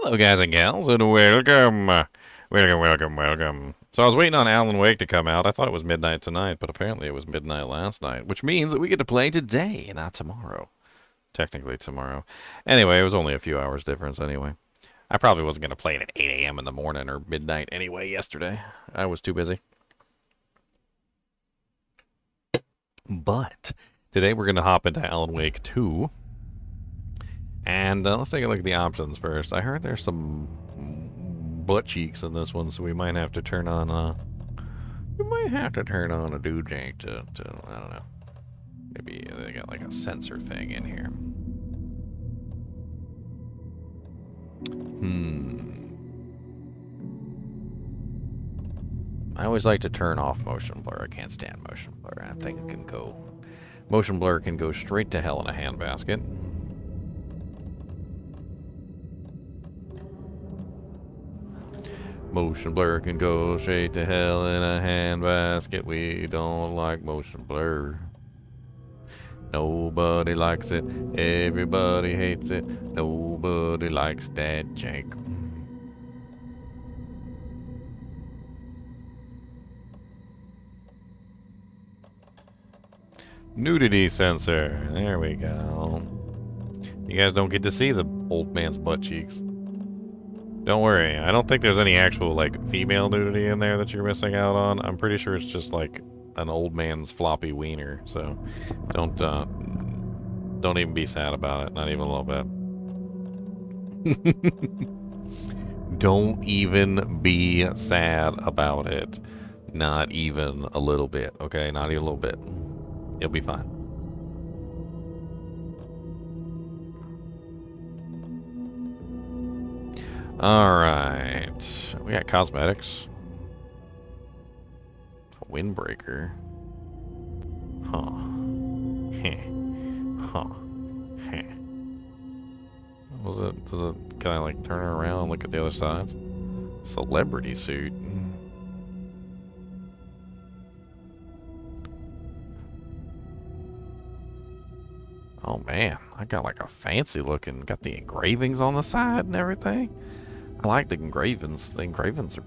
Hello, guys and gals, and welcome. Welcome. So I was waiting on Alan Wake to come out. I thought it was midnight tonight, but apparently it was midnight last night, which means that we get to play today, not tomorrow. Technically tomorrow. Anyway, it was only a few hours difference anyway. I probably wasn't going to play it at 8 a.m. in the morning or midnight anyway yesterday. I was too busy. But today we're going to hop into Alan Wake 2. And let's take a look at the options first. I heard there's some butt cheeks in this one, so we might have to turn on a DJ to I don't know. Maybe they got like a sensor thing in here. I always like to turn off motion blur. I can't stand motion blur. I think it can go. Motion blur can go straight to hell in a handbasket. Motion blur can go straight to hell in a handbasket. We don't like motion blur. Nobody likes it. Everybody hates it. Nobody likes that jank. Nudity sensor. There we go. You guys don't get to see the old man's butt cheeks. Don't worry, I don't think there's any actual, like, female nudity in there that you're missing out on. I'm pretty sure it's just, like, an old man's floppy wiener, so don't even be sad about it, not even a little bit. Don't even be sad about it. Not even a little bit, okay? Not even a little bit. You'll be fine. Alright. We got cosmetics. A windbreaker. Huh. Heh. Huh. Heh. Was it? Does it kind of like turn around and look at the other side? Celebrity suit. Oh man, I got like a fancy looking, got the engravings on the side and everything. I like the engravings. The engravings are...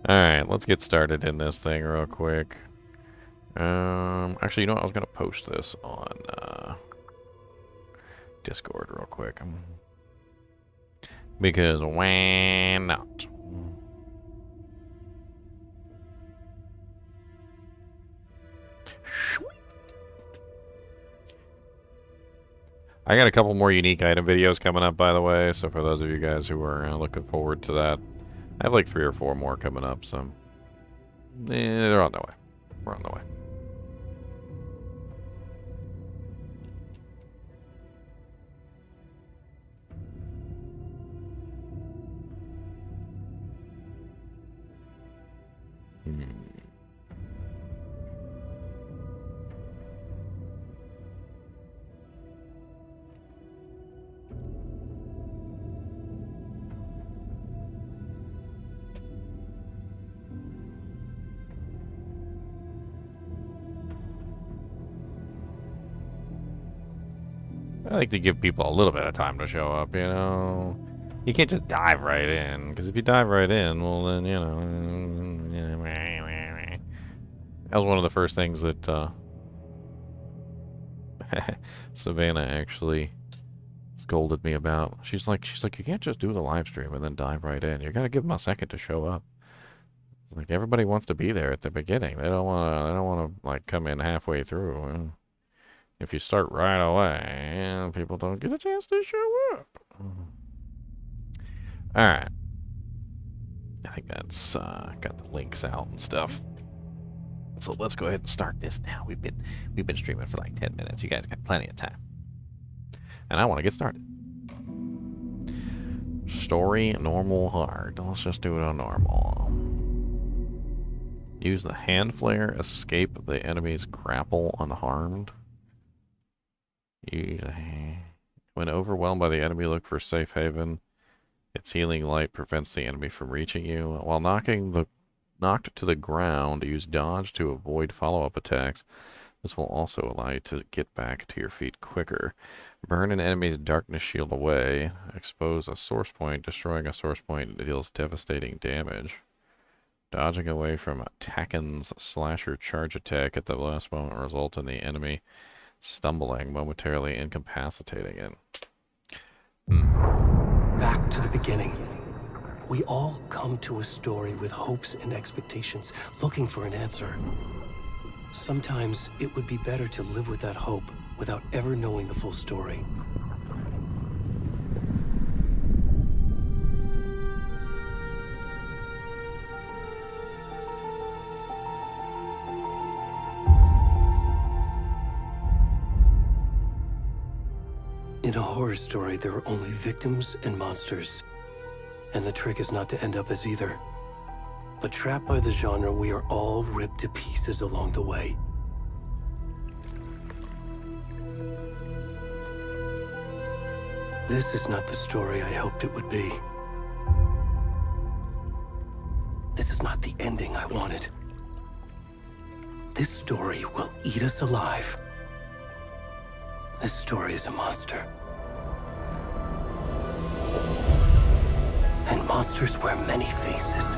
Alright, let's get started in this thing real quick. Actually, you know what? I was going to post this on Discord real quick. Because why not? I got a couple more unique item videos coming up, by the way, so for those of you guys who are looking forward to that, I have like 3 or 4 more coming up, so they're on their way. We're on the way. I like to give people a little bit of time to show up, you know? You can't just dive right in, because if you dive right in, well then, you know... That was one of the first things that, Savannah actually scolded me about. She's like, you can't just do the live stream and then dive right in. You gotta give them a second to show up. It's like, everybody wants to be there at the beginning. They don't wanna, like, come in halfway through. If you start right away, people don't get a chance to show up. Alright. I think that's got the links out and stuff. So let's go ahead and start this now. We've been streaming for like 10 minutes. You guys got plenty of time. And I want to get started. Story, normal, hard. Let's just do it on normal. Use the hand flare, escape the enemy's grapple unharmed. When overwhelmed by the enemy, look for safe haven Its healing light prevents the enemy from reaching you. While knocked to the ground, use dodge to avoid follow-up attacks. This will also allow you to get back to your feet quicker. Burn an enemy's darkness shield away. Expose a source point. Destroying a source point deals devastating damage. Dodging away from Takken's slasher charge attack at the last moment will result in the enemy stumbling, momentarily incapacitating it. Back to the beginning. We all come to a story with hopes and expectations, looking for an answer. Sometimes it would be better to live with that hope without ever knowing the full story. In a horror story, there are only victims and monsters. And the trick is not to end up as either. But trapped by the genre, we are all ripped to pieces along the way. This is not the story I hoped it would be. This is not the ending I wanted. This story will eat us alive. This story is a monster. And monsters wear many faces.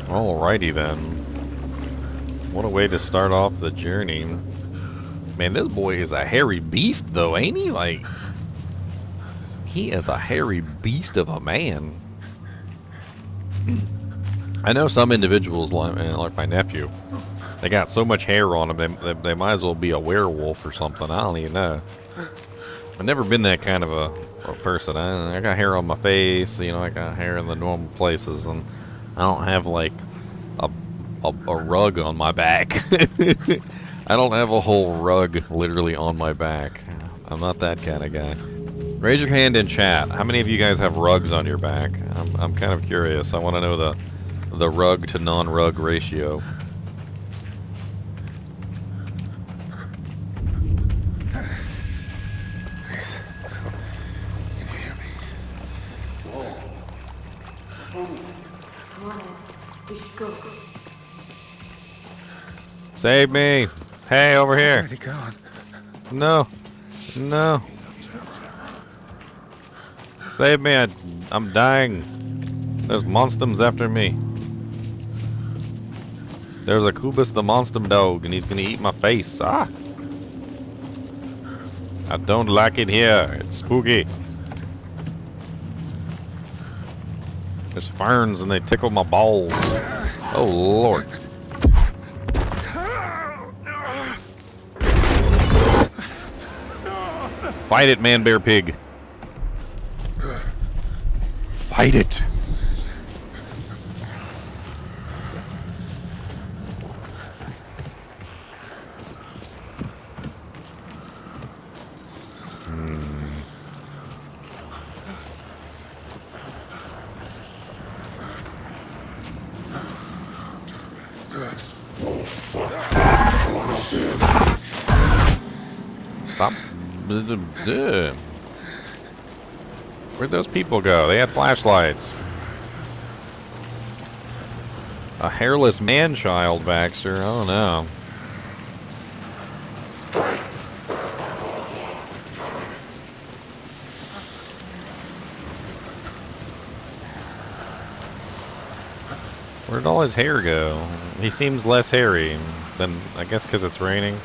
Alrighty then. What a way to start off the journey. Man, this boy is a hairy beast though, ain't he? Like, he is a hairy beast of a man. I know some individuals, like my nephew, they got so much hair on them, they might as well be a werewolf or something. I don't even know. I've never been that kind of a person. I got hair on my face, you know, I got hair in the normal places, and I don't have like a rug on my back. I don't have a whole rug literally on my back. I'm not that kind of guy. Raise your hand in chat. How many of you guys have rugs on your back? I'm kind of curious. I want to know the rug to non-rug ratio. Save me! Hey, over here! Where'd he gone? No, no! Save me! I'm dying. There's monsters after me. There's a Kubus the monster dog, and he's gonna eat my face. Ah! I don't like it here. It's spooky. There's ferns and they tickle my balls. Oh Lord. Fight it, man, bear, pig. Fight it. Stop. Where'd those people go? They had flashlights. A hairless man-child, Baxter. Oh no. Where'd all his hair go? He seems less hairy than, I guess because it's raining.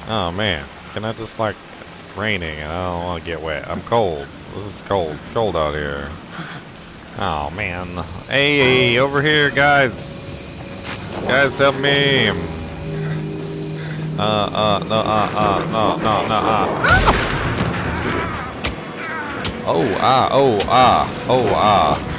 Oh man. Can I just like, it's raining and I don't want to get wet. I'm cold. This is cold. It's cold out here. Oh man. Hey, over here, guys. Guys, help me. No. Oh, ah.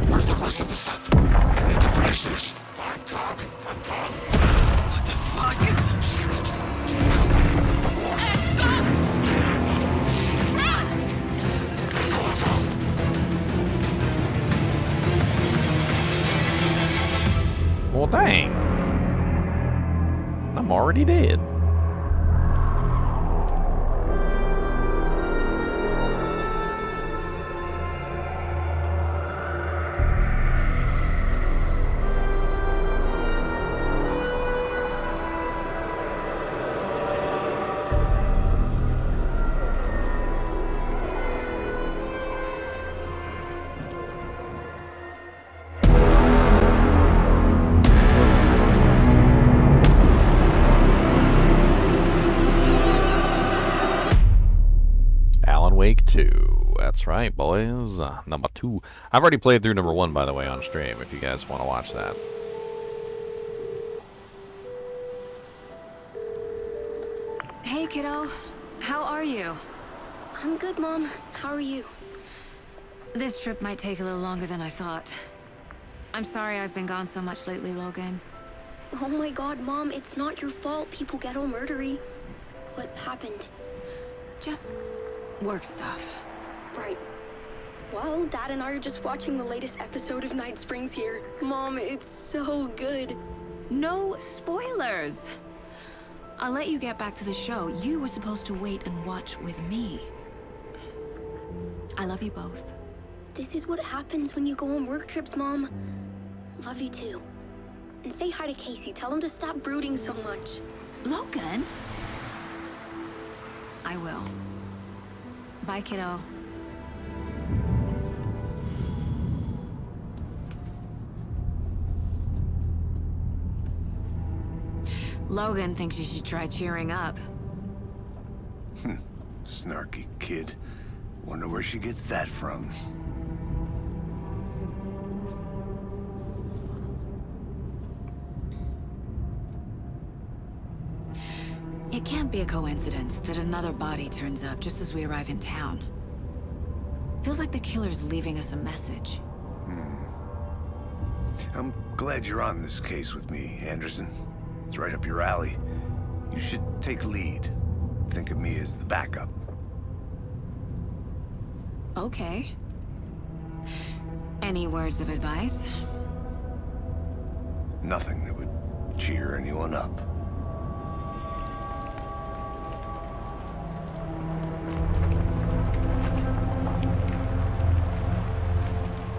Where's the rest of the stuff? I need to finish this. What the fuck? Well, dang. I'm already dead. Wake 2. That's right, boys. Number 2. I've already played through number 1, by the way, on stream, if you guys want to watch that. Hey, kiddo. How are you? I'm good, Mom. How are you? This trip might take a little longer than I thought. I'm sorry I've been gone so much lately, Logan. Oh my god, Mom, it's not your fault people get all murdery. What happened? Just work stuff. Right. Well, Dad and I are just watching the latest episode of Night Springs here. Mom, it's so good. No spoilers! I'll let you get back to the show. You were supposed to wait and watch with me. I love you both. This is what happens when you go on work trips, Mom. Love you too. And say hi to Casey. Tell him to stop brooding so much. Logan? I will. Bye, kiddo. Logan thinks you should try cheering up. Snarky kid. Wonder where she gets that from. It can't be a coincidence that another body turns up just as we arrive in town. Feels like the killer's leaving us a message. I'm glad you're on this case with me, Anderson. It's right up your alley. You should take lead. Think of me as the backup. Okay. Any words of advice? Nothing that would cheer anyone up.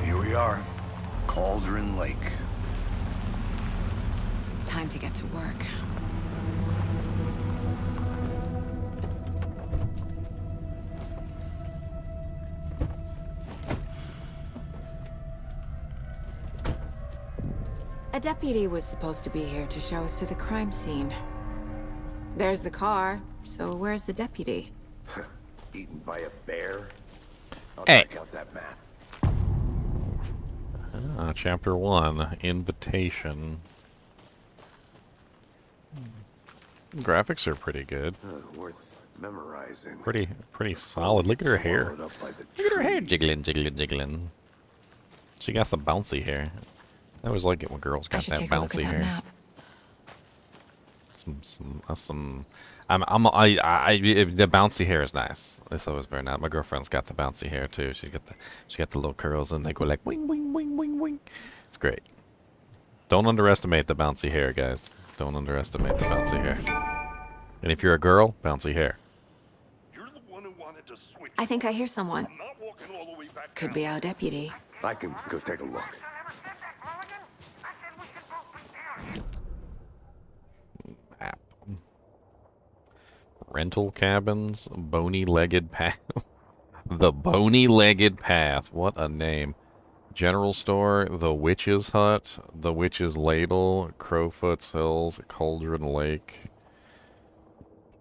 Here we are. Cauldron Lake. Time to get to work. A deputy was supposed to be here to show us to the crime scene. There's the car, so where's the deputy? Eaten by a bear? I'll Hey. check out that map. Chapter 1, Invitation. Graphics are pretty good. Worth memorizing. Pretty solid. Look at her hair. Swallowed up by the Look at her hair trees. jiggling. She got some bouncy hair. I always like it when girls I got should that take a look bouncy at that hair. map. The bouncy hair is nice. It's always very nice. My girlfriend's got the bouncy hair too. She got the little curls and they go like wing wing wing wing wing. It's great. Don't underestimate the bouncy hair, guys. Don't underestimate the bouncy hair. And if you're a girl, bouncy hair. I think I hear someone. Could be our deputy. I can go take a look. Map. Rental cabins, bony-legged path. The bony-legged path. What a name. General store, the Witch's Hut, the Witch's Ladle, Crowfoot's Hills, Cauldron Lake,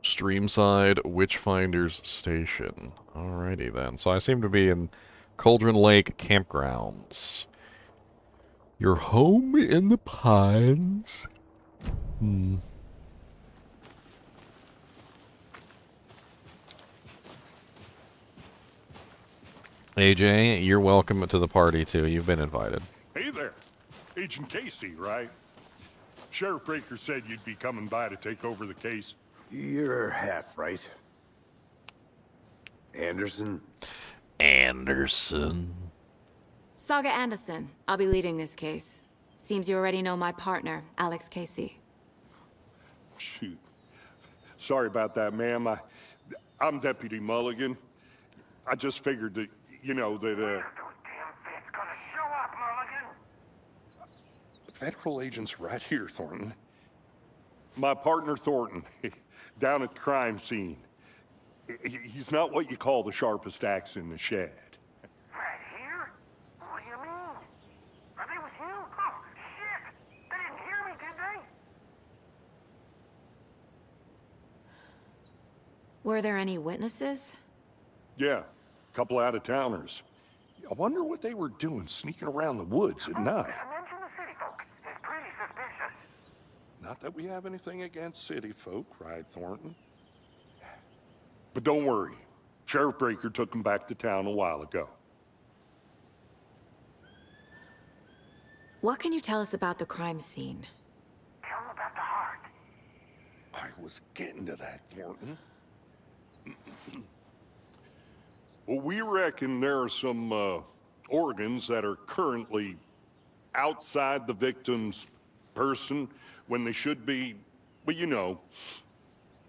Streamside, Witchfinder's Station. Alrighty then. So I seem to be in Cauldron Lake Campgrounds. Your home in the pines. AJ, you're welcome to the party too. You've been invited. Hey there. Agent Casey, right? Sheriff Breaker said you'd be coming by to take over the case. You're half right. Anderson? Anderson. Saga Anderson. I'll be leading this case. Seems you already know my partner, Alex Casey. Shoot. Sorry about that, ma'am. I'm Deputy Mulligan. I just figured that, Federal agent's right here, Thornton. My partner, Thornton, down at the crime scene. He's not what you call the sharpest axe in the shed. Right here? What do you mean? Are they with you? Oh, shit! They didn't hear me, did they? Were there any witnesses? Yeah, a couple out-of-towners. I wonder what they were doing sneaking around the woods at night. Mention the city folk. It's pretty suspicious. Not that we have anything against city folk, right, Thornton? But don't worry. Sheriff Breaker took them back to town a while ago. What can you tell us about the crime scene? Tell them about the heart. I was getting to that, Thornton. Well, we reckon there are some organs that are currently outside the victim's person when they should be, well,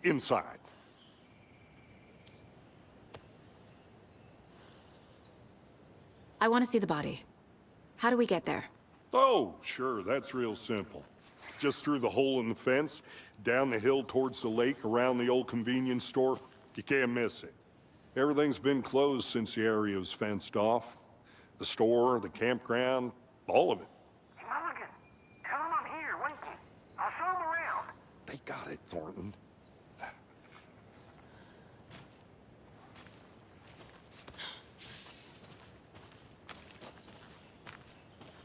inside. I want to see the body. How do we get there? Oh, sure, that's real simple. Just through the hole in the fence, down the hill towards the lake, around the old convenience store. You can't miss it. Everything's been closed since the area was fenced off. The store, the campground, all of it. Mulligan, tell them I'm here, waiting. I'll show them around. They got it, Thornton.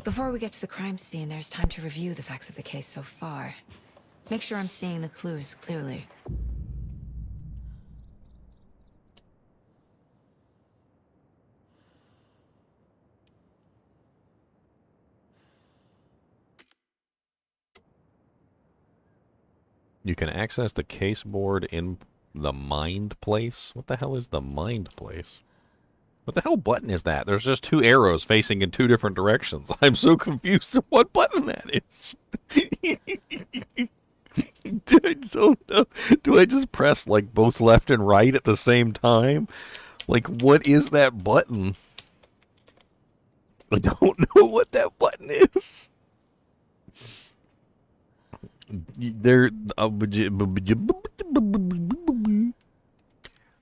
Before we get to the crime scene, there's time to review the facts of the case so far. Make sure I'm seeing the clues clearly. You can access the case board in the Mind Place. What the hell is the Mind Place? What the hell button is that? There's just two arrows facing in two different directions. I'm so confused at what button that is. Do I just press like both left and right at the same time? Like, what is that button? I don't know what that button is. There, I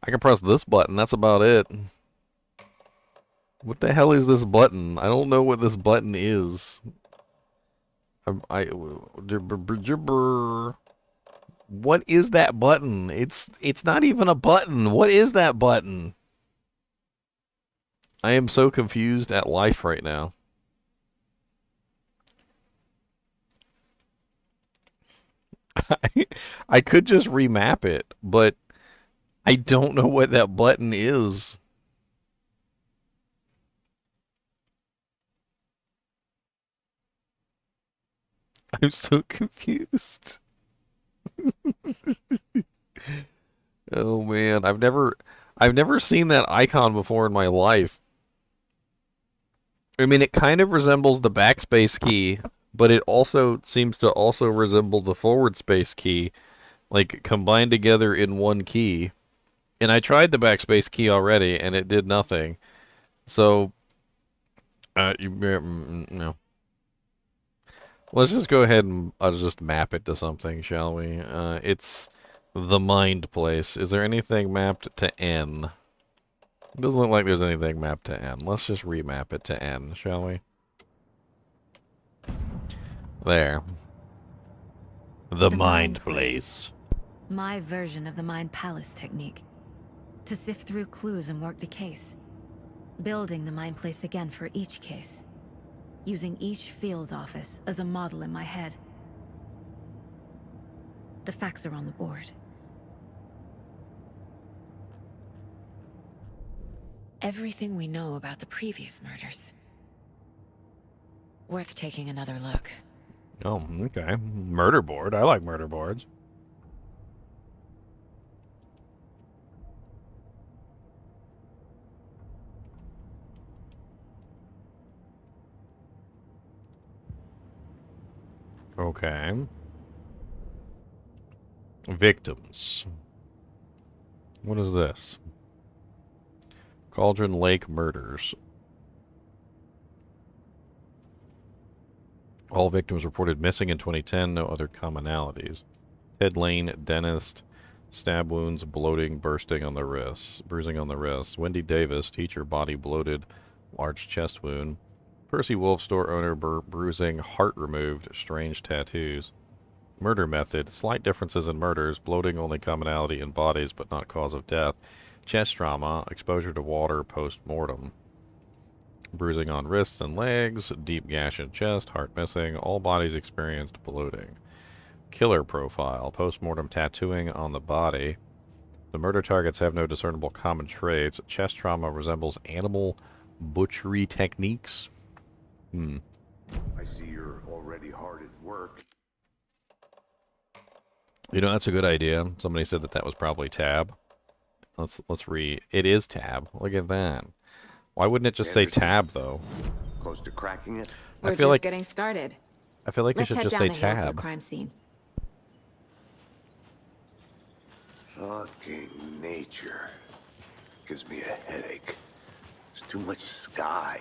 can press this button. That's about it. What the hell is this button? I don't know what this button is. What is that button? It's not even a button. What is that button? I am so confused at life right now. I could just remap it, but I don't know what that button is. I'm so confused. Oh man, I've never seen that icon before in my life. I mean, it kind of resembles the backspace key, but it also seems to also resemble the forward space key, like combined together in one key. And I tried the backspace key already, and it did nothing. So, no. Let's just go ahead and I'll just map it to something, shall we? It's the mind place. Is there anything mapped to N? It doesn't look like there's anything mapped to N. Let's just remap it to N, shall we? There. The mind place. My version of the Mind Palace technique. To sift through clues and work the case. Building the Mind Place again for each case. Using each field office as a model in my head. The facts are on the board. Everything we know about the previous murders. Worth taking another look. Oh, okay. Murder board. I like murder boards. Okay. Victims. What is this? Cauldron Lake murders. All victims reported missing in 2010. No other commonalities. Ted Lane, dentist. Stab wounds, bloating, bursting on the wrists. Bruising on the wrists. Wendy Davis, teacher, body bloated, large chest wound. Percy Wolf, store owner, bruising, heart removed, strange tattoos. Murder method, slight differences in murders, bloating only commonality in bodies but not cause of death. Chest trauma, exposure to water post-mortem. Bruising on wrists and legs, deep gash in chest, heart missing, all bodies experienced bloating. Killer profile, post-mortem tattooing on the body. The murder targets have no discernible common traits. Chest trauma resembles animal butchery techniques. I see you're already hard at work. You know, that's a good idea. Somebody said that was probably tab. Let's read. It is tab. Look at that. Why wouldn't it just say tab though? Close to cracking it? We're I feel just like getting started. I feel like Let's you should head just down say the hill to the tab. crime scene. Fucking nature. Gives me a headache. There's too much sky.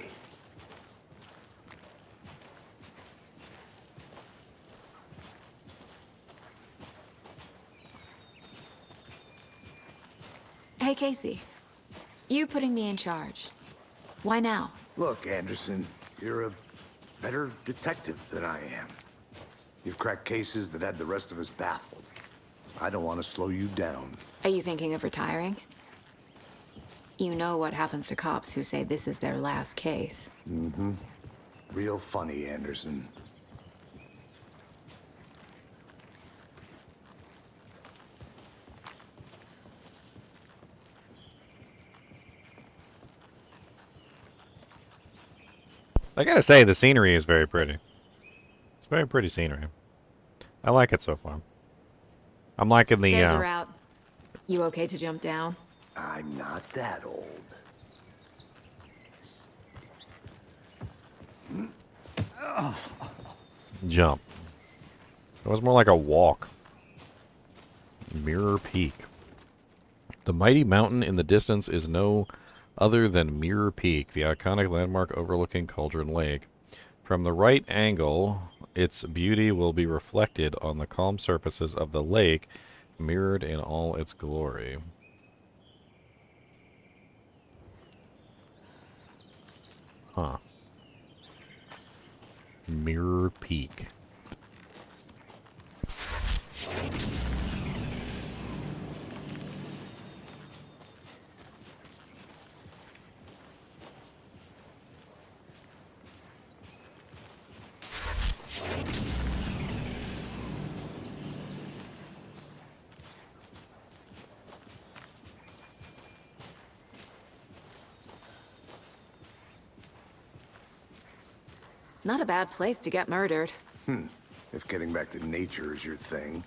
Hey, Casey. You putting me in charge. Why now? Look, Anderson, you're a better detective than I am. You've cracked cases that had the rest of us baffled. I don't want to slow you down. Are you thinking of retiring? You know what happens to cops who say this is their last case. Mm-hmm. Real funny, Anderson. I gotta say, the scenery is very pretty. It's very pretty scenery. I like it so far. I'm liking the, Stairs are out. You okay to jump down? I'm not that old. jump. It was more like a walk. Mirror Peak. The mighty mountain in the distance is no other than Mirror Peak, the iconic landmark overlooking Cauldron Lake. From the right angle, its beauty will be reflected on the calm surfaces of the lake, mirrored in all its glory. Huh. Mirror Peak. Not a bad place to get murdered. If getting back to nature is your thing.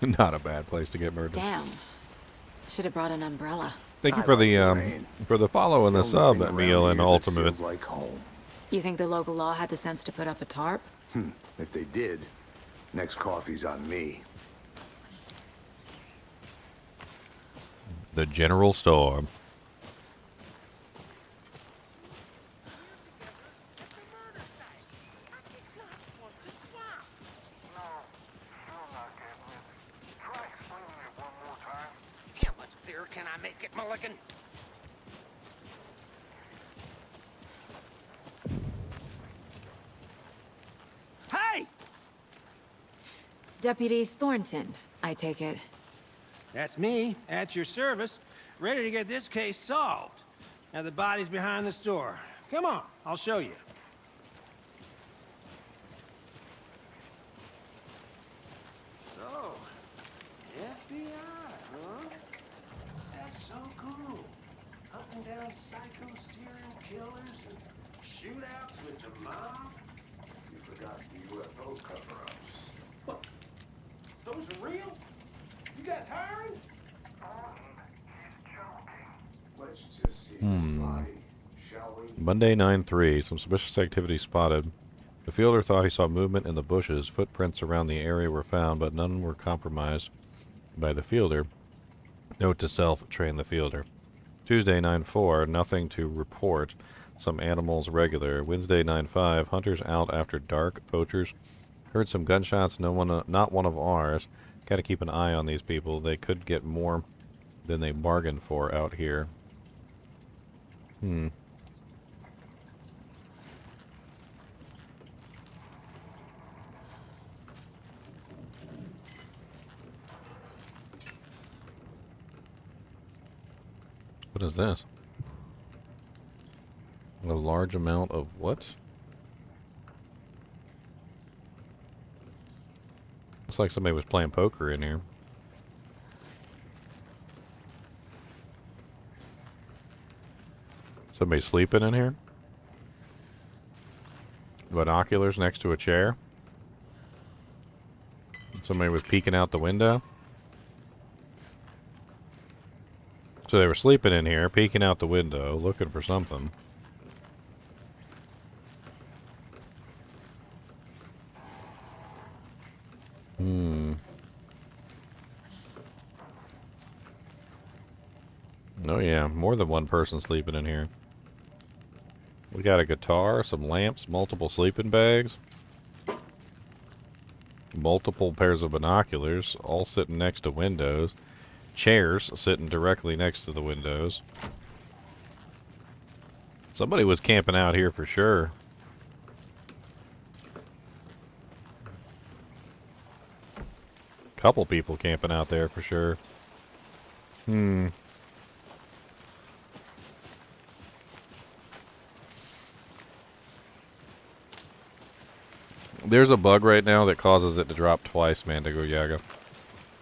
Not a bad place to get murdered. Damn. Should have brought an umbrella. Thank you I for like the rain. follow and the only sub, thing around Emil and here that Ultimate. feels like home. You think the local law had the sense to put up a tarp? If they did, Next coffee's on me. The general store. How much clearer can I make it, Mulligan? Hey! Deputy Thornton, I take it. That's me, at your service, ready to get this case solved. Now the body's behind the store. Come on, I'll show you. So, FBI, huh? That's so cool. Hunting down psycho serial killers and shootouts with the mob. You forgot the UFO cover-ups. What? Those are real? You guys hiring? Let's just see this body, shall we? Monday 9/3. Some suspicious activity spotted. The fielder thought he saw movement in the bushes. Footprints around the area were found, but none were compromised by the fielder. Note to self, train the fielder. Tuesday 9/4. Nothing to report. Some animals regular. Wednesday 9/5. Hunters out after dark. Poachers. Heard some gunshots. No one, not one of ours. Got to keep an eye on these people. They could get more than they bargained for out here. What is this? A large amount of what? Looks like somebody was playing poker in here. Somebody sleeping in here? Binoculars next to a chair? Somebody was peeking out the window? So they were sleeping in here, peeking out the window, looking for something. Oh yeah, more than one person sleeping in here. We got a guitar, some lamps, multiple sleeping bags, multiple pairs of binoculars, all sitting next to windows, chairs sitting directly next to the windows. Somebody was camping out here for sure. Couple people camping out there for sure. There's a bug right now that causes it to drop twice, Mandigo Yaga.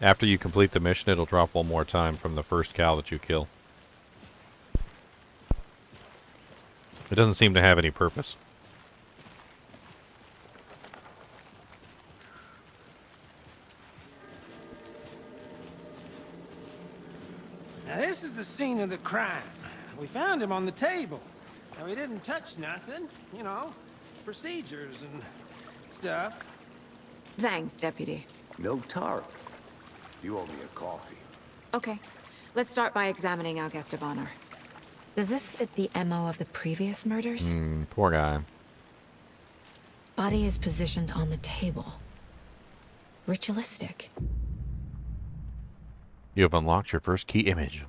After you complete the mission, it'll drop one more time from the first cow that you kill. It doesn't seem to have any purpose. Now this is the scene of the crime. We found him on the table. Now he didn't touch nothing, you know, procedures and stuff. Thanks, Deputy. No tarp. You owe me a coffee. Okay, let's start by examining our guest of honor. Does this fit the MO of the previous murders? Poor guy. Body is positioned on the table. Ritualistic. You have unlocked your first key image.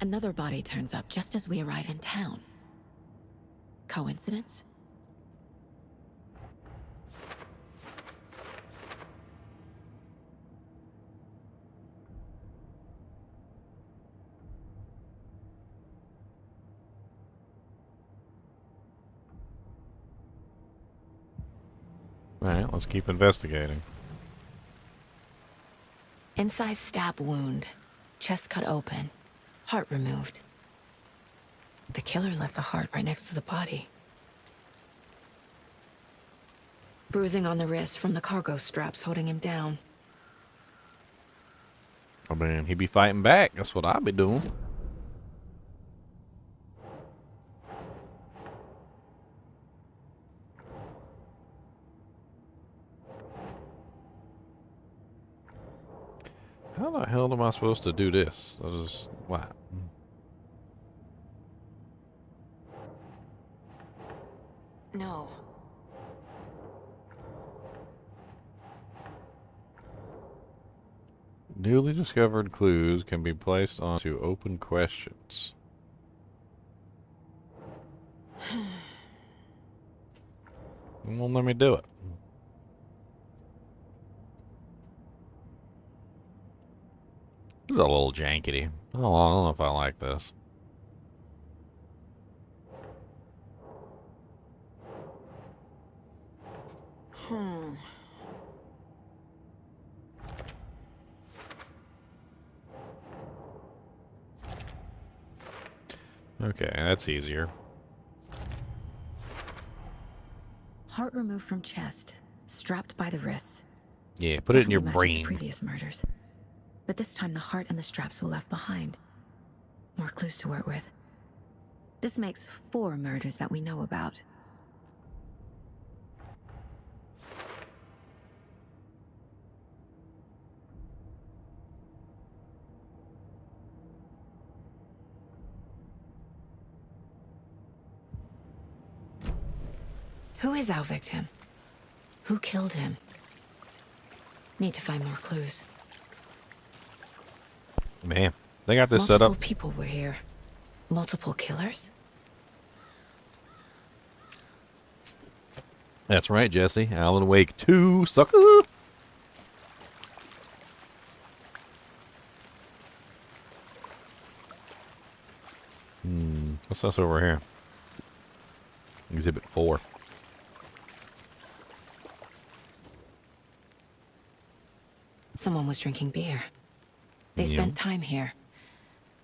Another body turns up just as we arrive in town. Coincidence? Alright, let's keep investigating. Incised stab wound. Chest cut open. Heart removed. The killer left the heart right next to the body. Bruising on the wrist from the cargo straps holding him down. I mean, he'd be fighting back. That's what I'd be doing. How the hell am I supposed to do this? I just... What? No. Newly discovered clues can be placed onto open questions. It won't let me do it. This is a little jankety. I don't know if I like this. Okay, that's easier. Heart removed from chest, strapped by the wrists. Yeah, put it in your Definitely matches the brain. previous murders. But this time the heart and the straps were left behind. More clues to work with. This makes 4 murders that we know about. Who is our victim? Who killed him? Need to find more clues. Man, they got this set Multiple up. people were here. Multiple killers? That's right, Jesse. Alan Wake 2, sucker! What's this over here? Exhibit 4. Someone was drinking beer. They Yeah. spent time here,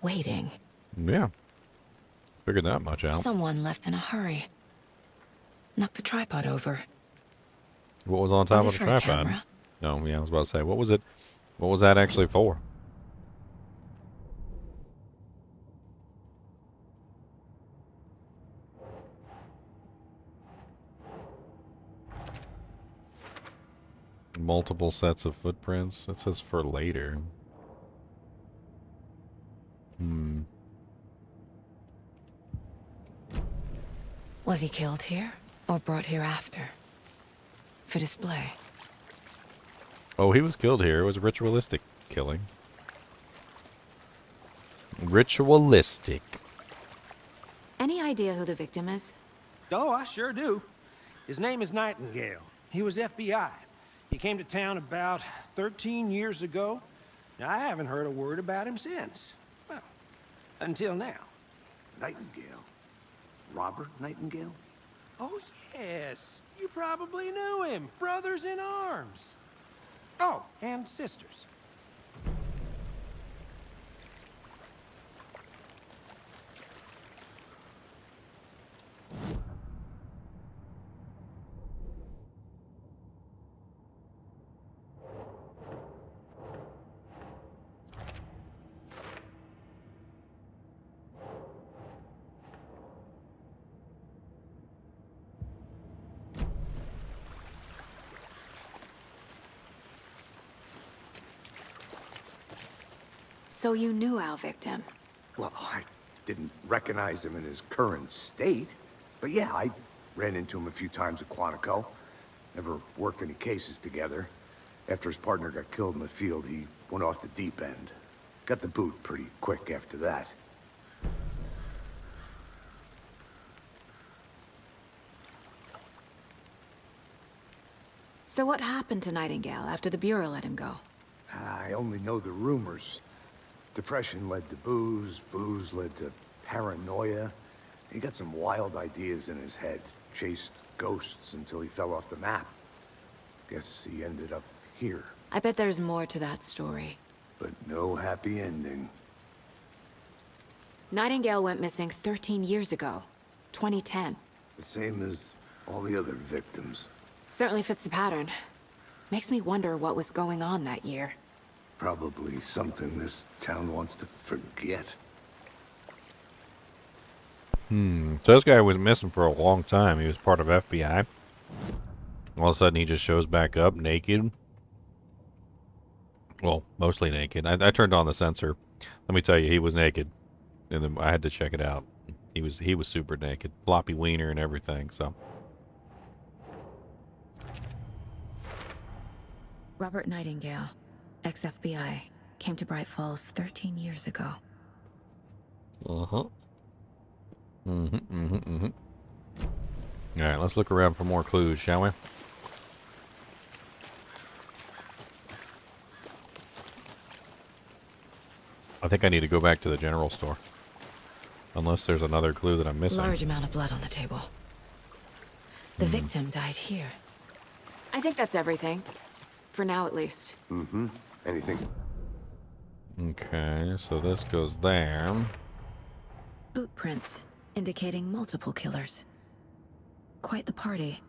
waiting. Yeah. Figured that much out. Someone left in a hurry. Knocked the tripod over. What was on top Was of it the for a tripod? camera? No, yeah, I was about to say, what was it? What was that actually for? Multiple sets of footprints. It says for later. Was he killed here or brought here after? For display. Oh, he was killed here. It was ritualistic killing. Ritualistic. Any idea who the victim is? Oh, I sure do. His name is Nightingale. He was FBI. He came to town about 13 years ago. I haven't heard a word about him since. Well, until now. Nightingale? Robert Nightingale? Oh, yes. You probably knew him. Brothers in arms. Oh, and sisters. So you knew our victim? Well, I didn't recognize him in his current state. But yeah, I ran into him a few times at Quantico. Never worked any cases together. After his partner got killed in the field, he went off the deep end. Got the boot pretty quick after that. So what happened to Nightingale after the Bureau let him go? I only know the rumors. Depression led to booze, booze led to paranoia. He got some wild ideas in his head, chased ghosts until he fell off the map. Guess he ended up here, I bet there's more to that story. but no happy ending. Nightingale went missing 13 years ago. 2010. The same as all the other victims. Certainly fits the pattern. Makes me wonder what was going on that year. Probably something this town wants to forget. So this guy was missing for a long time. He was part of FBI. All of a sudden, he just shows back up naked. Well, mostly naked. I turned on the sensor. Let me tell you, he was naked, and then I had to check it out. He was super naked, floppy wiener and everything. So. Robert Nightingale, ex-FBI, came to Bright Falls 13 years ago. Uh-huh. Alright, let's look around for more clues, shall we? I think I need to go back to the general store. Unless there's another clue that I'm missing. Large amount of blood on the table. The victim died here. I think that's everything. For now, at least. Mm-hmm. Anything? Okay, so this goes there. Boot prints, indicating multiple killers. Quite the party.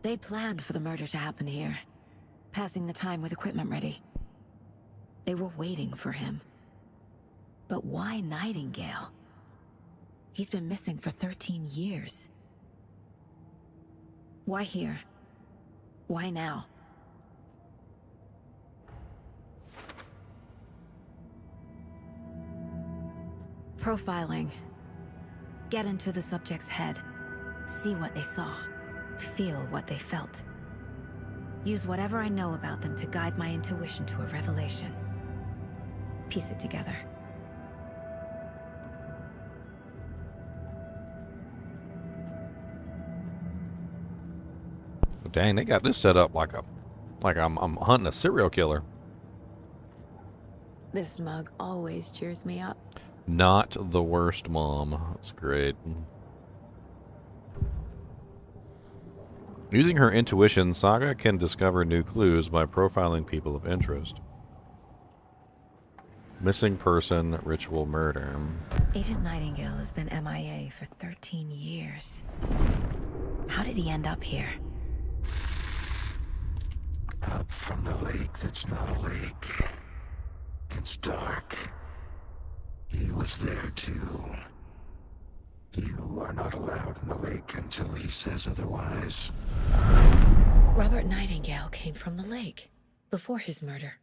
They planned for the murder to happen here, passing the time with equipment ready. They were waiting for him. But why Nightingale? He's been missing for 13 years. Why here? Why now? Profiling. Get into the subject's head. See what they saw. Feel what they felt. Use whatever I know about them to guide my intuition to a revelation. Piece it together. Dang, they got this set up like I'm hunting a serial killer. This mug always cheers me up. Not the worst mom. That's great. Using her intuition, Saga can discover new clues by profiling people of interest. Missing person, ritual murder. Agent Nightingale has been MIA for 13 years. How did he end up here? Up from the lake that's not a lake. It's dark. He was there too. You are not allowed in the lake until he says otherwise. Robert Nightingale came from the lake before his murder.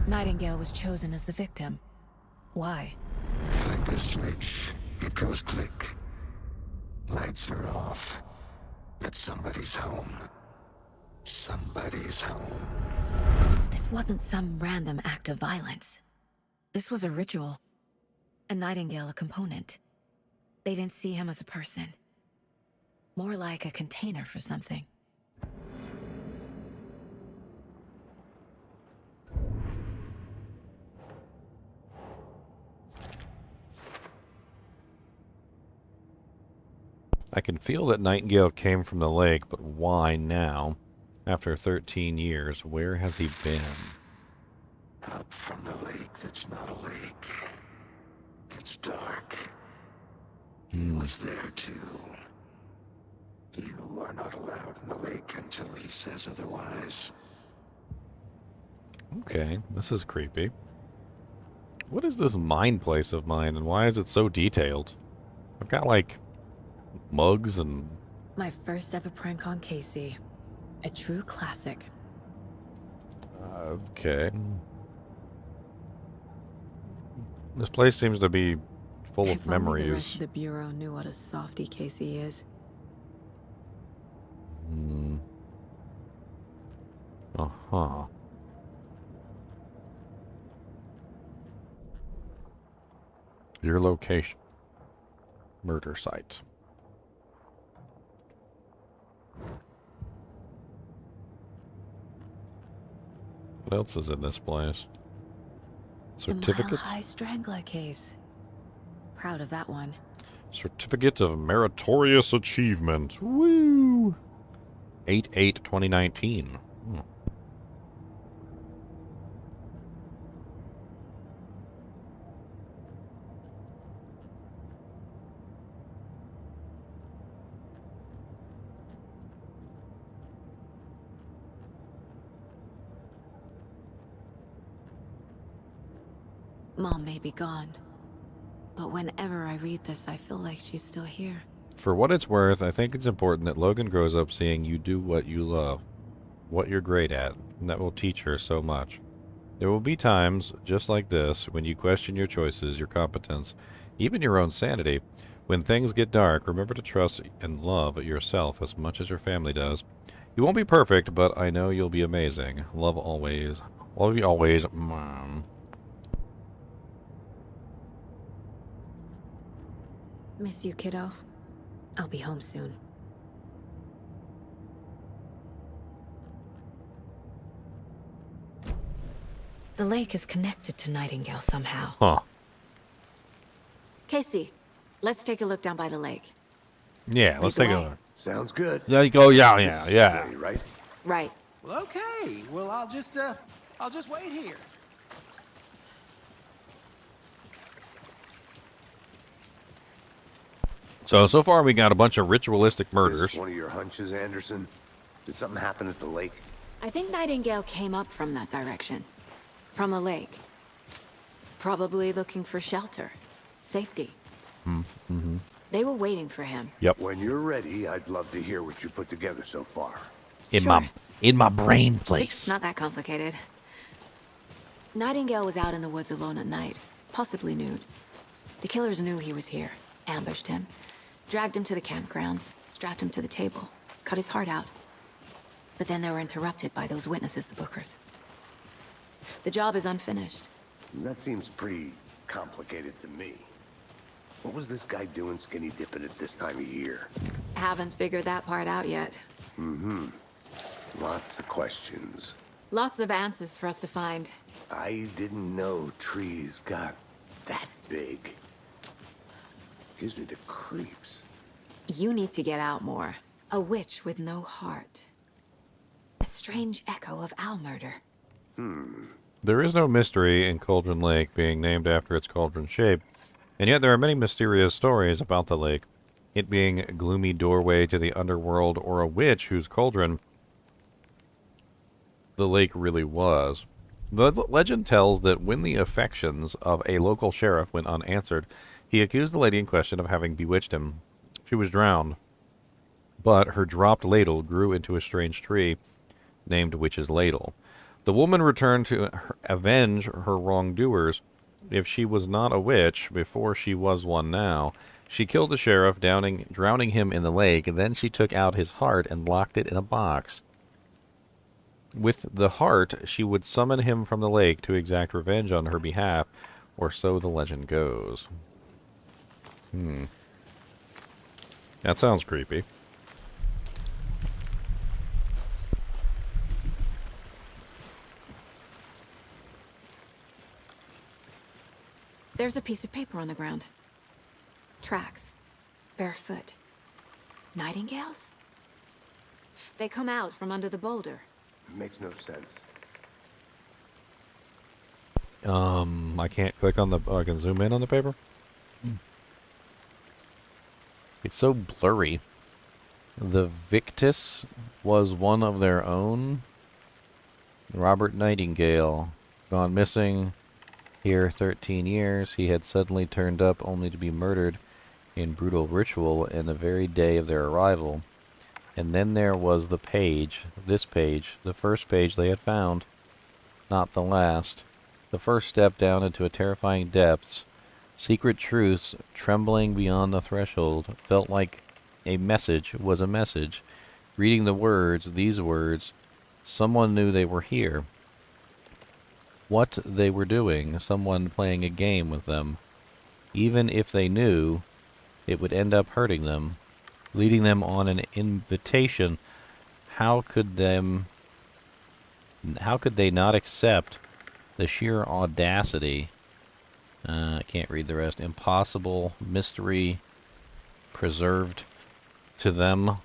Nightingale was chosen as the victim. Why? Flick the switch. It goes click. Lights are off. But somebody's home. Somebody's home. This wasn't some random act of violence. This was a ritual. And Nightingale a component. They didn't see him as a person. More like a container for something. I can feel that Nightingale came from the lake, but why now? After 13 years, where has he been? Up from the lake that's not a lake. It's dark. He was there too. You are not allowed in the lake until he says otherwise. Okay, this is creepy. What is this mine place of mine, and why is it so detailed? I've got, like, mugs and... My first ever prank on Casey. A true classic. Okay. This place seems to be full of If only the rest memories. of the Bureau knew what a softie Casey is. Uh-huh. Your location. Murder site. What else is in this place? The Mile Certificates? High Strangler case. Proud of that one. Certificate of Meritorious Achievement. Woo! 8/8/2019. Mom may be gone, but whenever I read this, I feel like she's still here. For what it's worth, I think it's important that Logan grows up seeing you do what you love, what you're great at, and that will teach her so much. There will be times, just like this, when you question your choices, your competence, even your own sanity. When things get dark, remember to trust and love yourself as much as your family does. You won't be perfect, but I know you'll be amazing. Love always. Love you always, Mom. Miss you, kiddo. I'll be home soon. The lake is connected to Nightingale somehow. Huh. Casey, let's take a look down by the lake. Yeah, let's take a away. look. Sounds good. Yeah, you go, yeah. Ready, right? Right. Well, okay. Well, I'll just wait here. So far we got a bunch of ritualistic Is murders. this one of your hunches, Anderson? Did something happen at the lake? I think Nightingale came up from that direction. From the lake. Probably looking for shelter. Safety. Mm-hmm. They were waiting for him. Yep. When you're ready, I'd love to hear what you put together so far. Sure. In my brain place. Not that complicated. Nightingale was out in the woods alone at night, possibly nude. The killers knew he was here, ambushed him, dragged him to the campgrounds, strapped him to the table, cut his heart out. But then they were interrupted by those witnesses, the Bookers. The job is unfinished. That seems pretty complicated to me. What was this guy doing skinny dipping at this time of year? Haven't figured that part out yet. Mm-hmm. Lots of questions. Lots of answers for us to find. I didn't know trees got that big. Gives me the creeps. You need to get out more. A witch with no heart. A strange echo of owl murder. There is no mystery in Cauldron Lake being named after its cauldron shape, and yet there are many mysterious stories about the lake. It being a gloomy doorway to the underworld or a witch whose cauldron the lake really was. The legend tells that when the affections of a local sheriff went unanswered, he accused the lady in question of having bewitched him. She was drowned, but her dropped ladle grew into a strange tree named Witch's Ladle. The woman returned to avenge her wrongdoers. If she was not a witch before she was one now, she killed the sheriff, drowning him in the lake, and then she took out his heart and locked it in a box. With the heart, she would summon him from the lake to exact revenge on her behalf, or so the legend goes. That sounds creepy. There's a piece of paper on the ground. Tracks. Barefoot. Nightingales? They come out from under the boulder. Makes no sense. I can't click on the... I can zoom in on the paper? It's so blurry. The Victus was one of their own. Robert Nightingale. Gone missing here 13 years. He had suddenly turned up only to be murdered in brutal ritual in the very day of their arrival. And then there was the page, this page, the first page they had found. Not the last. The first step down into a terrifying depths. Secret truths trembling beyond the threshold. Felt like a message was a message. Reading the words, these words, someone knew they were here. What they were doing, someone playing a game with them. Even if they knew, it would end up hurting them. Leading them on an invitation. How could they not accept the sheer audacity? I can't read the rest. Impossible mystery preserved to them.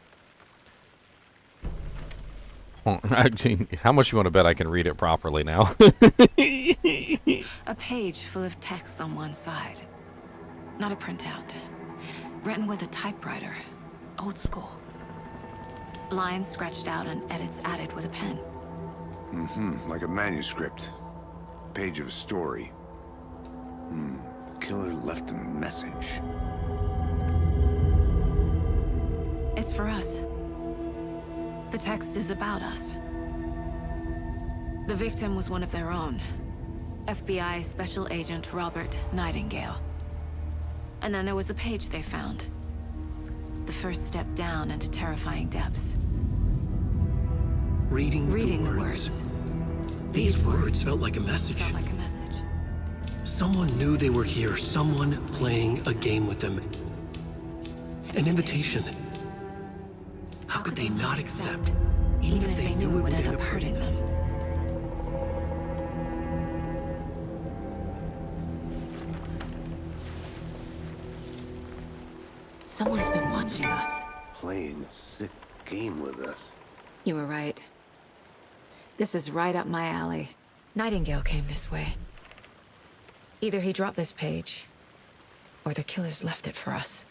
How much you want to bet I can read it properly now? A page full of text on one side. Not a printout. Written with a typewriter. Old school. Lines scratched out and edits added with a pen. Like a manuscript. Page of a story. Killer left a message. It's for us. The text is about us. The victim was one of their own. FBI Special Agent Robert Nightingale. And then there was the page they found. The first step down into terrifying depths. Reading the the words. These words felt like a message. Felt like a message. Someone knew they were here, someone playing a game with them. An invitation. How could they not accept, even if they knew it would end up hurting them? Someone's been watching us. Playing a sick game with us. You were right. This is right up my alley. Nightingale came this way. Either he dropped this page, or the killers left it for us.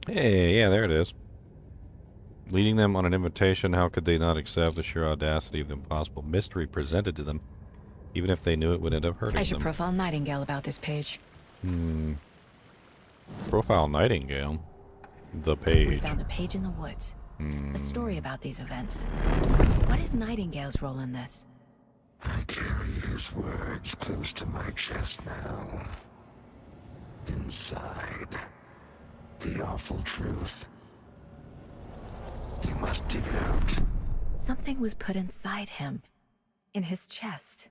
Hey, yeah, there it is. Leading them on an invitation, how could they not accept the sheer audacity of the impossible mystery presented to them, even if they knew it would end up hurting I should them? profile Nightingale about this page. Profile Nightingale. The We page. found a page in the woods. A story about these events. What is Nightingale's role in this? I carry his words close to my chest now. Inside, the awful truth. You must dig it out. Something was put inside him. In his chest.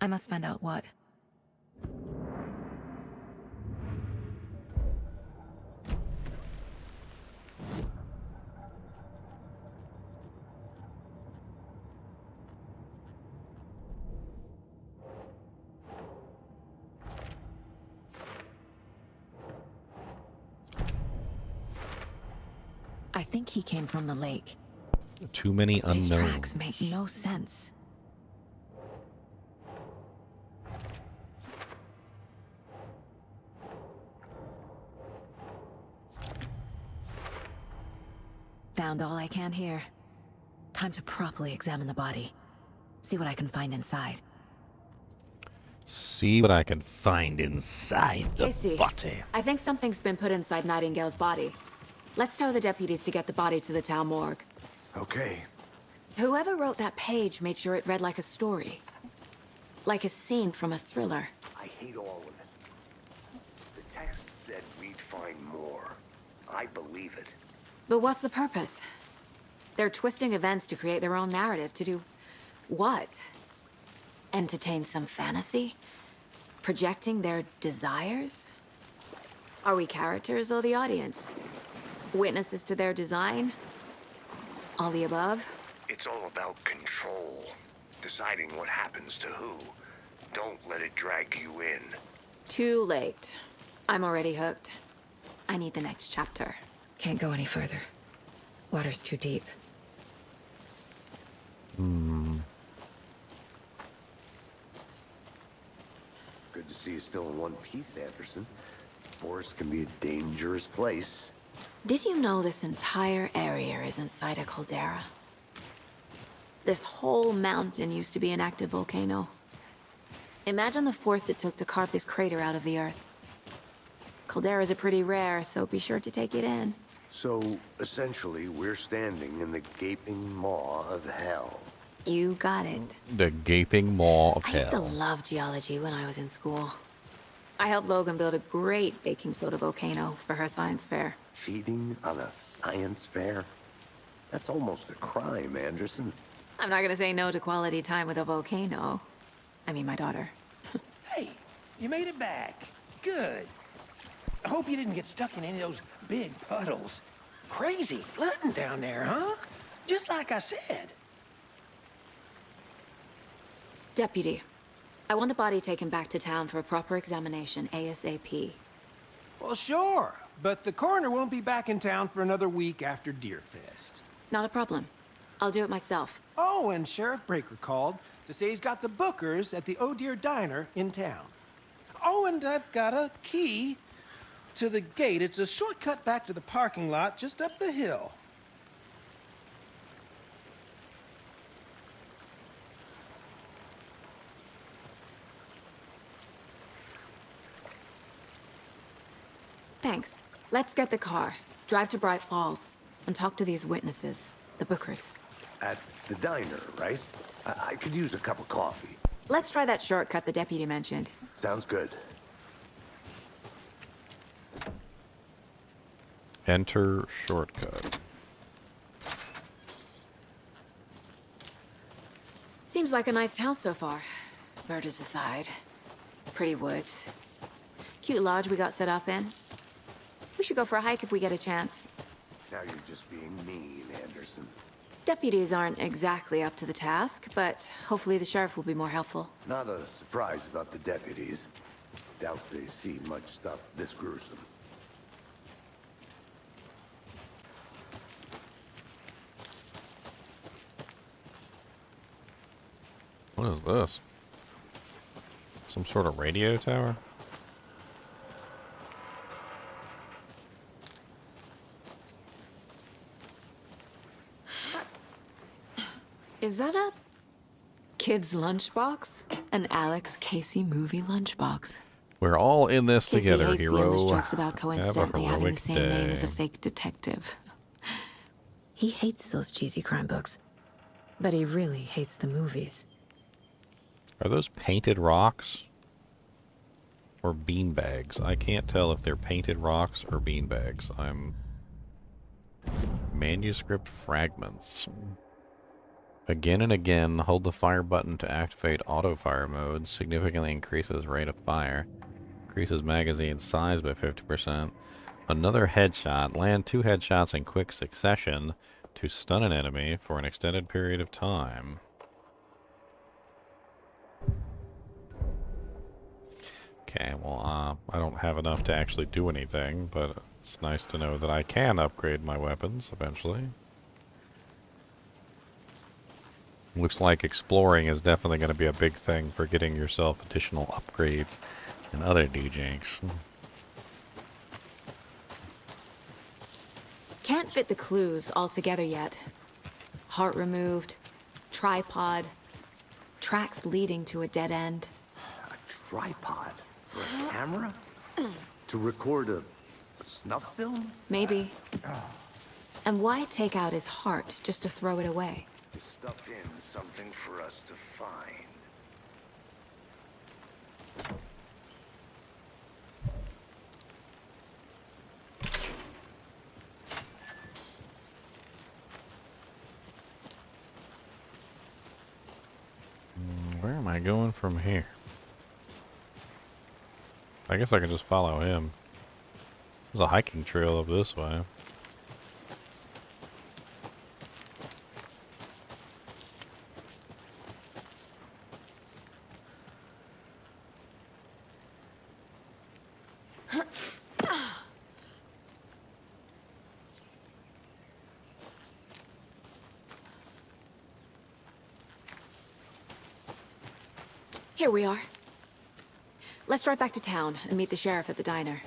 I must find out what. I think he came from the lake. Too many His unknowns. tracks make no sense. Found all I can here. Time to properly examine the body. See what I can find inside. See what I can find inside the Casey, body. I think something's been put inside Nightingale's body. Let's tell the deputies to get the body to the town morgue. Okay. Whoever wrote that page made sure it read like a story. Like a scene from a thriller. I hate all of it. The text said we'd find more. I believe it. But what's the purpose? They're twisting events to create their own narrative. To do what? Entertain some fantasy? Projecting their desires? Are we characters or the audience? Witnesses to their design? All the above? It's all about control. Deciding what happens to who. Don't let it drag you in. Too late. I'm already hooked. I need the next chapter. Can't go any further. Water's too deep. Good to see you still in one piece, Anderson. Forest can be a dangerous place. Did you know this entire area is inside a caldera? This whole mountain used to be an active volcano. Imagine the force it took to carve this crater out of the earth. Calderas are pretty rare, so be sure to take it in. So, essentially, we're standing in the gaping maw of hell. You got it. The gaping maw of I used to hell. love geology when I was in school. I helped Logan build a great baking soda volcano for her science fair. Cheating on a science fair? That's almost a crime, Anderson. I'm not gonna say no to quality time with a volcano. I mean, my daughter. Hey, you made it back. Good. I hope you didn't get stuck in any of those big puddles. Crazy flooding down there, huh? Just like I said. Deputy, I want the body taken back to town for a proper examination ASAP. Well, sure. But the coroner won't be back in town for another week after Deerfest. Not a problem. I'll do it myself. Oh, and Sheriff Breaker called to say he's got the Bookers at the Oh Dear Diner in town. Oh, and I've got a key to the gate. It's a shortcut back to the parking lot just up the hill. Thanks. Let's get the car, drive to Bright Falls, and talk to these witnesses, the Bookers. At the diner, right? I could use a cup of coffee. Let's try that shortcut the deputy mentioned. Sounds good. Enter shortcut. Seems like a nice town so far. Murders aside. Pretty woods. Cute lodge we got set up in. We should go for a hike if we get a chance. Now you're just being mean, Anderson. Deputies aren't exactly up to the task, but hopefully the sheriff will be more helpful. Not a surprise about the deputies. Doubt they see much stuff this gruesome. What is this? Some sort of radio tower? Is that a kid's lunchbox? An Alex Casey movie lunchbox. We're all in this Casey together, hates hero. the endless jokes about Have a coincidentally having the heroic same name as a day. fake detective. He hates those cheesy crime books, but he really hates the movies. Are those painted rocks? Or beanbags? I can't tell if they're painted rocks or beanbags. Manuscript fragments. Again and again, hold the fire button to activate auto fire mode. Significantly increases rate of fire. Increases magazine size by 50%. Another headshot. Land 2 headshots in quick succession to stun an enemy for an extended period of time. Okay, well, I don't have enough to actually do anything, but it's nice to know that I can upgrade my weapons eventually. Looks like exploring is definitely going to be a big thing for getting yourself additional upgrades and other dejinks. Can't fit the clues all together yet. Heart removed, tripod, tracks leading to a dead end. A tripod for a camera? To record a snuff film? Maybe. And why take out his heart just to throw it away? To stuff in something for us to find. Where am I going from here? I guess I can just follow him. There's a hiking trail up this way. Here we are. Let's drive back to town and meet the sheriff at the diner.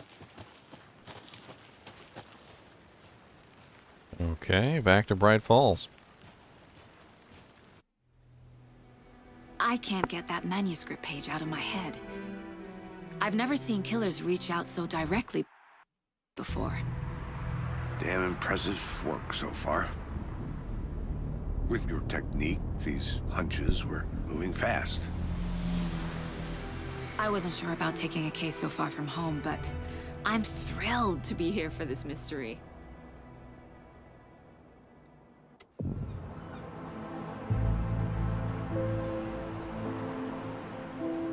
Okay, back to Bright Falls. I can't get that manuscript page out of my head. I've never seen killers reach out so directly before. Damn impressive work so far. With your technique, these hunches were moving fast. I wasn't sure about taking a case so far from home, but I'm thrilled to be here for this mystery.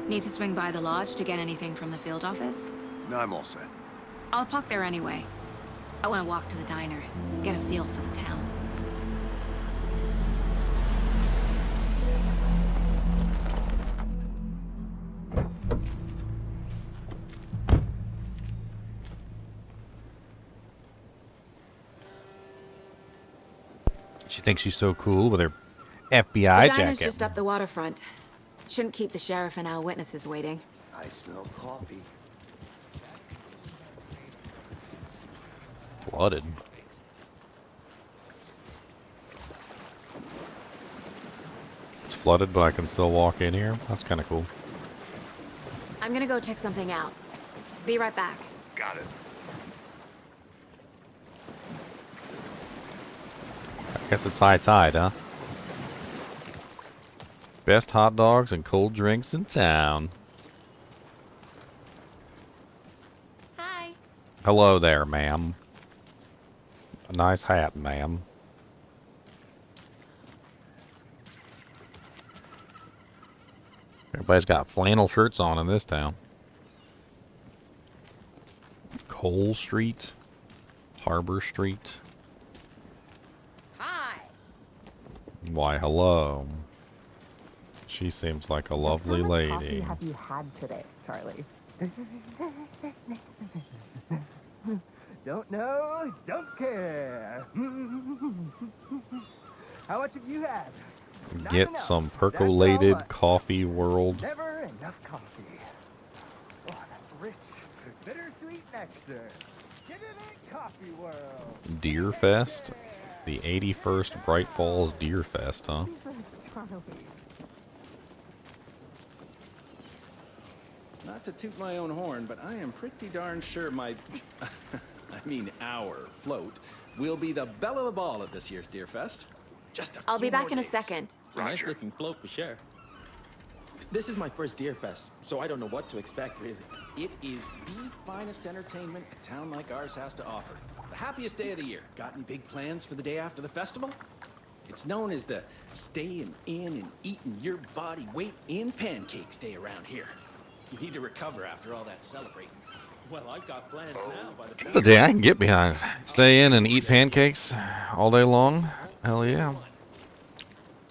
Need to swing by the lodge to get anything from the field office? No, I'm all set. I'll park there anyway. I want to walk to the diner, get a feel for the town. She thinks she's so cool with her The FBI diner's jacket. just up the waterfront. Shouldn't keep the sheriff and our witnesses waiting. I smell coffee. flooded. It's flooded, but I can still walk in here. That's kind of cool. I'm gonna go check something out. Be right back. Got it. I guess it's high tide, huh? Best hot dogs and cold drinks in town. Hi. Hello there, ma'am. A nice hat, ma'am. Everybody's got flannel shirts on in this town. Cole Street, Harbor Street. Hi. Why, hello. She seems like a lovely lady. What coffee have you had today, Charlie? Don't know, don't care. How much have you had? Not Get enough. some That's percolated all. coffee world. Never enough coffee. Oh, that's rich, bittersweet nectar. Get it in Coffee World. Deer Fest? The 81st Bright Falls Deer Fest, huh? Not to toot my own horn, but I am pretty darn sure my, our float will be the belle of the ball at this year's Deer Fest. Just a I'll few be back more in a days. second. It's a nice looking float for sure. This is my first Deer Fest, so I don't know what to expect really. It is the finest entertainment a town like ours has to offer. The happiest day of the year. Got any big plans for the day after the festival? It's known as the staying in and eating your body weight in pancakes day around here. You need to recover after all that celebrating. Well, I've got plans now by the time... It's a day I can get behind. Stay in and eat pancakes all day long. Hell yeah.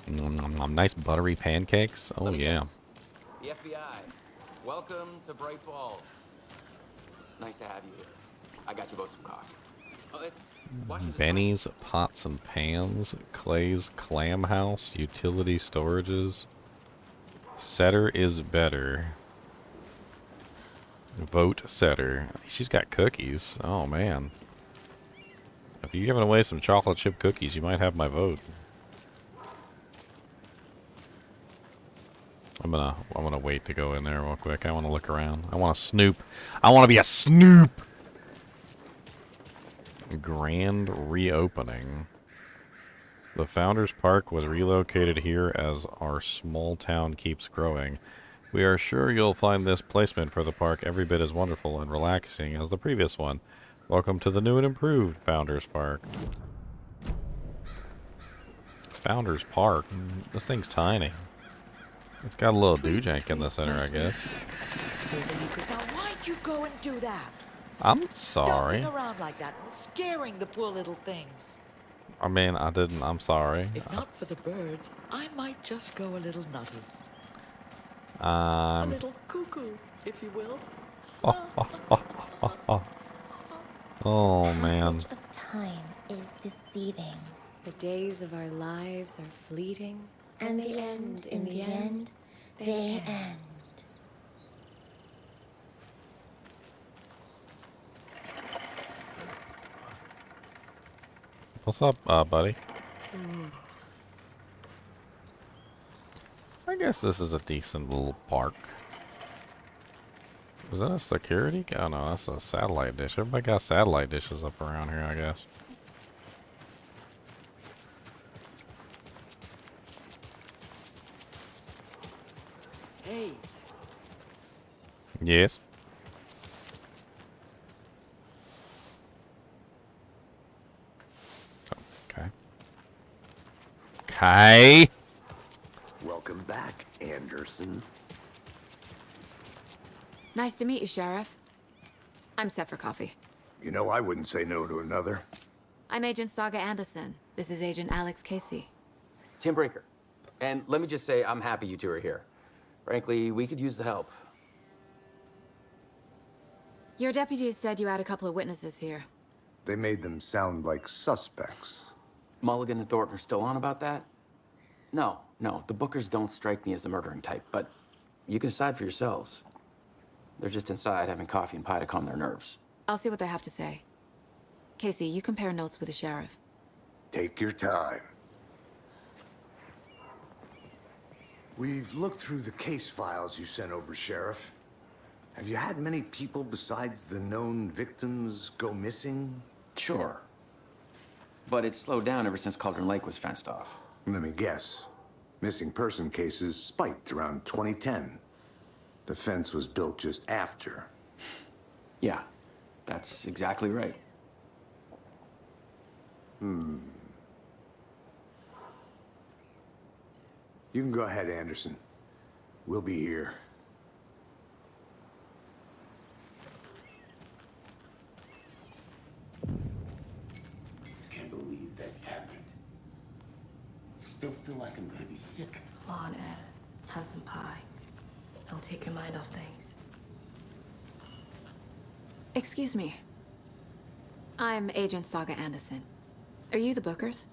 Nice buttery pancakes. Oh yeah. The FBI. Welcome to Bright Falls. It's nice to have you here. I got you both some coffee. Oh, it's Washington. Benny's Pots and Pans. Clay's Clam House. Utility Storages. Setter is better. Vote Setter. She's got cookies. Oh man. If you're giving away some chocolate chip cookies, you might have my vote. I'm gonna wait to go in there real quick. I want to look around. I want to snoop. I want to be a snoop. Grand reopening. The Founders Park was relocated here as our small town keeps growing. We are sure you'll find this placement for the park every bit as wonderful and relaxing as the previous one. Welcome to the new and improved Founders Park. Founders Park? This thing's tiny. It's got a little doojank in the center, I guess. Now, why'd you go and do that? I'm sorry. Stomping around like that and scaring the poor little things. I mean, I didn't. I'm sorry. If not for the birds, I might just go a little nutty. A little cuckoo, if you will. Oh man. The passage of time is deceiving. The days of our lives are fleeting, And the end, in the end, they end. What's up, buddy? I guess this is a decent little park. Is that a security? Oh no, that's a satellite dish. Everybody got satellite dishes up around here, I guess. Hey. Yes. Okay. Okay. Welcome back, Anderson. Nice to meet you, Sheriff. I'm set for coffee. You know, I wouldn't say no to another. I'm Agent Saga Anderson. This is Agent Alex Casey. Tim Brinker. And let me just say, I'm happy you two are here. Frankly, we could use the help. Your deputies said you had a couple of witnesses here. They made them sound like suspects. Mulligan and Thornton are still on about that? No, the Bookers don't strike me as the murdering type, but you can decide for yourselves. They're just inside having coffee and pie to calm their nerves. I'll see what they have to say. Casey, you compare notes with the sheriff. Take your time. We've looked through the case files you sent over, Sheriff. Have you had many people besides the known victims go missing? Sure. But it's slowed down ever since Cauldron Lake was fenced off. Let me guess. Missing person cases spiked around 2010. The fence was built just after. Yeah, that's exactly right. You can go ahead, Anderson. We'll be here. Can't believe that happened. I still feel like I'm gonna be sick. Come on, Ed. Have some pie. It'll take your mind off things. Excuse me. I'm Agent Saga Anderson. Are you the Bookers?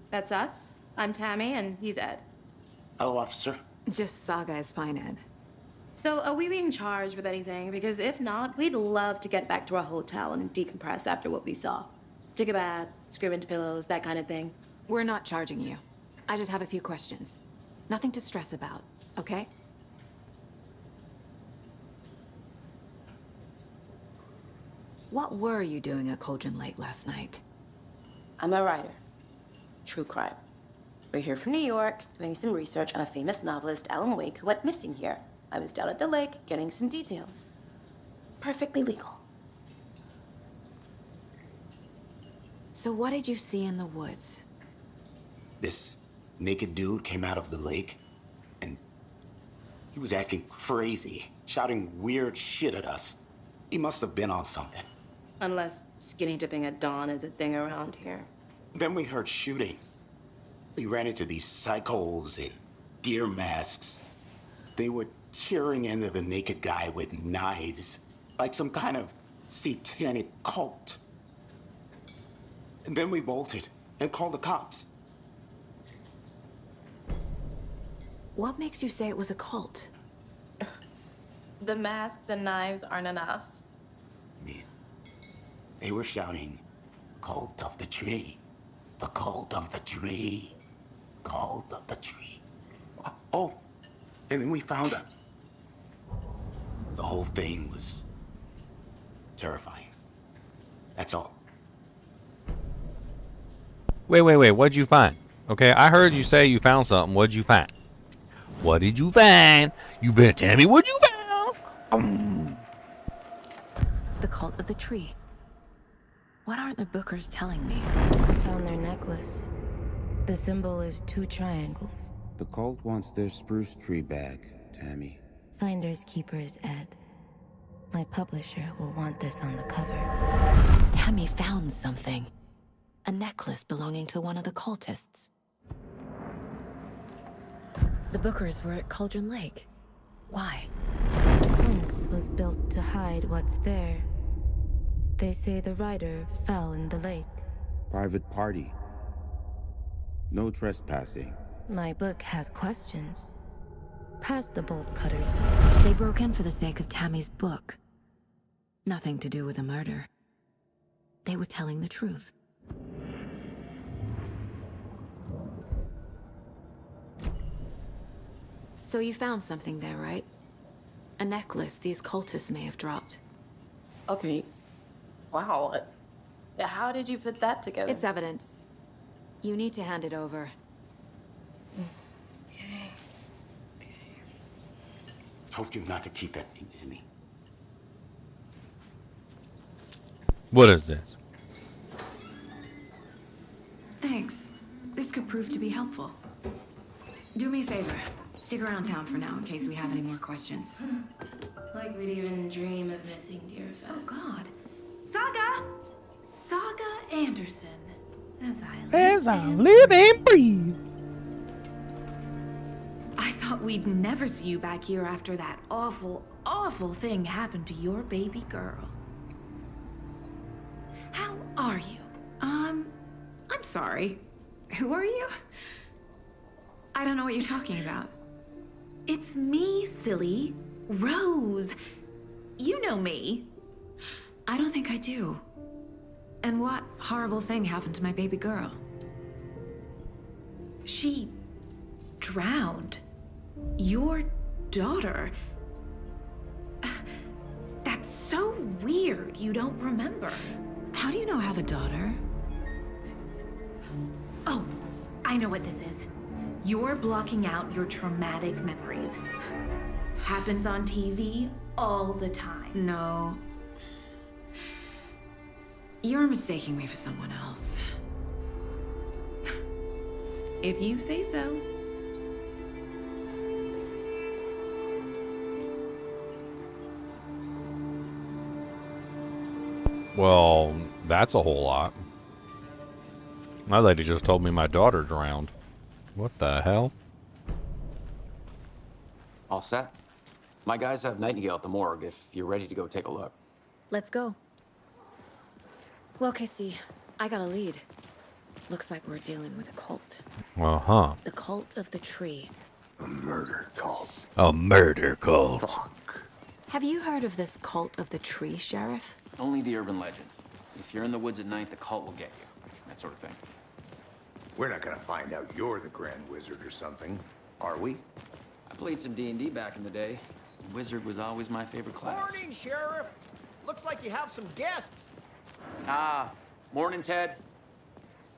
That's us. I'm Tammy, and he's Ed. Hello, officer. Just Saga is fine, Ed. So, are we being charged with anything? Because if not, we'd love to get back to our hotel and decompress after what we saw. Take a bath, scream into pillows, that kind of thing. We're not charging you. I just have a few questions. Nothing to stress about, okay? What were you doing at Cauldron Lake last night? I'm a writer. True crime. We're here from New York, doing some research on a famous novelist, Alan Wake, who went missing here. I was down at the lake, getting some details. Perfectly legal. So what did you see in the woods? This naked dude came out of the lake, and he was acting crazy, shouting weird shit at us. He must have been on something. Unless skinny dipping at dawn is a thing around here. Then we heard shooting. We ran into these psychos in deer masks. They were tearing into the naked guy with knives, like some kind of satanic cult. And then we bolted and called the cops. What makes you say it was a cult? The masks and knives aren't enough. They were shouting, "Cult of the tree, the cult of the tree, cult of the tree." Oh, and then we found out. The whole thing was terrifying. That's all. Wait. What'd you find? Okay, I heard you say you found something. What'd you find? What did you find? You better tell me what you found. The cult of the tree. What aren't the Bookers telling me? I found their necklace. The symbol is 2 triangles. The cult wants their spruce tree back, Tammy. Finders keepers, Ed. My publisher will want this on the cover. Tammy found something. A necklace belonging to one of the cultists. The Bookers were at Cauldron Lake. Why? The fence was built to hide what's there. They say the rider fell in the lake. Private party. No trespassing. My book has questions. Past the bolt cutters. They broke in for the sake of Tammy's book. Nothing to do with the murder. They were telling the truth. So you found something there, right? A necklace these cultists may have dropped. Okay. Wow. How did you put that together? It's evidence. You need to hand it over. Okay. Told you not to keep that thing to me. What is this? Thanks. This could prove to be helpful. Do me a favor. Stick around town for now in case we have any more questions. Like we'd even dream of missing Deerfest. Oh, God. Saga! Saga Anderson. As I live and breathe. I thought we'd never see you back here after that awful, awful thing happened to your baby girl. How are you? I'm sorry. Who are you? I don't know what you're talking about. It's me, silly. Rose. You know me. I don't think I do. And what horrible thing happened to my baby girl? She drowned. Your daughter. That's so weird you don't remember. How do you know I have a daughter? Oh, I know what this is. You're blocking out your traumatic memories. Happens on TV all the time. No. You're mistaking me for someone else. If you say so. Well, that's a whole lot. My lady just told me my daughter drowned. What the hell? All set. My guys have Nightingale at the morgue if you're ready to go take a look. Let's go. Well, Casey, I got a lead. Looks like we're dealing with a cult. Uh-huh. The cult of the tree. A murder cult. A murder cult. Fuck. Have you heard of this cult of the tree, Sheriff? Only the urban legend. If you're in the woods at night, the cult will get you. That sort of thing. We're not gonna find out you're the Grand Wizard or something, are we? I played some D&D back in the day. Wizard was always my favorite class. Morning, Sheriff. Looks like you have some guests. Ah, morning, Ted.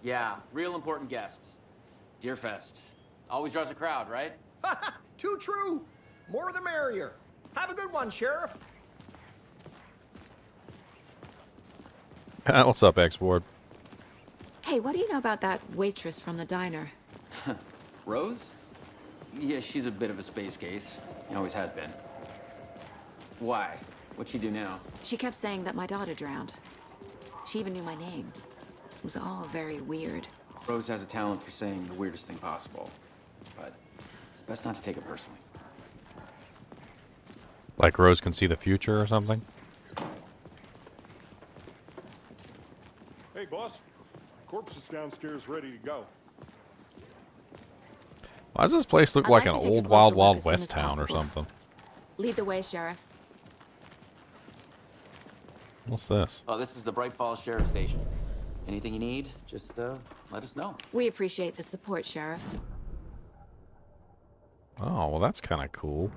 Yeah, real important guests. Deerfest. Always draws a crowd, right? Too true. More the merrier. Have a good one, Sheriff. What's up, X-Ward? Hey, what do you know about that waitress from the diner? Rose? Yeah, she's a bit of a space case. Always has been. Why? What'd she do now? She kept saying that my daughter drowned. She even knew my name. It was all very weird. Rose has a talent for saying the weirdest thing possible. But it's best not to take it personally. Like Rose can see the future or something? Hey, boss. Corpse is downstairs ready to go. Why does this place look I'd like like an to take a old closer Wild look Wild as soon West as town or possible. something? Lead the way, Sheriff. What's this? Oh, this is the Bright Falls Sheriff Station. Anything you need, just let us know. We appreciate the support, Sheriff. Oh, well, that's kind of cool.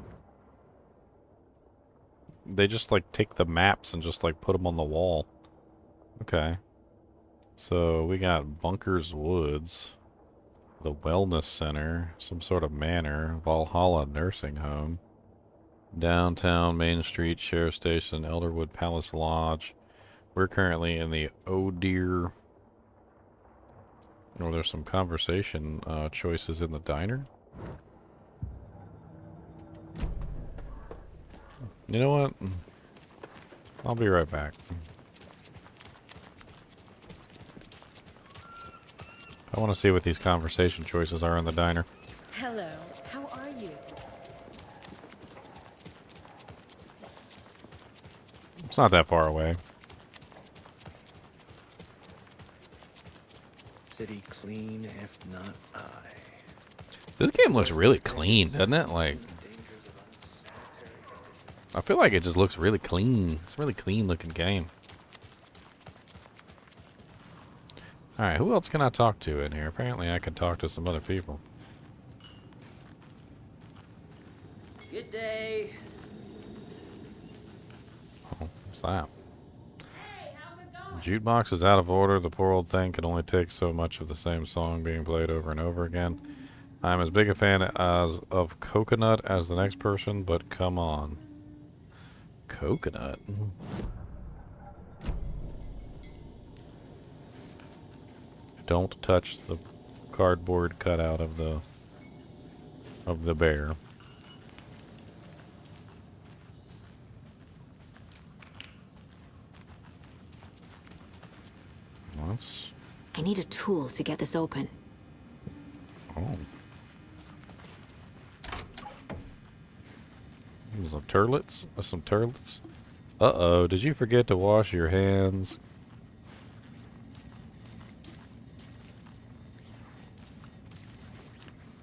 They just, like, take the maps and just, like, put them on the wall. Okay. So, we got Bunkers Woods, the Wellness Center, some sort of manor, Valhalla Nursing Home, Downtown Main Street Sheriff Station, Elderwood Palace Lodge. We're currently in the Oh Dear... Oh, there's some conversation choices in the diner. You know what? I'll be right back. I want to see what these conversation choices are in the diner. Hello, how are you? It's not that far away. City clean, if not I. This game looks really clean, doesn't it? Like, I feel like it just looks really clean. It's a really clean looking game. Alright, who else can I talk to in here? Apparently I can talk to some other people. Good day. Oh, what's that? Jukebox is out of order. The poor old thing can only take so much of the same song being played over and over again. I'm as big a fan of Coconut as the next person, but come on. Coconut? Don't touch the cardboard cutout of the bear. Let's... I need a tool to get this open. Oh. Some turlets? Some turlets? Uh-oh, did you forget to wash your hands?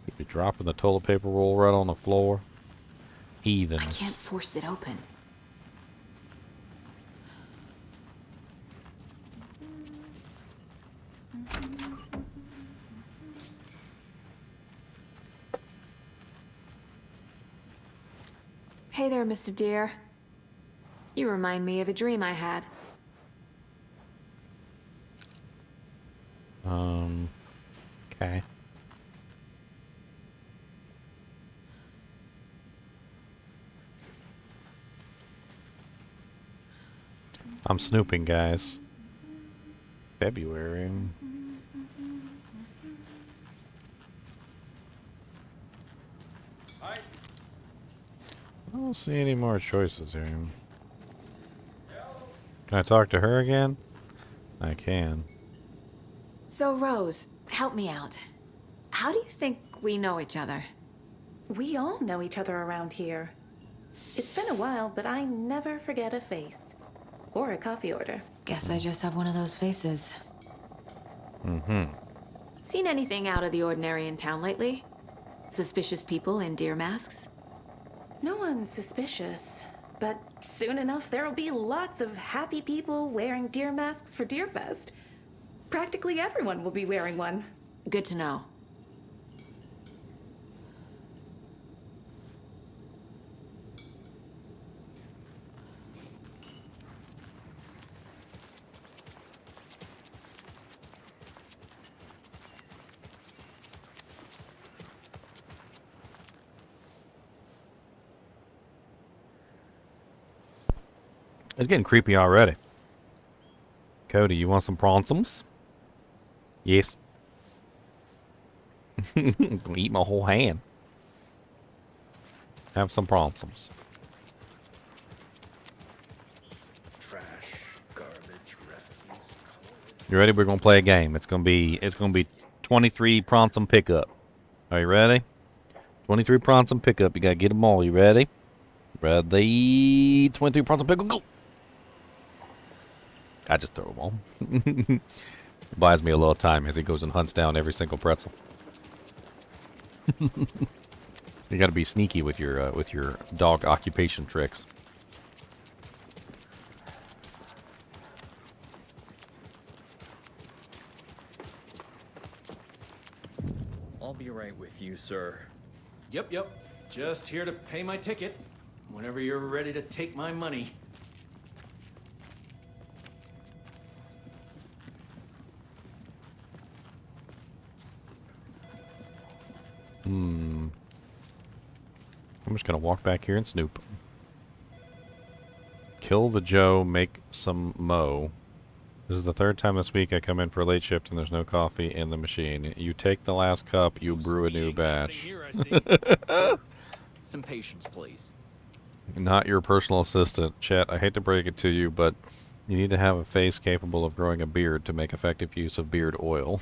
You'd be dropping the toilet paper roll right on the floor. Heathens. I can't force it open. Hey there, Mr. Deer. You remind me of a dream I had. Okay. I'm snooping, guys. February. I don't see any more choices here. Can I talk to her again? I can. So, Rose, help me out. How do you think we know each other? We all know each other around here. It's been a while, but I never forget a face. Or a coffee order. Guess I just have one of those faces. Mm-hmm. Seen anything out of the ordinary in town lately? Suspicious people in deer masks? No one's suspicious. But soon enough, there'll be lots of happy people wearing deer masks for Deerfest. Practically everyone will be wearing one. Good to know. It's getting creepy already. Cody, you want some pronsums? Yes. I'm gonna eat my whole hand. Have some pronsums. Trash, garbage, refuse. You ready? We're gonna play a game. It's gonna be 23 pronsum pickup. Are you ready? 23 pronsum pickup. You gotta get them all. You ready? Ready? 23 pronsum pickup. Go. I just throw them all. Buys me a little time as he goes and hunts down every single pretzel. You got to be sneaky with your dog occupation tricks. I'll be right with you, sir. Yep. Just here to pay my ticket. Whenever you're ready to take my money. I'm just gonna walk back here and snoop. Kill the Joe, make some mo. This is the third time this week I come in for a late shift and there's no coffee in the machine. You take the last cup, you brew a new batch. Some patience, please. Not your personal assistant. Chet, I hate to break it to you, but you need to have a face capable of growing a beard to make effective use of beard oil.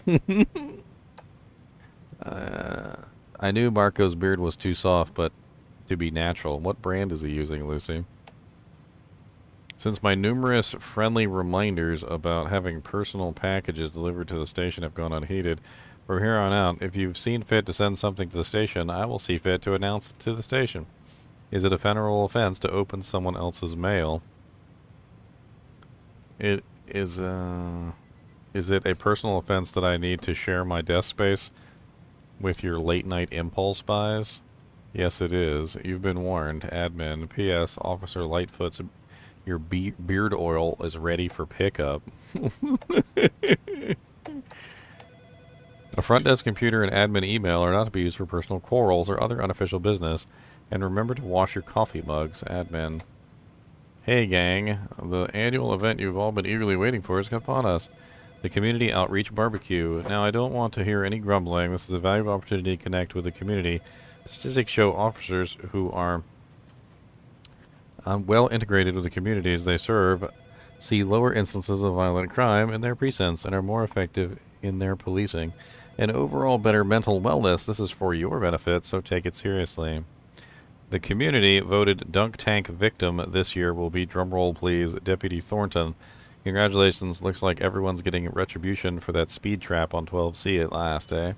I knew Marco's beard was too soft, but to be natural. What brand is he using, Lucy? Since my numerous friendly reminders about having personal packages delivered to the station have gone unheeded, from here on out, if you've seen fit to send something to the station, I will see fit to announce it to the station. Is it a federal offense to open someone else's mail? It is it a personal offense that I need to share my desk space with your late night impulse buys? Yes, it is. You've been warned. Admin. P.S. Officer Lightfoot's your beard oil is ready for pickup. A front desk computer and admin email are not to be used for personal quarrels or other unofficial business. And remember to wash your coffee mugs, admin. Hey gang, the annual event you've all been eagerly waiting for is upon us. The Community Outreach Barbecue. Now, I don't want to hear any grumbling. This is a valuable opportunity to connect with the community. Statistics show officers who are well integrated with the communities they serve see lower instances of violent crime in their precincts and are more effective in their policing. And overall better mental wellness. This is for your benefit, so take it seriously. The community voted dunk tank victim this year will be, drumroll please, Deputy Thornton. Congratulations, looks like everyone's getting retribution for that speed trap on 12C at last, eh?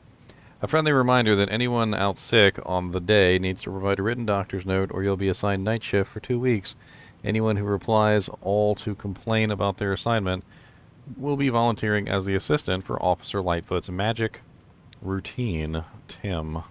A friendly reminder that anyone out sick on the day needs to provide a written doctor's note or you'll be assigned night shift for 2 weeks. Anyone who replies all to complain about their assignment will be volunteering as the assistant for Officer Lightfoot's magic routine. Tim.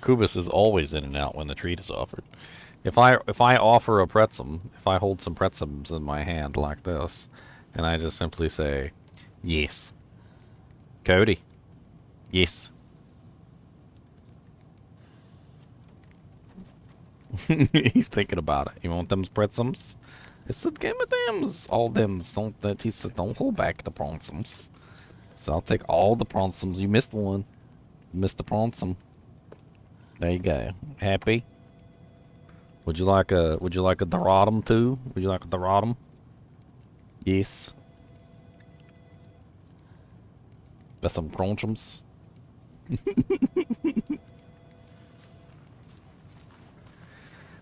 Kubus is always in and out when the treat is offered. If I offer a pretzel, if I hold some pretzels in my hand like this, and I just simply say, yes. Cody. Yes. He's thinking about it. You want them pretzels? It's a game of thems. All thems. Don't that he said don't hold back the pronsums. So I'll take all the pronsums. You missed one. You missed the pronsum. There you go. Happy? Would you like a Doratum too? Would you like a Doratum? Yes. That's some crunchums.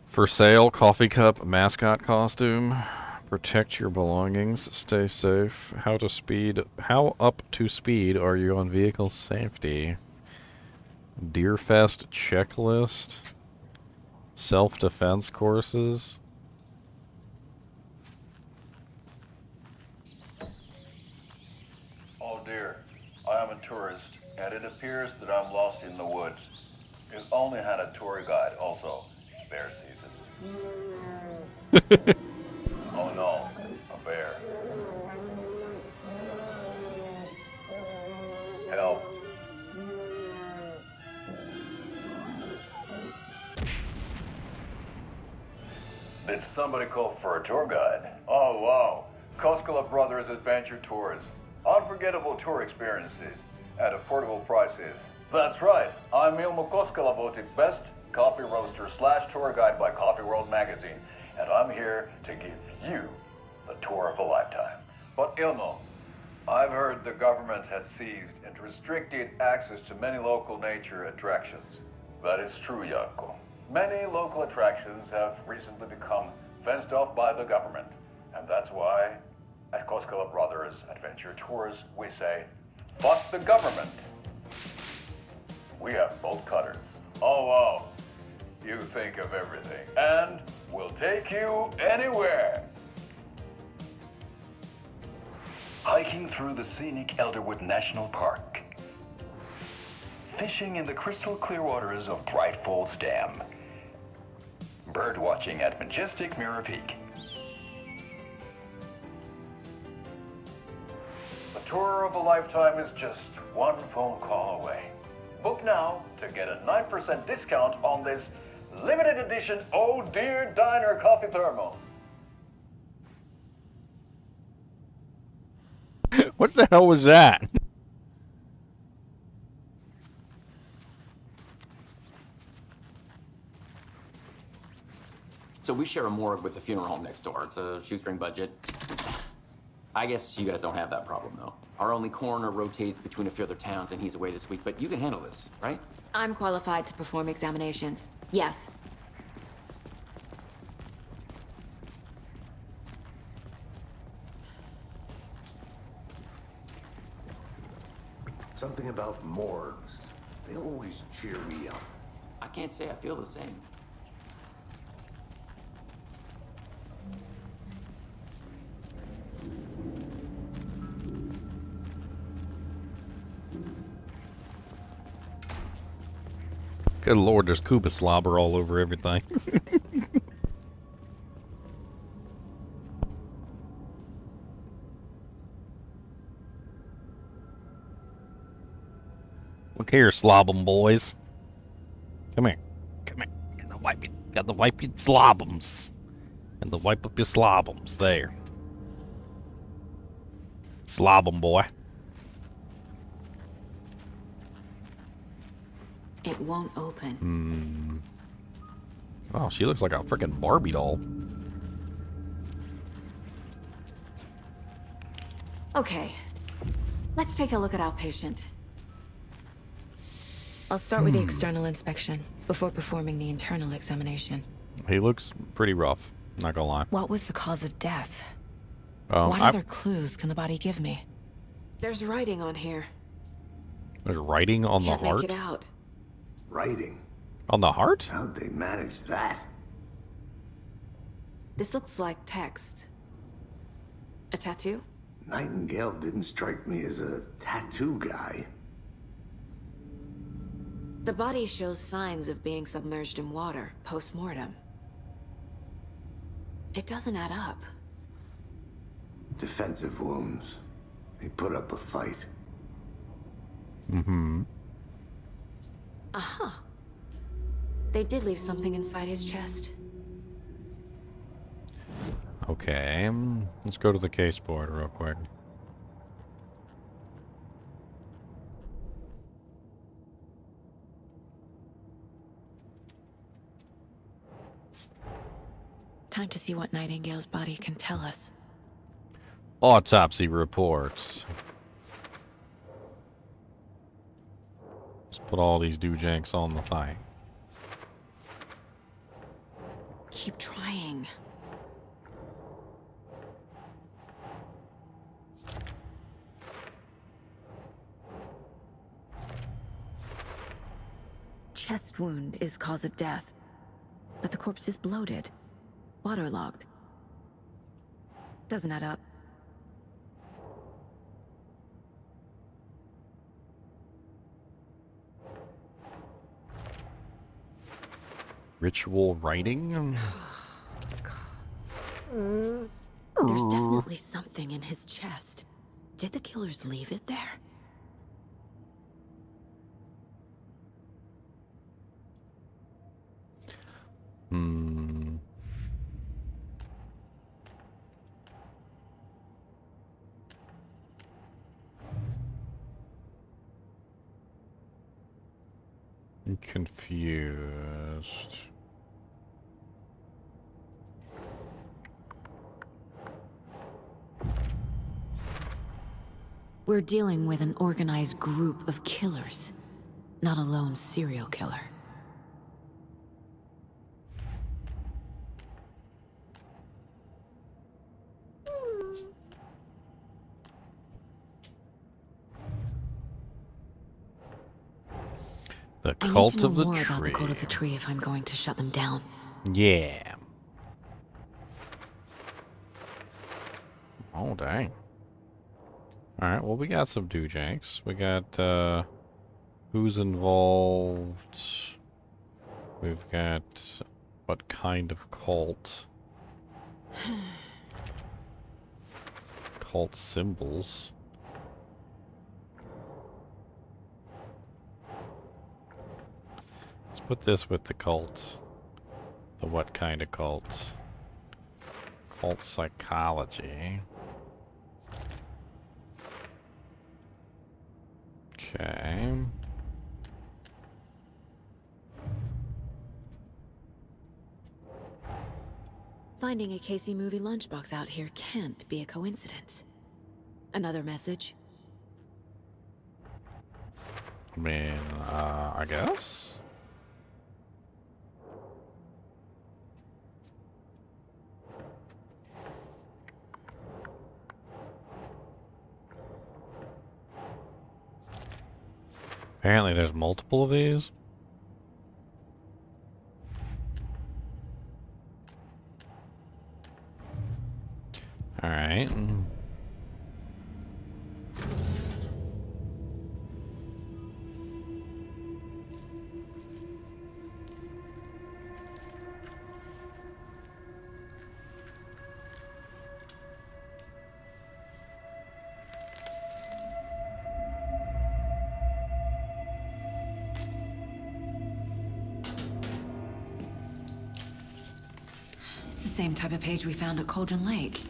For sale, coffee cup, mascot costume. Protect your belongings. Stay safe. How up to speed are you on vehicle safety? Deerfest checklist. Self-defense courses. Oh dear, I am a tourist, and it appears that I'm lost in the woods. We've only had a tour guide also. It's bear season. Oh no, a bear. Help. Did somebody call for a tour guide? Oh wow, Koskela Brothers Adventure Tours. Unforgettable tour experiences at affordable prices. That's right, I'm Ilmo Koskela, voted best coffee roaster / tour guide by Coffee World magazine, and I'm here to give you the tour of a lifetime. But Ilmo, I've heard the government has seized and restricted access to many local nature attractions. That is true, Jaakko. Many local attractions have recently become fenced off by the government, and that's why at Koskela Brothers Adventure Tours we say, fuck the government. We have bolt cutters. Oh wow, you think of everything, and we'll take you anywhere. Hiking through the scenic Elderwood National Park. Fishing in the crystal clear waters of Bright Falls Dam. Bird watching at majestic Mirror Peak. The tour of a lifetime is just one phone call away. Book now to get a 9% discount on this limited edition Oh Dear Diner coffee thermos. What the hell was that? So we share a morgue with the funeral home next door. It's a shoestring budget. I guess you guys don't have that problem, though. Our only coroner rotates between a few other towns, and he's away this week, but you can handle this, right? I'm qualified to perform examinations. Yes. Something about morgues. They always cheer me up. I can't say I feel the same. Good lord, there's Cuba slobber all over everything. Look here, slobbum boys. Come here. Come here. Got to wipe your slobbums. And to wipe up your slobbums. There. Slobbum boy. It won't open. Wow, she looks like a freaking Barbie doll. Okay. Let's take a look at our patient. I'll start with the external inspection before performing the internal examination. He looks pretty rough, not gonna lie. What was the cause of death? What other clues can the body give me? There's writing on here. There's writing on the heart? Can't make it out. Writing? On the heart? How'd they manage that? This looks like text. A tattoo? Nightingale didn't strike me as a tattoo guy. The body shows signs of being submerged in water post-mortem. It doesn't add up. Defensive wounds. He put up a fight. Mm-hmm. Uh-huh. They did leave something inside his chest. Okay, let's go to the case board real quick. Time to see what Nightingale's body can tell us. Autopsy reports. Let's put all these doojanks on the thing. Keep trying. Chest wound is cause of death, but the corpse is bloated, waterlogged. Doesn't add up. Ritual writing? There's definitely something in his chest. Did the killers leave it there? I'm confused. We're dealing with an organized group of killers, not a lone serial killer. The I cult need to know of the more tree. about the cult of the tree if I'm going to shut them down. Yeah. Oh, dang. Alright, well, we got some doojanks. We got, who's involved. We've got what kind of cult. Cult symbols. Let's put this with the cult. The what kind of cult? Cult psychology. Okay. Finding a Casey movie lunchbox out here can't be a coincidence. Another message? I mean, I guess? Apparently there's multiple of these. All right. It's the same type of page we found at Cauldron Lake.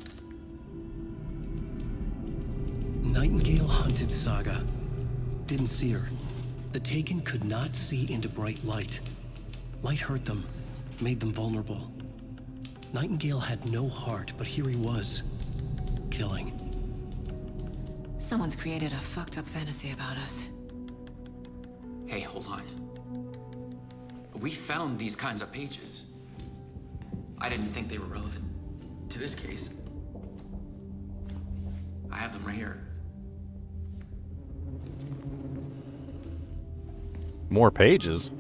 Nightingale hunted Saga. Didn't see her. The Taken could not see into bright light. Light hurt them, made them vulnerable. Nightingale had no heart, but here he was, killing. Someone's created a fucked up fantasy about us. Hey, hold on. We found these kinds of pages. I didn't think they were relevant to this case. I have them right here. More pages.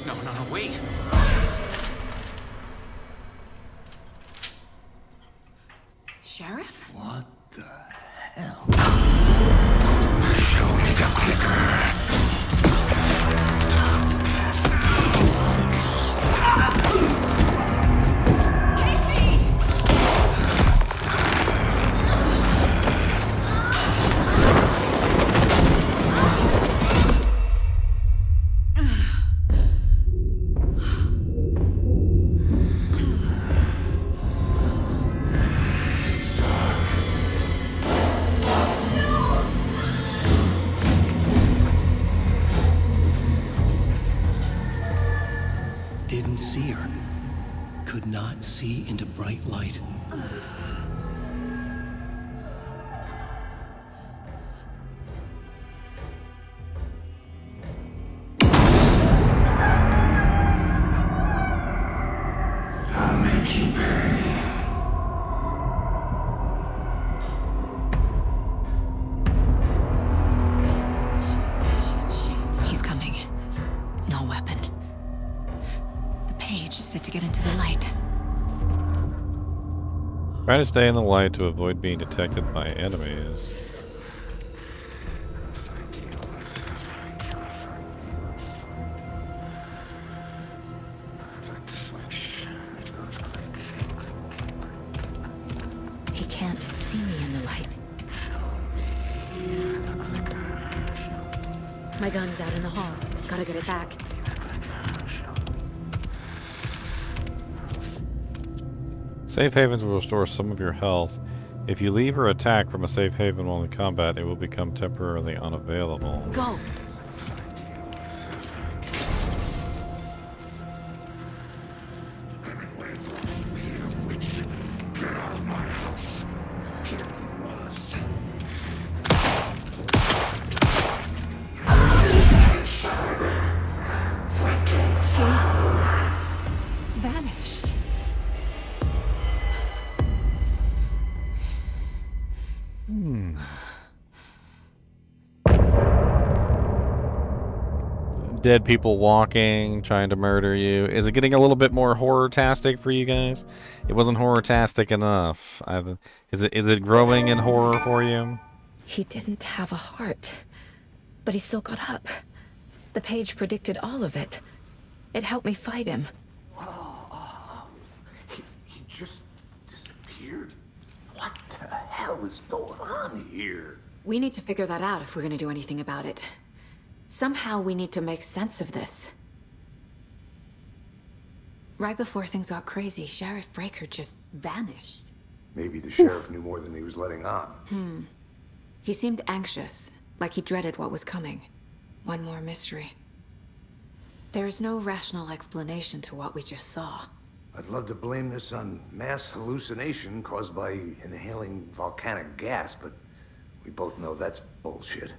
No, wait. could not see into bright light. I'll make you pay. He's coming. No weapon. The page said to get into the light. Try to stay in the light to avoid being detected by enemies. He can't see me in the light. My gun's out in the hall. Gotta get it back. Safe havens will restore some of your health. If you leave or attack from a safe haven while in combat, it will become temporarily unavailable. Go! Vanished. Dead people walking, trying to murder you. Is it getting a little bit more horror-tastic for you guys? It wasn't horror-tastic enough. Is it growing in horror for you? He didn't have a heart, but he still got up. The page predicted all of it. It helped me fight him. He just disappeared? What the hell is going on here? We need to figure that out if we're gonna do anything about it. Somehow we need to make sense of this. Right before things got crazy, Sheriff Breaker just vanished. Maybe the sheriff knew more than he was letting on. He seemed anxious, like he dreaded what was coming. One more mystery. There's no rational explanation to what we just saw. I'd love to blame this on mass hallucination caused by inhaling volcanic gas, but we both know that's bullshit.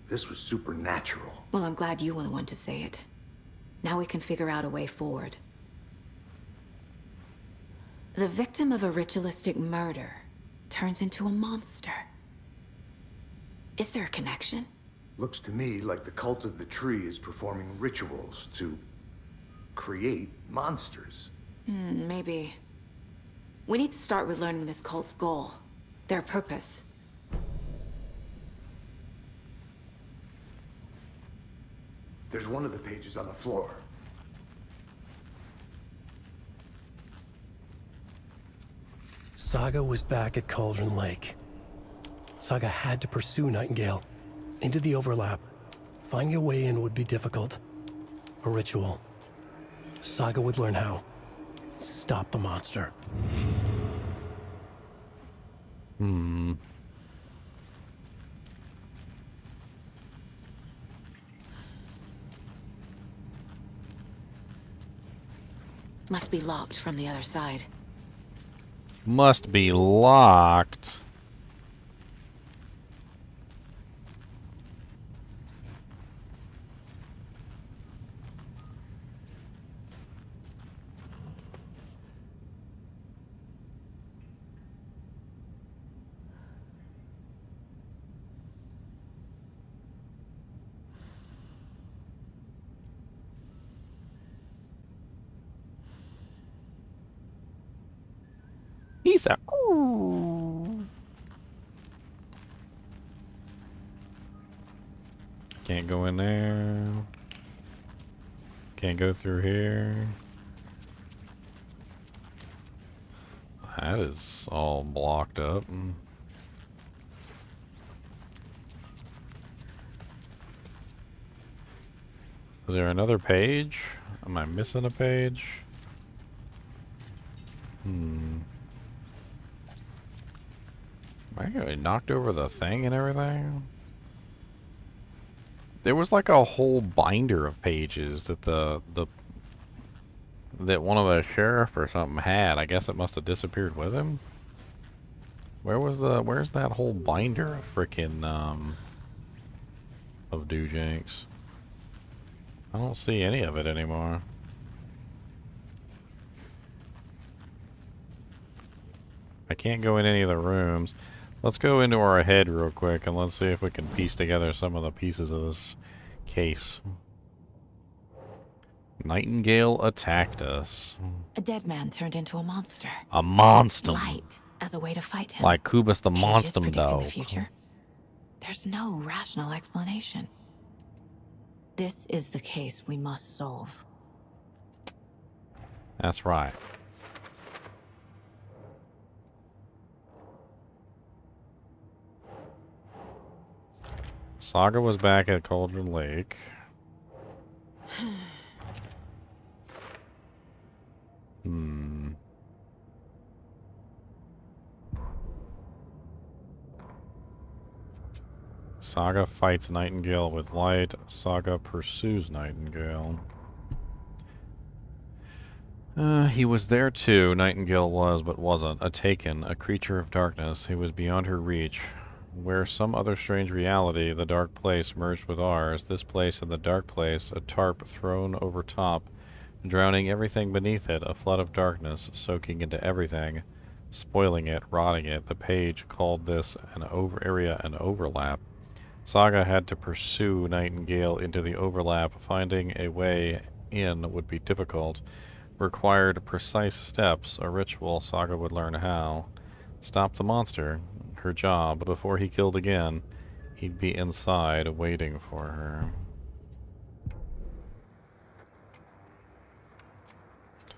This was supernatural. Well, I'm glad you were the one to say it. Now we can figure out a way forward. The victim of a ritualistic murder turns into a monster. Is there a connection? Looks to me like the cult of the tree is performing rituals to create monsters. Maybe. We need to start with learning this cult's goal, their purpose. There's one of the pages on the floor. Saga was back at Cauldron Lake. Saga had to pursue Nightingale into the overlap. Finding a way in would be difficult. A ritual. Saga would learn how. Stop the monster. Must be locked from the other side. Must be locked. He's a. Can't go in there. Can't go through here. That is all blocked up. Is there another page? Am I missing a page? I knocked over the thing and everything. There was like a whole binder of pages that the that one of the sheriff or something had. I guess it must have disappeared with him. Where's that whole binder of frickin' of Doojanks? I don't see any of it anymore. I can't go in any of the rooms. Let's go into our head real quick and let's see if we can piece together some of the pieces of this case. Nightingale attacked us. A dead man turned into a monster. A monster. Light as a way to fight him. Like Kubus the Pages monster predicting dog. the future. There's no rational explanation. This is the case we must solve. That's right. Saga was back at Cauldron Lake. Saga fights Nightingale with light. Saga pursues Nightingale. He was there too, Nightingale was, but wasn't. A Taken, a creature of darkness. He was beyond her reach. Where some other strange reality, the dark place, merged with ours. This place and the dark place, a tarp thrown over top, drowning everything beneath it, a flood of darkness, soaking into everything, spoiling it, rotting it. The page called this an overlap. Saga had to pursue Nightingale into the overlap. Finding a way in would be difficult. Required precise steps, a ritual. Saga would learn how. Stop the monster. Her job. Before he killed again, he'd be inside waiting for her.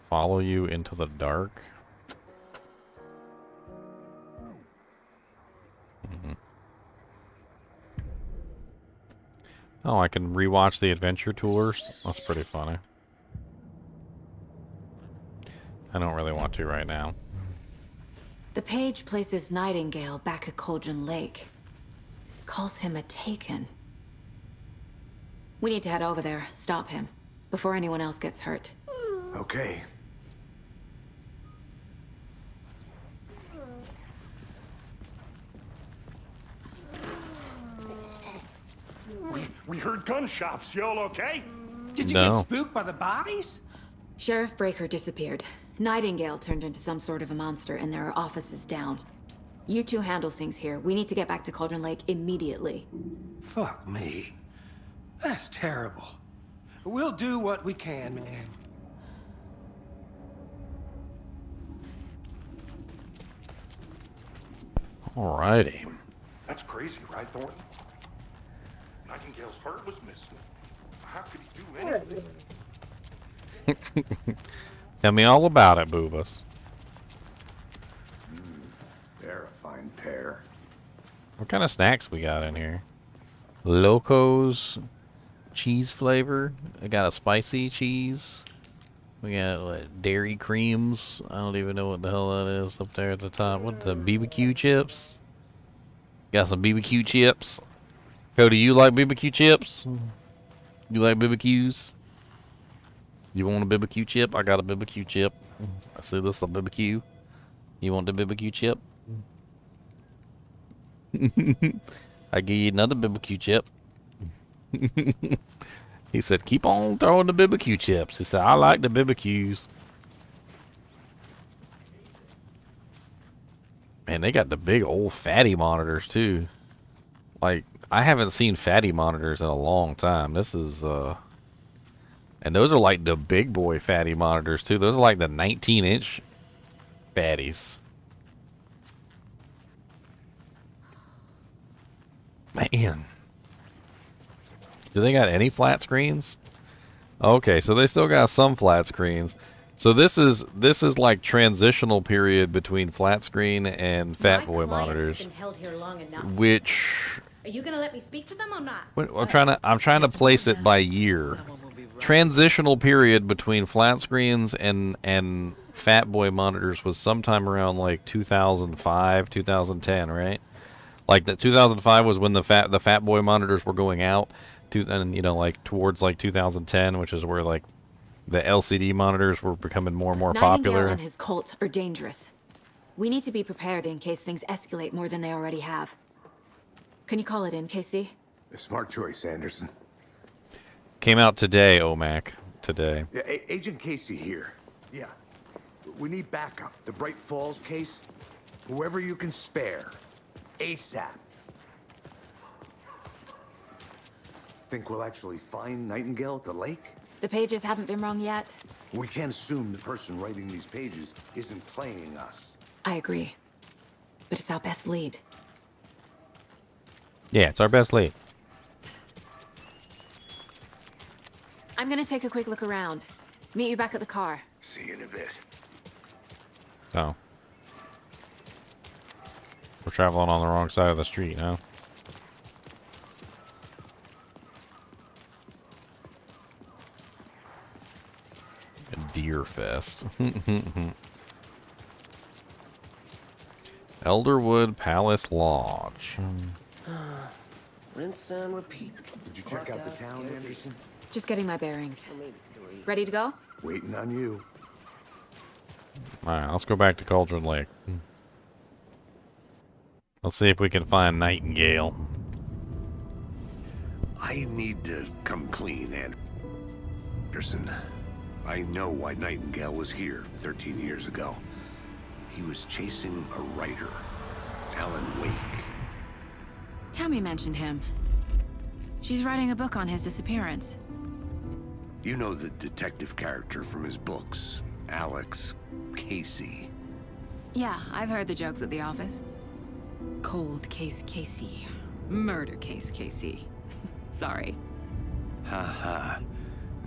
Follow you into the dark? Oh, I can rewatch the adventure tours? That's pretty funny. I don't really want to right now. The page places Nightingale back at Cauldron Lake. Calls him a Taken. We need to head over there, stop him, before anyone else gets hurt. Okay. We heard gunshots. Y'all okay? Did you get spooked by the bodies? Sheriff Breaker disappeared. Nightingale turned into some sort of a monster, and there are offices down. You two handle things here. We need to get back to Cauldron Lake immediately. Fuck me. That's terrible. We'll do what we can, man. Alrighty. That's crazy, right, Thornton? Nightingale's heart was missing. How could he do anything? Tell me all about it, Boobas. They're a fine pair. What kind of snacks we got in here? Locos cheese flavor. I got a spicy cheese. We got what, dairy creams. I don't even know what the hell that is up there at the top. What the BBQ chips? Got some BBQ chips. Cody, you like BBQ chips? You like BBQs? You want a BBQ chip? I got a BBQ chip. I see this is a BBQ. You want the BBQ chip? I give you another BBQ chip. He said, keep on throwing the BBQ chips. He said, I like the BBQs. Man, they got the big old fatty monitors too. Like, I haven't seen fatty monitors in a long time. This is, and those are like the big boy fatty monitors too. Those are like the 19-inch fatties. Man. Do they got any flat screens? Okay, so they still got some flat screens. So this is like transitional period between flat screen and fat boy monitors. Been held here long enough. Which Are you gonna let me speak to them or not? I'm trying to place it by year. Transitional period between flat screens and fat boy monitors was sometime around like 2005, 2010, right? Like that 2005 was when the fat boy monitors were going out, and you know, like towards like 2010, which is where like The LCD monitors were becoming more and more Nightingale popular. and his cult are dangerous. We need to be prepared in case things escalate more than they already have. Can you call it in, KC? A smart choice, Anderson. Came out today, OMAC. Today. Yeah, Agent Casey here. Yeah. We need backup. The Bright Falls case. Whoever you can spare. ASAP. Think we'll actually find Nightingale at the lake? The pages haven't been wrong yet. We can't assume the person writing these pages isn't playing us. I agree. But it's our best lead. Yeah, it's our best lead. I'm gonna take a quick look around. Meet you back at the car. See you in a bit. Oh. We're traveling on the wrong side of the street, huh? A deer fest. Elderwood Palace Lodge. Rinse and repeat. Did you check out the town, Anderson? Just getting my bearings. Ready to go? Waiting on you. Alright, let's go back to Cauldron Lake. Let's see if we can find Nightingale. I need to come clean, Anderson. I know why Nightingale was here 13 years ago. He was chasing a writer, Alan Wake. Tammy mentioned him. She's writing a book on his disappearance. You know the detective character from his books, Alex Casey. Yeah, I've heard the jokes at the office. Cold case Casey. Murder case Casey. Sorry. Ha.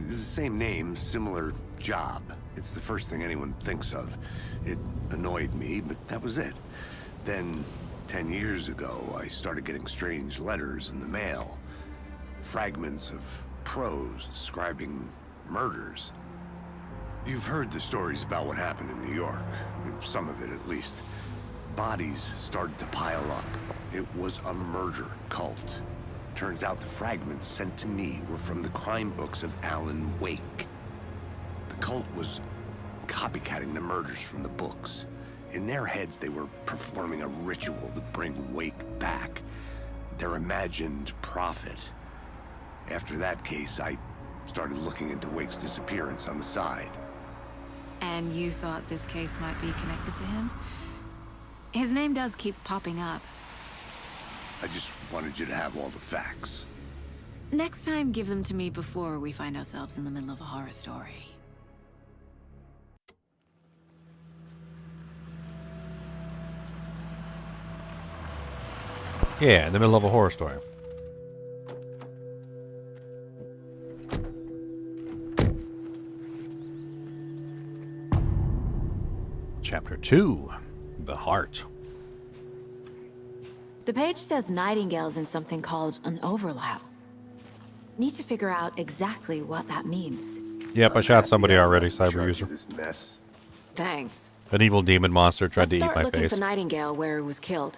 It's the same name, similar job. It's the first thing anyone thinks of. It annoyed me, but that was it. Then, 10 years ago, I started getting strange letters in the mail. Fragments of prose describing murders. You've heard the stories about what happened in New York. Some of it, at least. Bodies started to pile up. It was a murder cult. Turns out the fragments sent to me were from the crime books of Alan Wake. The cult was copycatting the murders from the books. In their heads, they were performing a ritual to bring Wake back. Their imagined prophet. After that case, I started looking into Wake's disappearance on the side. And you thought this case might be connected to him? His name does keep popping up. I just wanted you to have all the facts. Next time, give them to me before we find ourselves in the middle of a horror story. Yeah, in the middle of a horror story. Chapter 2, The Heart. The page says Nightingale's in something called an overlap. Need to figure out exactly what that means. Yep, I shot somebody already, cyber user. This mess. Thanks. An evil demon monster tried to eat Start my looking face. for Nightingale where he was killed.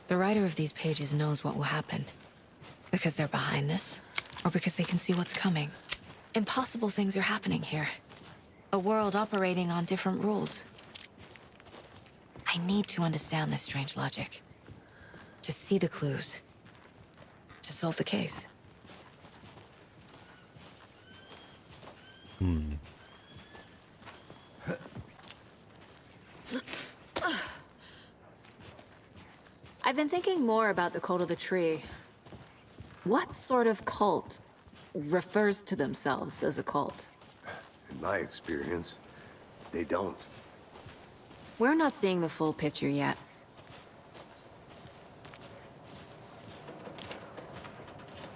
The writer of these pages knows what will happen. Because they're behind this, or because they can see what's coming. Impossible things are happening here. A world operating on different rules. I need to understand this strange logic. To see the clues. To solve the case. I've been thinking more about the cult of the tree. What sort of cult refers to themselves as a cult? In my experience, they don't. We're not seeing the full picture yet.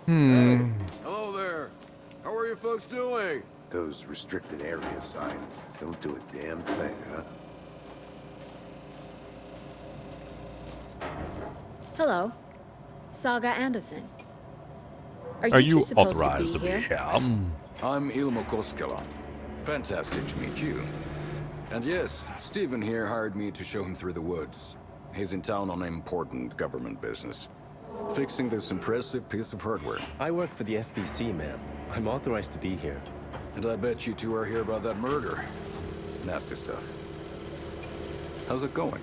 Hello there. How are you folks doing? Those restricted area signs don't do a damn thing, huh? Hello. Saga Anderson. Are you two supposed authorized to be here? I'm Ilmo Koskela. Fantastic to meet you. And yes, Stephen here hired me to show him through the woods. He's in town on important government business. Fixing this impressive piece of hardware. I work for the FBC, ma'am. I'm authorized to be here. And I bet you two are here about that murder. Nasty stuff. How's it going?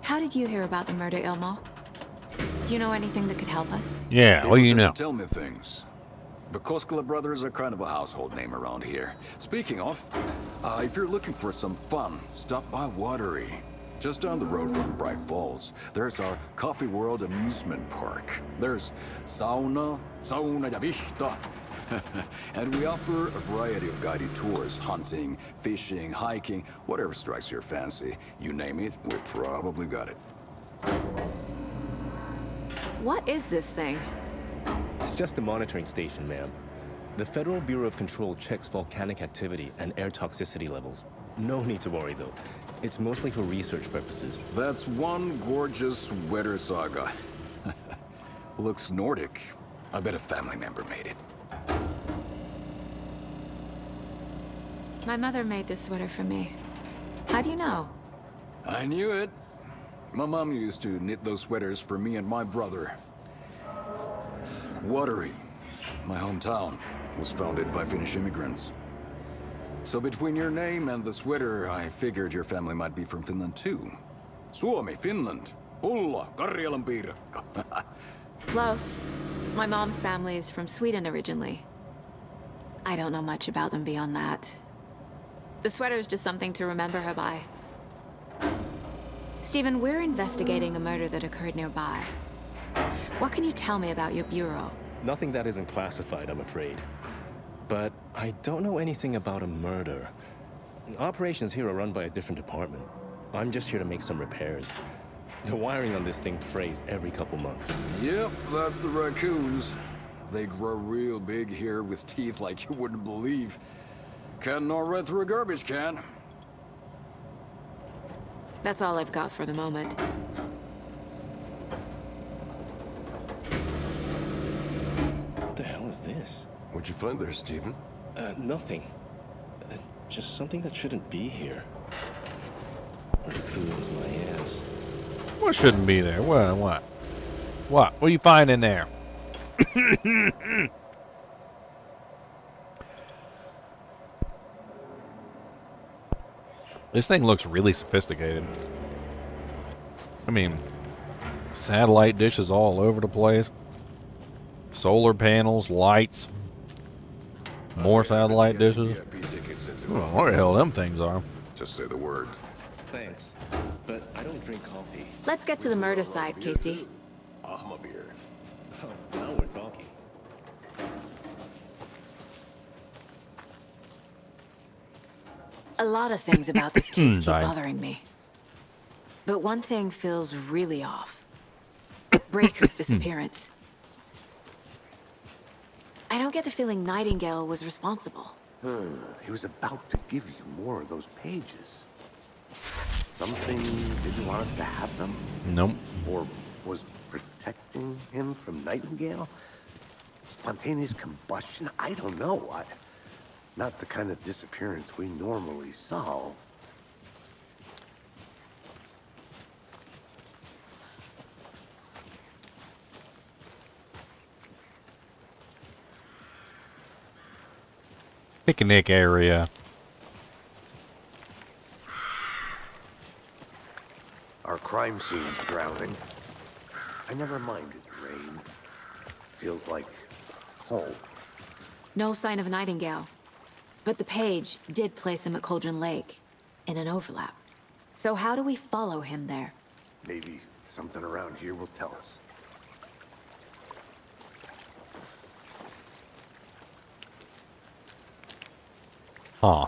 How did you hear about the murder, Ilmo? Do you know anything that could help us? Yeah, what do you know? Tell me things. The Koskela brothers are kind of a household name around here. Speaking of, if you're looking for some fun, stop by Watery. Just down the road from Bright Falls, there's our Coffee World amusement park. There's sauna ja vihta. And we offer a variety of guided tours, hunting, fishing, hiking, whatever strikes your fancy. You name it, we probably got it. What is this thing? It's just a monitoring station, ma'am. The Federal Bureau of Control checks volcanic activity and air toxicity levels. No need to worry, though. It's mostly for research purposes. That's one gorgeous sweater saga. Looks Nordic. I bet a family member made it. My mother made this sweater for me. How do you know? I knew it. My mom used to knit those sweaters for me and my brother. Watery, my hometown, was founded by Finnish immigrants. So between your name and the sweater, I figured your family might be from Finland too. Suomi, Finland. Pulla, Karjalan piirakka. Close. My mom's family is from Sweden originally. I don't know much about them beyond that. The sweater is just something to remember her by. Stephen, we're investigating a murder that occurred nearby. What can you tell me about your bureau? Nothing that isn't classified, I'm afraid. But I don't know anything about a murder. Operations here are run by a different department. I'm just here to make some repairs. The wiring on this thing frays every couple months. Yep, that's the raccoons. They grow real big here with teeth like you wouldn't believe. Can't gnaw right through a garbage can. That's all I've got for the moment. What the hell is this? What'd you find there, Stephen? Nothing. Just something that shouldn't be here. Raccoons, my ass. What shouldn't be there? What? What are you finding there? This thing looks really sophisticated. I mean, satellite dishes all over the place. Solar panels, lights. More satellite dishes. Oh, what the hell them things are. Just say the word. Thanks, but I don't drink coffee. Let's get to the murder side, Casey. beer. Oh, now we're talking. A lot of things about this case keep Die. bothering me. But one thing feels really off. Breaker's disappearance. I don't get the feeling Nightingale was responsible. He was about to give you more of those pages. Something didn't want us to have them? Nope. Or was protecting him from Nightingale? Spontaneous combustion? I don't know. Not the kind of disappearance we normally solve. Picnic area. Our crime scene's drowning. I never minded rain. Feels like home. No sign of Nightingale. But the page did place him at Cauldron Lake, in an overlap. So how do we follow him there? Maybe something around here will tell us. Huh.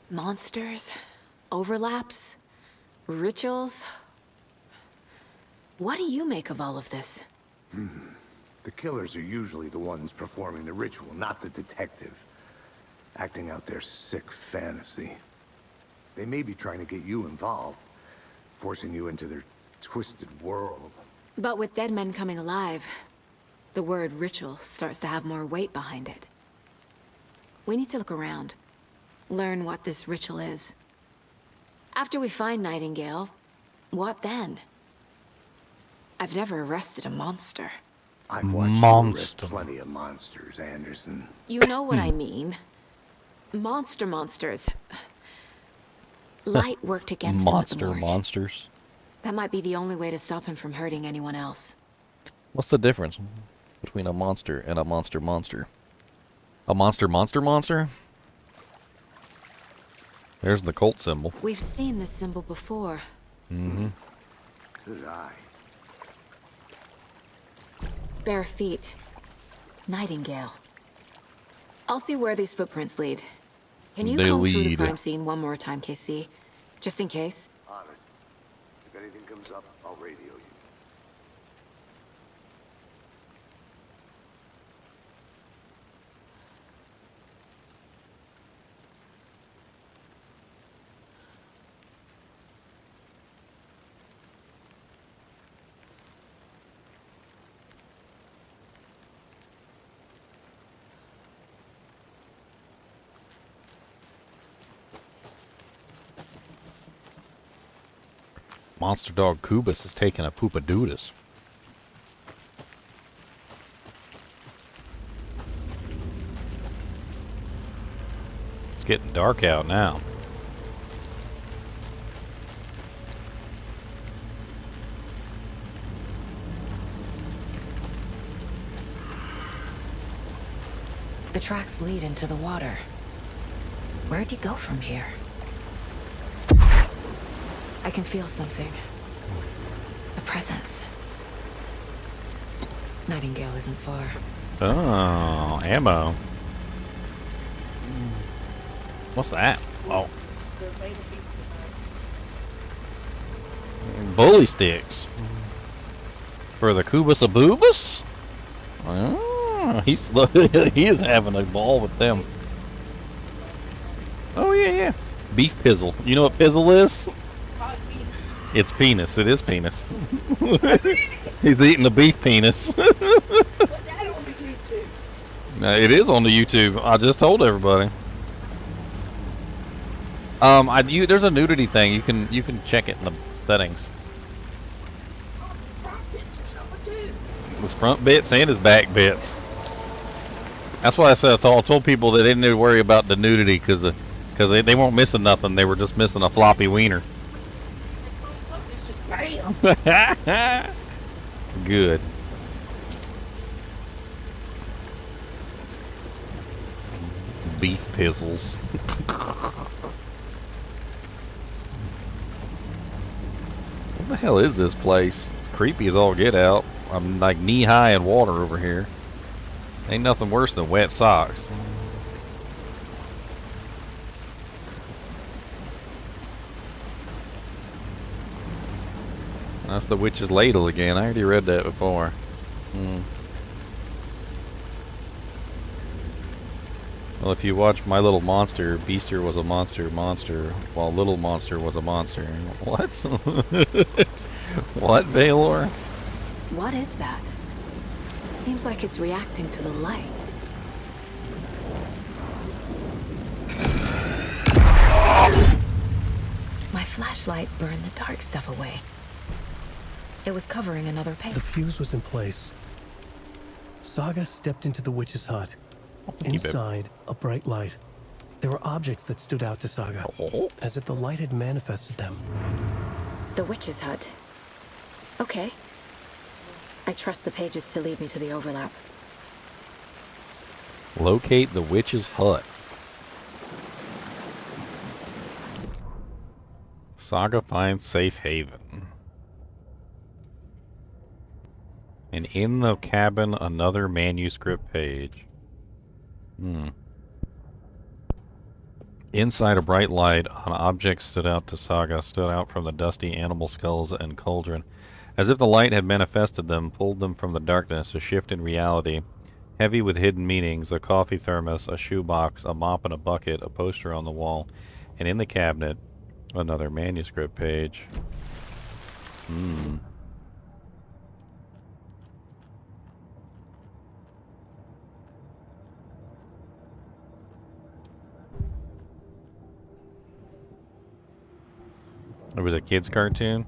Monsters? Overlaps? Rituals? What do you make of all of this? The killers are usually the ones performing the ritual, not the detective. Acting out their sick fantasy. They may be trying to get you involved, forcing you into their twisted world. But with dead men coming alive, the word ritual starts to have more weight behind it. We need to look around. Learn what this ritual is. After we find Nightingale, what then? I've never arrested a monster. I've watched you arrest plenty of monsters, Anderson. You know what I mean. Monsters. Light worked against him at the morgue. Monsters. That might be the only way to stop him from hurting anyone else. What's the difference between a monster and a monster? A monster? There's the cult symbol. We've seen this symbol before. Mm-hmm. Good eye. Bare feet. Nightingale. I'll see where these footprints lead. Can you They comb through the lead. crime scene one more time, KC? Just in case? Honest. If anything comes up, I'll radio you. Monster dog Kubus is taking a poopadoodus. It's getting dark out now. The tracks lead into the water. Where'd he go from here? I can feel something. A presence. Nightingale isn't far. Oh, ammo. What's that? Oh. Bully sticks. For the Kubus a Boobus? Oh, he is having a ball with them. Oh, yeah. Beef pizzle. You know what pizzle is? It's penis. It is penis. He's eating the beef penis. It is on the YouTube. I just told everybody. There's a nudity thing. You can check it in the settings. His front bits and his back bits. That's why I said I told people that they didn't need to worry about the nudity because they weren't missing nothing. They were just missing a floppy wiener. Good. Beef pizzles. What the hell is this place? It's creepy as all get out. I'm like knee-high in water over here. Ain't nothing worse than wet socks. That's the witch's ladle again. I already read that before. Well, if you watch My Little Monster, Beaster was a monster, while Little Monster was a monster. What? What, Baylor? What is that? Seems like it's reacting to the light. My flashlight burned the dark stuff away. It was covering another page. The fuse was in place. Saga stepped into the witch's hut. Inside, a bright light. There were objects that stood out to Saga, as if the light had manifested them. The witch's hut. Okay. I trust the pages to lead me to the overlap. Locate the witch's hut. Saga finds safe haven. And in the cabin, another manuscript page. Inside, a bright light on objects stood out to Saga, stood out from the dusty animal skulls and cauldron. As if the light had manifested them, pulled them from the darkness, a shift in reality. Heavy with hidden meanings, a coffee thermos, a shoebox, a mop and a bucket, a poster on the wall. And in the cabinet, another manuscript page. It was a kid's cartoon?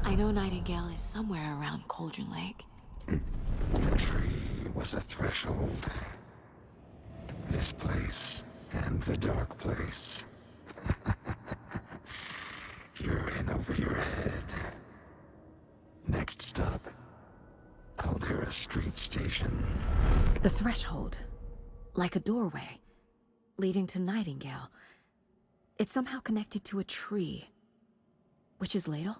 I I know Nightingale is somewhere around Cauldron Lake. The tree was a threshold. This place and the dark place. You're in over your head. Next stop, Caldera Street Station. The threshold. Like a doorway. Leading to Nightingale. It's somehow connected to a tree. Witch's Ladle?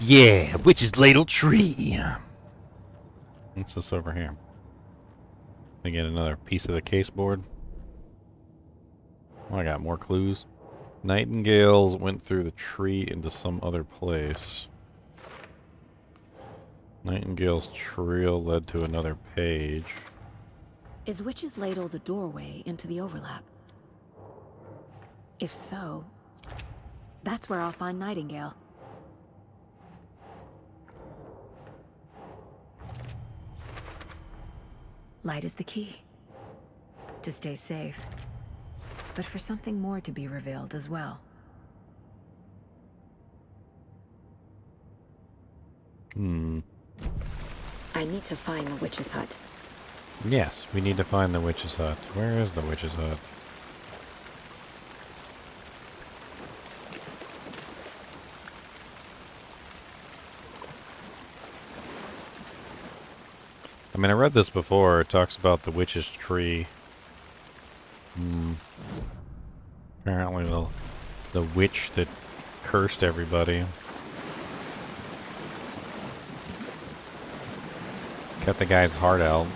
Yeah, Witch's Ladle Tree. What's this over here? I get another piece of the case board. Oh, I got more clues. Nightingales went through the tree into some other place. Nightingale's trail led to another page. Is Witch's Ladle the doorway into the overlap? If so, that's where I'll find Nightingale. Light is the key. To stay safe. But for something more to be revealed as well. I need to find the witch's hut. Yes, we need to find the witch's hut. Where is the witch's hut? I mean, I read this before. It talks about the witch's tree. Apparently the witch that cursed everybody. Cut the guy's heart out.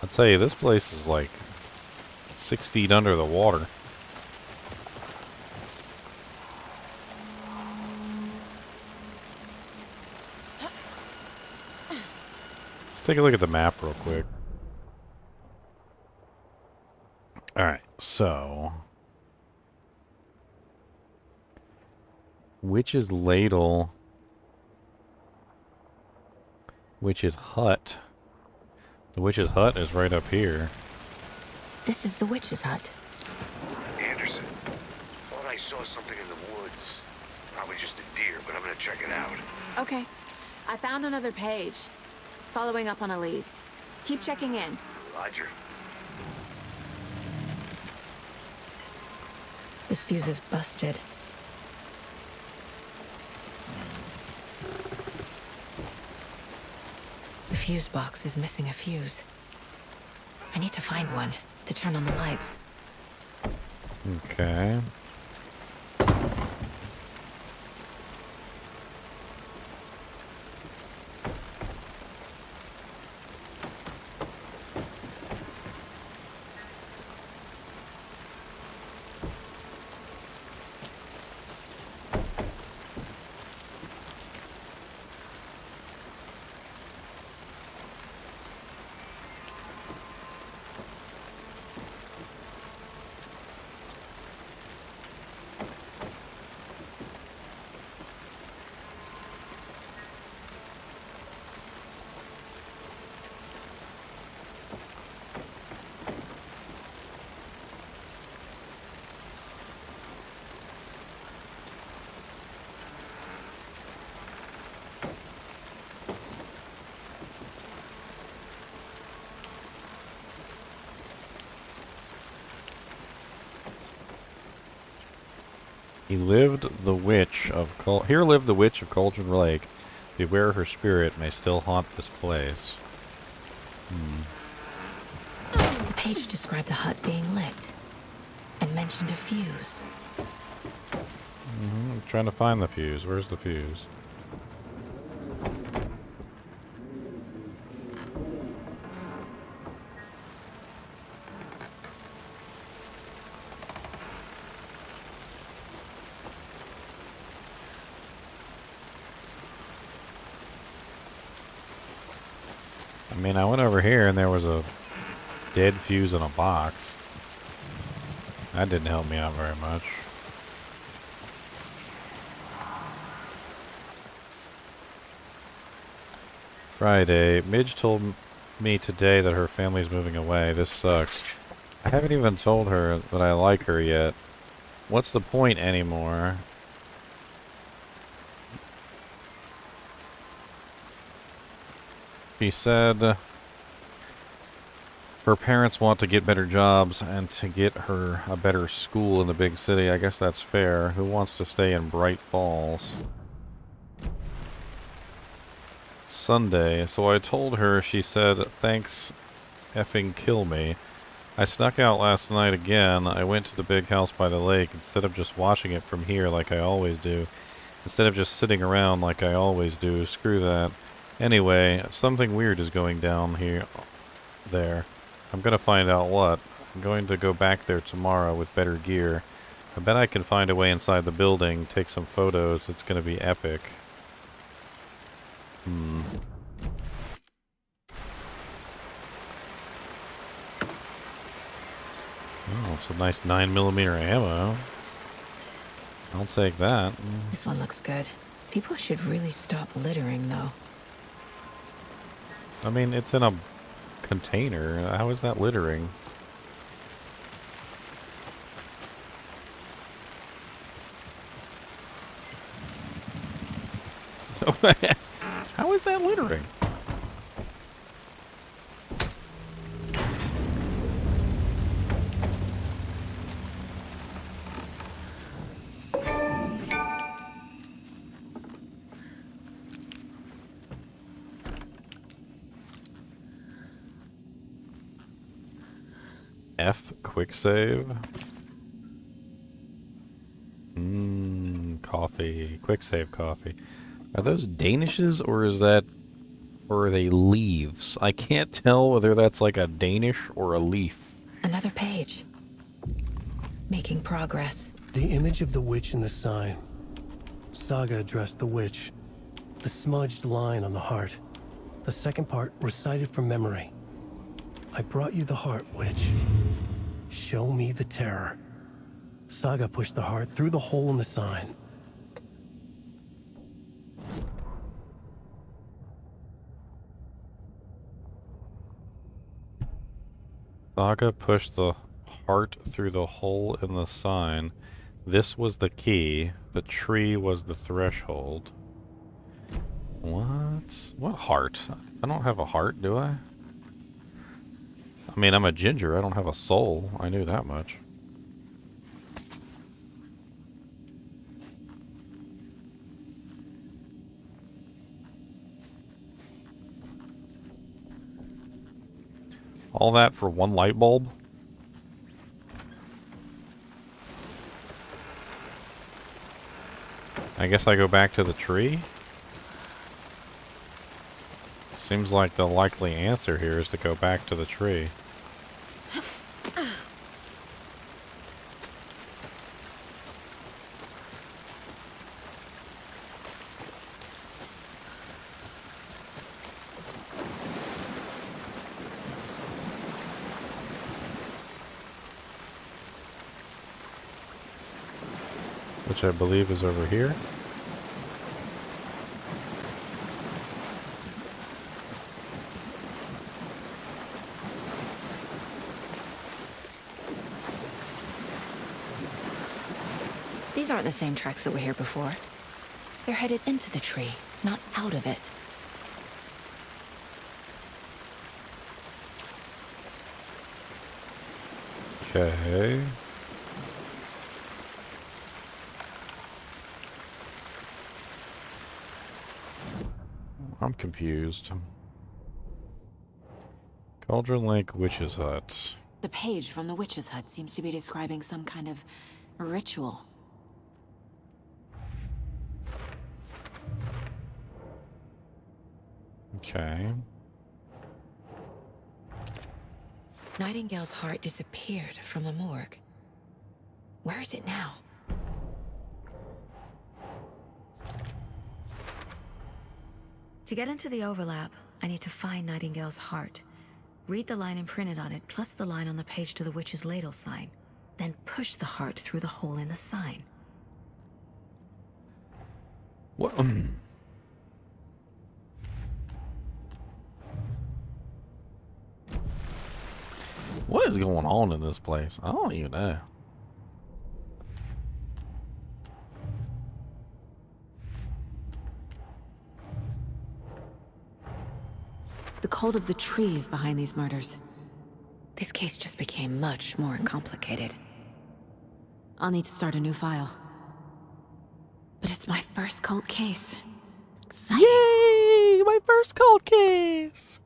I'll tell you, this place is like 6 feet under the water. Let's take a look at the map real quick. Alright, so Witch's Ladle, Witch's Hut. The witch's hut is right up here. This is the witch's hut. Anderson, thought I saw something in the woods. Probably just a deer, but I'm gonna check it out. Okay. I found another page. Following up on a lead. Keep checking in. Roger. This fuse is busted. The fuse box is missing a fuse. I need to find one to turn on the lights. Okay. Here lived the witch of Cauldron Lake. Beware her spirit may still haunt this place. The page described the hut being lit and mentioned a fuse. I'm trying to find the fuse. Where's the fuse? I mean, I went over here and there was a dead fuse in a box. That didn't help me out very much. Friday. Midge told me today that her family's moving away. This sucks. I haven't even told her that I like her yet. What's the point anymore? She said her parents want to get better jobs and to get her a better school in the big city. I guess that's fair. Who wants to stay in Bright Falls? Sunday. So I told her, she said, thanks effing kill me. I snuck out last night again. I went to the big house by the lake instead of just watching it from here like I always do. Instead of just sitting around like I always do. Screw that. Anyway, something weird is going down there. I'm gonna find out what. I'm going to go back there tomorrow with better gear. I bet I can find a way inside the building, take some photos. It's gonna be epic. Oh, some nice 9mm ammo. I'll take that. This one looks good. People should really stop littering, though. I mean, it's in a container. How is that littering? How is that littering? F quick save. Coffee. Quick save coffee. Are those Danishes or is that, or are they leaves? I can't tell whether that's like a Danish or a leaf. Another page. Making progress. The image of the witch in the sign. Saga addressed the witch. The smudged line on the heart. The second part recited from memory. I brought you the heart, witch. Show me the terror. Saga pushed the heart through the hole in the sign. Saga pushed the heart through the hole in the sign. This was the key. The tree was the threshold. What? What heart? I don't have a heart, do I? I mean, I'm a ginger. I don't have a soul. I knew that much. All that for one light bulb? I guess I go back to the tree? Seems like the likely answer here is to go back to the tree. Which I believe is over here. These aren't the same tracks that were here before. They're headed into the tree, not out of it. Okay. I'm confused. Cauldron Lake Witch's Hut. The page from the witch's hut seems to be describing some kind of ritual. Okay. Nightingale's heart disappeared from the morgue. Where is it now? To get into the overlap, I need to find Nightingale's heart. Read the line imprinted on it, plus the line on the page to the witch's ladle sign. Then push the heart through the hole in the sign. What? What is going on in this place? I don't even know. The cult of the tree is behind these murders. This case just became much more complicated. I'll need to start a new file. But it's my first cult case. Exciting. Yay! My first cult case!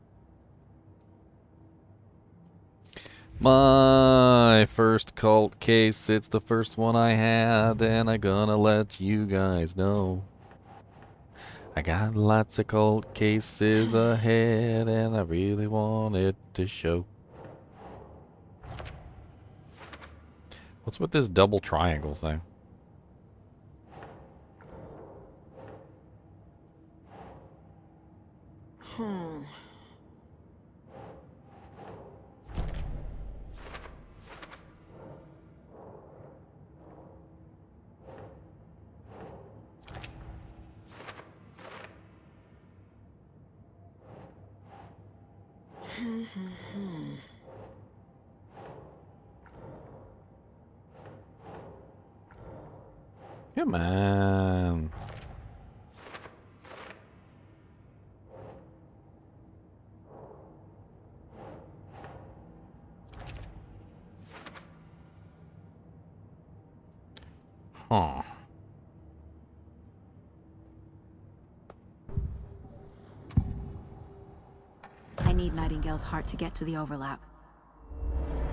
My first cult case. It's the first one I had, and I'm gonna let you guys know. I got lots of cold cases ahead, and I really want it to show. What's with this double triangle thing? Come on. Huh. I need Nightingale's heart to get to the overlap.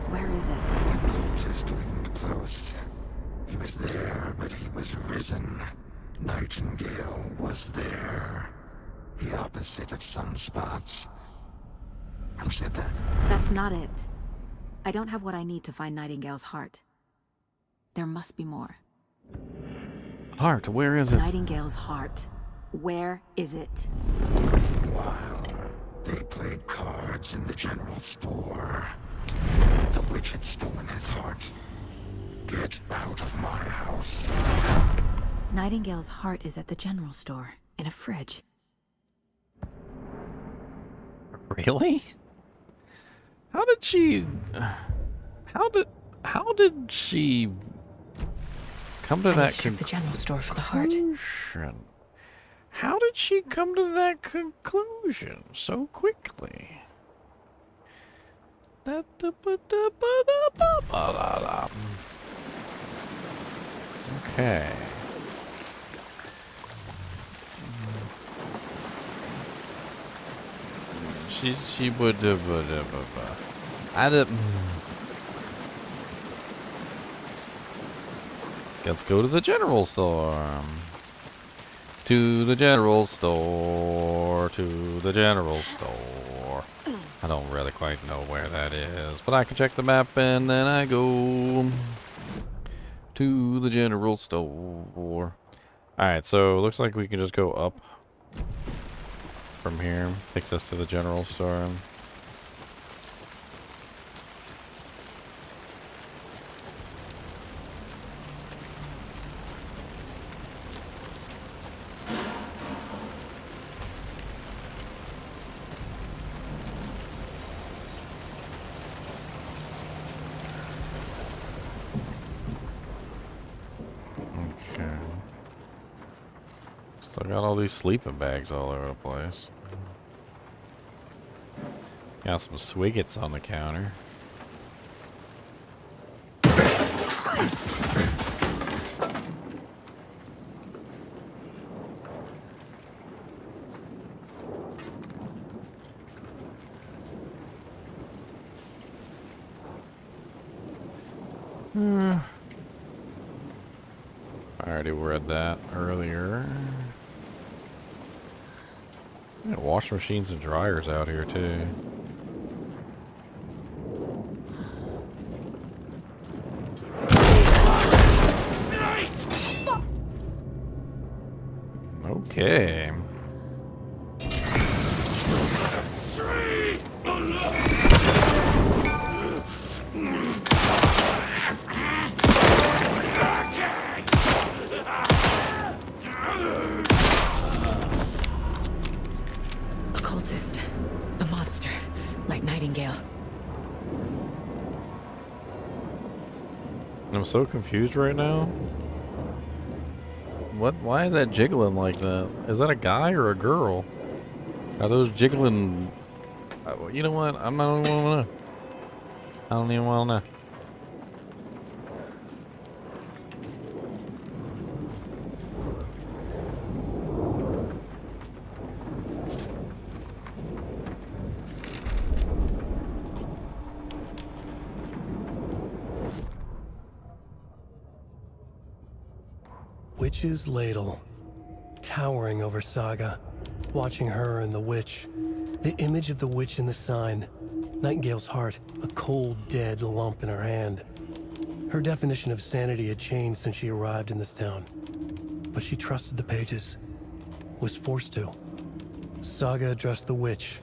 Where is it? The cultist loomed close. He was there, but he was risen. Nightingale was there. The opposite of sunspots. Who said that? That's not it. I don't have what I need to find Nightingale's heart. There must be more. Heart, where is it? Nightingale's heart. Where is it? While they played cards in the general store, the witch had stolen his heart. Get out of my house. Nightingale's heart is at the general store, in a fridge. Really? How did she... How did she come to that check the general store for the heart. conclusion? How did she come to that conclusion so quickly? Okay. She would I did. Let's go to the general store. To the general store. To the general store. I don't really quite know where that is, but I can check the map and then I go to the general store. Alright, so it looks like we can just go up from here. Takes us to the general store. Still got all these sleeping bags all over the place. Got some swiggets on the counter. Christ. I already read that earlier. Yeah, wash machines and dryers out here too. Okay. I'm so confused right now. What? Why is that jiggling like that? Is that a guy or a girl? Are those jiggling? You know what? I'm not even wanna know. I don't even wanna know. Witch's ladle, towering over Saga, watching her and the witch. The image of the witch in the sign. Nightingale's heart, a cold, dead lump in her hand. Her definition of sanity had changed since she arrived in this town. But she trusted the pages. Was forced to. Saga addressed the witch.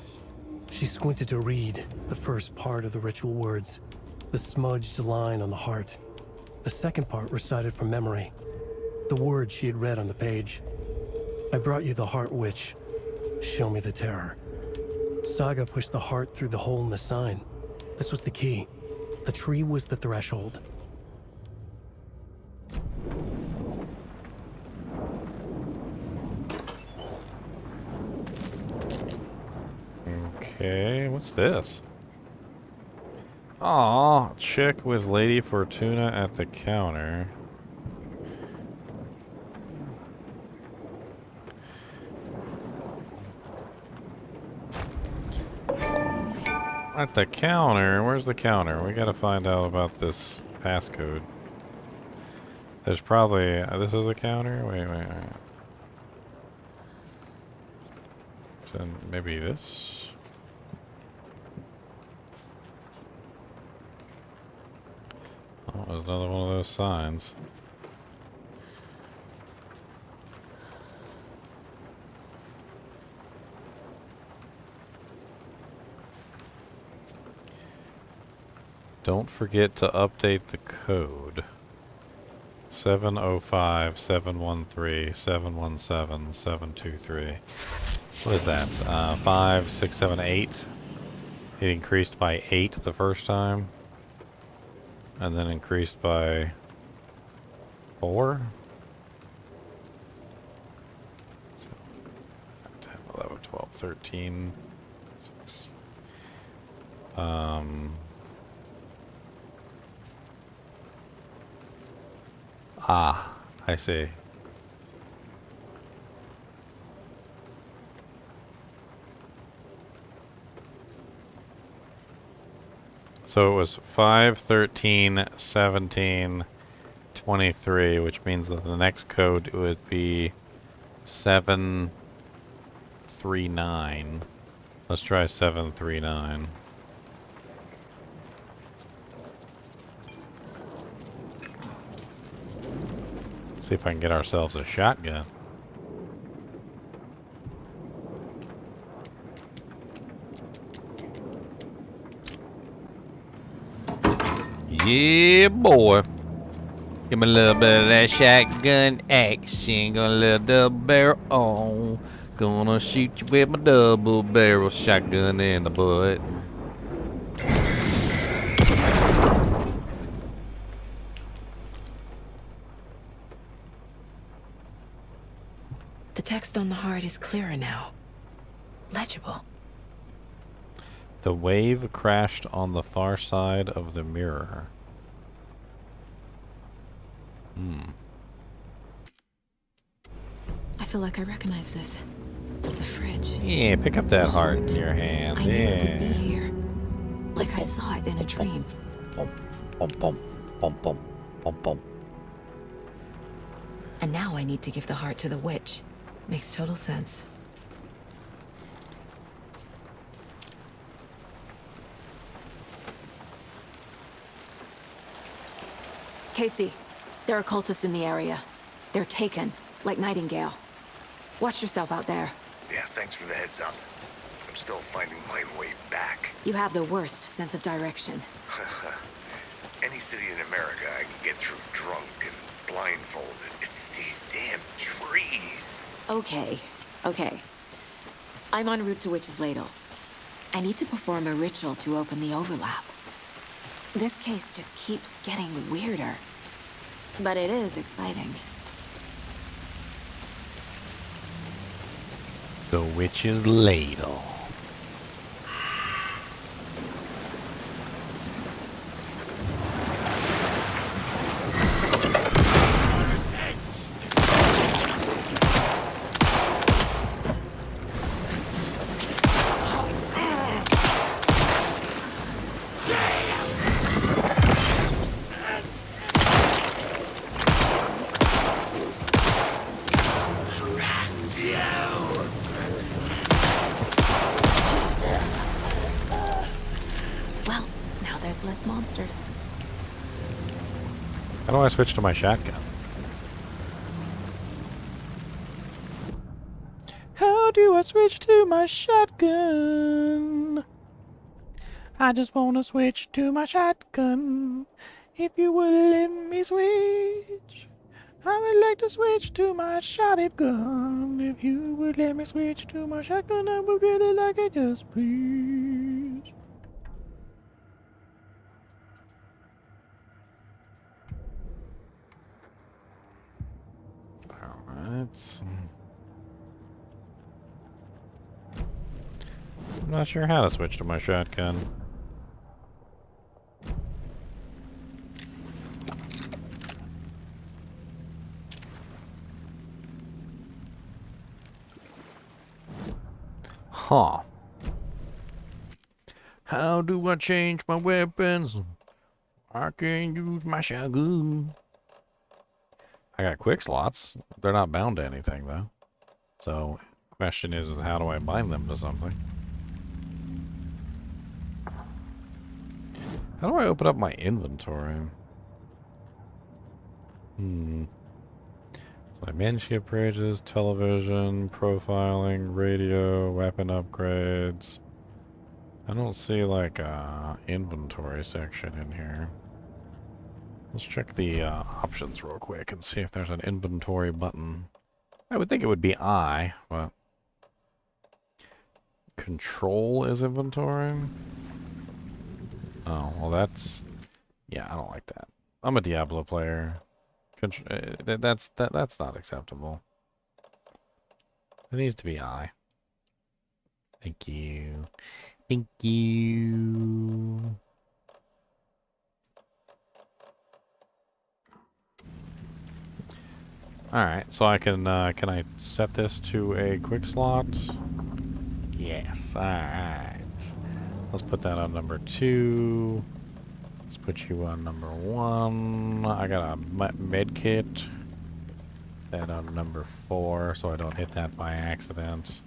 She squinted to read the first part of the ritual words, the smudged line on the heart. The second part recited from memory, the words she had read on the page. I brought you the heart, witch. Show me the terror. Saga pushed the heart through the hole in the sign. This was the key. The tree was the threshold. Okay, what's this? Aw, chick with Lady Fortuna at the counter. At the counter? Where's the counter? We gotta find out about this passcode. There's probably... this is the counter? Wait. So maybe this? Oh, there's another one of those signs. Don't forget to update the code. 705-713-717-723. What is that? 5, 6, 7, 8. It increased by 8 the first time. And then increased by 4. 10, 11, 12, 13. 6. Ah, I see. So it was 5, 13, 17, 23, which means that the next code would be 739. Let's try 739. See if I can get ourselves a shotgun. Yeah, boy. Give me a little bit of that shotgun action. Gonna let the barrel on. Gonna shoot you with my double barrel shotgun in the butt. The text on the heart is clearer now. Legible. The wave crashed on the far side of the mirror. I feel like I recognize this. The fridge. Yeah, pick up that heart in your hand. I knew it would be Yeah. here. Like I saw it in a dream. Bum, bum, bum, bum, bum, bum, bum. And now I need to give the heart to the witch. Makes total sense. Casey, there are cultists in the area. They're taken, like Nightingale. Watch yourself out there. Yeah, thanks for the heads up. I'm still finding my way back. You have the worst sense of direction. Any city in America I can get through drunk and blindfolded. It's these damn trees. Okay. I'm en route to Witch's Ladle. I need to perform a ritual to open the overlap. This case just keeps getting weirder. But it is exciting. The witch's ladle. Well, now there's less monsters. How do I switch to my shotgun? How do I switch to my shotgun? I just wanna switch to my shotgun. If you would let me switch, I would like to switch to my shotgun. If you would let me switch to my shotgun, I would really like it, just please. Alright. I'm not sure how to switch to my shotgun. Huh. How do I change my weapons? I can use my shotgun. I got quick slots. They're not bound to anything, though. So, question is, how do I bind them to something? How do I open up my inventory? So I manage pages, television, profiling, radio, weapon upgrades. I don't see like a inventory section in here. Let's check the options real quick and see if there's an inventory button. I would think it would be I, but control is inventory. Oh, well that's, yeah, I don't like that. I'm a Diablo player. That's not acceptable. It needs to be I. Thank you. Thank you. Alright, so I can I set this to a quick slot? Yes, alright. Let's put that on number 2. Let's put you on number 1. I got a med kit. That on number 4, so I don't hit that by accident.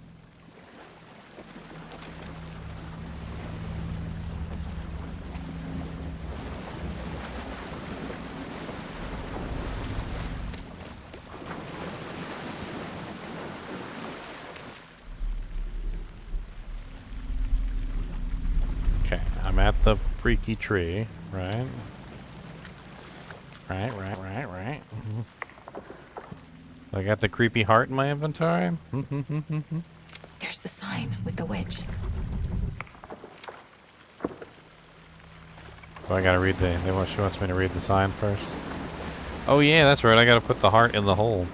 Okay, I'm at the freaky tree, right? Right. I got the creepy heart in my inventory. There's the sign with the witch. Oh, I gotta read she wants me to read the sign first. Oh yeah, that's right, I gotta put the heart in the hole.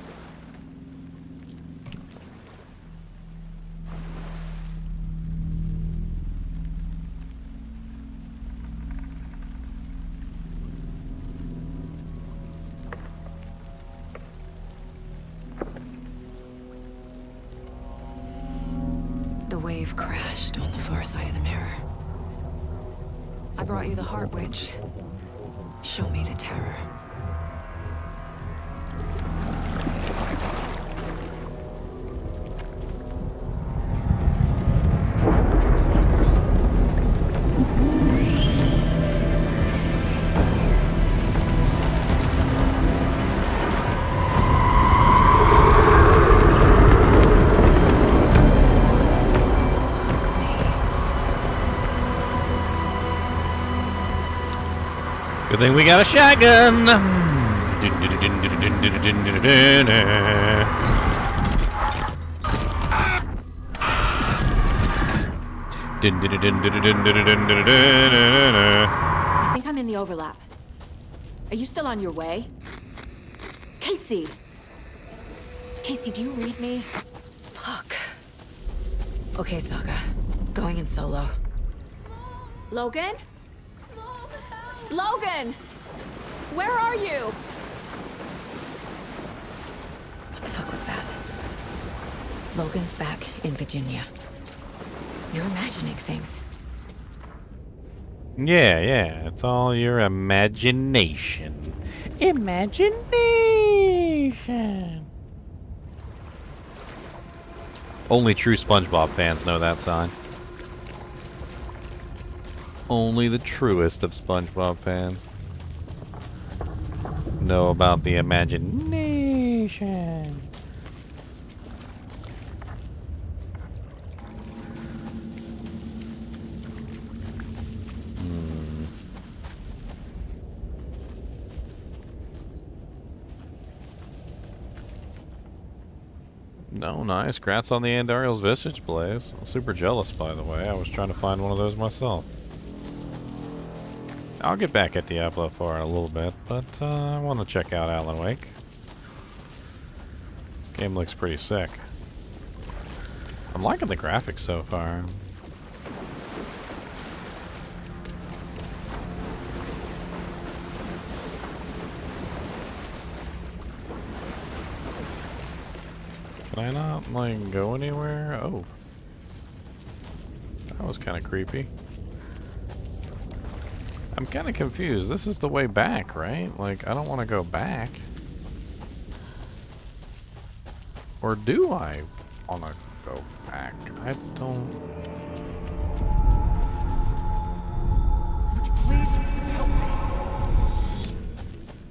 The wave crashed on the far side of the mirror. I brought you the heart, witch. Show me the terror. Good thing we got a shotgun. I think I'm in the overlap. Are you still on your way? Casey! Casey, do you read me? Fuck. Okay, Saga. Going in solo. Logan? Logan! Where are you? What the fuck was that? Logan's back in Virginia. You're imagining things. Yeah, yeah. It's all your imagination. Imagination. Only true SpongeBob fans know that sign. Only the truest of SpongeBob fans know about the imagination. No, nice. Grats on the Andariel's Visage Blaze. I'm super jealous, by the way. I was trying to find one of those myself. I'll get back at Diablo 4 in a little bit, but I want to check out Alan Wake. This game looks pretty sick. I'm liking the graphics so far. Can I not, like, go anywhere? Oh. That was kind of creepy. I'm kind of confused. This is the way back, right? Like, I don't want to go back. Or do I want to go back? I don't... Would you please help me?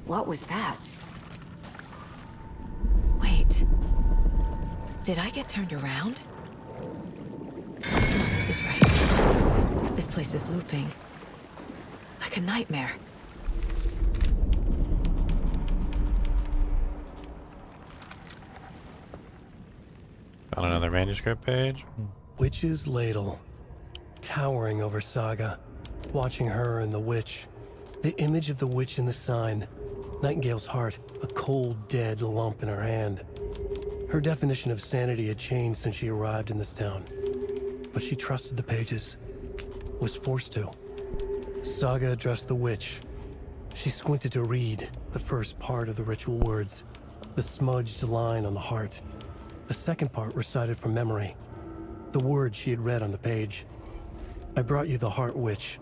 What was that? Wait. Did I get turned around? No, this is right. This place is looping. Like a nightmare. Found another manuscript page. Witch's Ladle. Towering over Saga. Watching her and the witch. The image of the witch in the sign. Nightingale's heart, a cold, dead lump in her hand. Her definition of sanity had changed since she arrived in this town. But she trusted the pages. Was forced to. Saga addressed the witch. She squinted to read the first part of the ritual words. The smudged line on the heart. The second part recited from memory. The words she had read on the page. I brought you the heart, witch.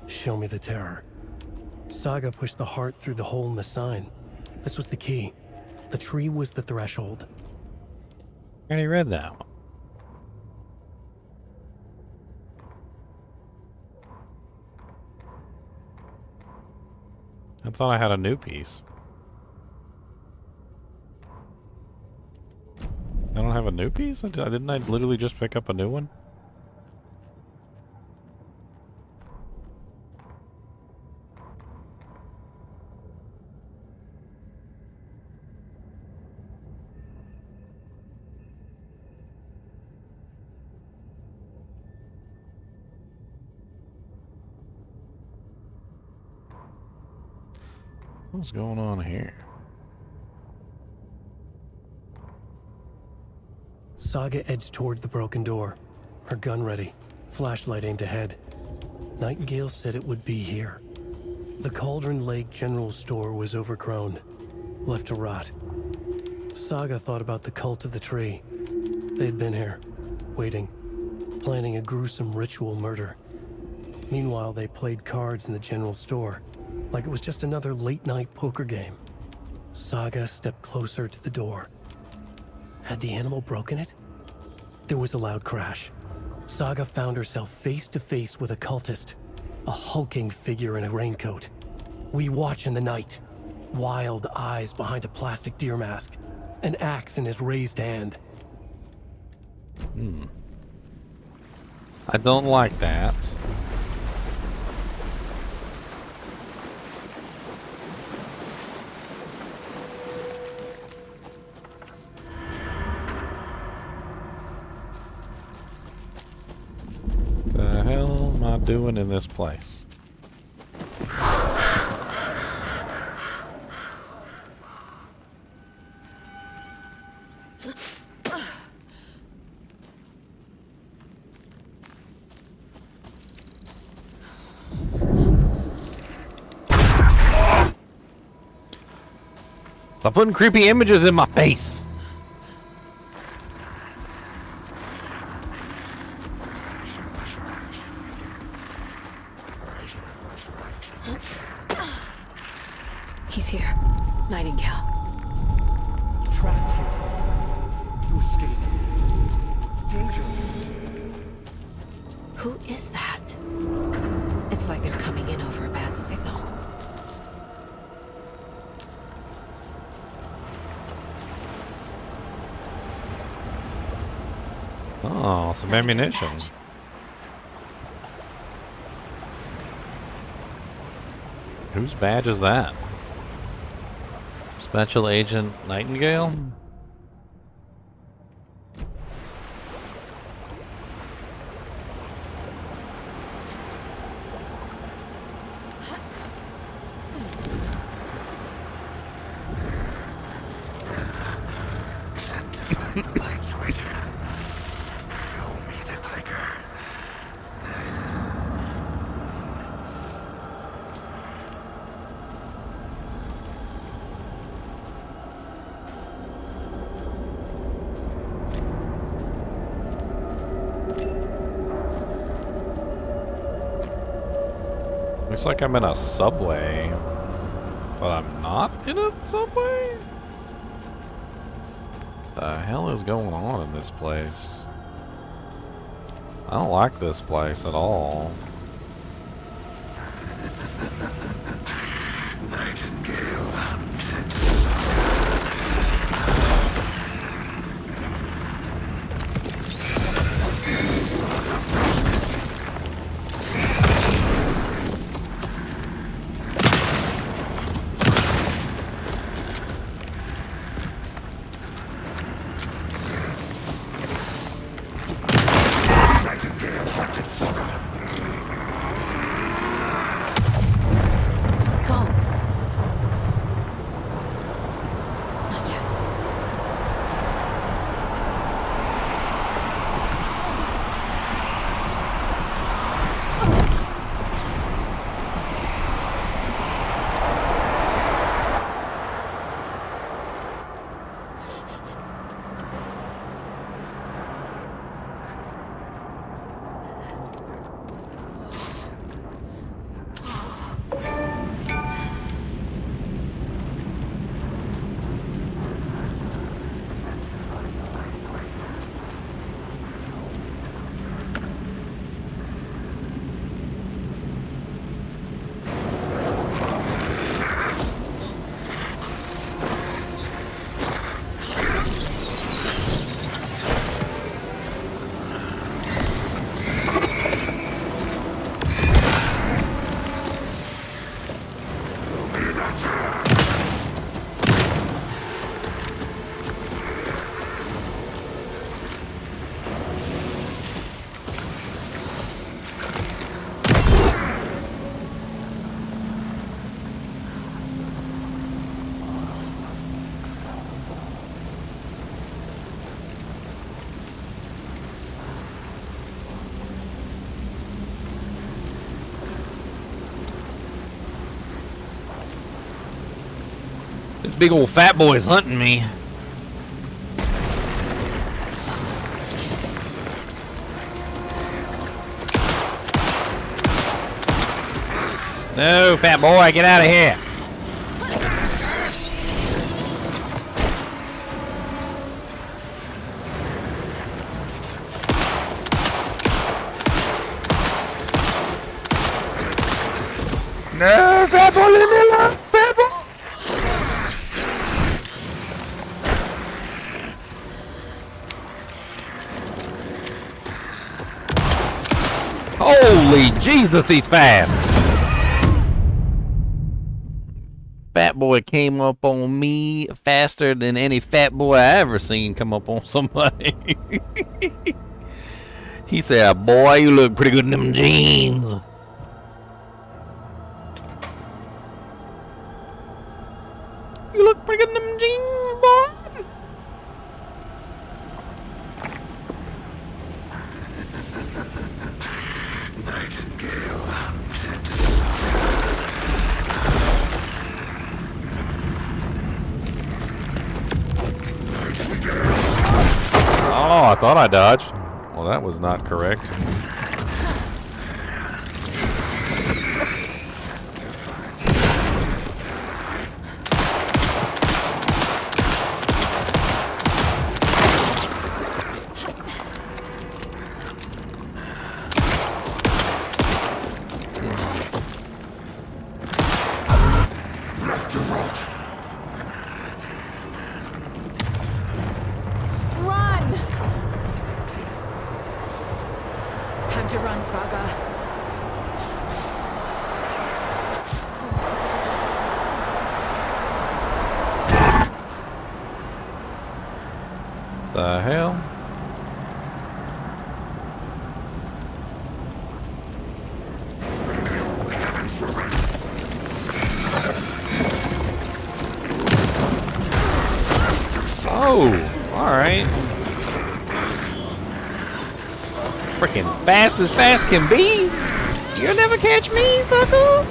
Show me the terror. Saga pushed the heart through the hole in the sign. This was the key. The tree was the threshold. I already read that one. I thought I had a new piece. I don't have a new piece? Didn't I literally just pick up a new one? What's going on here? Saga edged toward the broken door, her gun ready, flashlight aimed ahead. Nightingale said it would be here. The Cauldron Lake General Store was overgrown, left to rot. Saga thought about the cult of the tree. They had been here, waiting, planning a gruesome ritual murder. Meanwhile, they played cards in the general store, like it was just another late-night poker game. Saga stepped closer to the door. Had the animal broken it? There was a loud crash. Saga found herself face to face with a cultist, a hulking figure in a raincoat. We watch in the night, wild eyes behind a plastic deer mask, an axe in his raised hand. I don't like that. The hell am I doing in this place? Stop putting creepy images in my face. He's here. Nightingale. Trapped here. To escape. Danger. Who is that? It's like they're coming in over a bad signal. Oh, some ammunition. Whose badge is that? Special Agent Nightingale? Looks like I'm in a subway, but I'm not in a subway? The hell is going on in this place? I don't like this place at all. Nightingale hunted. This big old fat boy's hunting me. No, fat boy, get out of here. No, fat boy, leave me alone, fat boy. Holy Jesus, he's fast. Fat boy came up on me faster than any fat boy I ever seen come up on somebody. He said, boy, you look pretty good in them jeans. You look pretty good in them jeans, boy. Nightingale hunted. I thought I dodged. Well, that was not correct. Run! Time to run, Saga. The hell? Oh, alright. Freaking fast as fast can be. You'll never catch me, sucker.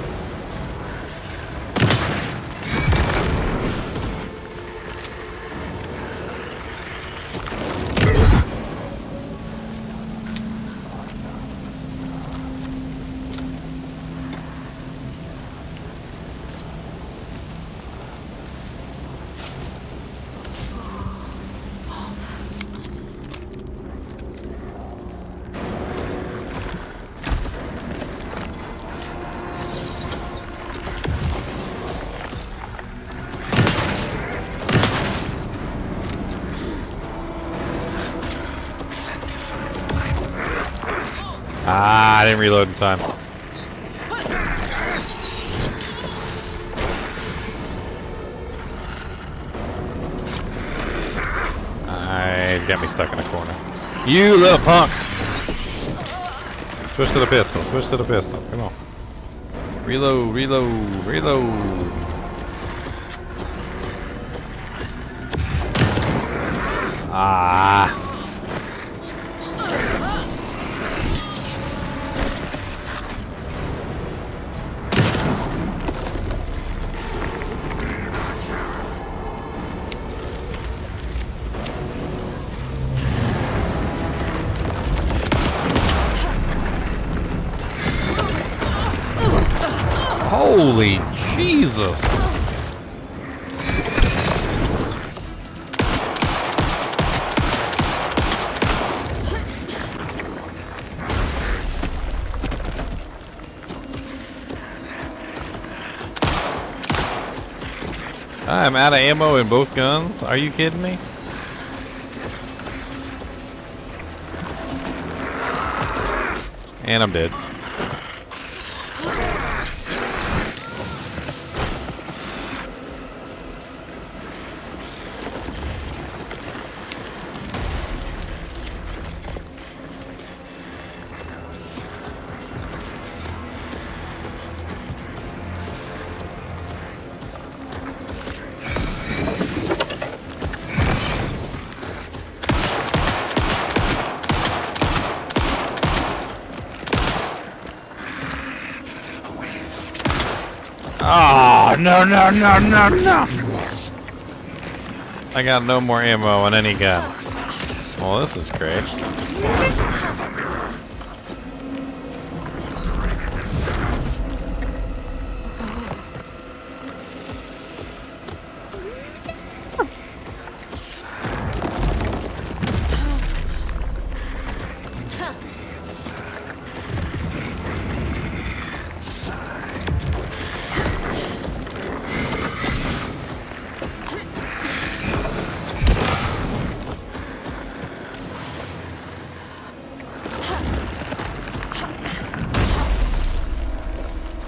Ah, I didn't reload in time. He's got me stuck in a corner. You little punk! Switch to the pistol, switch to the pistol. Come on. Reload, reload, reload. Ah. Holy Jesus! I'm out of ammo in both guns. Are you kidding me? And I'm dead. Oh, no, no, no, no, no. I got no more ammo on any gun. Well, this is great.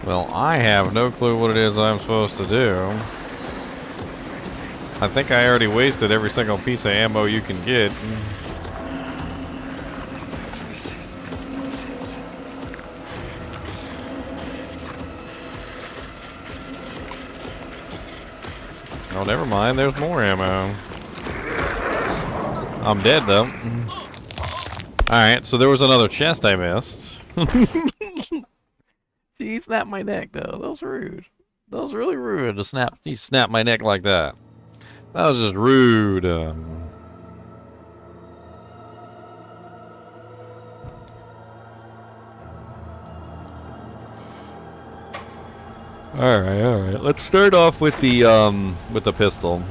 Well, I have no clue what it is I'm supposed to do. I think I already wasted every single piece of ammo you can get. Oh, never mind. There's more ammo. I'm dead, though. Alright, so there was another chest I missed. He snapped my neck, though. That was rude. That was really rude to snap. He snapped my neck like that. That was just rude. All right. Let's start off with the pistol.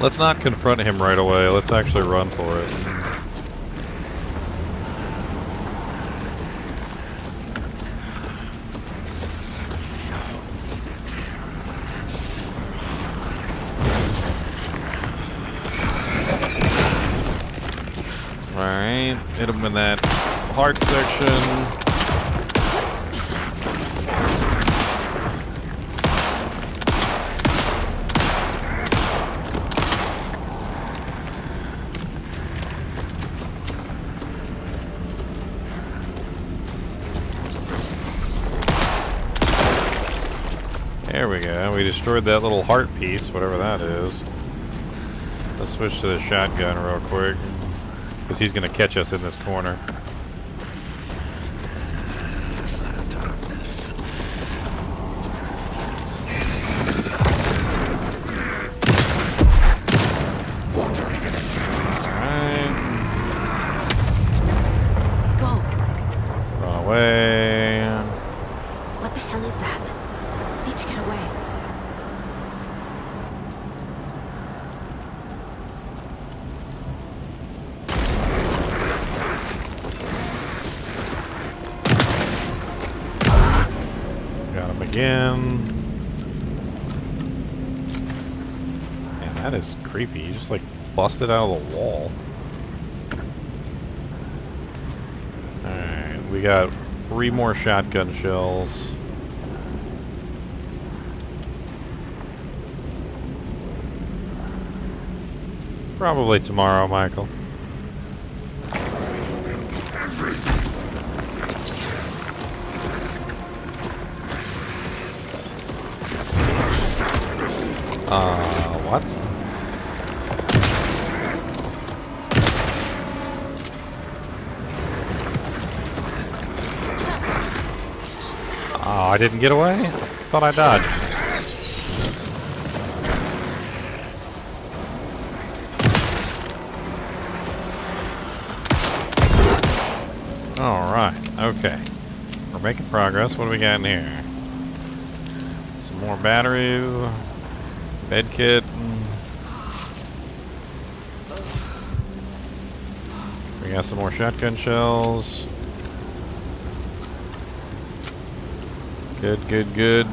Let's not confront him right away. Let's actually run for it. Alright, hit him in that heart section. There we go. We destroyed that little heart piece, whatever that is. Let's switch to the shotgun real quick, because he's going to catch us in this corner. Alright. Go. Run away. What the hell is that? Need to get away. Got him again. Man, that is creepy. He just like busted out of the wall. Alright, we got 3 more shotgun shells. Probably tomorrow, Michael. What? Oh, I didn't get away? Thought I dodged. Alright, okay. We're making progress. What do we got in here? Some more batteries. Med kit. We got some more shotgun shells. Good, good, good.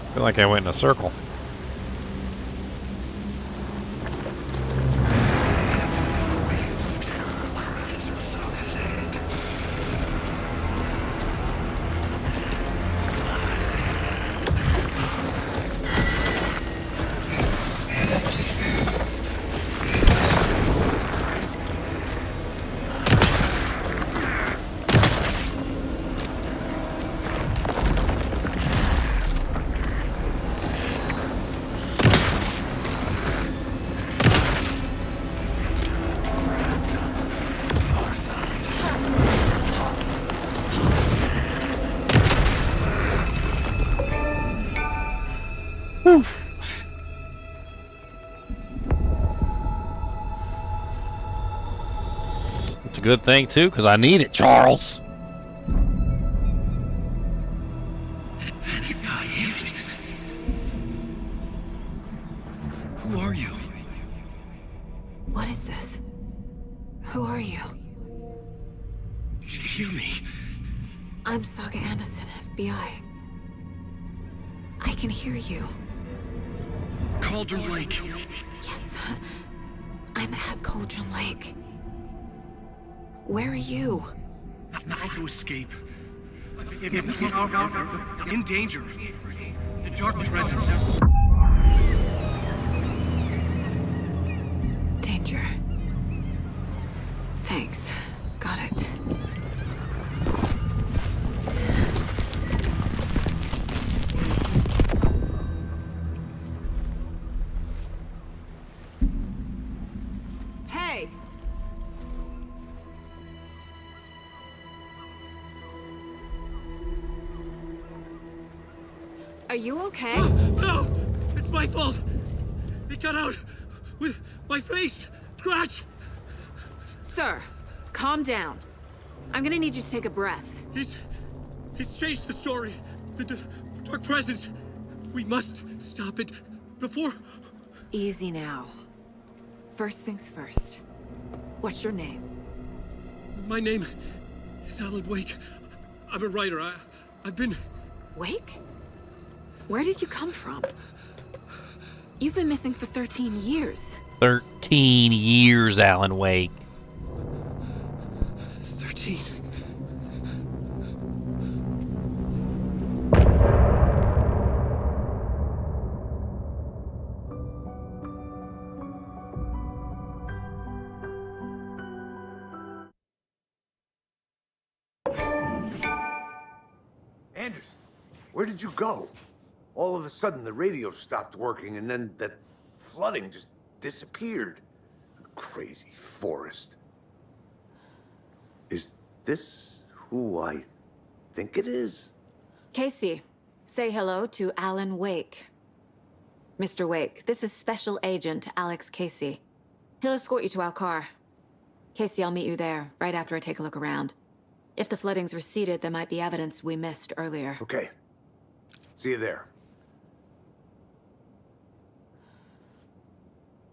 I feel like I went in a circle. It's a good thing, too, because I need it, Charles. Who are you? What is this? Who are you? Hear me. I'm Saga Anderson, FBI. I can hear you. Cauldron Lake. Yes, I'm at Cauldron Lake. Where are you? How to escape. In danger. The dark presence. Danger. Thanks. Got it. Are you okay? No! It's my fault! It got out with my face! Scratch! Sir, calm down. I'm gonna need you to take a breath. He's changed the story. The dark presence. We must stop it before... Easy now. First things first. What's your name? My name is Alan Wake. I'm a writer. I've been... Wake? Where did you come from? You've been missing for 13 years. 13 years, Alan Wake. 13. Anderson, where did you go? All of a sudden, the radio stopped working, and then that flooding just disappeared. Crazy forest. Is this who I think it is? Casey, say hello to Alan Wake. Mr. Wake, this is Special Agent Alex Casey. He'll escort you to our car. Casey, I'll meet you there, right after I take a look around. If the flooding's receded, there might be evidence we missed earlier. Okay. See you there.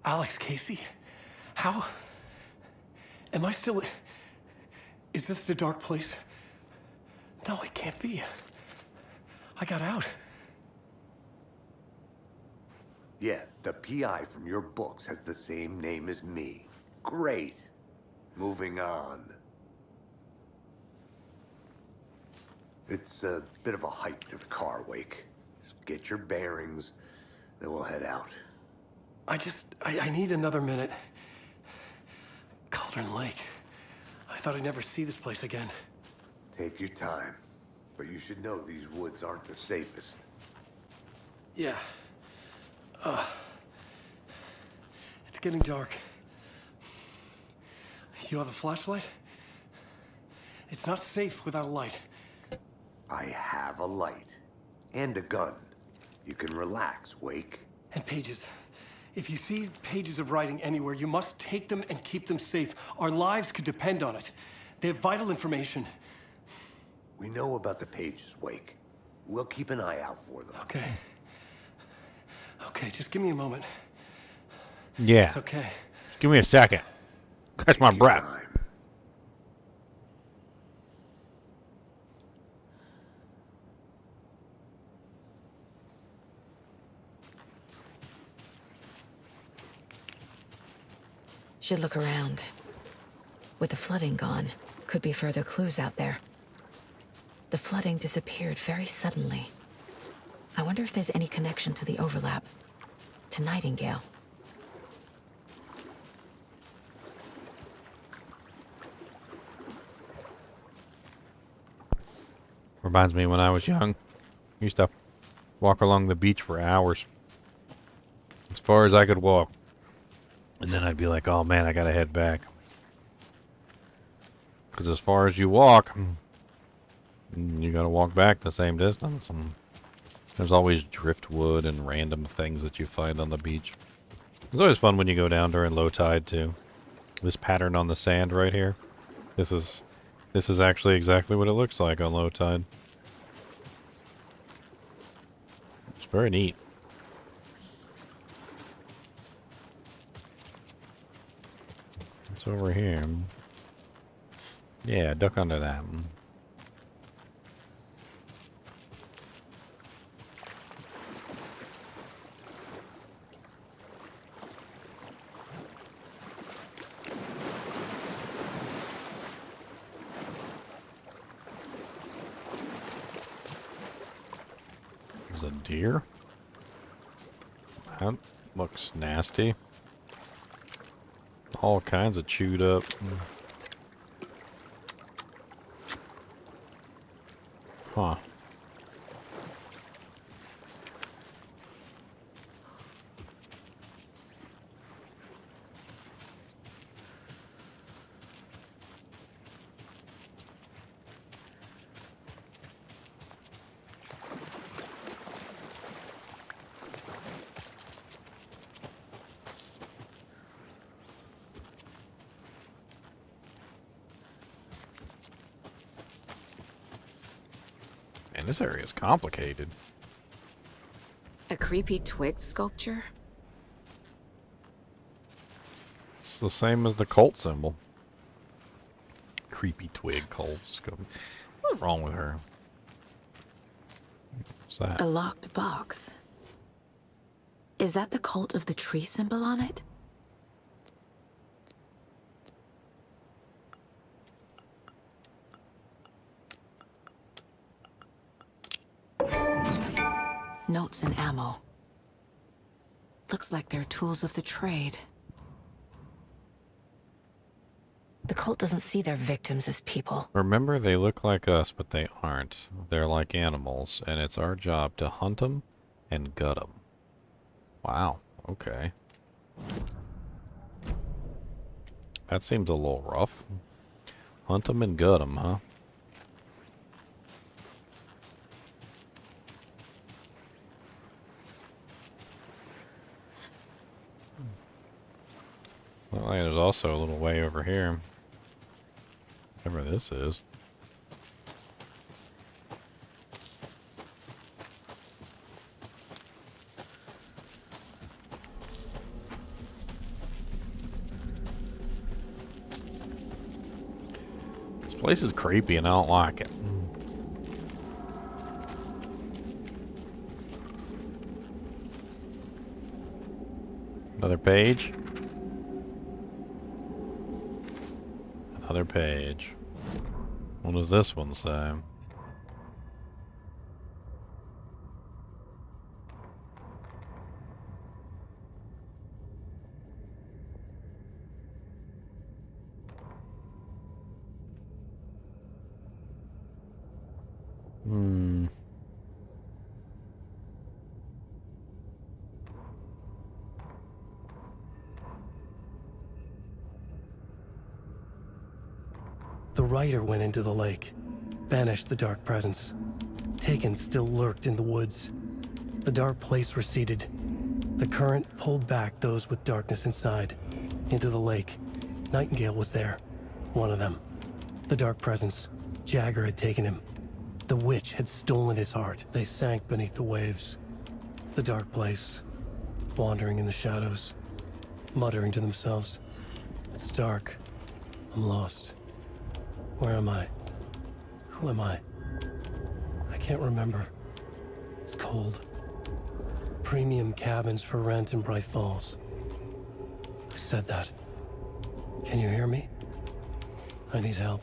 Alex Casey? How? Am I still... Is this the dark place? No, it can't be. I got out. Yeah, the PI from your books has the same name as me. Great. Moving on. It's a bit of a hike to the car, Wake. Just get your bearings, then we'll head out. I need another minute. Cauldron Lake. I thought I'd never see this place again. Take your time. But you should know these woods aren't the safest. Yeah. It's getting dark. You have a flashlight? It's not safe without a light. I have a light. And a gun. You can relax, Wake. And pages. If you see pages of writing anywhere, you must take them and keep them safe. Our lives could depend on it. They have vital information. We know about the pages, Wake. We'll keep an eye out for them. Okay. Okay, just give me a moment. Yeah. It's okay. Just give me a second. Catch my breath. Should look around. With the flooding gone, could be further clues out there. The flooding disappeared very suddenly. I wonder if there's any connection to the overlap. To Nightingale. Reminds me when I was young. I used to walk along the beach for hours. As far as I could walk. And then I'd be like, oh man, I gotta head back. Because as far as you walk, you gotta walk back the same distance. And there's always driftwood and random things that you find on the beach. It's always fun when you go down during low tide too. This pattern on the sand right here. This is actually exactly what it looks like on low tide. It's very neat. It's over here. Yeah, duck under that. There's a deer. That looks nasty. All kinds of chewed up. Huh. Man, this area is complicated. A creepy twig sculpture? It's the same as the cult symbol. Creepy twig cult. What's wrong with her? What's that? A locked box. Is that the cult of the tree symbol on it? Notes and ammo. Looks like they're tools of the trade. The cult doesn't see their victims as people. Remember, they look like us, but they aren't. They're like animals, and it's our job to hunt them and gut them. Wow, okay. That seems a little rough. Hunt them and gut them, huh? Well, there's also a little way over here. Whatever this is. This place is creepy and I don't like it. Another page. Another page. What does this one say? The writer went into the lake, banished the dark presence. Taken still lurked in the woods. The dark place receded. The current pulled back those with darkness inside, into the lake. Nightingale was there, one of them. The dark presence, Jagger had taken him. The witch had stolen his heart. They sank beneath the waves. The dark place, wandering in the shadows, muttering to themselves. It's dark. I'm lost. Where am I? Who am I? I can't remember. It's cold. Premium cabins for rent in Bright Falls. Who said that? Can you hear me? I need help.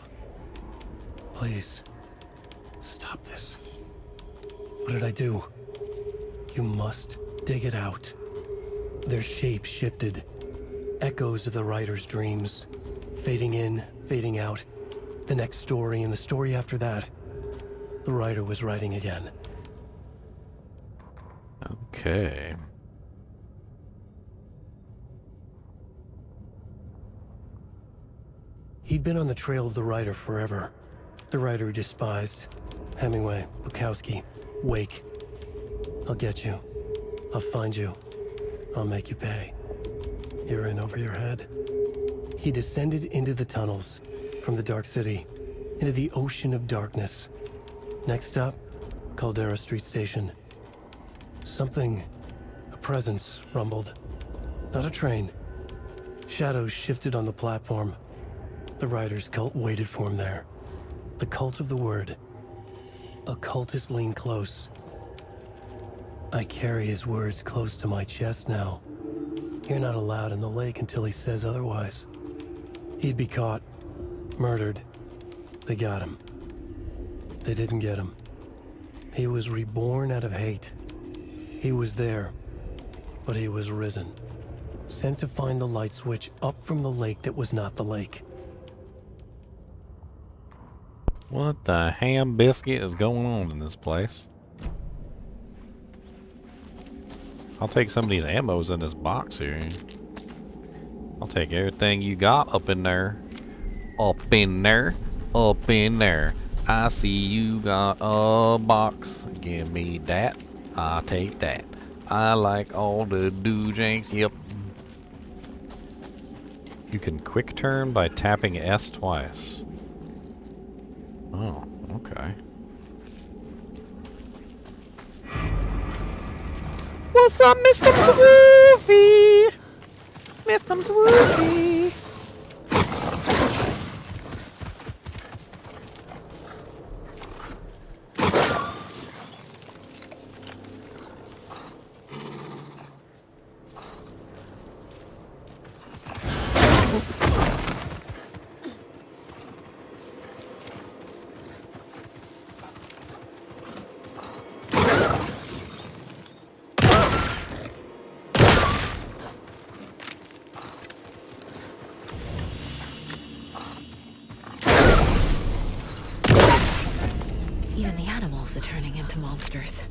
Please. Stop this. What did I do? You must dig it out. Their shape shifted. Echoes of the writer's dreams. Fading in, fading out. The next story and the story after that. The writer was writing again. Okay. He'd been on the trail of the writer forever. The writer he despised. Hemingway, Bukowski, Wake. I'll get you. I'll find you. I'll make you pay. You're in over your head. He descended into the tunnels, from the Dark City, into the ocean of darkness. Next stop, Caldera Street Station. Something, a presence, rumbled. Not a train. Shadows shifted on the platform. The writer's cult waited for him there. The cult of the word. Occultists lean close. I carry his words close to my chest now. You're not allowed in the lake until he says otherwise. He'd be caught. Murdered. They got him. They didn't get him. He was reborn out of hate. He was there, but he was risen. Sent to find the light switch up from the lake that was not the lake. What the ham biscuit is going on in this place? I'll take some of these ammos in this box here. I'll take everything you got up in there. Up in there. Up in there. I see you got a box. Give me that. I'll take that. I like all the doojanks. Yep. You can quick turn by tapping S twice. Oh, okay. What's up, Mr. Swoofy? Mr. Swoofy. Even the animals are turning into monsters.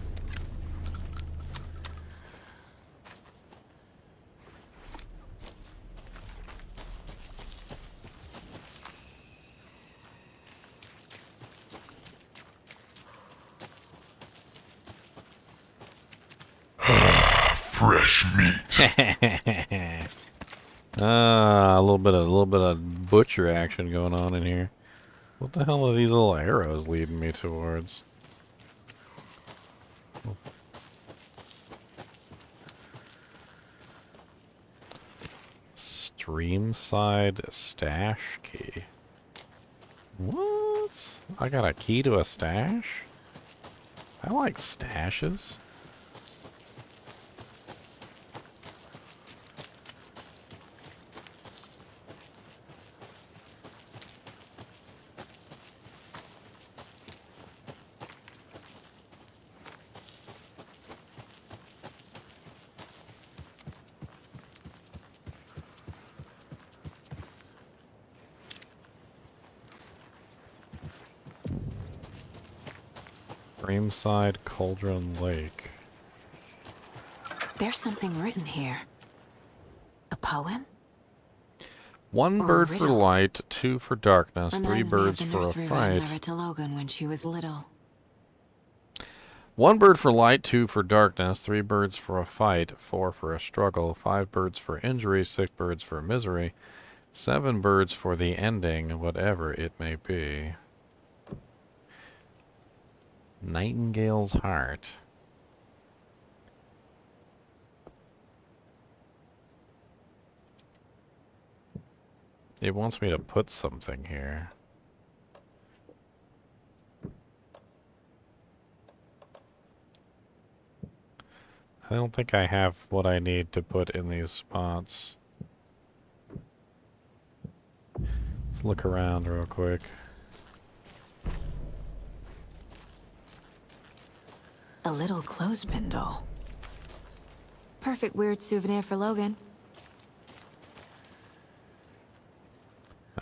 Fresh meat. A little bit of butcher action going on in here. What the hell are these little arrows leading me towards? Streamside stash key. What? I got a key to a stash? I like stashes. Streamside Cauldron Lake. There's something written here. A poem? One Or a bird for riddle. light, two for darkness, three Reminds me of birds the for a nursery rhymes I fight. read to Logan when she was little. One bird for light, two for darkness, three birds for a fight, four for a struggle, five birds for injury, six birds for misery, seven birds for the ending, whatever it may be. Nightingale's heart. It wants me to put something here. I don't think I have what I need to put in these spots. Let's look around real quick. A little clothespin doll. Perfect weird souvenir for Logan.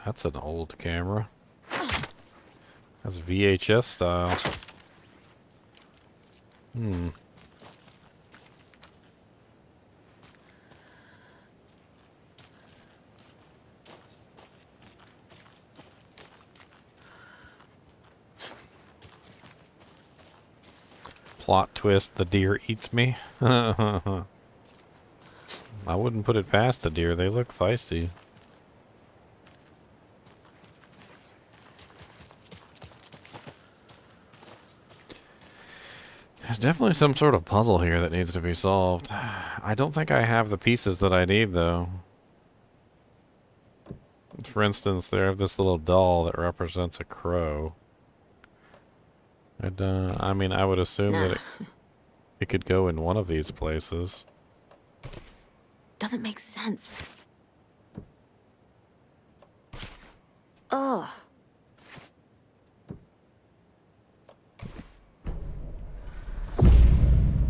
That's an old camera. That's VHS style. Plot twist, the deer eats me. I wouldn't put it past the deer, they look feisty. There's definitely some sort of puzzle here that needs to be solved. I don't think I have the pieces that I need, though. For instance, they have this little doll that represents a crow. And, I mean, I would assume that it could go in one of these places. Doesn't make sense. Ugh.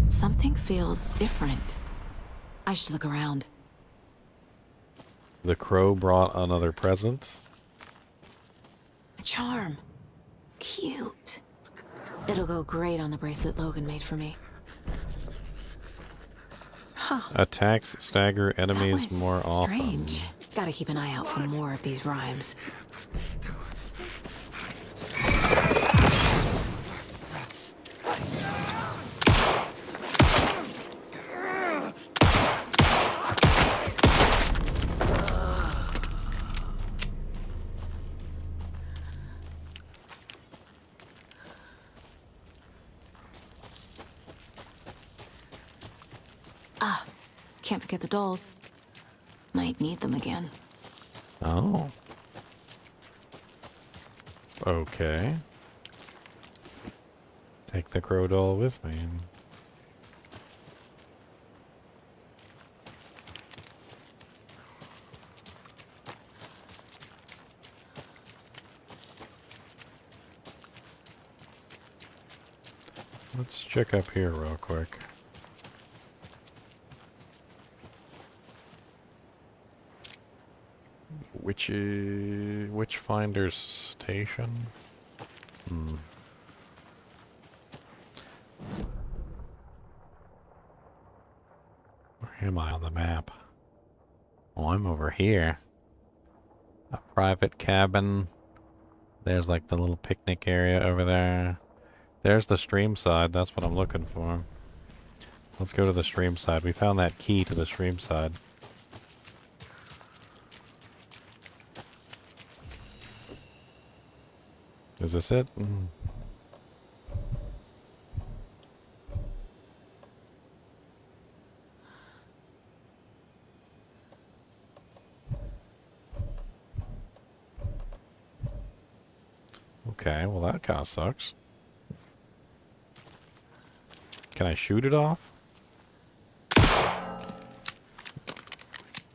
Something feels different. I should look around. The crow brought another present. A charm. Cute. It'll go great on the bracelet Logan made for me. Huh. Attacks stagger enemies more often. Strange. Gotta keep an eye out for more of these rhymes. Ah, can't forget the dolls. Might need them again. Oh. Okay. Take the crow doll with me. Let's check up here real quick. Witchfinder's station? Hmm. Where am I on the map? Oh, I'm over here. A private cabin. There's like the little picnic area over there. There's the stream side. That's what I'm looking for. Let's go to the stream side. We found that key to the stream side. Is this it? Mm. Okay, well that kind of sucks. Can I shoot it off?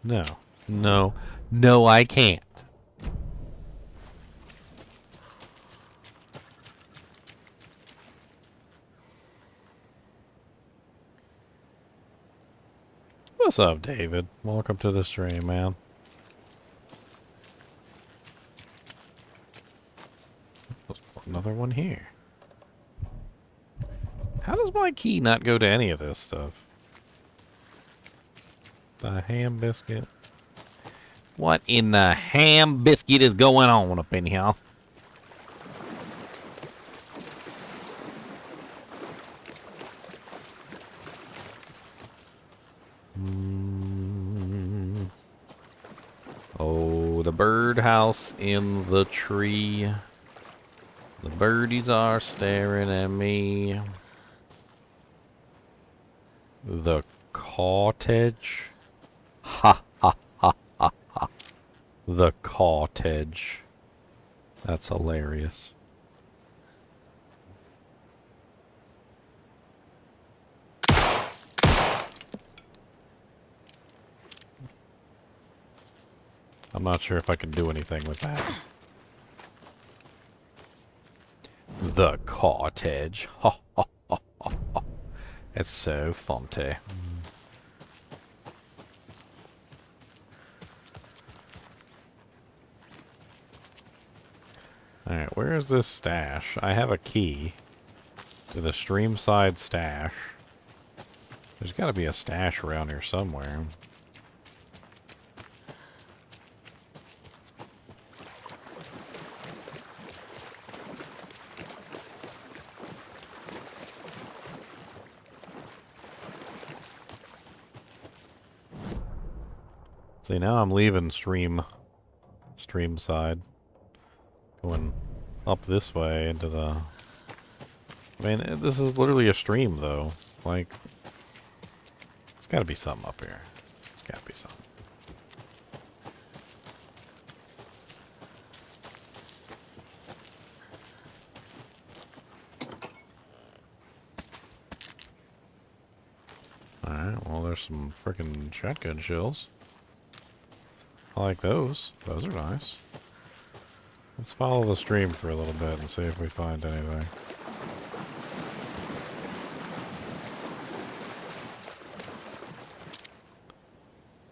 No. No. No, I can't. What's up, David? Welcome to the stream, man. Another one here. How does my key not go to any of this stuff? The ham biscuit. What in the ham biscuit is going on up in here? Oh, the birdhouse in the tree. The birdies are staring at me. The cottage. Ha ha ha ha ha. The cottage. That's hilarious. I'm not sure if I can do anything with that. The cottage. Ha ha ha ha ha. It's so funny. Alright, where is this stash? I have a key to the stream side stash. There's gotta be a stash around here somewhere. See, now I'm leaving stream side. Going up this way into the... I mean, this is literally a stream, though. Like, there's gotta be something up here. There's gotta be something. Alright, well, there's some freaking shotgun shells. I like those. Those are nice. Let's follow the stream for a little bit and see if we find anything.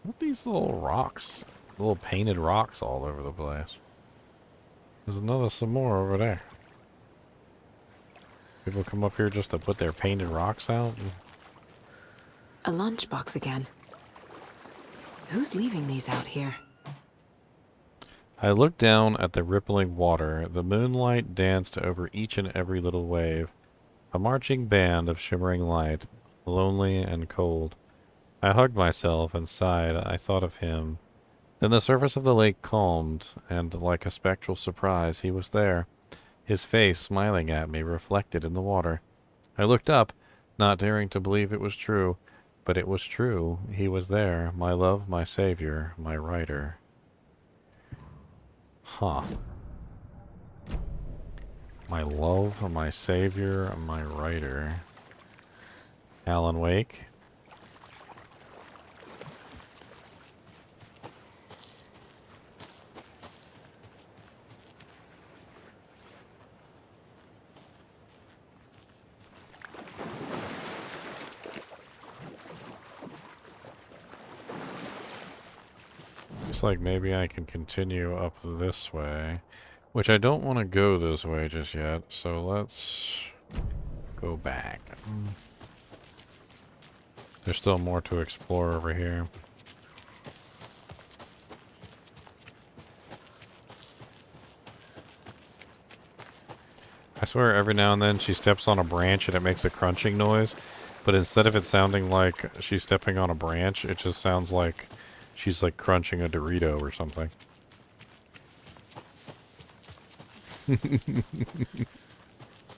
What are these little rocks? Little painted rocks all over the place. There's some more over there. People come up here just to put their painted rocks out. A lunchbox again. Who's leaving these out here? I looked down at the rippling water. The moonlight danced over each and every little wave. A marching band of shimmering light, lonely and cold. I hugged myself and sighed. I thought of him. Then the surface of the lake calmed, and like a spectral surprise, he was there, his face smiling at me, reflected in the water. I looked up, not daring to believe it was true. but it was true. He was there, my love, my savior, my writer. Huh. My love, my savior, my writer. Alan Wake. Looks like maybe I can continue up this way, which I don't want to go this way just yet, so let's go back. There's still more to explore over here. I swear every now and then she steps on a branch and it makes a crunching noise, but instead of it sounding like she's stepping on a branch, it just sounds like she's like crunching a Dorito or something.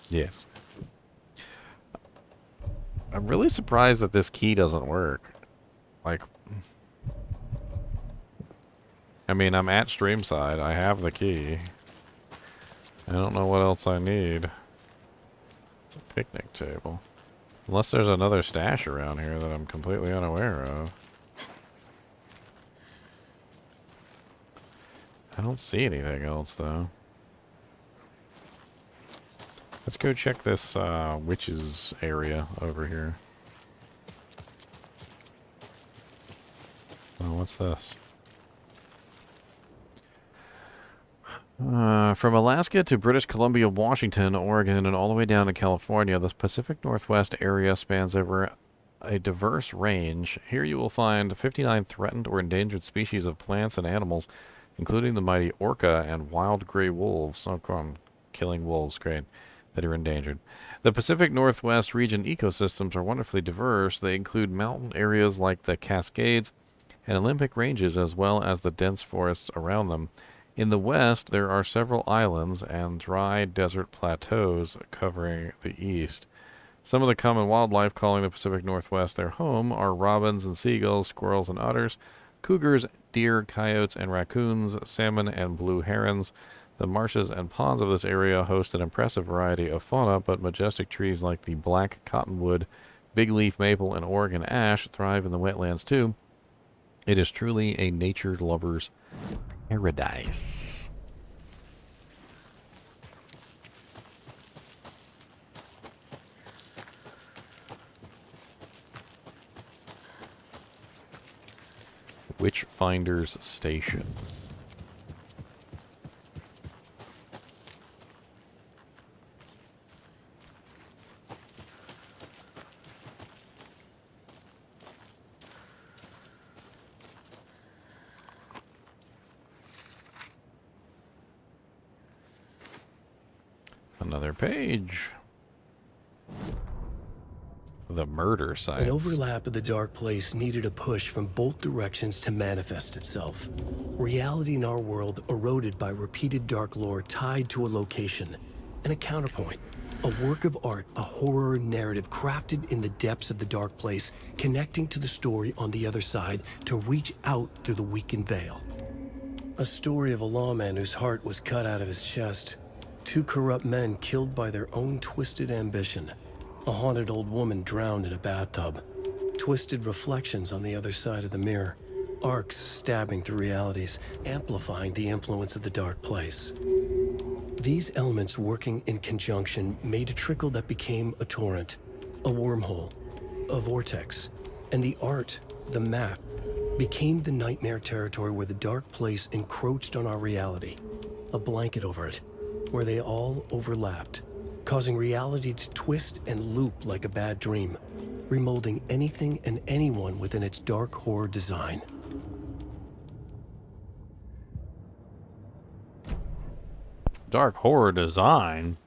Yes. I'm really surprised that this key doesn't work. Like, I mean, I'm at Streamside. I have the key. I don't know what else I need. It's a picnic table. Unless there's another stash around here that I'm completely unaware of. I don't see anything else, though. Let's go check this witches area over here. Oh, what's this? From Alaska to British Columbia, Washington, Oregon, and all the way down to California, the Pacific Northwest area spans over a diverse range. Here you will find 59 threatened or endangered species of plants and animals, including the mighty orca and wild gray wolves. Oh, come, killing wolves, great. That are endangered. The Pacific Northwest region ecosystems are wonderfully diverse. They include mountain areas like the Cascades and Olympic Ranges, as well as the dense forests around them. In the west, there are several islands and dry desert plateaus covering the east. Some of the common wildlife calling the Pacific Northwest their home are robins and seagulls, squirrels and otters, cougars, deer, coyotes and raccoons, salmon and blue herons. The marshes and ponds of this area host an impressive variety of fauna, but majestic trees like the black cottonwood, big leaf maple, and Oregon ash thrive in the wetlands too. It is truly a nature lover's paradise. Witchfinder's Station. Another page. The murder sites. An overlap of the dark place needed a push from both directions to manifest itself. Reality in our world eroded by repeated dark lore tied to a location. And a counterpoint. A work of art, a horror narrative crafted in the depths of the dark place, connecting to the story on the other side to reach out through the weakened veil. A story of a lawman whose heart was cut out of his chest. Two corrupt men killed by their own twisted ambition. A haunted old woman drowned in a bathtub. Twisted reflections on the other side of the mirror. Arcs stabbing through realities, amplifying the influence of the dark place. These elements working in conjunction made a trickle that became a torrent, a wormhole, a vortex, and the art, the map, became the nightmare territory where the dark place encroached on our reality. A blanket over it, where they all overlapped, causing reality to twist and loop like a bad dream, remolding anything and anyone within its dark horror design. Dark horror design?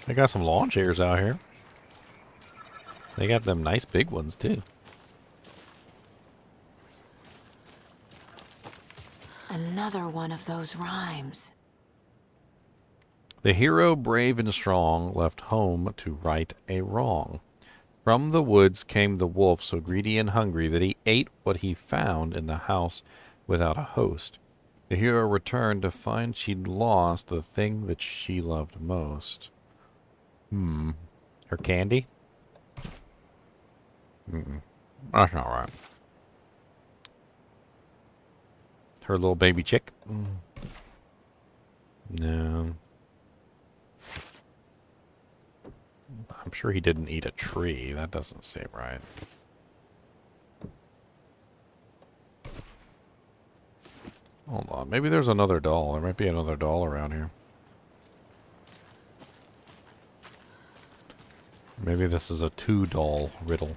They got some lawn chairs out here. They got them nice big ones too. Another one of those rhymes. The hero, brave and strong, left home to right a wrong. From the woods came the wolf, so greedy and hungry that he ate what he found in the house without a host. The hero returned to find she'd lost the thing that she loved most. Her candy? That's not right. Her little baby chick? No. I'm sure he didn't eat a tree. That doesn't seem right. Hold on. Maybe there's another doll. There might be another doll around here. Maybe this is a two-doll riddle.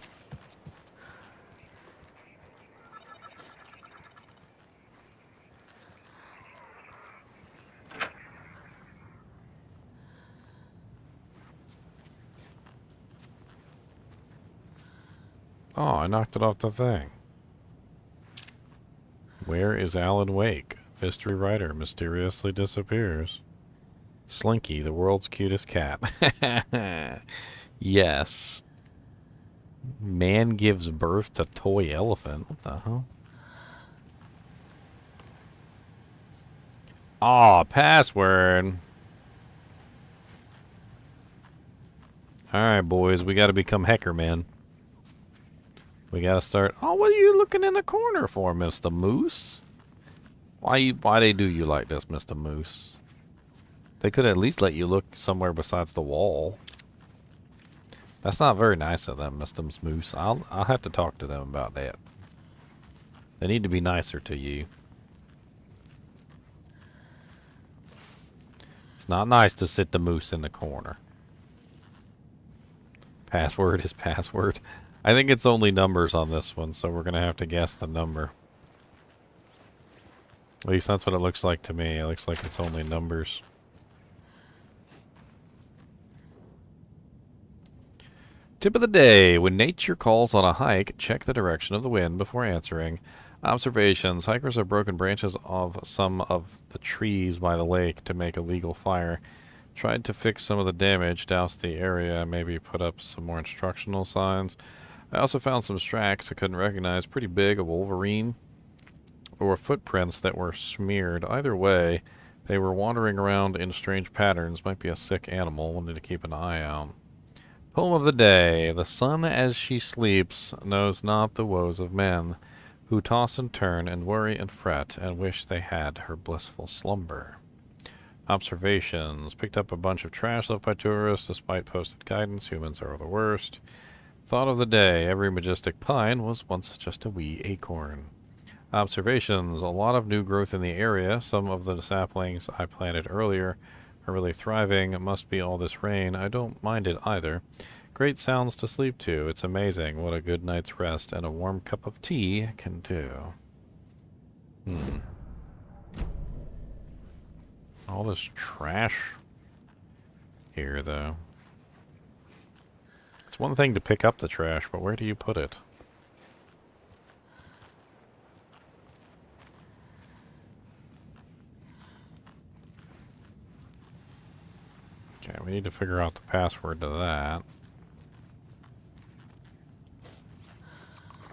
Oh, I knocked it off the thing. Where is Alan Wake? Mystery writer mysteriously disappears. Slinky, the world's cutest cat. Yes. Man gives birth to toy elephant. What the hell? Aw, password. Alright, boys. We gotta become hacker men. We gotta start... Oh, what are you looking in the corner for, Mr. Moose? Why they do you like this, Mr. Moose? They could at least let you look somewhere besides the wall. That's not very nice of them, Mr. Moose. I'll have to talk to them about that. They need to be nicer to you. It's not nice to sit the moose in the corner. Password is password. I think it's only numbers on this one, so we're going to have to guess the number. At least that's what it looks like to me. It looks like it's only numbers. Tip of the day. When nature calls on a hike, check the direction of the wind before answering. Observations. Hikers have broken branches of some of the trees by the lake to make a legal fire. Tried to fix some of the damage, doused the area, maybe put up some more instructional signs. I also found some tracks I couldn't recognize. Pretty big, a wolverine, or footprints that were smeared. Either way, they were wandering around in strange patterns. Might be a sick animal. Wanted to keep an eye out. Poem of the day. The sun as she sleeps knows not the woes of men, who toss and turn and worry and fret and wish they had her blissful slumber. Observations. Picked up a bunch of trash left by tourists despite posted guidance. Humans are the worst. Thought of the day. Every majestic pine was once just a wee acorn. Observations. A lot of new growth in the area. Some of the saplings I planted earlier are really thriving. It must be all this rain. I don't mind it either. Great sounds to sleep to. It's amazing what a good night's rest and a warm cup of tea can do. All this trash here, though. It's one thing to pick up the trash, but where do you put it? Okay, we need to figure out the password to that.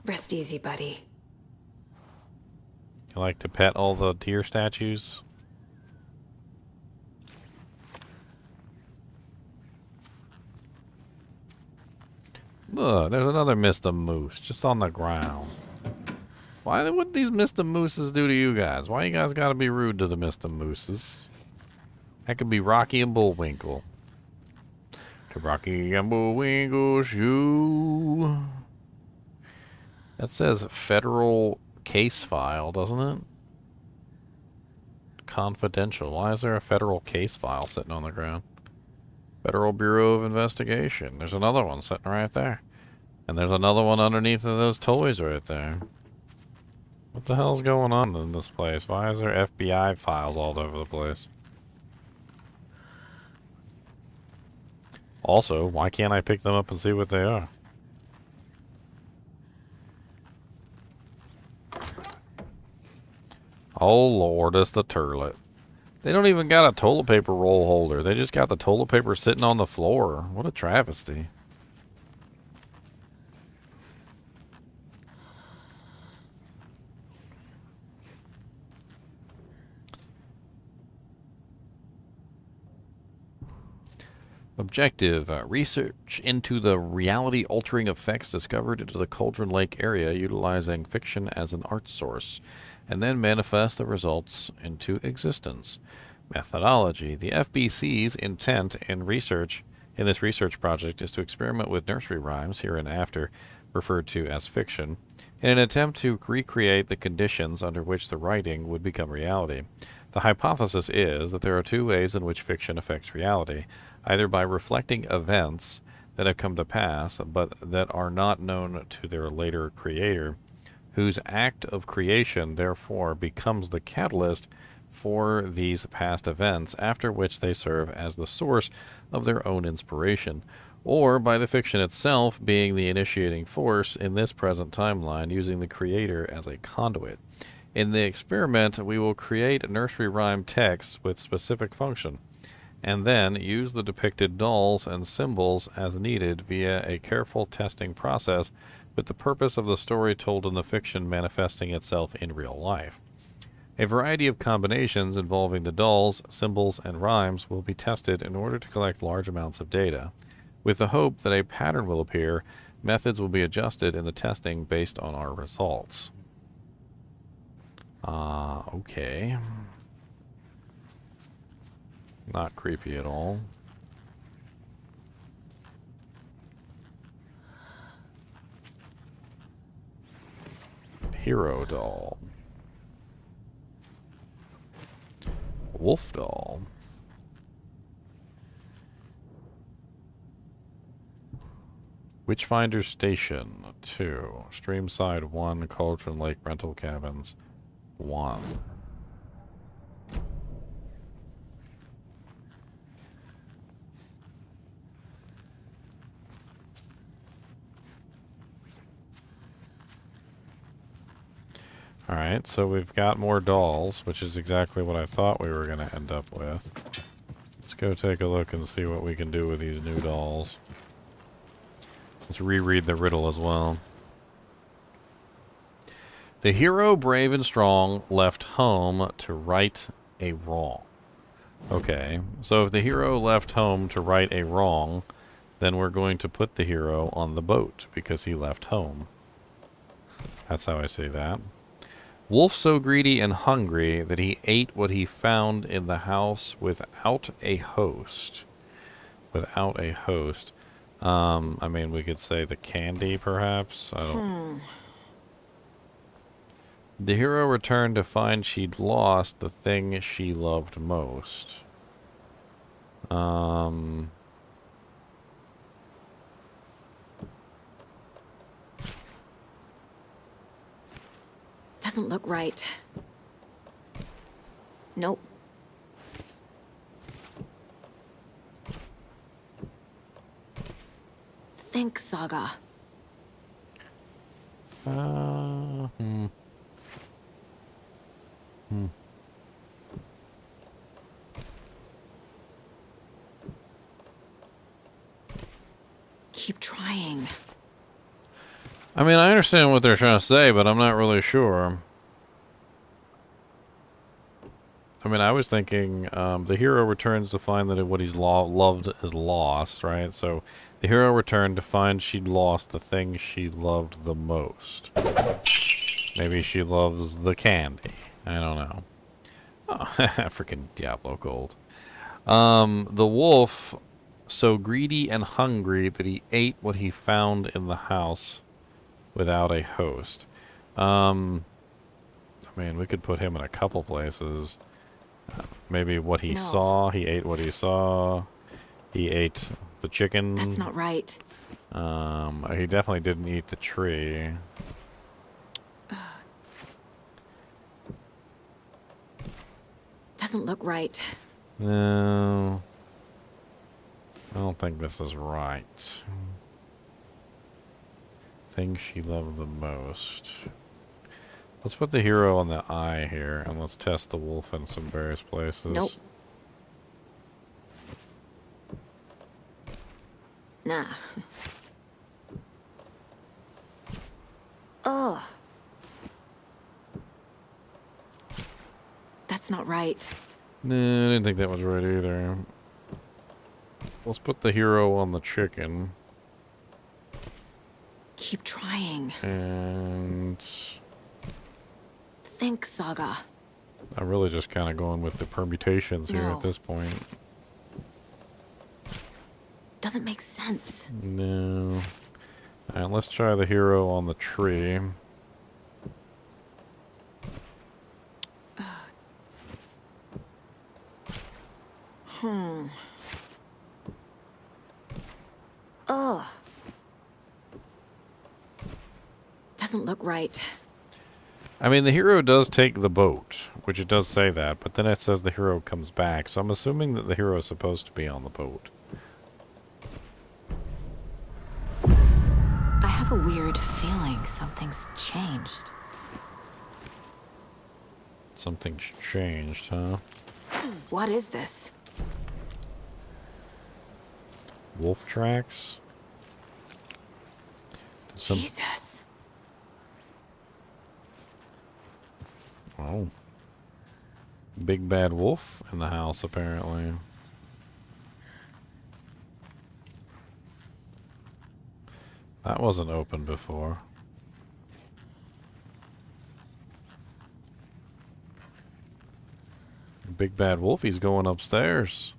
Rest easy, buddy. You like to pet all the deer statues? Look, there's another Mr. Moose just on the ground. Why would these Mr. Mooses do to you guys? Why you guys gotta be rude to the Mr. Mooses? That could be Rocky and Bullwinkle. To Rocky and Bullwinkle shoe. That says federal case file, doesn't it? Confidential. Why is there a federal case file sitting on the ground? Federal Bureau of Investigation. There's another one sitting right there. And there's another one underneath of those toys right there. What the hell's going on in this place? Why is there FBI files all over the place? Also, why can't I pick them up and see what they are? Oh Lord, it's the turlet. They don't even got a toilet paper roll holder. They just got the toilet paper sitting on the floor. What a travesty. Objective, research into the reality-altering effects discovered into the Cauldron Lake area utilizing fiction as an art source, and then manifest the results into existence. Methodology. The FBC's intent in this research project is to experiment with nursery rhymes, hereinafter referred to as fiction, in an attempt to recreate the conditions under which the writing would become reality. The hypothesis is that there are two ways in which fiction affects reality, either by reflecting events that have come to pass but that are not known to their later creator, whose act of creation therefore becomes the catalyst for these past events, after which they serve as the source of their own inspiration, or by the fiction itself being the initiating force in this present timeline, using the creator as a conduit. In the experiment, we will create nursery rhyme texts with specific function, and then use the depicted dolls and symbols as needed via a careful testing process, with the purpose of the story told in the fiction manifesting itself in real life. A variety of combinations involving the dolls, symbols, and rhymes will be tested in order to collect large amounts of data. With the hope that a pattern will appear, methods will be adjusted in the testing based on our results. Okay. Not creepy at all. Hero doll. Wolf doll. Witchfinder Station 2. Streamside 1. Cauldron Lake Rental Cabins 1. Alright, so we've got more dolls, which is exactly what I thought we were going to end up with. Let's go take a look and see what we can do with these new dolls. Let's reread the riddle as well. The hero, brave and strong, left home to right a wrong. Okay, so if the hero left home to right a wrong, then we're going to put the hero on the boat because he left home. That's how I see that. Wolf so greedy and hungry that he ate what he found in the house without a host. Without a host. I mean, we could say the candy, perhaps. I don't... The hero returned to find she'd lost the thing she loved most. Doesn't look right. Nope. Think, Saga. Keep trying. I mean, I understand what they're trying to say, but I'm not really sure. I mean, I was thinking the hero returns to find that what he's loved is lost, right? So the hero returned to find she'd lost the thing she loved the most. Maybe she loves the candy. I don't know. Oh, freaking Diablo Gold. The wolf, so greedy and hungry that he ate what he found in the house without a host. I mean, we could put him in a couple places. Maybe what he saw. He ate what he saw. He ate the chicken. That's not right. He definitely didn't eat the tree. Doesn't look right. No. I don't think this is right. Thing she loved the most. Let's put the hero on the eye here, and let's test the wolf in some various places. Nope. Nah. Ugh. That's not right. Nah, I didn't think that was right either. Let's put the hero on the chicken. Keep trying. And Think, Saga. I'm really just kind of going with the permutations here No. at this point. Doesn't make sense. No. Alright, let's try the hero on the tree. Ugh. Doesn't look right. I mean, the hero does take the boat, which it does say that, but then it says the hero comes back, so I'm assuming that the hero is supposed to be on the boat. I have a weird feeling something's changed. Something's changed, huh? What is this? Wolf tracks? Jesus. Oh. Big bad wolf in the house, apparently. That wasn't open before. Big bad wolf, he's going upstairs.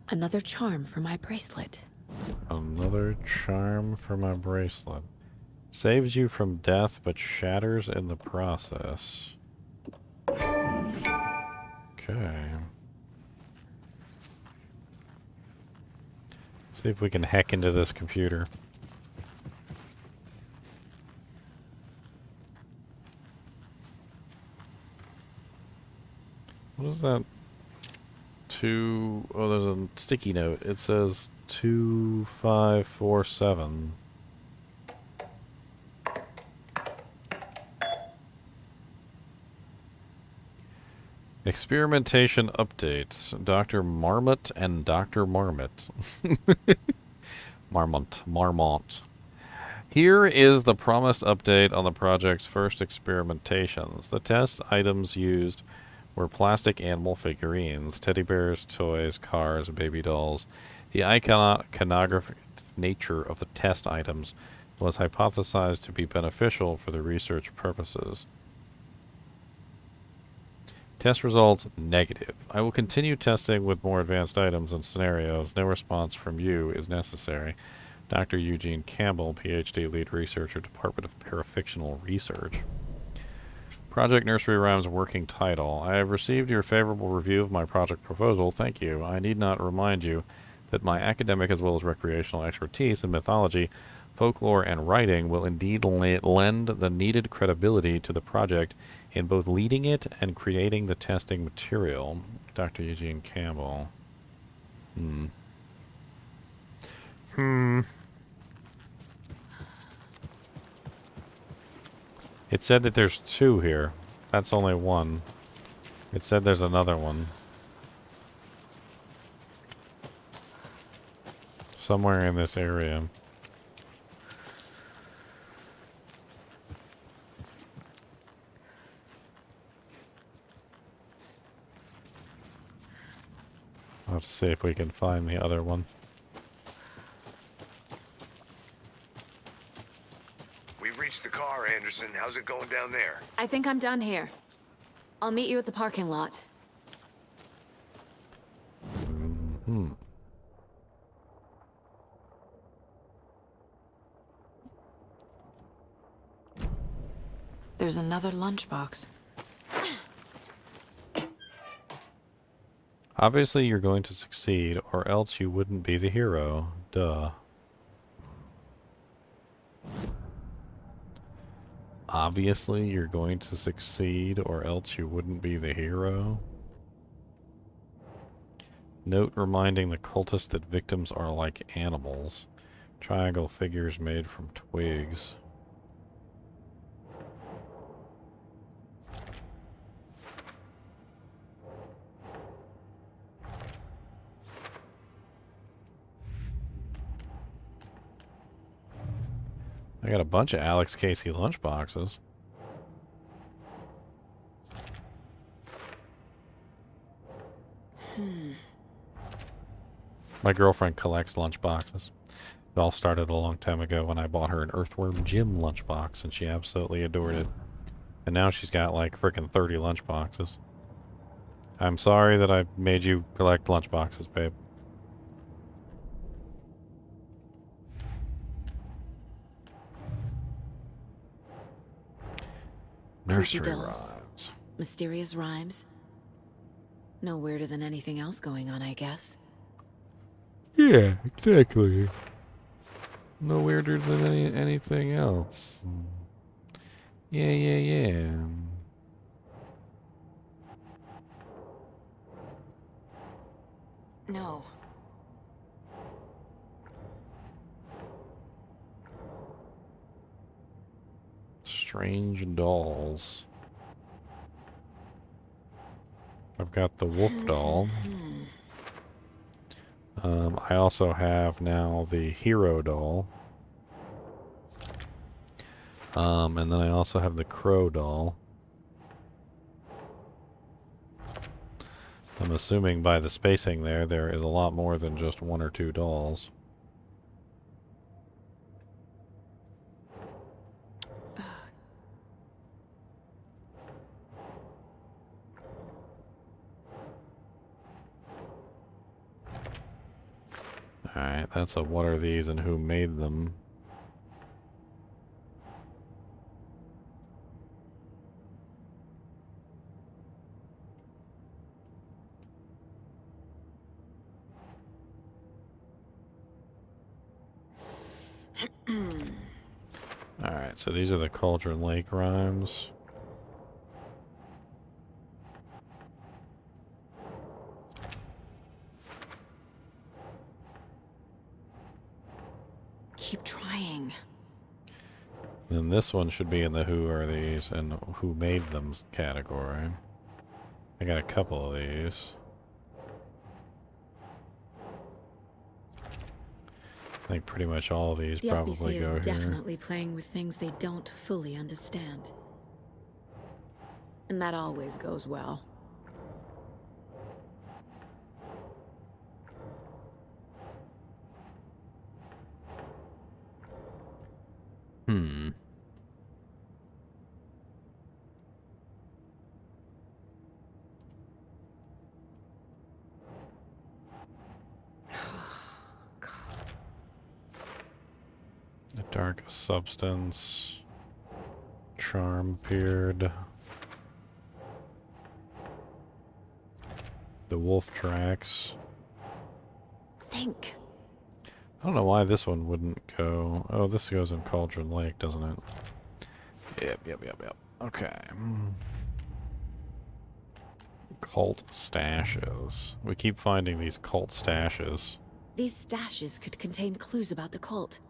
Another charm for my bracelet. Another charm for my bracelet. Saves you from death, but shatters in the process. Okay. Let's see if we can hack into this computer. What is that? Oh, there's a sticky note. It says 2547. Experimentation updates. Dr. Marmot and Dr. Marmot. Marmont. Here is the promised update on the project's first experimentations. The test items used were plastic animal figurines, teddy bears, toys, cars, baby dolls. The iconographic nature of the test items was hypothesized to be beneficial for the research purposes. Test results negative. I will continue testing with more advanced items and scenarios. No response from you is necessary. Dr. Eugene Campbell, PhD lead researcher, Department of Parafictional Research. Project Nursery Rhymes working title. I have received your favorable review of my project proposal. Thank you. I need not remind you that my academic as well as recreational expertise in mythology, folklore, and writing will indeed lend the needed credibility to the project in both leading it and creating the testing material. Dr. Eugene Campbell. It said that there's two here. That's only one. It said there's another one. Somewhere in this area. I'll have to see if we can find the other one. We've reached the car, Anderson. How's it going down there? I think I'm done here. I'll meet you at the parking lot. There's another lunchbox. Obviously, you're going to succeed, or else you wouldn't be the hero. Duh. Obviously, you're going to succeed, or else you wouldn't be the hero. Note reminding the cultists that victims are like animals. Triangle figures made from twigs. I got a bunch of Alex Casey lunchboxes. My girlfriend collects lunchboxes. It all started a long time ago when I bought her an Earthworm Jim lunchbox, and she absolutely adored it. And now she's got like frickin' 30 lunchboxes. I'm sorry that I made you collect lunchboxes, babe. Creepy Nursery dolls. rhymes. Mysterious rhymes. No weirder than anything else going on, I guess. Yeah, exactly. No weirder than anything else. Yeah. No. Strange dolls. I've got the wolf doll. I also have now the hero doll. And then I also have the crow doll. I'm assuming by the spacing there is a lot more than just one or two dolls. Alright, that's a what are these and who made them. Alright, so these are the Cauldron Lake rhymes. Keep trying. Then this one should be in the who are these and who made them category. I got a couple of these. I think pretty much all of these The probably FBC go is here. definitely playing with things they don't fully understand. And that always goes well. Hmm. The dark substance. Charm appeared. The wolf tracks. Think. I don't know why this one wouldn't go. Oh, this goes in Cauldron Lake, doesn't it? Yep. Okay. Cult stashes. We keep finding these cult stashes. These stashes could contain clues about the cult.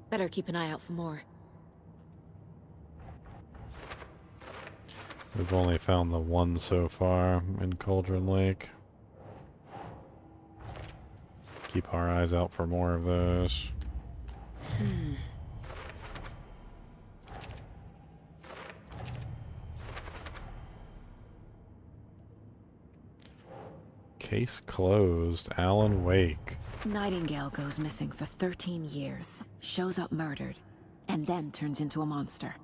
Better keep an eye out for more. We've only found the one so far in Cauldron Lake. Keep our eyes out for more of those. Case closed. Alan Wake. Nightingale goes missing for 13 years, shows up murdered, and then turns into a monster.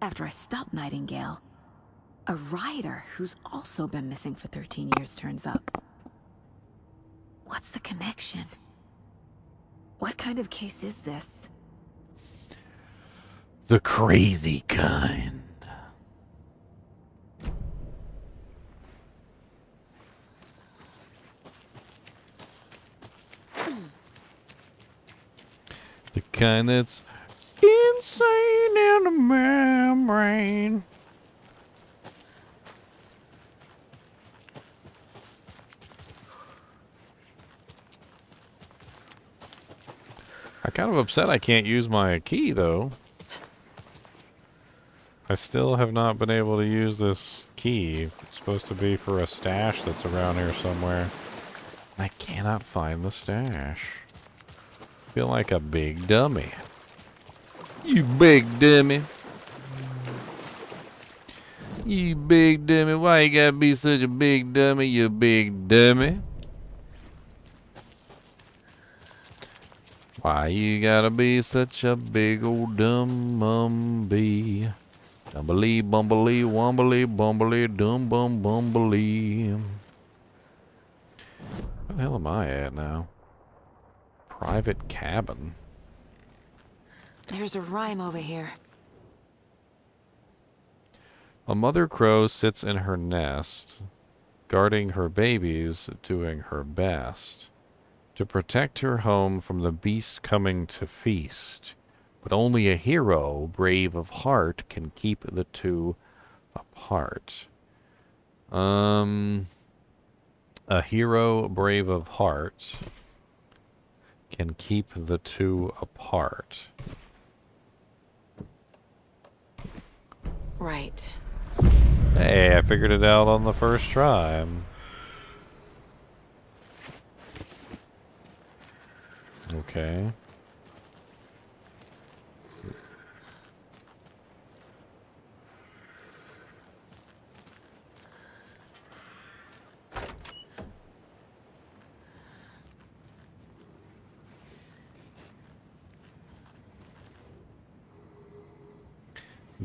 After I stop Nightingale, a rider who's also been missing for 13 years turns up. What's the connection? What kind of case is this? The crazy kind. The kind that's insane in the membrane. kind of upset I can't use my key, though. I still have not been able to use this key. It's supposed to be for a stash that's around here somewhere. I cannot find the stash. I feel like a big dummy. You big dummy. You big dummy. Why you gotta be such a big dummy, you big dummy? Why you gotta be such a big old dumb bumby? Dumbly, bumbly, wombly, bumbly, dum bum bumbly. Where the hell am I at now? Private cabin. There's a rhyme over here. A mother crow sits in her nest, guarding her babies, doing her best to protect her home from the beasts coming to feast. But only a hero, brave of heart, can keep the two apart. A hero, brave of heart, can keep the two apart. Right. Hey, I figured it out on the first try. Okay.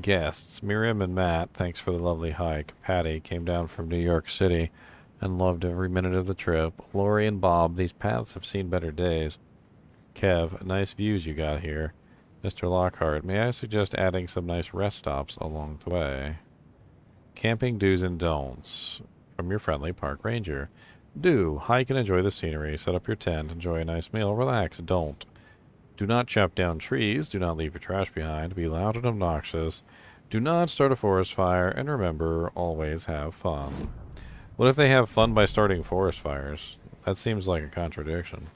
Guests, Miriam and Matt, thanks for the lovely hike. Patty came down from New York City and loved every minute of the trip. Lori and Bob, these paths have seen better days. Kev, nice views you got here. Mr. Lockhart, may I suggest adding some nice rest stops along the way? Camping do's and don'ts from your friendly park ranger. Do, hike and enjoy the scenery. Set up your tent, enjoy a nice meal, relax. Don't. Do not chop down trees. Do not leave your trash behind. Be loud and obnoxious. Do not start a forest fire. And remember, always have fun. What if they have fun by starting forest fires? That seems like a contradiction.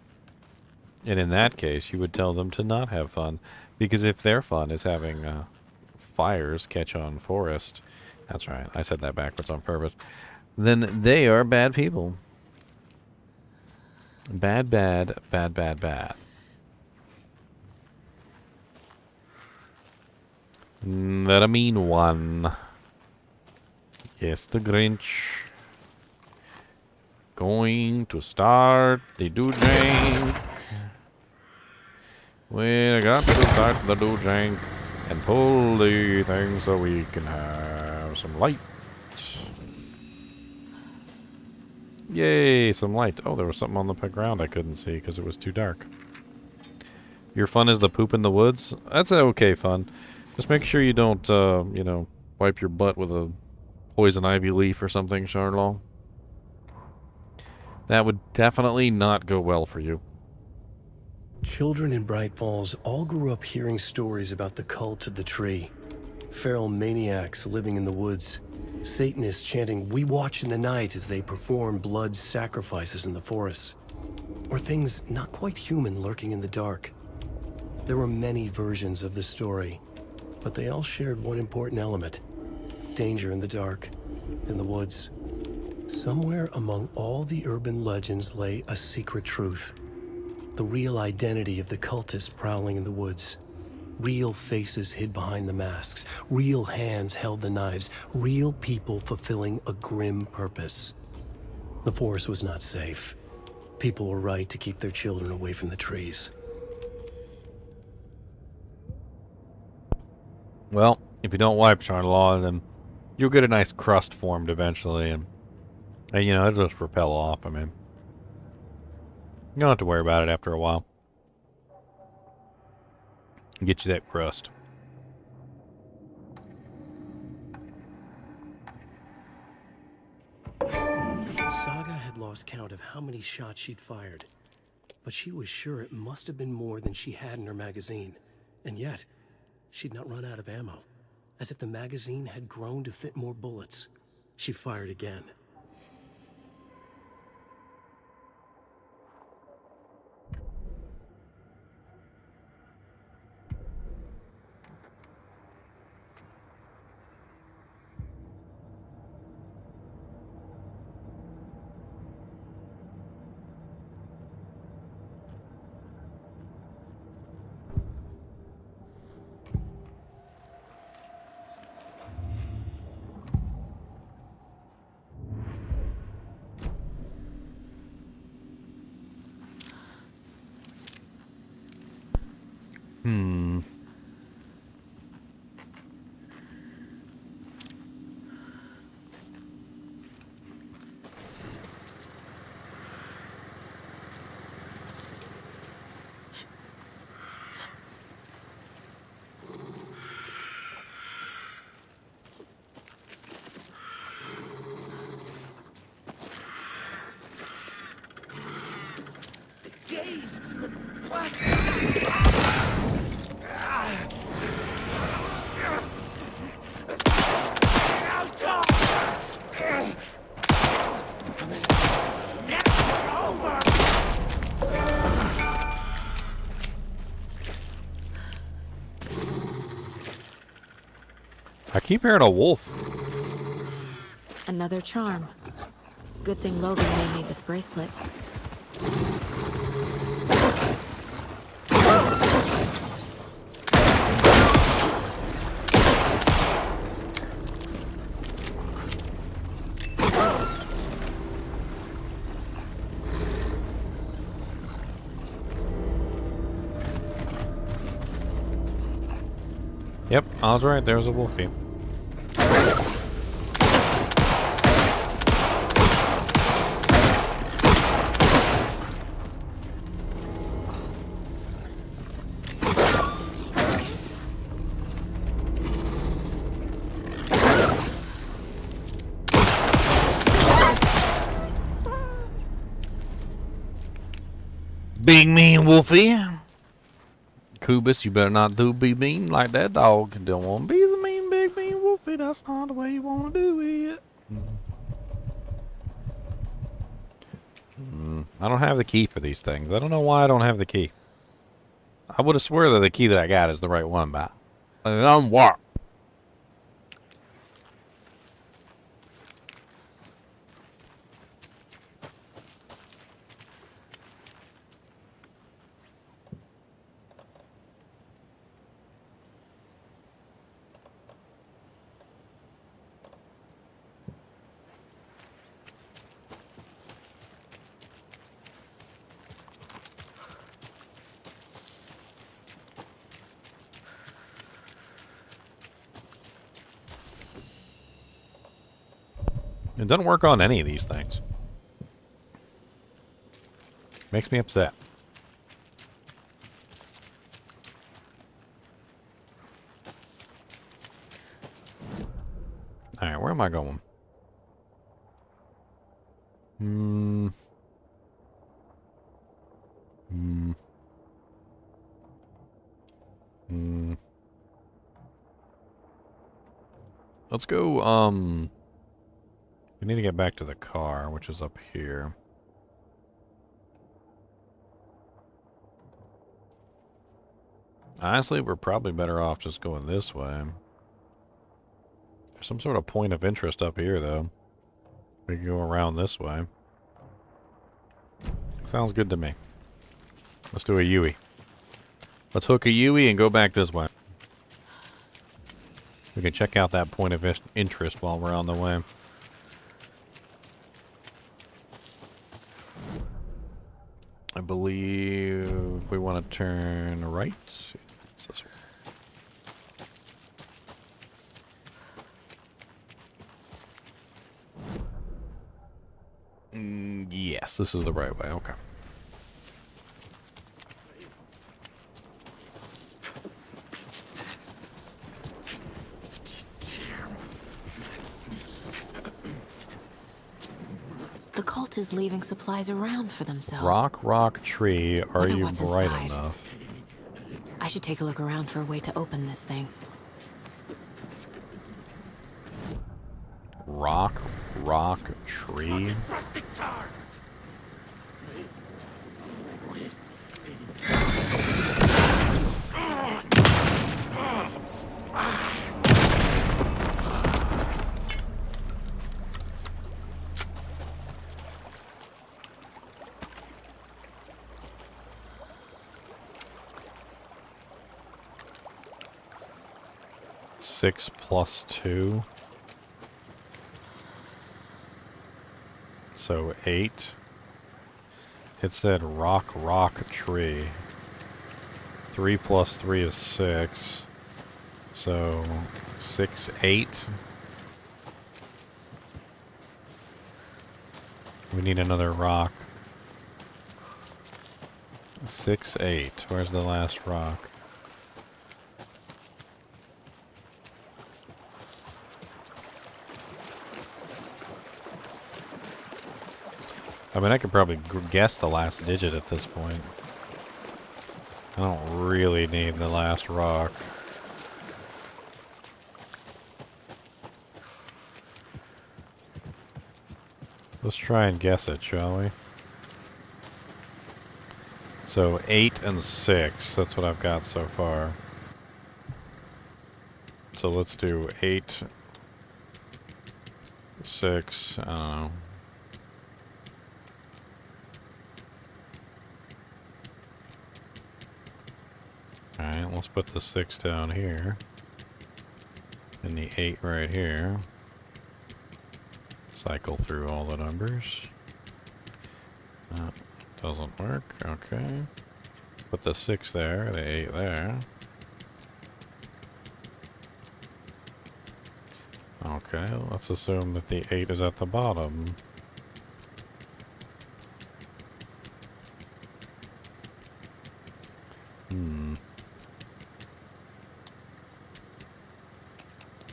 And in that case, you would tell them to not have fun. Because if their fun is having fires catch on forest, that's right, I said that backwards on purpose, then they are bad people. Bad, bad, bad, bad, bad. That a mean one. Yes, the Grinch. Going to start the do-jank. We got to start the do-jank and pull the thing so we can have some light. Yay, some light. Oh, there was something on the ground I couldn't see because it was too dark. Your fun is the poop in the woods? That's okay fun. Just make sure you don't, you know, wipe your butt with a poison ivy leaf or something, Charlotte. That would definitely not go well for you. Children in Bright Falls all grew up hearing stories about the cult of the tree. Feral maniacs living in the woods. Satanists chanting, "We watch in the night," as they perform blood sacrifices in the forests. Or things not quite human lurking in the dark. There were many versions of the story, but they all shared one important element: danger in the dark, in the woods. Somewhere among all the urban legends lay a secret truth. The real identity of the cultists prowling in the woods. Real faces hid behind the masks. Real hands held the knives. Real people fulfilling a grim purpose. The forest was not safe. People were right to keep their children away from the trees. Well, if you don't wipe Charlotte, then you'll get a nice crust formed eventually, and you know, it'll just repel off. I mean, you don't have to worry about it after a while. Get you that crust. Saga had lost count of how many shots she'd fired, but she was sure it must have been more than she had in her magazine. And yet, she'd not run out of ammo. As if the magazine had grown to fit more bullets. She fired again. I keep hearing a wolf. Another charm. Good thing Logan made me this bracelet. Yep, I was right. There's a wolfie. Big mean wolfie. Kubus, you better not be mean like that dog. Don't want to be the mean big mean wolfie. That's not the way you want to do it. I don't have the key for these things. I don't know why I don't have the key. I would have swore that the key that I got is the right one, but I'm what? It doesn't work on any of these things. Makes me upset. Alright, where am I going? Let's go, we need to get back to the car, which is up here. Honestly, we're probably better off just going this way. There's some sort of point of interest up here, though. We can go around this way. Sounds good to me. Let's do a Yui. Let's hook a Yui and go back this way. We can check out that point of interest while we're on the way. I believe we want to turn right. It's this way. Yes, this is the right way. Okay. The cult is leaving supplies around for themselves. Rock, tree. Are Wonder you what's bright inside. enough? I should take a look around for a way to open this thing. Rock, tree. Six plus 2. So 8. It said rock, tree. 3 plus 3 is 6. So 6, 8. We need another rock. 6, 8. Where's the last rock? I mean, I could probably guess the last digit at this point. I don't really need the last rock. Let's try and guess it, shall we? So 8 and 6, that's what I've got so far. So let's do 8, 6, I don't know. Alright, let's put the 6 down here. And the 8 right here. Cycle through all the numbers. Doesn't work. Okay. Put the 6 there, the 8 there. Okay, let's assume that the 8 is at the bottom.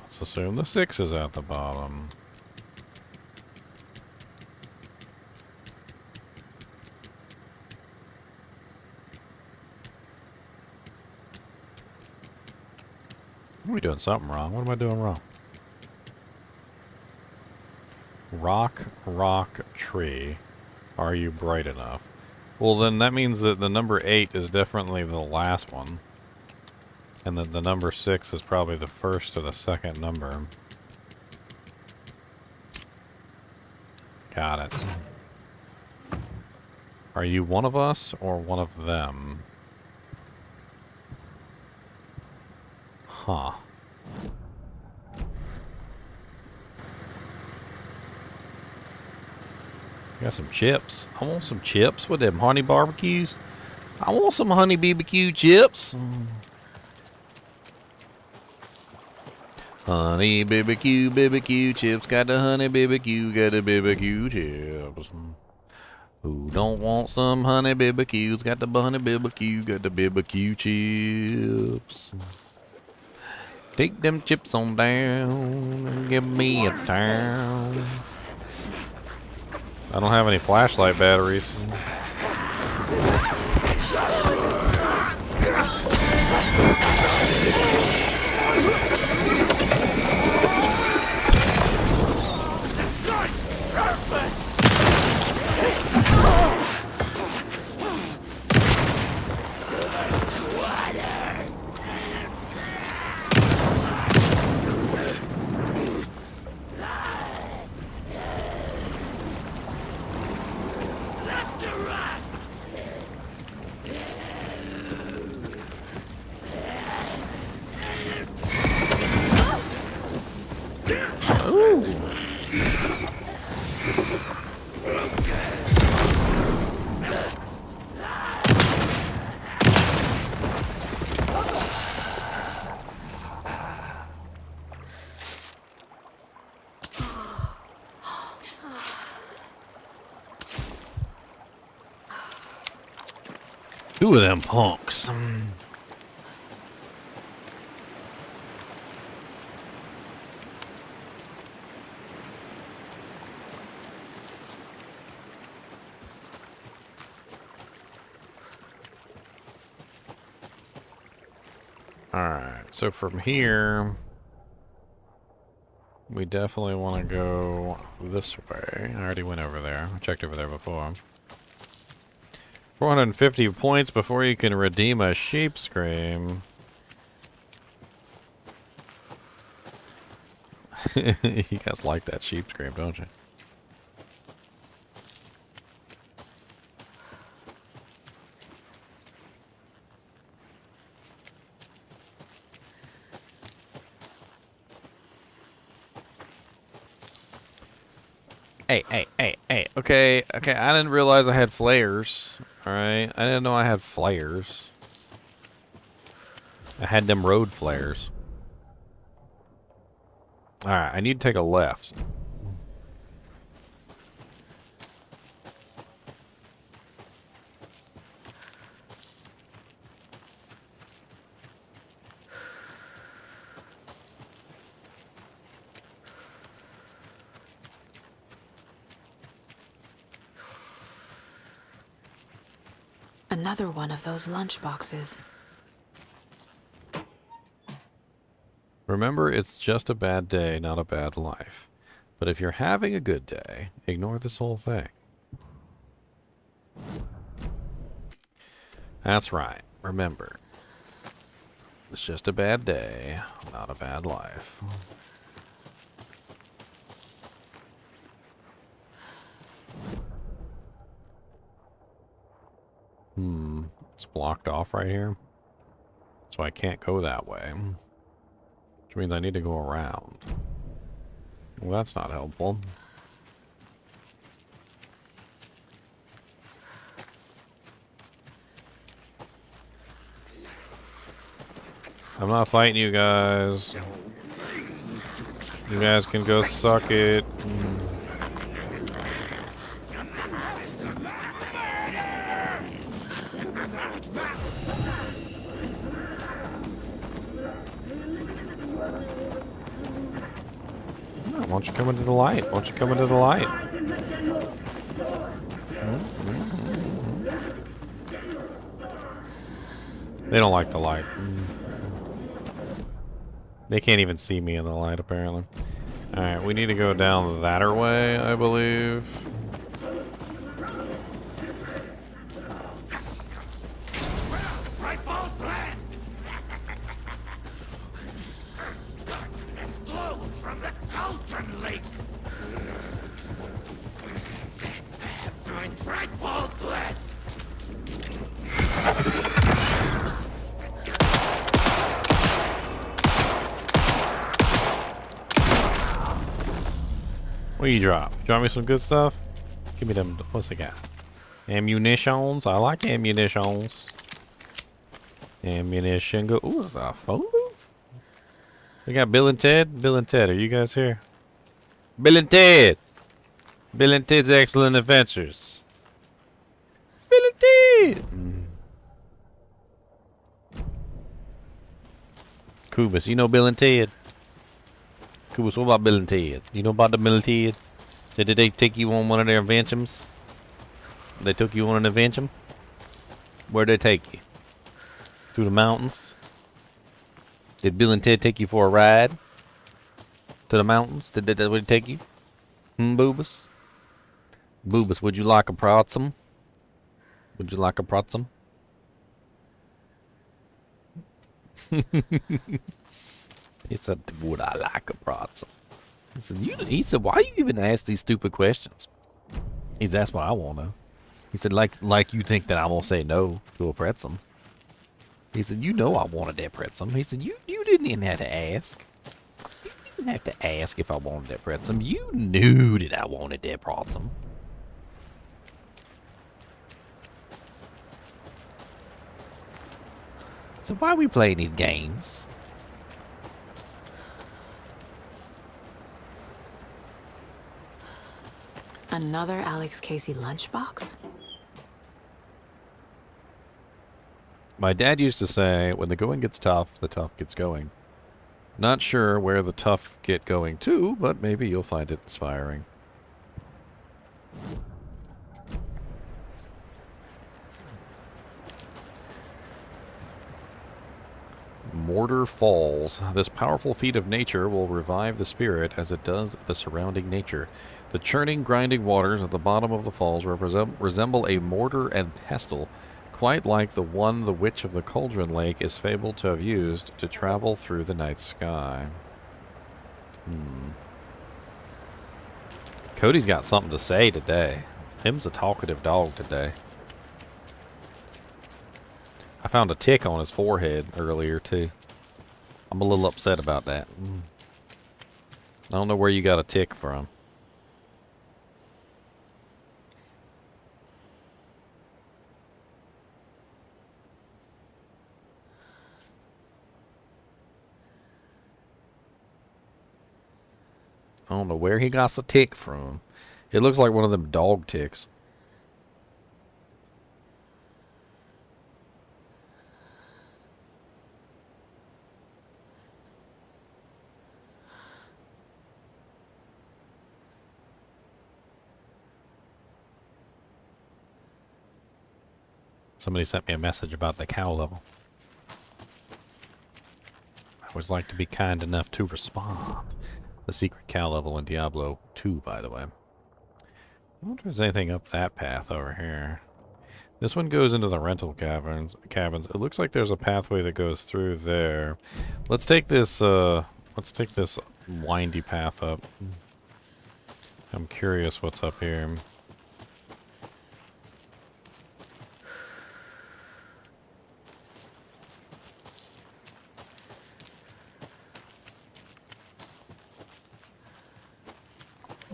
Let's assume the 6 is at the bottom. Are we doing something wrong? What am I doing wrong? Rock, rock, tree. Are you bright enough? Well, then that means that the number 8 is definitely the last one. And that the number 6 is probably the first or the second number. Got it. Are you one of us or one of them? Huh. Got some chips. I want some chips with them honey barbecues. I want some honey BBQ chips. Honey BBQ chips. Got the honey BBQ. Got the BBQ chips. Who don't want some honey BBQs? Got the honey BBQ. Got the BBQ chips. Take them chips on down and give me a town. I don't have any flashlight batteries. Two of them punks. Alright, so from here, we definitely want to go this way. I already went over there. I checked over there before. 450 points before you can redeem a sheep scream. You guys like that sheep scream, don't you? Hey. Okay, I didn't realize I had flares. Alright, I didn't know I had flares. I had them road flares. Alright, I need to take a left. Another one of those lunch boxes. Remember, it's just a bad day, not a bad life. But if you're having a good day, ignore this whole thing. That's right. Remember, It's just a bad day, not a bad life. It's blocked off right here. So I can't go that way. Which means I need to go around. Well, that's not helpful. I'm not fighting you guys. You guys can go suck it. Why don't you come into the light? Why don't you come into the light? They don't like the light. They can't even see me in the light, apparently. Alright, we need to go down that way, I believe. What you drop? Drop me some good stuff? Give me them. What's it got? Ammunitions? I like ammunitions. Ammunition go. Ooh, there's our photos. We got Bill and Ted. Bill and Ted, are you guys here? Bill and Ted. Bill and Ted's Excellent Adventures. Bill and Ted. Kubus, you know Bill and Ted? Kubus, what about Bill and Ted? You know about the Bill and Ted? Did they take you on one of their inventions? They took you on an invention? Where'd they take you? Through the mountains? Did Bill and Ted take you for a ride? To the mountains? Did that where they take you? Boobus? Boobus, would you like a protsum? Would you like a protsum? He said, would I like a protsum? He said, why you even ask these stupid questions? He said, that's what I want to know. He said, like you think that I'm going to say no to a pretzel. He said, you know I wanted that pretzel. He said, you didn't even have to ask. You didn't have to ask if I wanted that pretzel. You knew that I wanted that pretzel. So why are we playing these games? Another Alex Casey lunchbox? My dad used to say, when the going gets tough, the tough gets going. Not sure where the tough get going to, but maybe you'll find it inspiring. Mortar Falls. This powerful feat of nature will revive the spirit as it does the surrounding nature. The churning, grinding waters at the bottom of the falls resemble a mortar and pestle, quite like the one the Witch of the Cauldron Lake is fabled to have used to travel through the night sky. Cody's got something to say today. Him's a talkative dog today. I found a tick on his forehead earlier, too. I'm a little upset about that. I don't know where you got a tick from. I don't know where he got the tick from. It looks like one of them dog ticks. Somebody sent me a message about the cow level. I always like to be kind enough to respond. The secret cow level in Diablo 2, by the way. I wonder if there's anything up that path over here. This one goes into the rental cabins. It looks like there's a pathway that goes through there. Let's take this windy path up. I'm curious what's up here.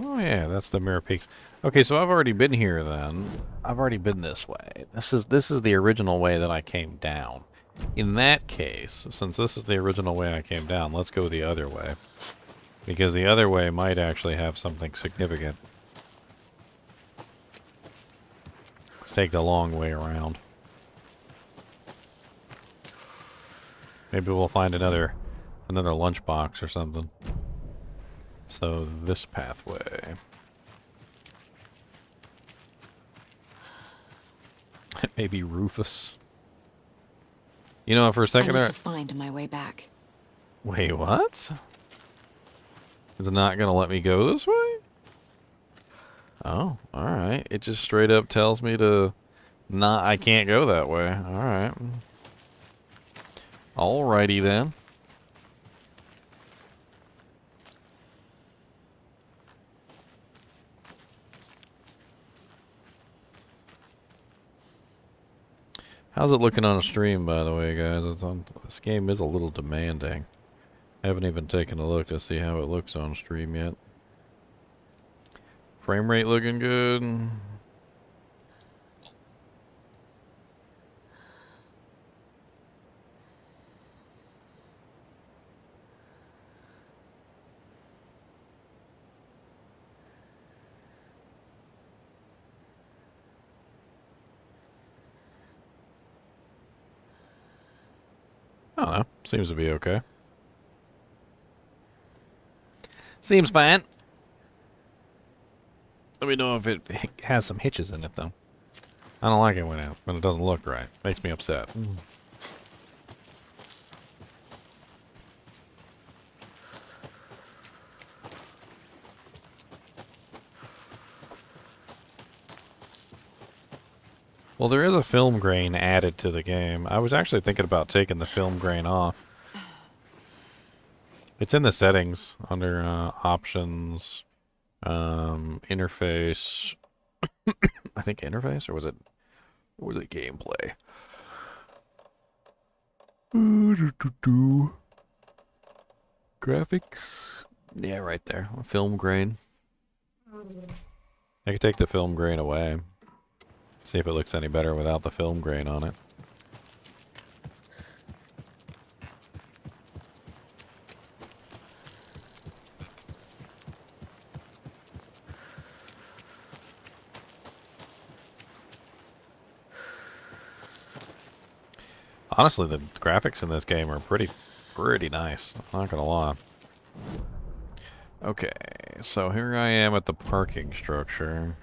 Oh yeah, that's the Mirror Peaks. Okay, so I've already been here then. I've already been this way. This is the original way that I came down. In that case, since this is the original way I came down, let's go the other way. Because the other way might actually have something significant. Let's take the long way around. Maybe we'll find another lunchbox or something. So this pathway. Maybe Rufus. You know, for a second I need there. to find my way back. Wait, what? It's not gonna let me go this way? Oh, alright. It just straight up tells me to not, I can't go that way. Alright. Alrighty then. How's it looking on a stream, by the way, guys? This game is a little demanding. I haven't even taken a look to see how it looks on stream yet. Frame rate looking good. I don't know. Seems to be okay. Seems fine. Let me know if it has some hitches in it, though. I don't like it when it doesn't look right. Makes me upset. Well, there is a film grain added to the game. I was actually thinking about taking the film grain off. It's in the settings under options, interface. I think interface, or was it gameplay? Graphics. Yeah, right there. Film grain. I could take the film grain away. See if it looks any better without the film grain on it. Honestly, the graphics in this game are pretty nice. I'm not gonna lie. Okay, so here I am at the parking structure.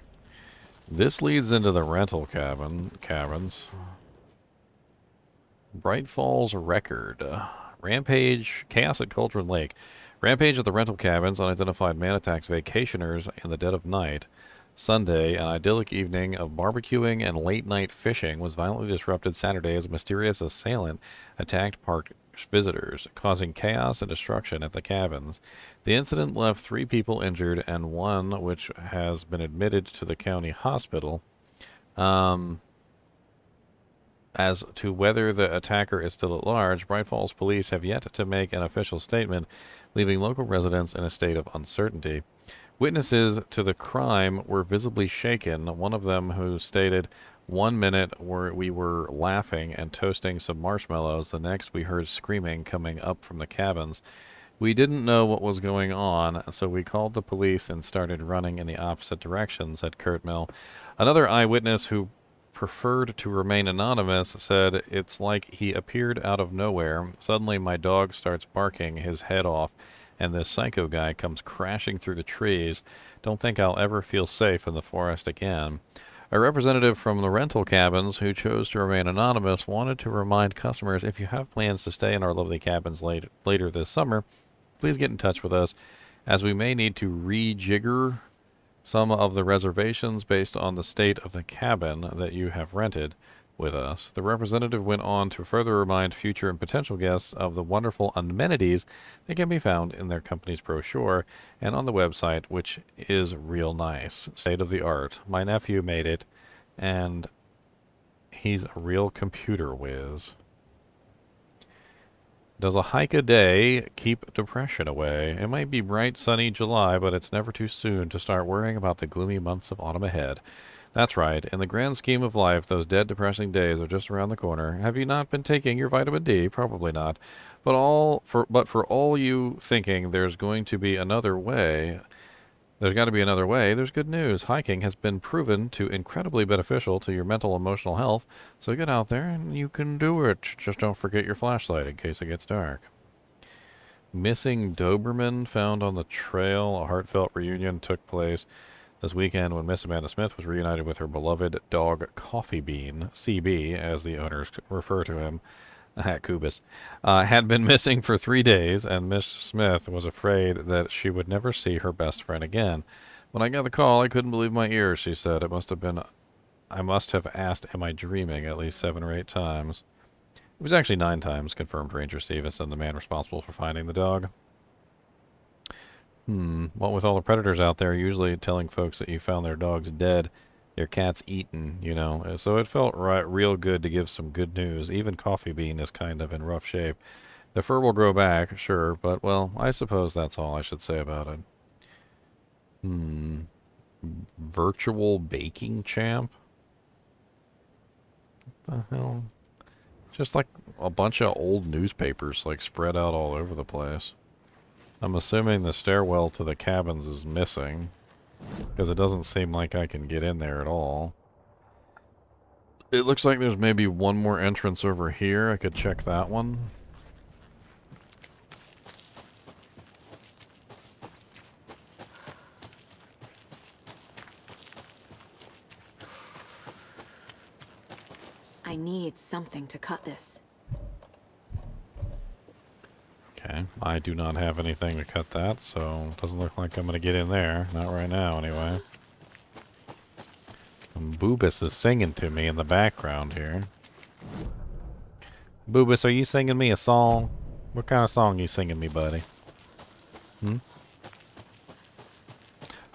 This leads into the rental cabins. Bright Falls Record. Rampage, Chaos at Cauldron Lake. Rampage at the rental cabins. Unidentified man attacks vacationers in the dead of night. Sunday, an idyllic evening of barbecuing and late-night fishing was violently disrupted Saturday as a mysterious assailant attacked park visitors, causing chaos and destruction at the cabins. The incident left 3 people injured and 1 which has been admitted to the county hospital. As to whether the attacker is still at large, Bright Falls police have yet to make an official statement, leaving local residents in a state of uncertainty. Witnesses to the crime were visibly shaken, one of them who stated, "1 minute we were laughing and toasting some marshmallows, the next we heard screaming coming up from the cabins. We didn't know what was going on, so we called the police and started running in the opposite direction," said Kurt Mill. Another eyewitness who preferred to remain anonymous said, "It's like he appeared out of nowhere. Suddenly my dog starts barking his head off, and this psycho guy comes crashing through the trees. Don't think I'll ever feel safe in the forest again." A representative from the rental cabins who chose to remain anonymous wanted to remind customers, if you have plans to stay in our lovely cabins later this summer, please get in touch with us, as we may need to rejigger some of the reservations based on the state of the cabin that you have rented with us. The representative went on to further remind future and potential guests of the wonderful amenities that can be found in their company's brochure and on the website, which is real nice. State of the art. My nephew made it, and he's a real computer whiz. Does a hike a day keep depression away? It might be bright, sunny July, but it's never too soon to start worrying about the gloomy months of autumn ahead. That's right. In the grand scheme of life, those dead, depressing days are just around the corner. Have you not been taking your vitamin D? Probably not. But for all you thinking there's going to be another way, there's got to be another way, there's good news. Hiking has been proven to incredibly beneficial to your mental and emotional health, so get out there and you can do it. Just don't forget your flashlight in case it gets dark. Missing Doberman found on the trail. A heartfelt reunion took place this weekend when Miss Amanda Smith was reunited with her beloved dog Coffee Bean, CB, as the owners refer to him, Kubis, had been missing for 3 days, and Miss Smith was afraid that she would never see her best friend again. When I got the call, I couldn't believe my ears, she said. I must have asked, am I dreaming, at least 7 or 8 times. It was actually 9 times, confirmed Ranger Stevenson, the man responsible for finding the dog. What with all the predators out there usually telling folks that you found their dogs dead, their cat's eaten, you know. So it felt real good to give some good news. Even Coffee Bean is kind of in rough shape. The fur will grow back, sure, but, well, I suppose that's all I should say about it. Virtual baking champ? What the hell? Just like a bunch of old newspapers, like, spread out all over the place. I'm assuming the stairwell to the cabins is missing, because it doesn't seem like I can get in there at all. It looks like there's maybe one more entrance over here. I could check that one. I need something to cut this. Okay, I do not have anything to cut that, so it doesn't look like I'm going to get in there. Not right now, anyway. And Boobus is singing to me in the background here. Boobus, are you singing me a song? What kind of song you singing me, buddy?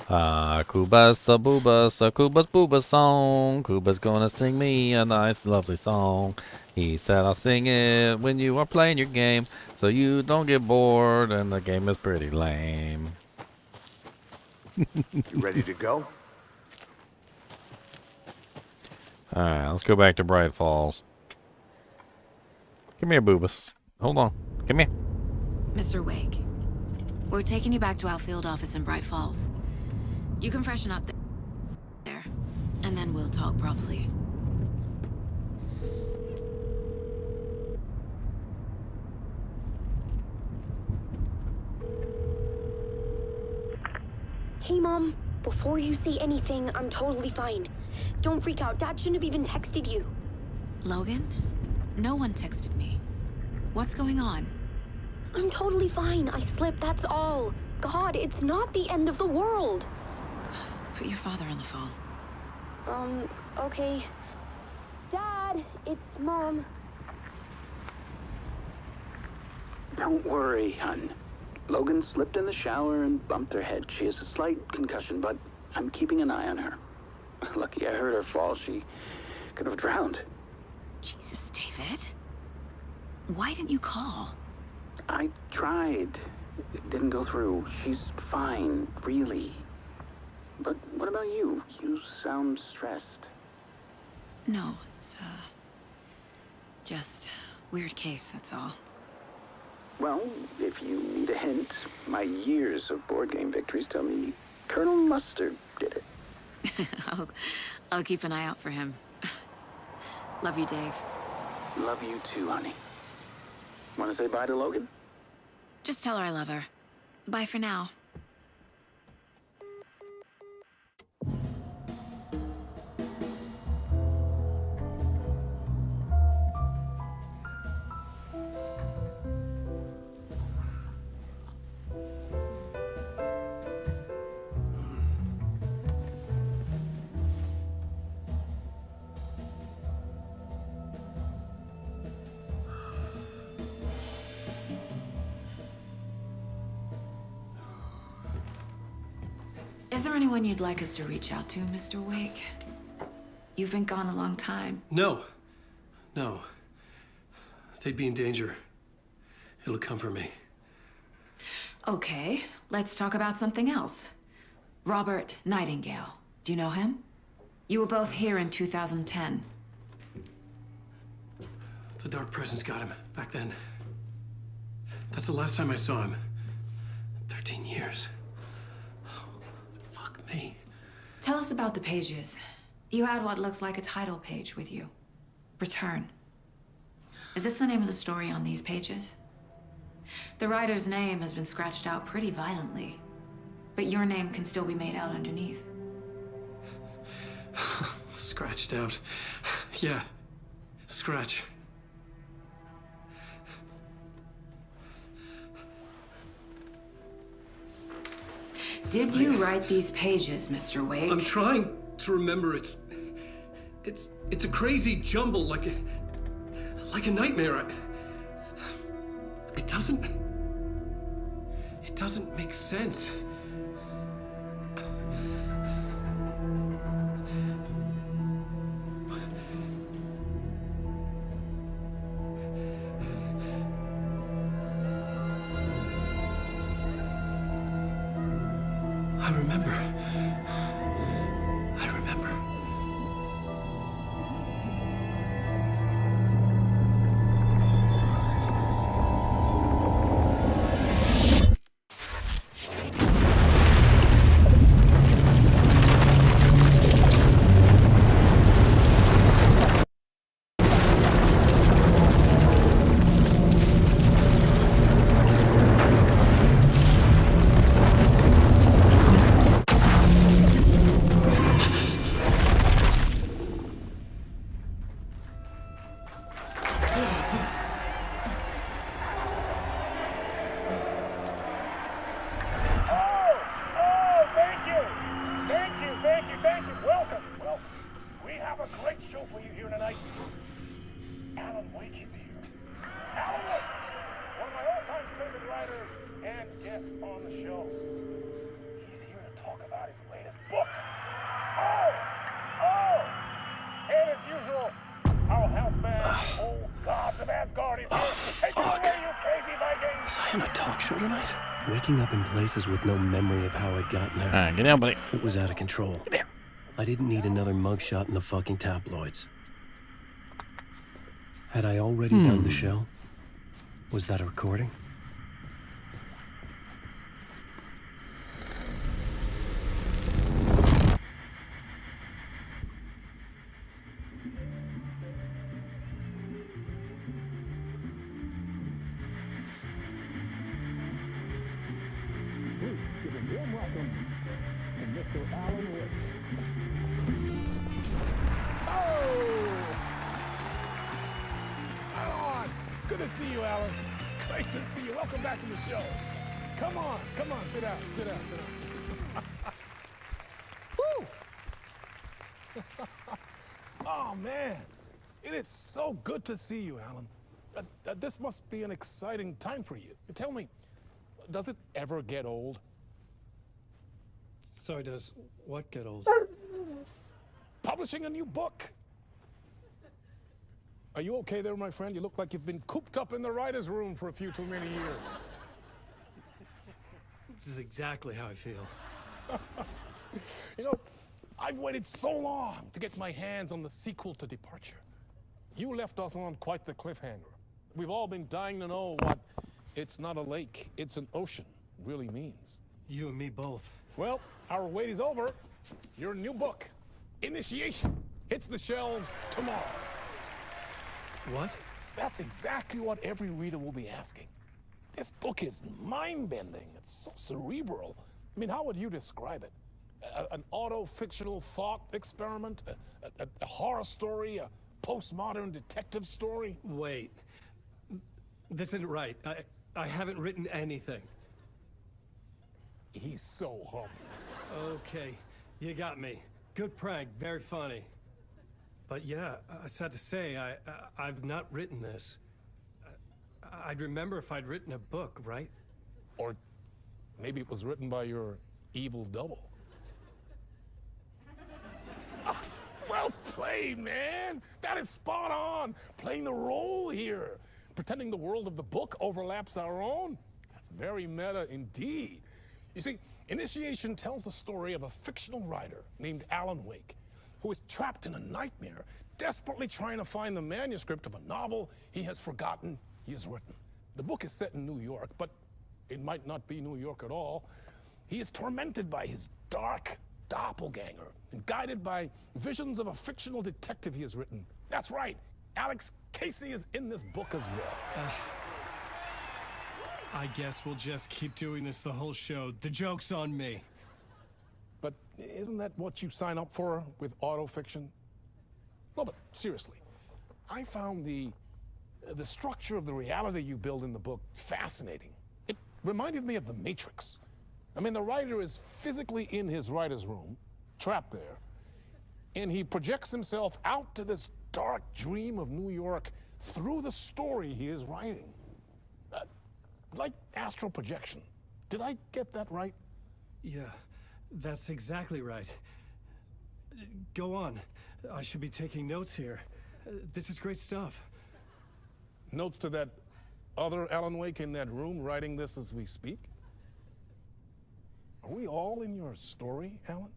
Kubas, a Kubas, Boobas song. Kuba's gonna sing me a nice, lovely song. He said I'll sing it when you are playing your game, so you don't get bored, and the game is pretty lame. You ready to go? Alright, let's go back to Bright Falls. Come here, Boobas. Hold on. Come here. Mr. Wake, we're taking you back to our field office in Bright Falls. You can freshen up there, and then we'll talk properly. Hey, Mom. Before you say anything, I'm totally fine. Don't freak out. Dad shouldn't have even texted you. Logan? No one texted me. What's going on? I'm totally fine. I slipped, that's all. God, it's not the end of the world. Put your father on the phone. Okay. Dad, it's Mom. Don't worry, hon. Logan slipped in the shower and bumped her head. She has a slight concussion, but I'm keeping an eye on her. Lucky I heard her fall. She could have drowned. Jesus, David. Why didn't you call? I tried. It didn't go through. She's fine, really. But what about you? You sound stressed. No, it's, just weird case, that's all. Well, if you need a hint, my years of board game victories tell me Colonel Mustard did it. I'll keep an eye out for him. Love you, Dave. Love you too, honey. Want to say bye to Logan? Just tell her I love her. Bye for now. Is there anyone you'd like us to reach out to, Mr. Wake? You've been gone a long time. No. No. They'd be in danger. It'll come for me. Okay, let's talk about something else. Robert Nightingale. Do you know him? You were both here in 2010. The Dark Presence got him back then. That's the last time I saw him. 13 years. Oh, fuck me. Tell us about the pages. You had what looks like a title page with you. Return. Is this the name of the story on these pages? The writer's name has been scratched out pretty violently, but your name can still be made out underneath. Scratched out. Yeah. Scratch. Did you write these pages, Mr. Wake? I'm trying to remember. It's a crazy jumble, like a nightmare. It doesn't make sense. I remember. Waking up in places with no memory of how I'd gotten there. All right, get down, buddy. It was out of control. Get down. I didn't need another mugshot in the fucking tabloids. Had I already done the show? Was that a recording? Good to see you, Alan. Great to see you. Welcome back to the show. Come on, sit down. Woo! Oh, man. It is so good to see you, Alan. This must be an exciting time for you. Tell me, does it ever get old? Sorry, does what get old? Publishing a new book. Are you okay there, my friend? You look like you've been cooped up in the writer's room for a few too many years. This is exactly how I feel. You know, I've waited so long to get my hands on the sequel to Departure. You left us on quite the cliffhanger. We've all been dying to know what "it's not a lake, it's an ocean" really means. You and me both. Well, our wait is over. Your new book, Initiation, hits the shelves tomorrow. What? That's exactly what every reader will be asking. This book is mind-bending. It's so cerebral. I mean, how would you describe it? An auto-fictional thought experiment? A horror story? A postmodern detective story? Wait. This isn't right. I haven't written anything. He's so humble. Okay, you got me. Good prank, very funny. But yeah, I sad to say, I've not written this. I'd remember if I'd written a book, right? Or maybe it was written by your evil double. played, man. That is spot on. Playing the role here. Pretending the world of the book overlaps our own. That's very meta indeed. You see, Initiation tells the story of a fictional writer named Alan Wake, who is trapped in a nightmare, desperately trying to find the manuscript of a novel he has forgotten he has written. The book is set in New York, but it might not be New York at all. He is tormented by his dark doppelganger and guided by visions of a fictional detective he has written. That's right, Alex Casey is in this book as well. I guess we'll just keep doing this the whole show. The joke's on me. But isn't that what you sign up for with autofiction? No, but seriously, I found the structure of the reality you build in the book fascinating. It reminded me of The Matrix. I mean, the writer is physically in his writer's room, trapped there, and he projects himself out to this dark dream of New York through the story he is writing. Like astral projection. Did I get that right? Yeah, that's exactly right. Go on. I should be taking notes here. This is great stuff. Notes to that other Alan Wake in that room writing this as we speak? Are we all in your story, Alan?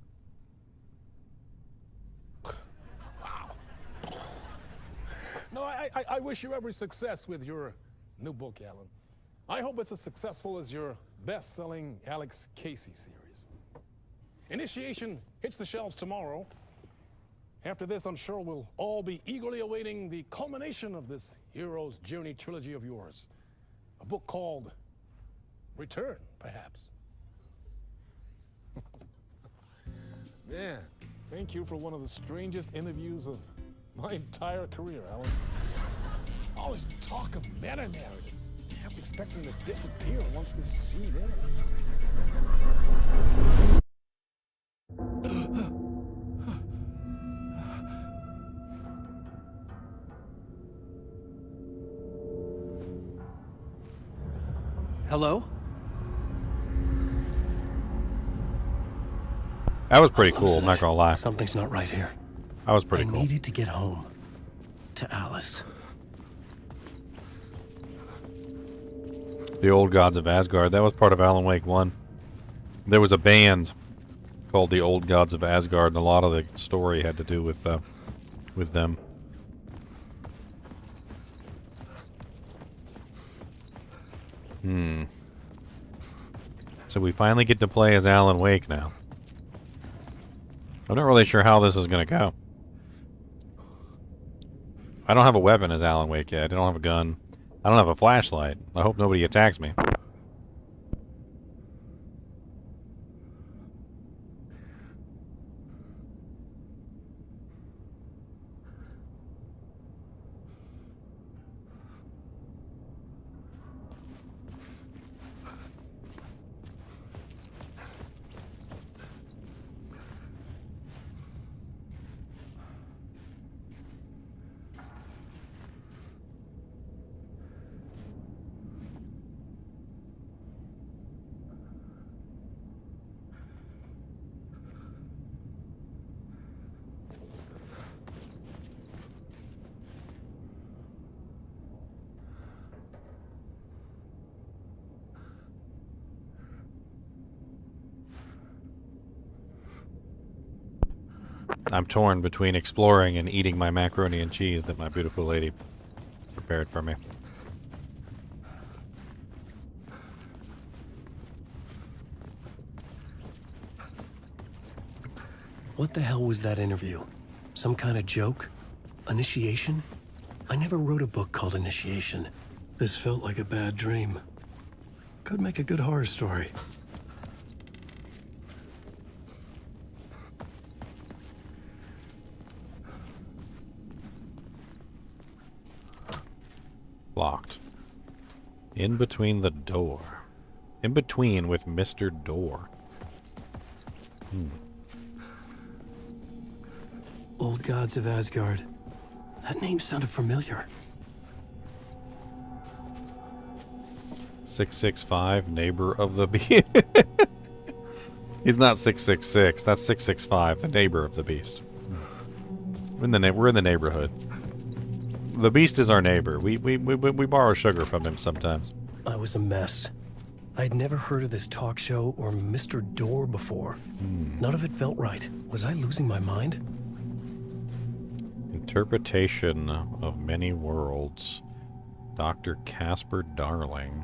Wow. No, I wish you every success with your new book, Alan. I hope it's as successful as your best-selling Alex Casey series. Initiation hits the shelves tomorrow. After this, I'm sure we'll all be eagerly awaiting the culmination of this hero's journey trilogy of yours. A book called Return, perhaps. Man, thank you for one of the strangest interviews of my entire career, Alan. All this talk of meta-narratives. I'm expecting to disappear once this scene ends. Hello? That was pretty cool, I'm not gonna lie. Something's not right here. That was pretty I cool. needed to get home. To Alice. The Old Gods of Asgard. That was part of Alan Wake 1. There was a band called the Old Gods of Asgard, and a lot of the story had to do with them. So we finally get to play as Alan Wake now. I'm not really sure how this is going to go. I don't have a weapon as Alan Wake yet. I don't have a gun. I don't have a flashlight. I hope nobody attacks me. I'm torn between exploring and eating my macaroni and cheese that my beautiful lady prepared for me. What the hell was that interview? Some kind of joke? Initiation? I never wrote a book called Initiation. This felt like a bad dream. Could make a good horror story. Locked. In between the door. In between with Mr. Door. Old Gods of Asgard. That name sounded familiar. 665, neighbor of the beast. He's not 666. That's 665, the neighbor of the beast. We're in the neighborhood. The Beast is our neighbor. We borrow sugar from him sometimes. I was a mess. I'd never heard of this talk show or Mr. Door before. None of it felt right. Was I losing my mind? Interpretation of Many Worlds. Dr. Casper Darling.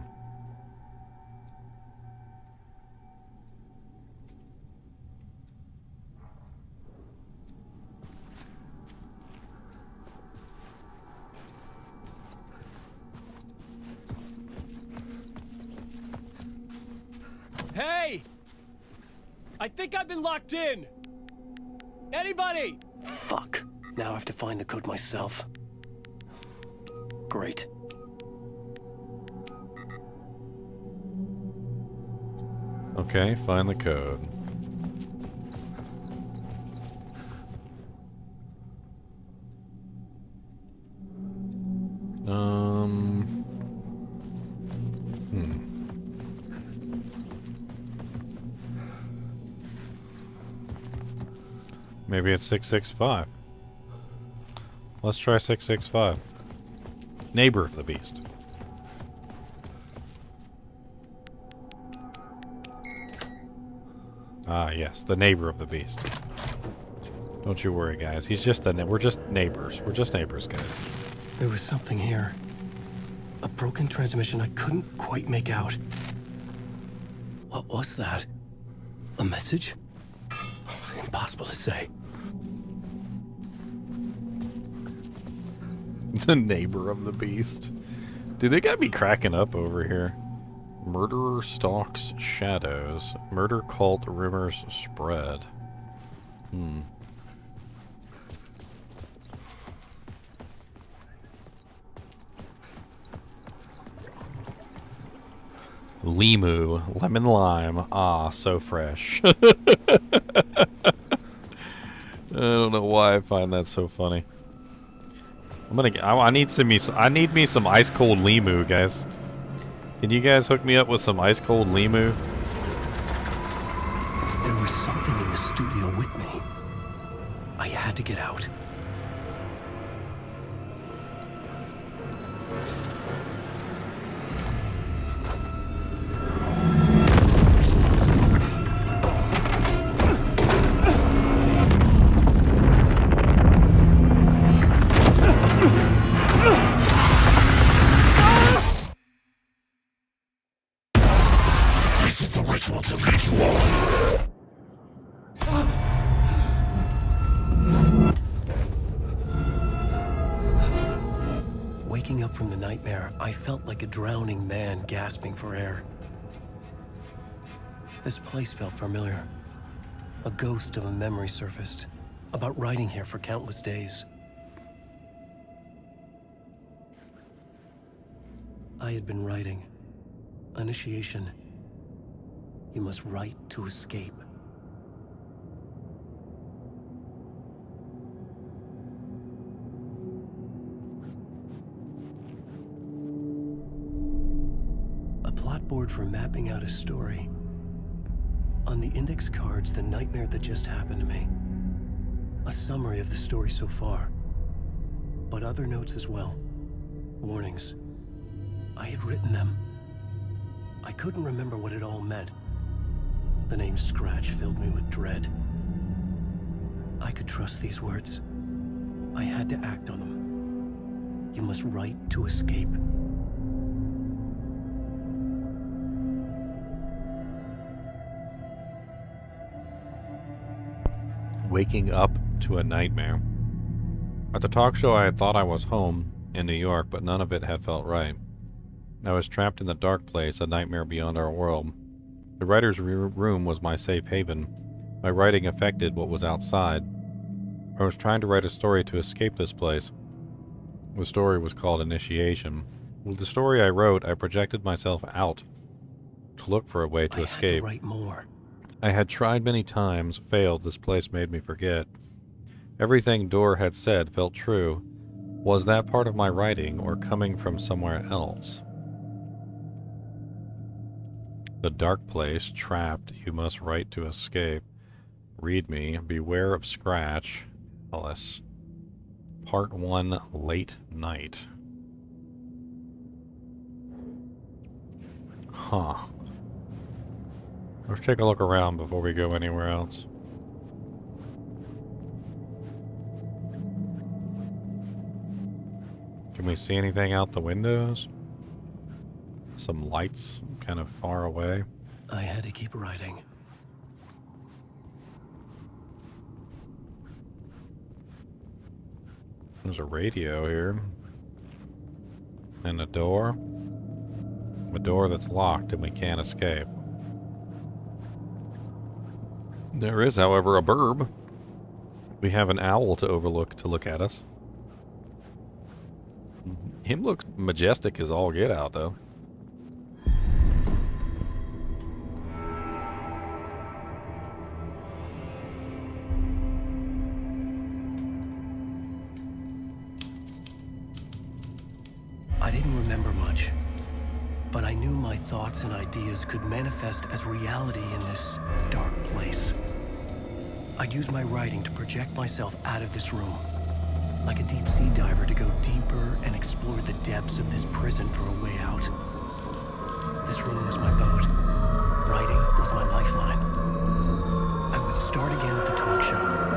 Hey! I think I've been locked in! Anybody? Fuck. Now I have to find the code myself. Great. Okay, find the code. Maybe it's 665. Let's try 665. Neighbor of the Beast. Ah, yes, the neighbor of the Beast. Don't you worry, guys. He's just we're just neighbors. We're just neighbors, guys. There was something here. A broken transmission I couldn't quite make out. What was that? A message? Impossible to say. The neighbor of the Beast. Dude, they got me cracking up over here. Murderer stalks shadows. Murder cult rumors spread. Limu, lemon lime. Ah, so fresh. I don't know why I find that so funny. I need me some ice cold Limu, guys. Can you guys hook me up with some ice cold Limu? There was something in the studio with me. I had to get out. Waking up from the nightmare, I felt like a drowning man gasping for air. This place felt familiar. A ghost of a memory surfaced, about riding here for countless days. I had been writing. Initiation. You must write to escape. A plot board for mapping out a story. On the index cards, the nightmare that just happened to me. A summary of the story so far. But other notes as well. Warnings. I had written them. I couldn't remember what it all meant. The name Scratch filled me with dread. I could trust these words. I had to act on them. You must write to escape. Waking up to a nightmare. At the talk show, I had thought I was home in New York, but none of it had felt right. I was trapped in the dark place, a nightmare beyond our world. The writer's room was my safe haven. My writing affected what was outside. I was trying to write a story to escape this place. The story was called Initiation. With the story I wrote, I projected myself out to look for a way to escape. I had to write more. I had tried many times, failed. This place made me forget. Everything Door had said felt true. Was that part of my writing or coming from somewhere else? The dark place, trapped, you must write to escape. Read me, beware of Scratch, Alice. Part 1, Late Night. Huh. Let's take a look around before we go anywhere else. Can we see anything out the windows? Some lights kind of far away. I had to keep writing. There's a radio here. And a door. A door that's locked and we can't escape. There is, however, a burb. We have an owl to look at us. Him looks majestic as all get out, though. I didn't remember much, but I knew my thoughts and ideas could manifest as reality in this dark place. I'd use my writing to project myself out of this room, like a deep sea diver to go deeper and explore the depths of this prison for a way out. This room was my boat. Writing was my lifeline. I would start again at the talk show.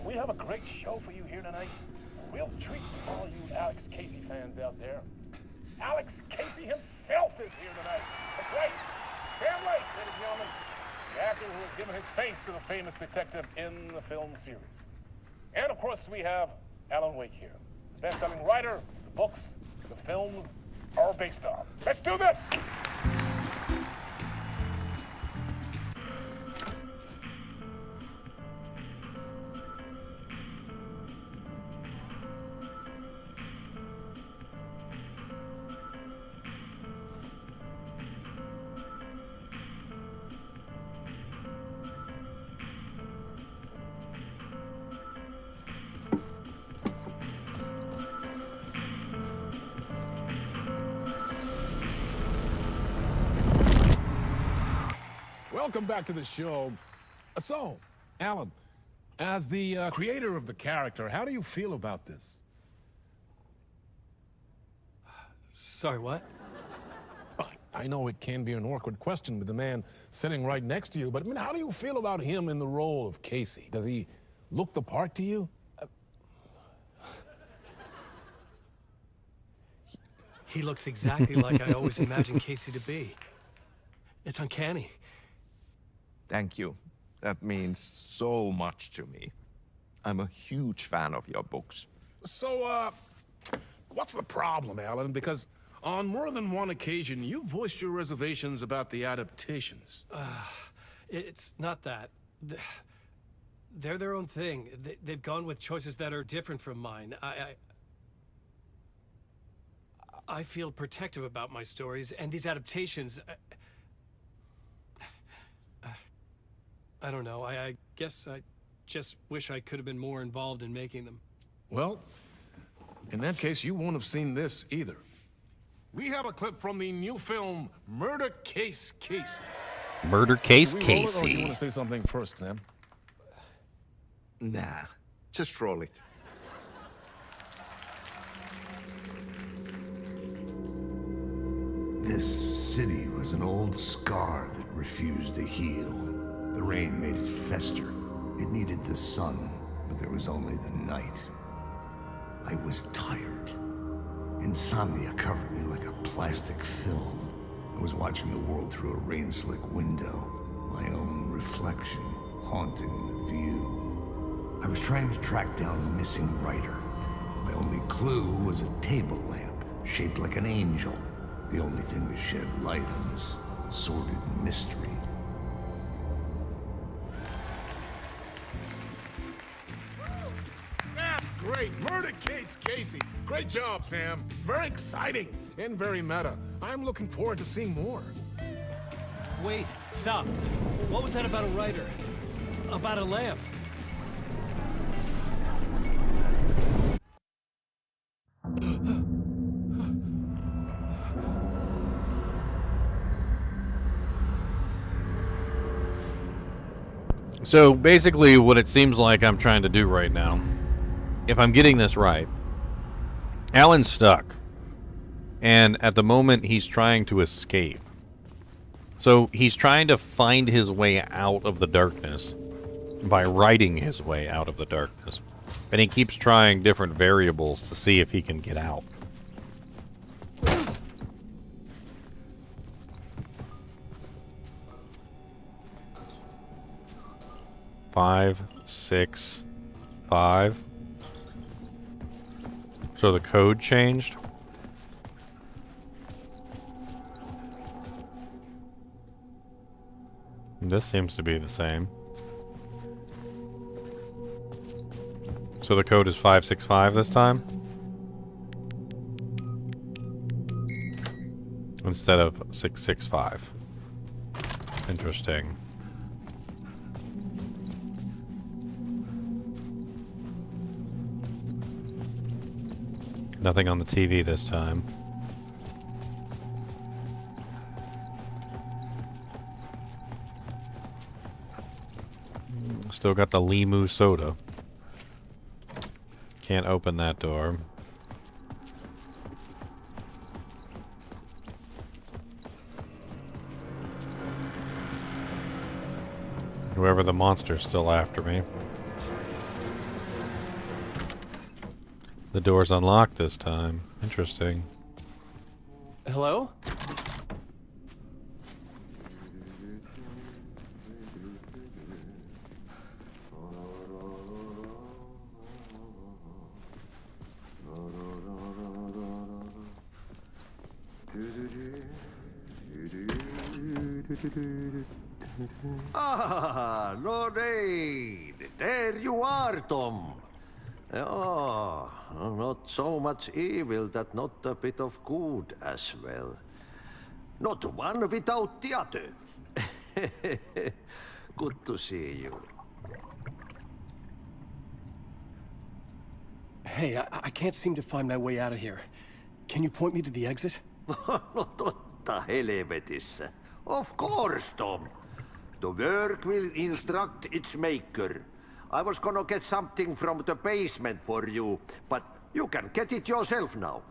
We have a great show for you here tonight. Real treat for all you Alex Casey fans out there. Alex Casey himself is here tonight. That's right. Sam Lake, ladies and gentlemen. The actor who has given his face to the famous detective in the film series. And of course we have Alan Wake here. The best-selling writer, the books, the films are based on. Let's do this! Welcome back to the show. So, Alan, as the creator of the character, how do you feel about this? Sorry, what? I know it can be an awkward question with the man sitting right next to you, but I mean, how do you feel about him in the role of Casey? Does he look the part to you? He looks exactly like I always imagined Casey to be. It's uncanny. Thank you. That means so much to me. I'm a huge fan of your books. So, what's the problem, Alan? Because on more than one occasion, you voiced your reservations about the adaptations. It's not that. They're their own thing. They've gone with choices that are different from mine. I feel protective about my stories, and these adaptations... I don't know. I guess I just wish I could have been more involved in making them. Well, in that case, you won't have seen this either. We have a clip from the new film, Murder Case Casey. Murder Case Do we roll it, or do you Casey. want to say something first, Sam? Nah, just roll it. This city was an old scar that refused to heal. The rain made it fester. It needed the sun, but there was only the night. I was tired. Insomnia covered me like a plastic film. I was watching the world through a rain-slick window, my own reflection haunting the view. I was trying to track down a missing writer. My only clue was a table lamp, shaped like an angel. The only thing to shed light on this sordid mystery. That's great. Murder case, Casey. Great job, Sam. Very exciting and very meta. I'm looking forward to seeing more. Wait, stop. What was that about a writer? About a lamp? So basically what it seems like I'm trying to do right now, if I'm getting this right, Alan's stuck. And at the moment he's trying to escape. So he's trying to find his way out of the darkness by writing his way out of the darkness. And he keeps trying different variables to see if he can get out. Five, 6, 5. So the code changed? This seems to be the same. So the code is 565 this time? Instead of 665. Interesting. Nothing on the TV this time. Still got the Limu soda. Can't open that door. Whoever the monster's still after me. The door's unlocked this time. Interesting. Hello? Ah, Lorraine! There you are, Tom. Oh, not so much evil that not a bit of good as well. Not one without the other. Good to see you. Hey, I can't seem to find my way out of here. Can you point me to the exit? No totta helvetissä. Of course, Tom. The work will instruct its maker. I was gonna get something from the basement for you, but you can get it yourself now.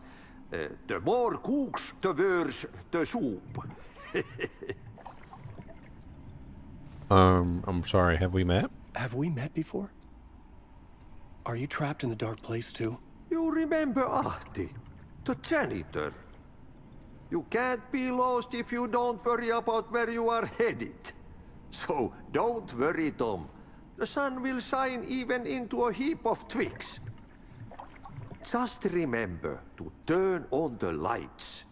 The more cooks, the worse the soup. I'm sorry, have we met? Have we met before? Are you trapped in the dark place too? You remember Ahti, the janitor. You can't be lost if you don't worry about where you are headed. So don't worry, Tom. The sun will shine even into a heap of twigs. Just remember to turn on the lights.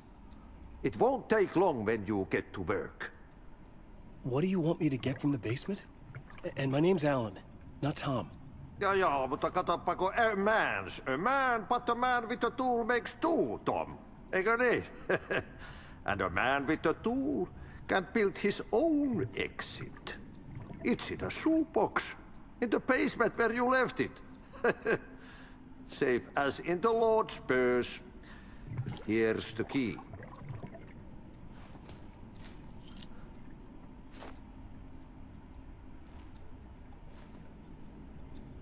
It won't take long when you get to work. What do you want me to get from the basement? And my name's Alan, not Tom. Ja, mutta katsoppa, a man, but a man with a tool makes two, Tom. Eikö niin? And a man with a tool can build his own exit. It's in a shoebox, in the basement where you left it. Safe as in the Lord's purse. Here's the key.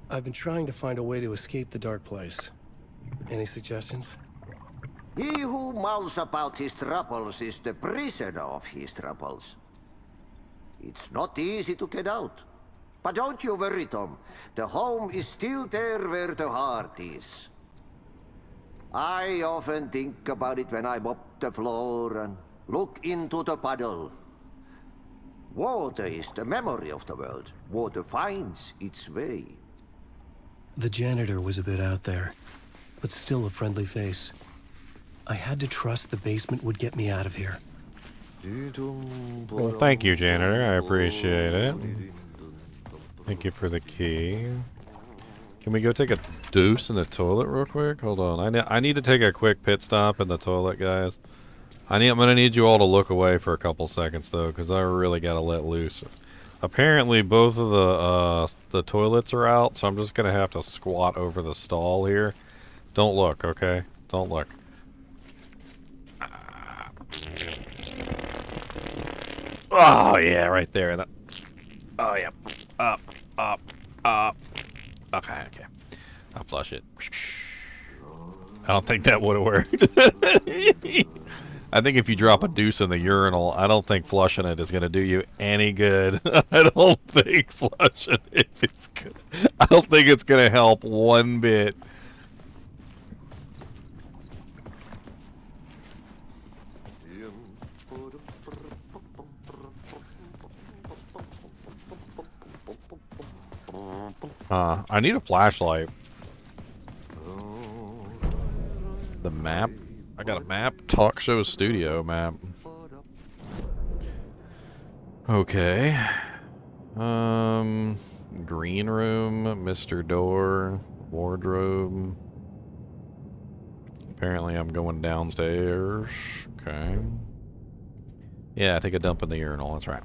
I've been trying to find a way to escape the dark place. Any suggestions? He who mouths about his troubles is the prisoner of his troubles. It's not easy to get out. But don't you worry, Tom. The home is still there where the heart is. I often think about it when I mop the floor and look into the puddle. Water is the memory of the world. Water finds its way. The janitor was a bit out there, but still a friendly face. I had to trust the basement would get me out of here. Well, thank you, janitor. I appreciate it. Thank you for the key. Can we go take a deuce in the toilet real quick? Hold on. I need to take a quick pit stop in the toilet, guys. I'm gonna need you all to look away for a couple seconds though, because I really gotta let loose. Apparently, both of the toilets are out, so I'm just gonna have to squat over the stall here. Don't look, okay? Don't look. Oh yeah, right there. Oh yeah. Up, up, up. Okay, okay. I'll flush it. I don't think that would have worked. I think if you drop a deuce in the urinal, I don't think flushing it is going to do you any good. I don't think flushing it is good. I don't think it's going to help one bit. I need a flashlight. The map? I got a map? Talk show studio map. Okay. Green room, Mr. Door, wardrobe. Apparently I'm going downstairs. Okay. Yeah, take a dump in the urinal, that's right.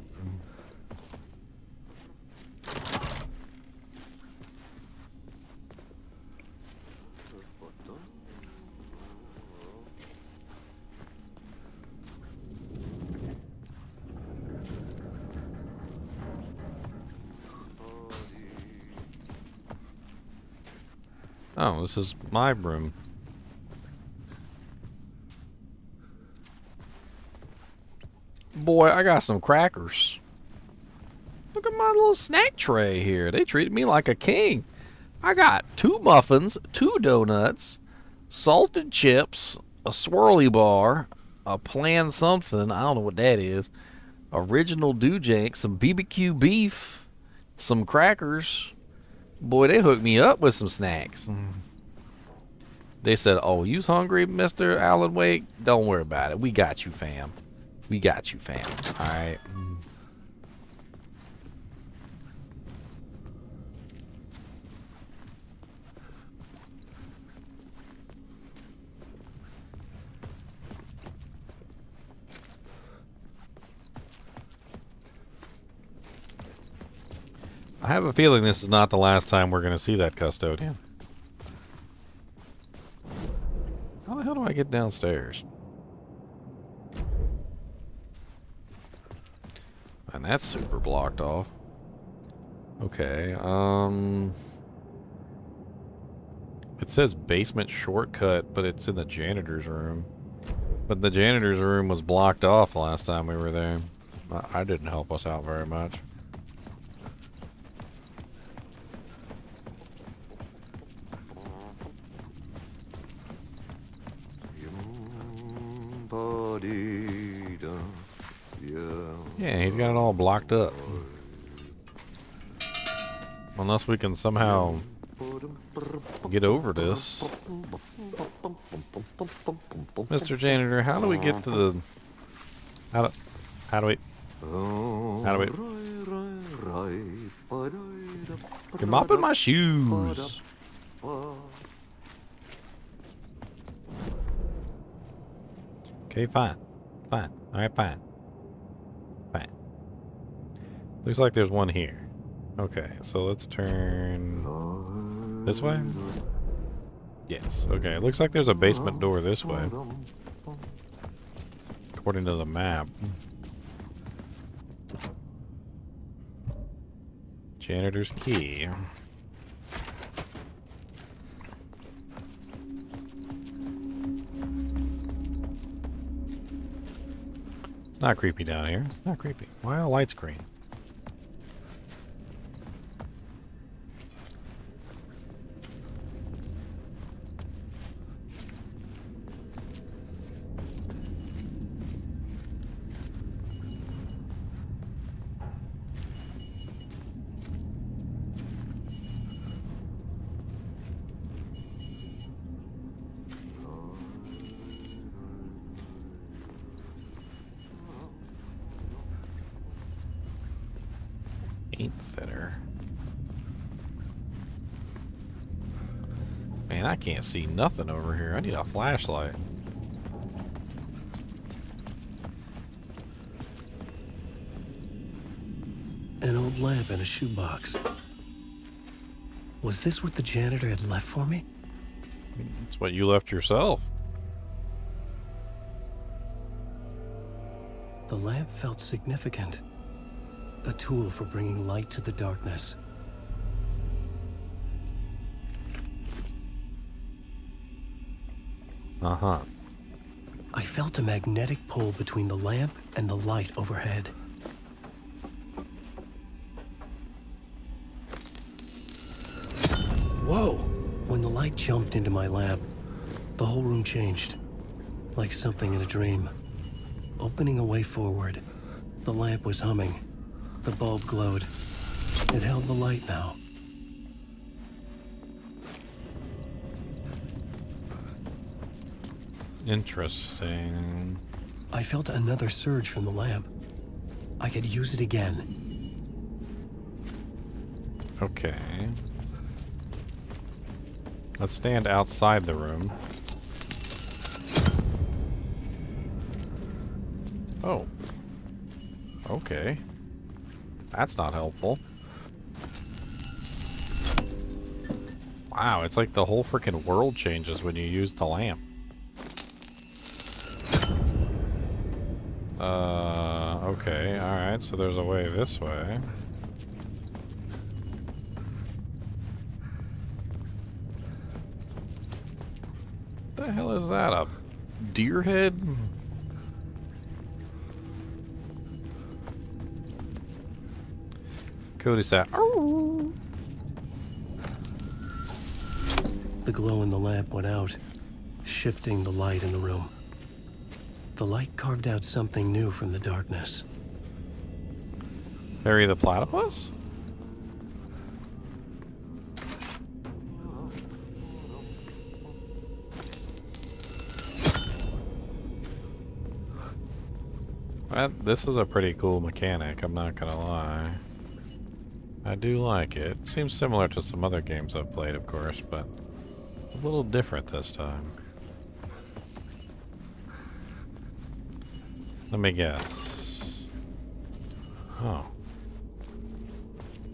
Oh, this is my room. Boy, I got some crackers. Look at my little snack tray here. They treated me like a king. I got 2 muffins, 2 donuts, salted chips, a swirly bar, a planned something, I don't know what that is, original doojank, some BBQ beef, some crackers. Boy, they hooked me up with some snacks. They said, oh, you's hungry, Mr. Alan Wake? Don't worry about it. We got you, fam. We got you, fam. All right. I have a feeling this is not the last time we're going to see that custodian. How the hell do I get downstairs? And that's super blocked off. Okay, it says basement shortcut, but it's in the janitor's room. But the janitor's room was blocked off last time we were there. I didn't help us out very much. Yeah, he's got it all blocked up. Unless we can somehow get over this. Mr. Janitor, how do we get to the... How do we... You're mopping my shoes. Okay, fine. Fine. Alright, fine. Fine. Looks like there's one here. Okay, so let's turn this way? Yes, okay. Looks like there's a basement door this way. According to the map. Janitor's key. It's not creepy down here. It's not creepy. Why a light screen? Man, I can't see nothing over here. I need a flashlight. An old lamp in a shoebox. Was this what the janitor had left for me? It's what you left yourself. The lamp felt significant. A tool for bringing light to the darkness. Uh-huh. I felt a magnetic pull between the lamp and the light overhead. Whoa! When the light jumped into my lamp, the whole room changed. Like something in a dream. Opening a way forward, the lamp was humming. The bulb glowed. It held the light now. Interesting. I felt another surge from the lamp. I could use it again. Okay. Let's stand outside the room. Oh. Okay. That's not helpful. Wow, it's like the whole freaking world changes when you use the lamp. Okay, alright, so there's a way this way. What the hell is that? A deer head? Cody said, "Oh." The glow in the lamp went out, shifting the light in the room. The light carved out something new from the darkness. Harry the platypus? This is a pretty cool mechanic, I'm not gonna lie. I do like it. Seems similar to some other games I've played, of course, but a little different this time. Let me guess. Oh.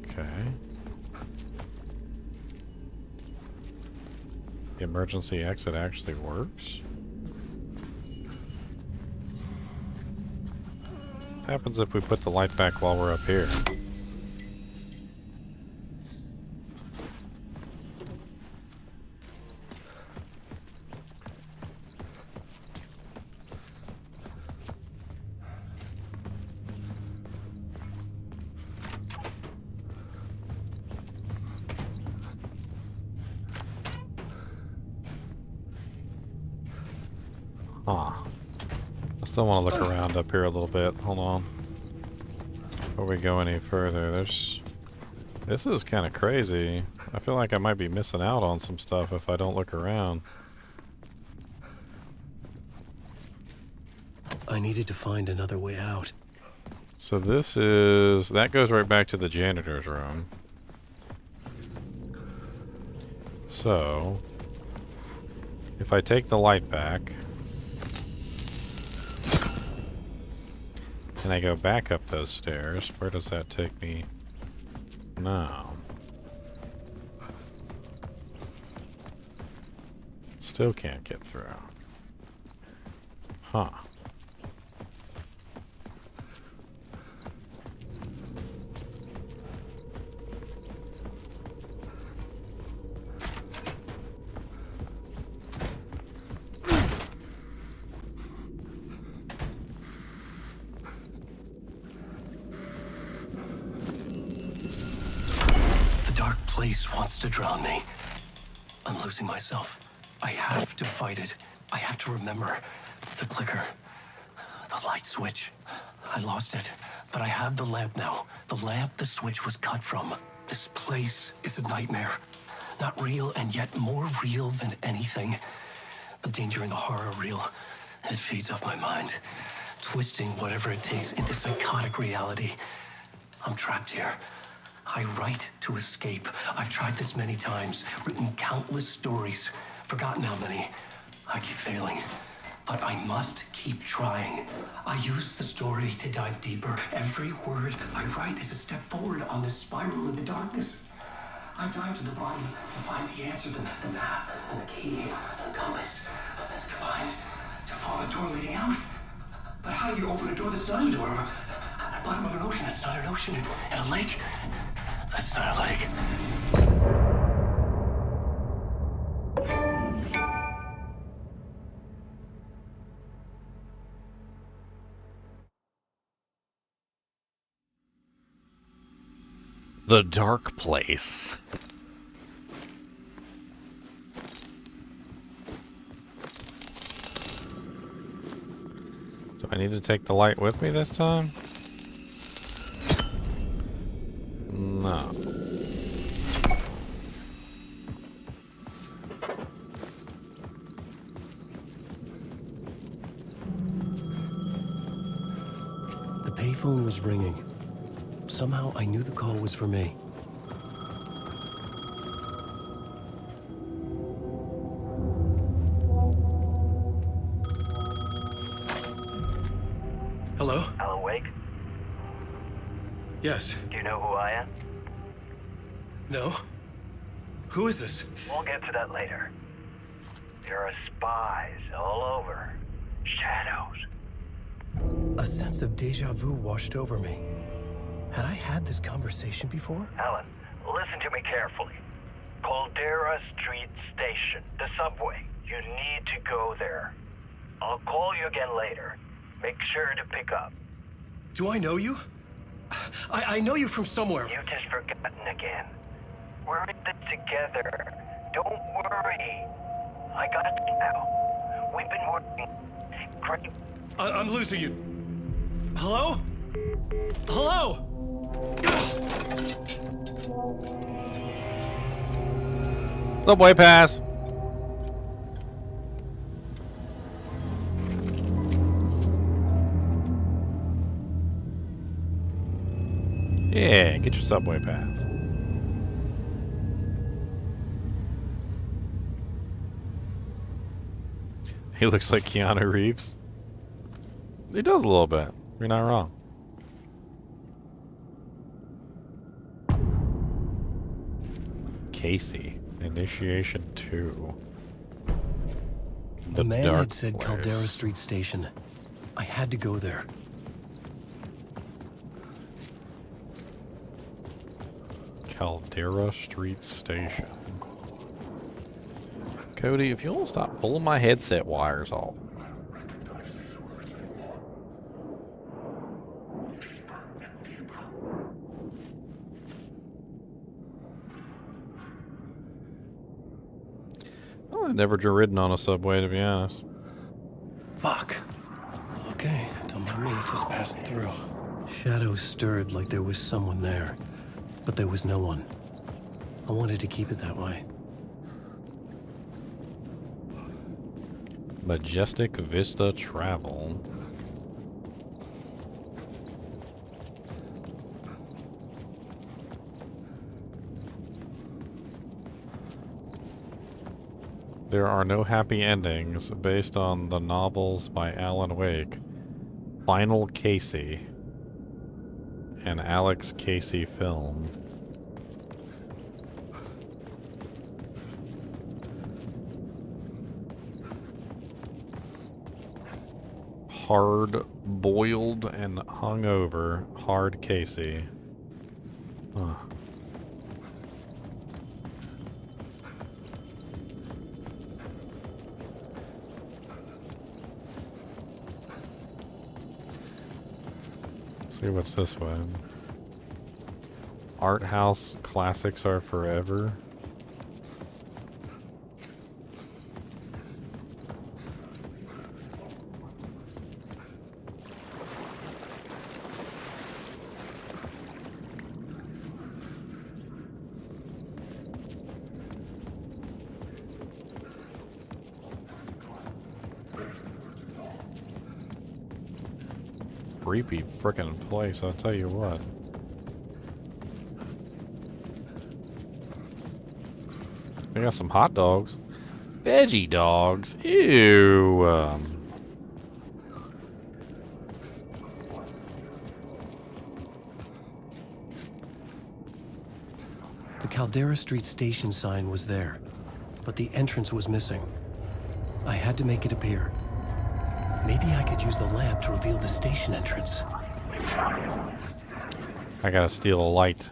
Okay. The emergency exit actually works? What happens if we put the light back while we're up here? Huh. I still want to look around up here a little bit. Hold on. Before we go any further, this is kind of crazy. I feel like I might be missing out on some stuff if I don't look around. I needed to find another way out. So that goes right back to the janitor's room. So, if I take the light back, and I go back up those stairs, where does that take me now? Still can't get through. Huh. Place wants to drown me. I'm losing myself. I have to fight it. I have to remember. The clicker. The light switch. I lost it. But I have the lamp now. The lamp the switch was cut from. This place is a nightmare. Not real, and yet more real than anything. The danger and the horror real. It feeds off my mind. Twisting whatever it takes into psychotic reality. I'm trapped here. I write to escape. I've tried this many times, written countless stories, forgotten how many. I keep failing, but I must keep trying. I use the story to dive deeper. Every word I write is a step forward on this spiral in the darkness. I dive to the bottom to find the answer, the map, and the key, and the compass. It's combined to form a door leading out. But how do you open a door that's not a door? At the bottom of an ocean that's not an ocean, and a lake that's not a lake. The dark place. Do I need to take the light with me this time? No. The payphone was ringing. Somehow I knew the call was for me. Hello? Alan Wake? Yes. Do you know who I am? No? Who is this? We'll get to that later. There are spies all over. Shadows. A sense of deja vu washed over me. Had I had this conversation before? Alan, listen to me carefully. Caldera Street Station, the subway. You need to go there. I'll call you again later. Make sure to pick up. Do I know you? I know you from somewhere. You've just forgotten again. We're in this together. Don't worry. I got you now. We've been working. Great. I'm losing you. Hello? Hello? Subway pass. Yeah, get your subway pass. He looks like Keanu Reeves. He does a little bit. You're not wrong. Casey, Initiation 2. The man dark had said place. Caldera Street Station. I had to go there. Caldera Street Station. Cody, if you'll stop pulling my headset wires off. Oh, I've never ridden on a subway, to be honest. Fuck. Okay, don't mind me, just passing through. Shadows stirred like there was someone there, but there was no one. I wanted to keep it that way. Majestic Vista Travel. There are no happy endings based on the novels by Alan Wake, Final Casey, and Alex Casey film. Hard boiled and hungover, Hard Casey. Huh. See what's this one. Art house classics are forever. Creepy frickin' place, I'll tell you what. They got some hot dogs. Veggie dogs. Ew. The Caldera Street station sign was there, but the entrance was missing. I had to make it appear. Maybe I could use the lamp to reveal the station entrance. I gotta steal a light.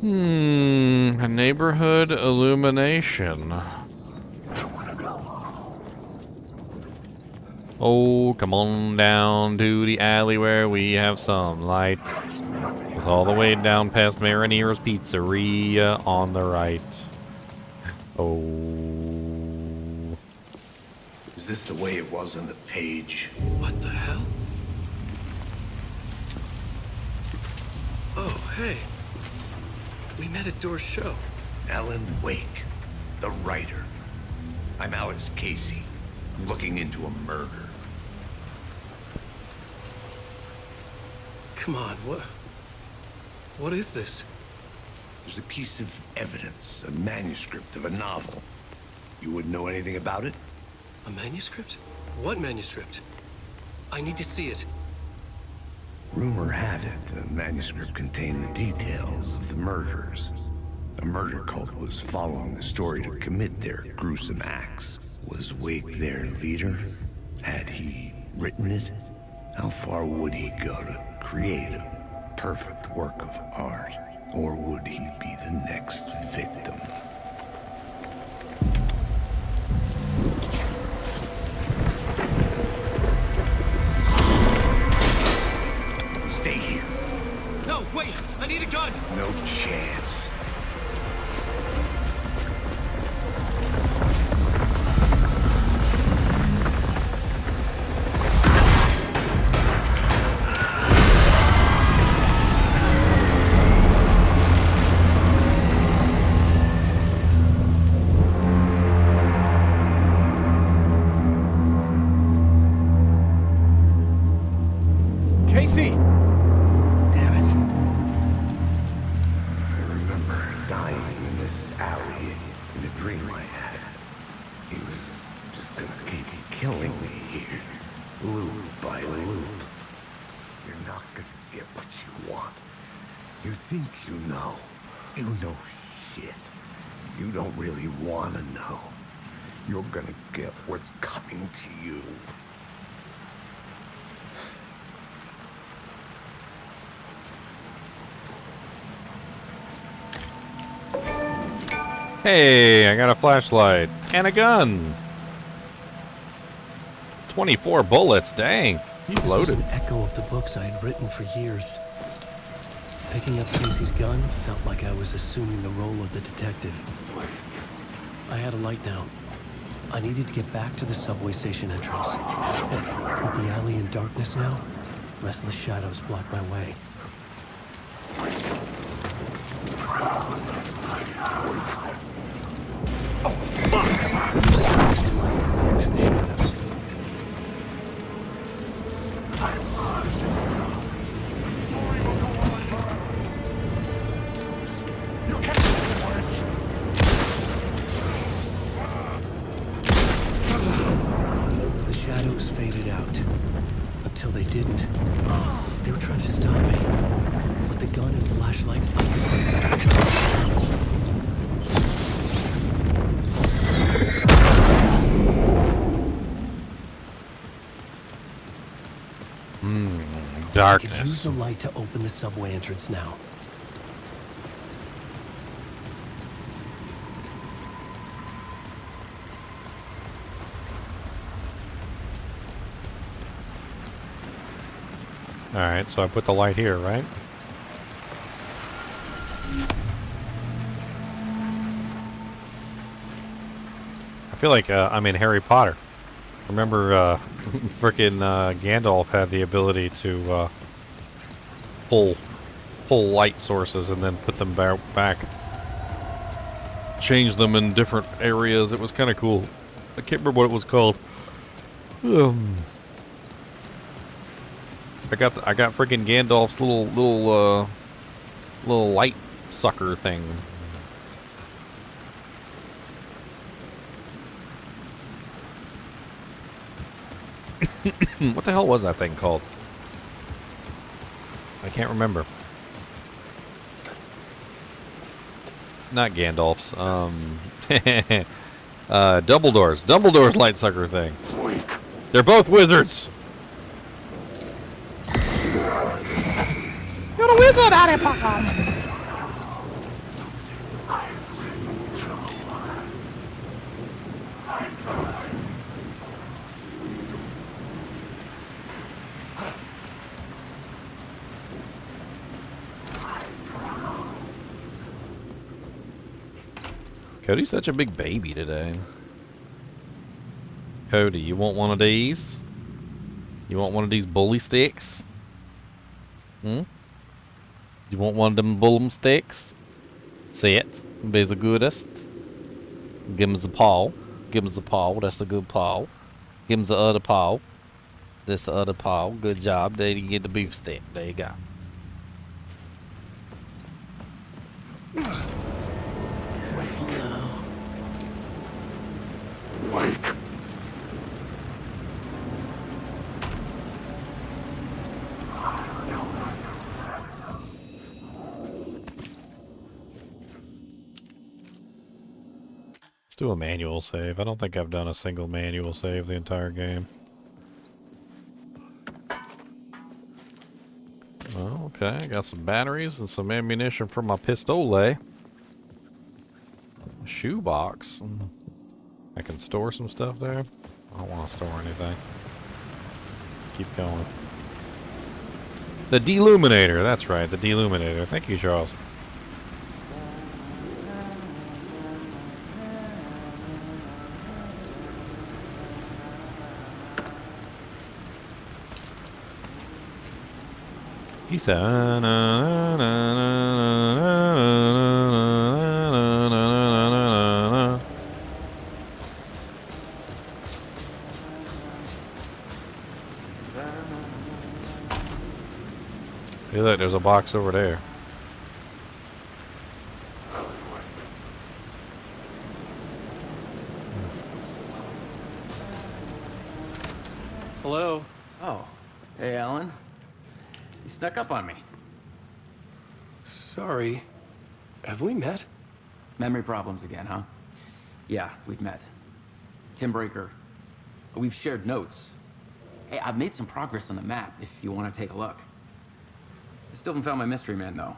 A neighborhood illumination. Oh, come on down to the alley where we have some lights. It's all the way down past Mariniero's Pizzeria on the right. Oh. Is this the way it was on the page? What the hell? Oh, hey. We met at Door's show. Alan Wake, the writer. I'm Alex Casey, looking into a murder. Come on, what is this? There's a piece of evidence, a manuscript of a novel. You wouldn't know anything about it? A manuscript? What manuscript? I need to see it. Rumor had it the manuscript contained the details of the murders. A murder cult was following the story to commit their gruesome acts. Was Wake their leader? Had he written it? How far would he go to create a perfect work of art? Or would he be the next victim? Stay here. No, wait! I need a gun! No chance. Casey! Damn it. I remember dying in this alley in a dream I had. He was just gonna keep killing me here, loop by loop. You're not gonna get what you want. You think you know. You know shit. You don't really wanna know. You're gonna get what's coming to you. Hey, I got a flashlight and a gun. 24 bullets, dang. He's This loaded. was an echo of the books I had written for years. Picking up Casey's gun felt like I was assuming the role of the detective. I had a light now. I needed to get back to the subway station entrance. But with the alley in darkness now, restless shadows blocked my way. The shadows faded out until they didn't. They were trying to stop me, but the gun and flashlight. We could use darkness. the light to open the subway entrance now. Alright, so I put the light here, right? I feel like I'm in Harry Potter. Remember, frickin' Gandalf had the ability to pull light sources and then put them back. Change them in different areas. It was kind of cool. I can't remember what it was called. I got freaking Gandalf's little light sucker thing. What the hell was that thing called? I can't remember. Not Gandalf's. Dumbledore's light sucker thing. They're both wizards. You're a wizard, Harry Potter! Cody's such a big baby today. Cody, you want one of these? You want one of these bully sticks? Hmm? You want one of them bullum sticks? Say it. Be the goodest. Give him the paw. Give him the paw. That's the good paw. Give him the other paw. That's the other paw. Good job. There you get the beef stick. There you go. Let's do a manual save. I don't think I've done a single manual save the entire game. Well, okay, I got some batteries and some ammunition for my pistole. A shoebox. I can store some stuff there. I don't want to store anything. Let's keep going. The Deluminator. That's right, the Deluminator. Thank you, Charles. He said, hey, look, there's a box over there. Hello? Oh. Hey, Alan. You snuck up on me. Sorry. Have we met? Memory problems again, huh? Yeah, we've met. Tim Breaker. We've shared notes. Hey, I've made some progress on the map if you want to take a look. I still haven't found my mystery man, though.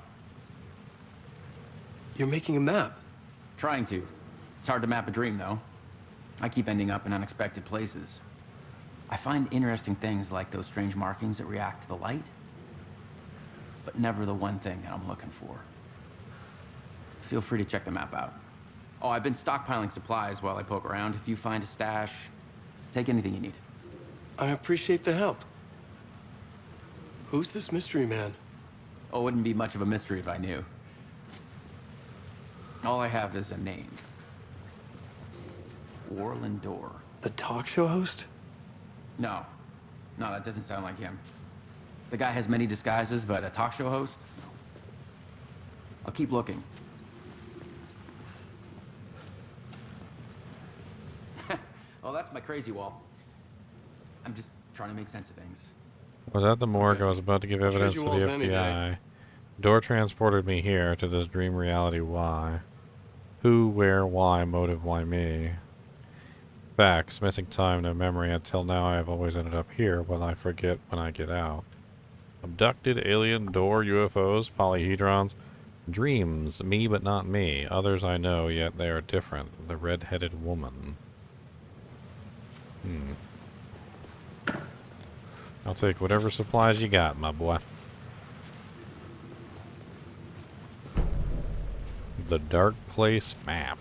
You're making a map? Trying to. It's hard to map a dream, though. I keep ending up in unexpected places. I find interesting things like those strange markings that react to the light, but never the one thing that I'm looking for. Feel free to check the map out. Oh, I've been stockpiling supplies while I poke around. If you find a stash, take anything you need. I appreciate the help. Who's this mystery man? Oh, it wouldn't be much of a mystery if I knew. All I have is a name. Warland Door. The talk show host? No. No, that doesn't sound like him. The guy has many disguises, but a talk show host? No. I'll keep looking. Oh, that's my crazy wall. I'm just trying to make sense of things. Was at the morgue. I was about to give evidence to the FBI. Door transported me here to this dream reality. Why? Who, where, why, motive, why me? Facts, missing time, no memory. Until now, I have always ended up here, but I forget when I get out. Abducted, alien, door, UFOs, polyhedrons. Dreams, me but not me. Others I know, yet they are different. The red-headed woman. I'll take whatever supplies you got, my boy. The Dark Place map.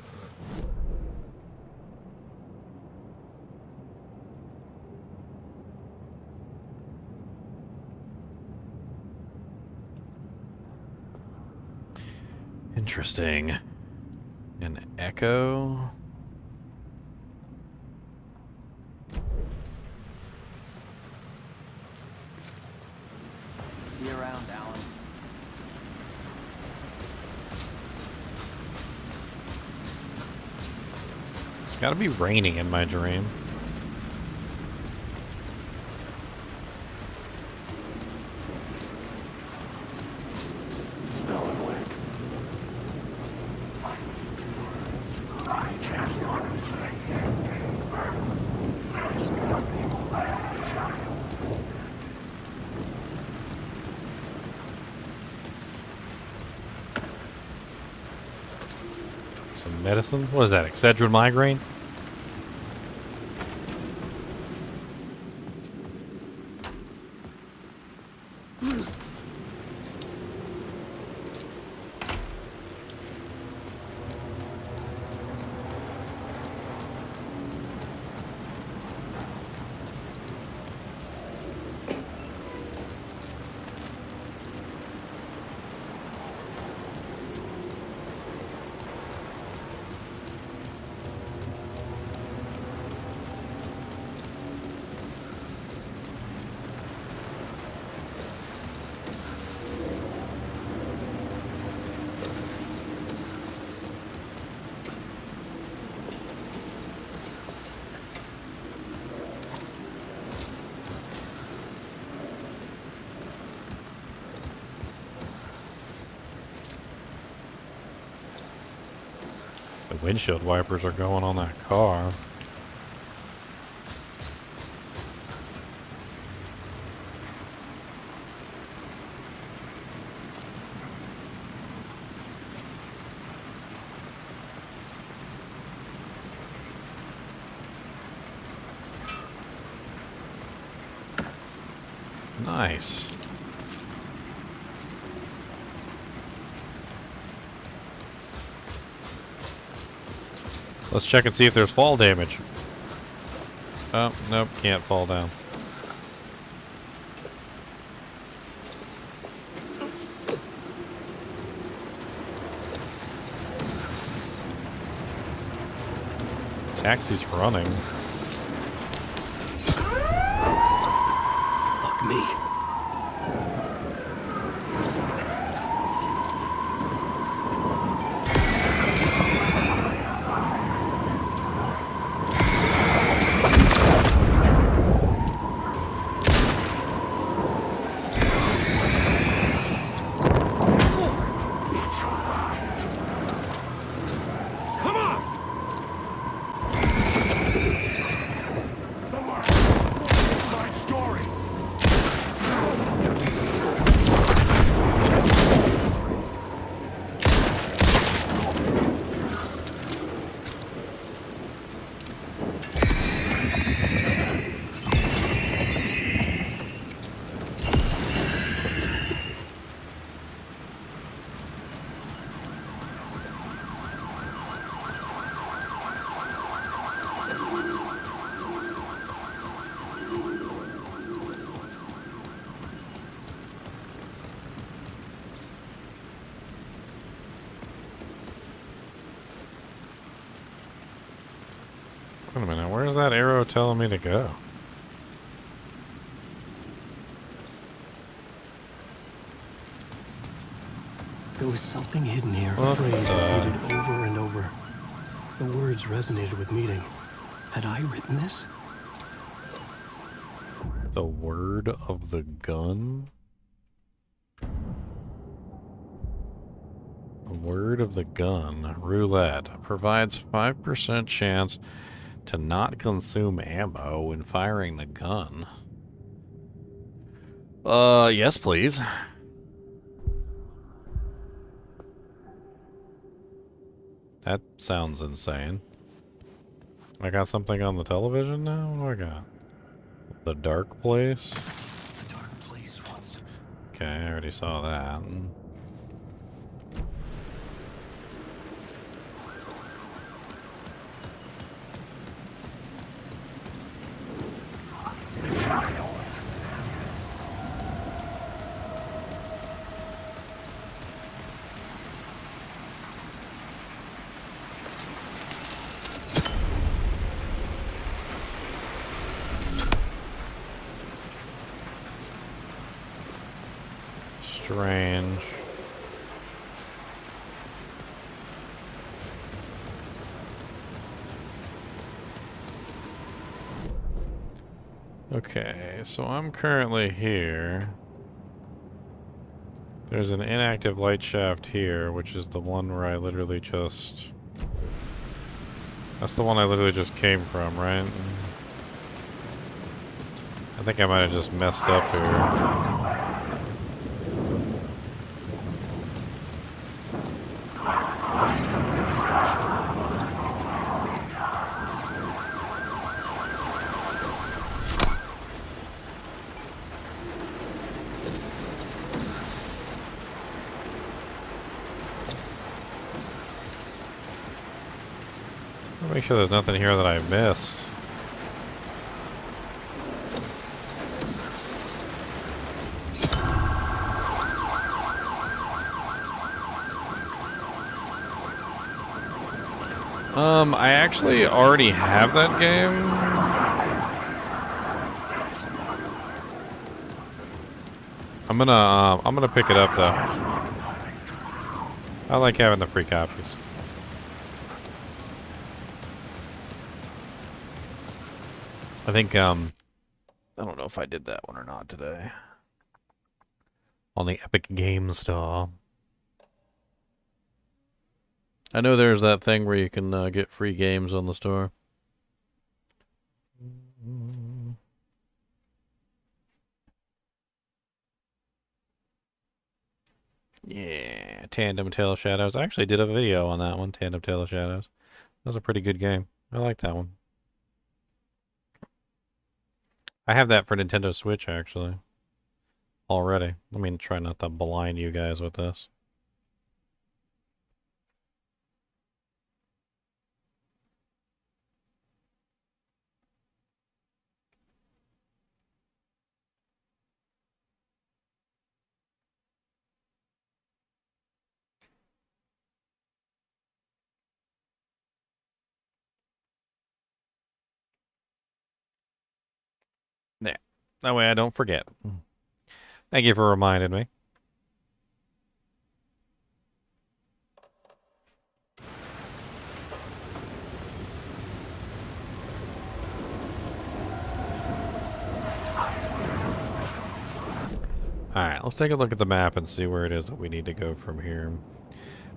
Interesting. An echo. See you around, Alan. It's gotta be raining in my dream. Medicine? What is that? Excedrin migraine? The windshield wipers are going on that car. Nice. Let's check and see if there's fall damage. Oh, nope, can't fall down. Taxi's running. Fuck me. Wait a minute, where's that arrow telling me to go? There was something hidden here, a phrase repeated over and over. The words resonated with meaning. Had I written this? The word of the gun? The word of the gun. Roulette. Provides 5% chance to not consume ammo when firing the gun. Yes, please. That sounds insane. I got something on the television now? What do I got? The Dark Place? The Dark Place wants to... Okay, I already saw that. Strange. Okay, so I'm currently here. There's an inactive light shaft here, which is the one where I literally just... That's the one I literally just came from, right? I think I might have just messed up here. Make sure there's nothing here that I missed. I actually already have that game. I'm gonna pick it up though. I like having the free copies. I think, I don't know if I did that one or not today. On the Epic Game Store. I know there's that thing where you can get free games on the store. Yeah, Tandem Tale Shadows. I actually did a video on that one, Tandem Tale Shadows. That was a pretty good game. I like that one. I have that for Nintendo Switch, actually. Already. Let me try not to blind you guys with this. Yeah. That way I don't forget. Thank you for reminding me. Alright, let's take a look at the map and see where it is that we need to go from here.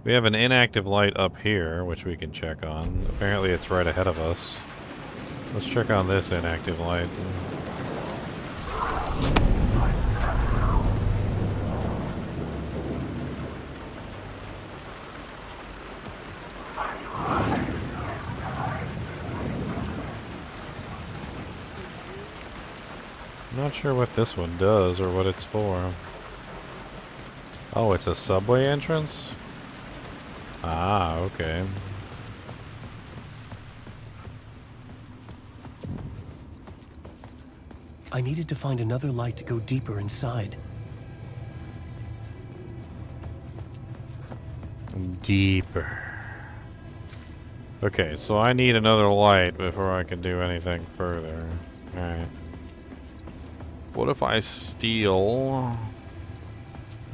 We have an inactive light up here, which we can check on. Apparently it's right ahead of us. Let's check on this inactive light. I'm not sure what this one does or what it's for. Oh, it's a subway entrance? Ah, okay. I needed to find another light to go deeper inside. Deeper. Okay, so I need another light before I can do anything further. Alright. What if I steal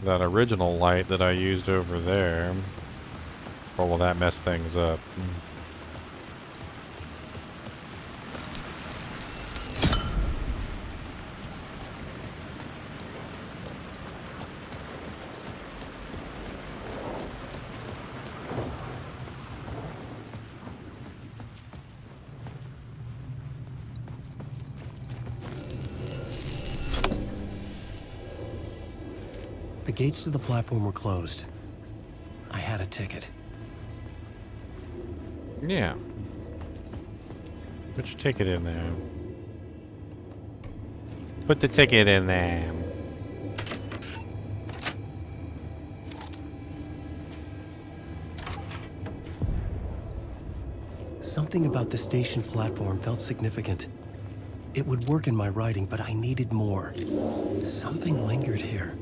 that original light that I used over there? Or will that mess things up? The gates to the platform were closed. I had a ticket. Yeah. Put your ticket in there. Put the ticket in there. Something about the station platform felt significant. It would work in my writing, but I needed more. Something lingered here.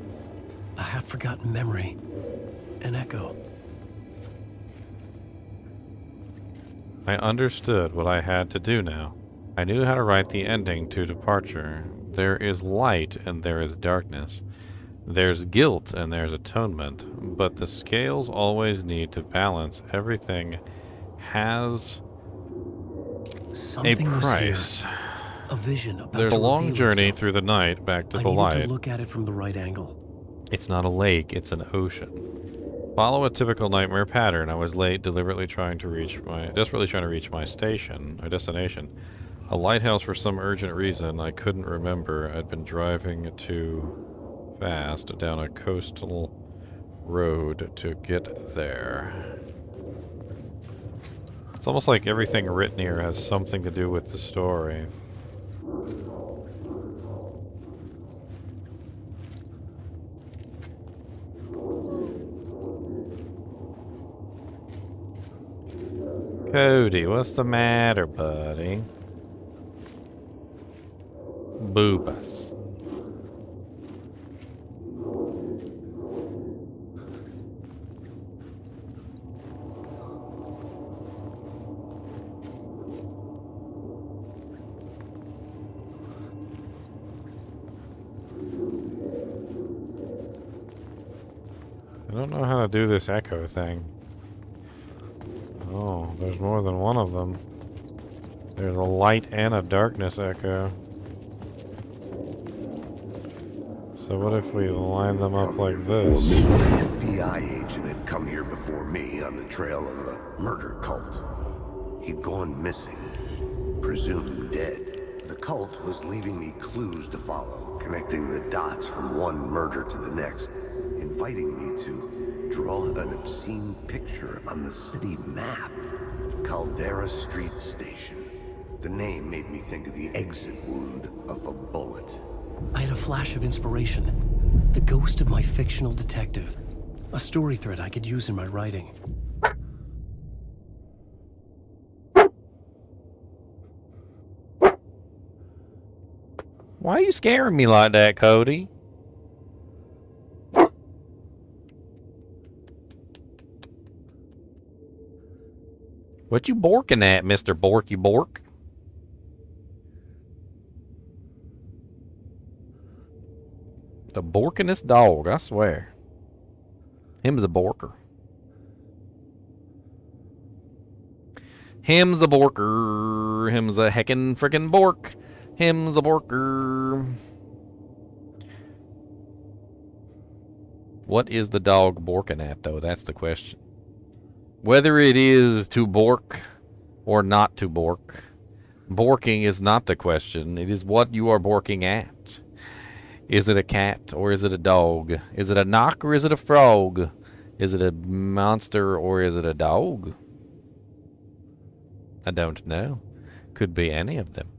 A half-forgotten memory. An echo. I understood what I had to do now. I knew how to write the ending to Departure. There is light and there is darkness. There's guilt and there's atonement. But the scales always need to balance. Everything has Something a was price. here. A vision about There's to a long reveal journey itself. through the night back to I the needed light. to look at it from the right angle. It's not a lake, it's an ocean. Follow a typical nightmare pattern. I was late, desperately trying to reach my destination. A lighthouse for some urgent reason I couldn't remember. I'd been driving too fast down a coastal road to get there. It's almost like everything written here has something to do with the story. Cody, what's the matter, buddy? Boobas. I don't know how to do this echo thing. Oh, there's more than one of them. There's a light and a darkness echo. So what if we line them up like this? An FBI agent had come here before me on the trail of a murder cult. He'd gone missing, presumed dead. The cult was leaving me clues to follow, connecting the dots from one murder to the next, inviting me to draw an obscene picture on the city map. Caldera Street Station. The name made me think of the exit wound of a bullet. I had a flash of inspiration. The ghost of my fictional detective. A story thread I could use in my writing. Why are you scaring me like that, Cody? What you borking at, Mr. Borky Bork? The borkinest dog, I swear. Him's a borker. Him's a borker. Him's a heckin' frickin' bork. Him's a borker. What is the dog borking at, though? That's the question. Whether it is to bork or not to bork, borking is not the question. It is what you are borking at. Is it a cat or is it a dog? Is it a knock or is it a frog? Is it a monster or is it a dog? I don't know. Could be any of them.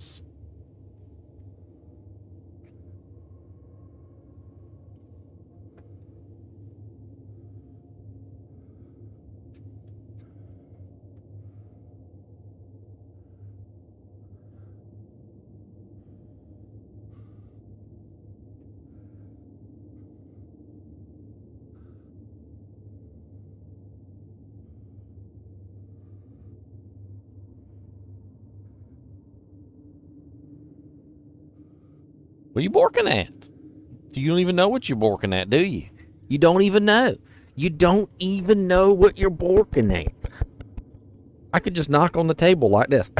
What are you borking at? You don't even know what you're borking at, do you? You don't even know. You don't even know what you're borking at. I could just knock on the table like this.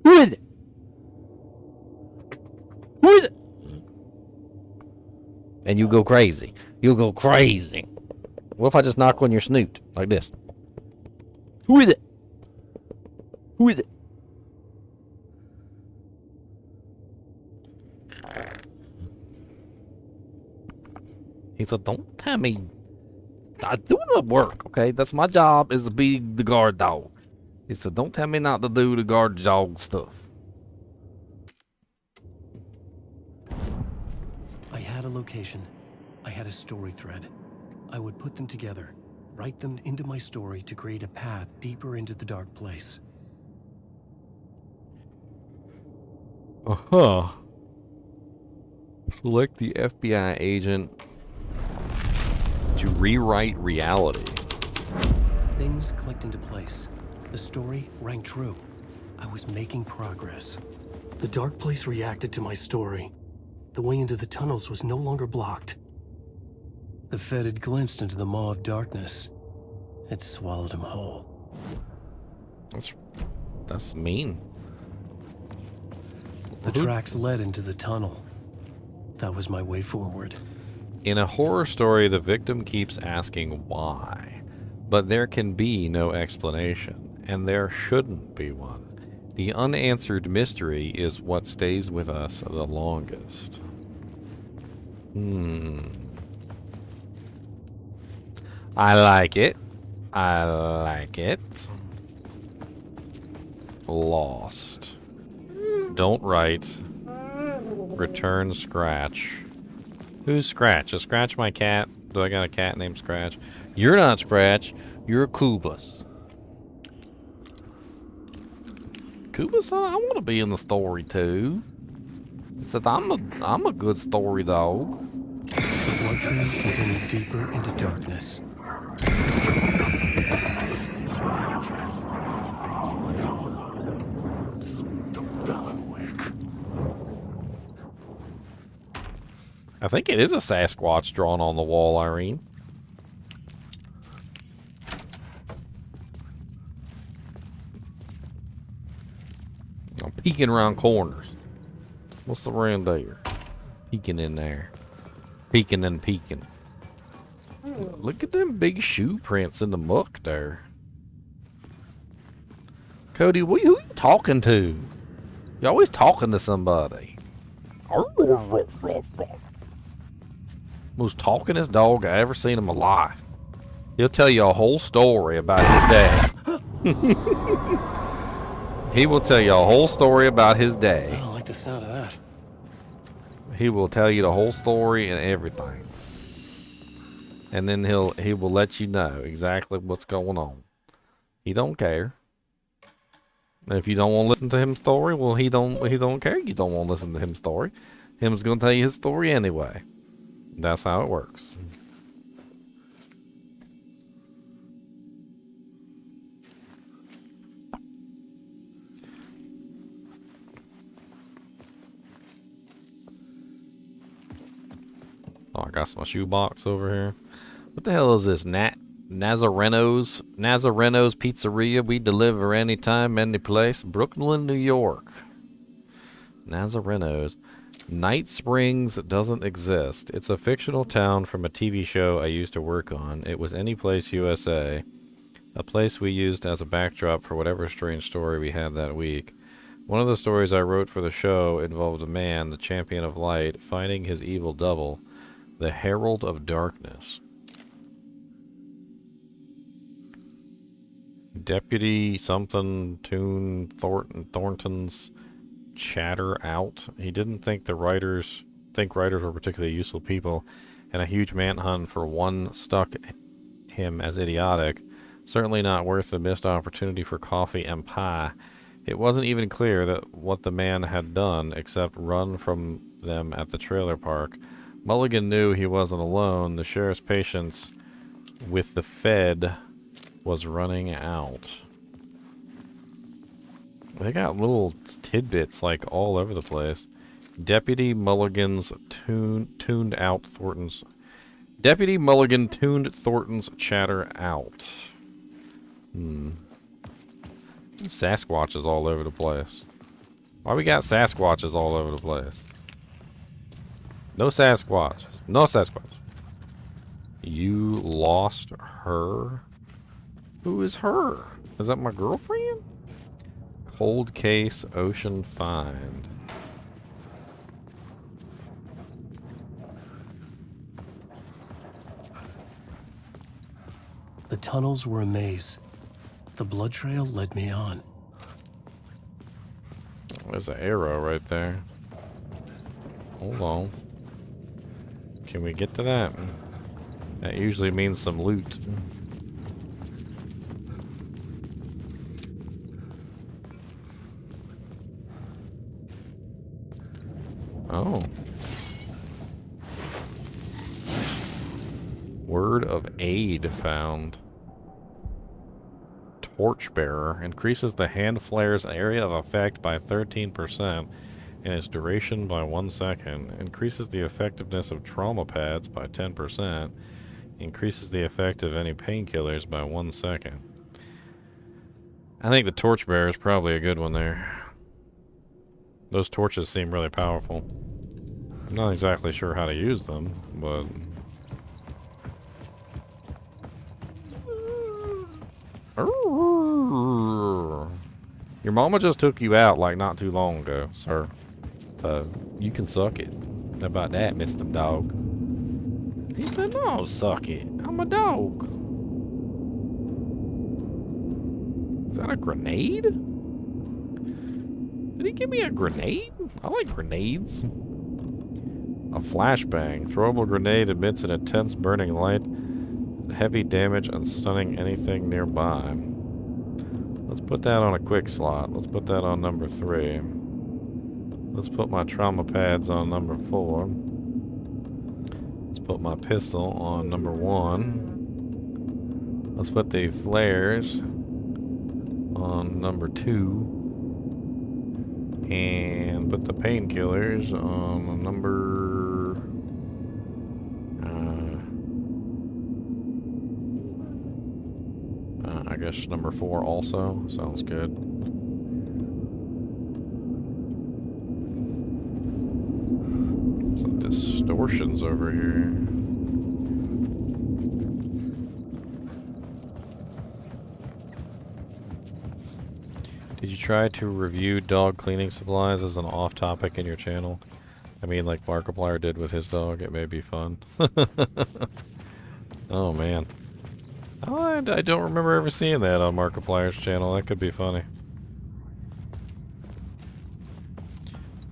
Who is it? Who is it? And you go crazy. You'll go crazy. What if I just knock on your snoot like this? Who is it? Who is it? He said, don't tell me. I'm doing the work, okay? That's my job, is to be the guard dog. He said, don't tell me not to do the guard dog stuff. I had a location. I had a story thread. I would put them together, write them into my story to create a path deeper into the dark place. Uh-huh. Select the FBI agent to rewrite reality. Things clicked into place. The story rang true. I was making progress. The dark place reacted to my story. The way into the tunnels was no longer blocked. The Fed had glimpsed into the maw of darkness. It swallowed him whole. That's mean. The tracks led into the tunnel. That was my way forward. In a horror story, the victim keeps asking why, but there can be no explanation, and there shouldn't be one. The unanswered mystery is what stays with us the longest. I like it. I like it. Lost. Don't write. Return Scratch. Who's Scratch? Is Scratch my cat? Do I got a cat named Scratch? You're not Scratch. You're Kubus. Kubus, I want to be in the story too. He said, I'm a good story dog. The blood trail continued deeper into darkness. I think it is a Sasquatch drawn on the wall, Irene. I'm peeking around corners. What's around there? Peeking in there. Peeking and peeking. Look at them big shoe prints in the muck there. Cody, who you talking to? You're always talking to somebody. Most talkingest dog I ever seen in my life. He'll tell you a whole story about his dad. He will tell you a whole story about his day. I don't like the sound of that. He will tell you the whole story and everything. And then he will let you know exactly what's going on. He don't care. And if you don't want to listen to him's story, well, he don't care. You don't want to listen to him's story. Him's gonna tell you his story anyway. That's how it works. Oh, I got my shoebox over here. What the hell is this? Nazareno's Pizzeria. We deliver anytime, any place. Brooklyn, New York. Nazareno's. Night Springs doesn't exist. It's a fictional town from a TV show I used to work on. It was Any Place USA, a place we used as a backdrop for whatever strange story we had that week. One of the stories I wrote for the show involved a man, the champion of light, finding his evil double, the Herald of Darkness. Deputy something Thornton's chatter out. He didn't think writers were particularly useful people, and a huge manhunt for one struck him as idiotic. Certainly not worth the missed opportunity for coffee and pie. It wasn't even clear that what the man had done except run from them at the trailer park. Mulligan knew he wasn't alone. The sheriff's patience with the Fed was running out. They got little tidbits like all over the place. Deputy Mulligan's tuned out Thornton's. Deputy Mulligan tuned Thornton's chatter out. Sasquatches all over the place. Why we got Sasquatches all over the place? No Sasquatches. No Sasquatch. You lost her? Who is her? Is that my girlfriend? Cold case ocean find. The tunnels were a maze. The blood trail led me on. There's an arrow right there. Hold on. Can we get to that? That usually means some loot. Oh. Word of aid found. Torchbearer increases the hand flare's area of effect by 13% and its duration by 1 second. Increases the effectiveness of trauma pads by 10%. Increases the effect of any painkillers by 1 second. I think the torchbearer is probably a good one there. Those torches seem really powerful. I'm not exactly sure how to use them, but... Your mama just took you out like not too long ago, sir. So, you can suck it. How about that, Mr. Dog? He said, no, suck it. I'm a dog. Is that a grenade? Did he give me a grenade? I like grenades. A flashbang. Throwable grenade emits an intense burning light, heavy damage, and stunning anything nearby. Let's put that on a quick slot. Let's put that on number 3. Let's put my trauma pads on number 4. Let's put my pistol on number 1. Let's put the flares on number 2. And put the painkillers on number... I guess number 4 also. Sounds good. Some distortions over here. Did you try to review dog cleaning supplies as an off-topic in your channel? I mean, like Markiplier did with his dog. It may be fun. Oh, man. Oh, I don't remember ever seeing that on Markiplier's channel. That could be funny.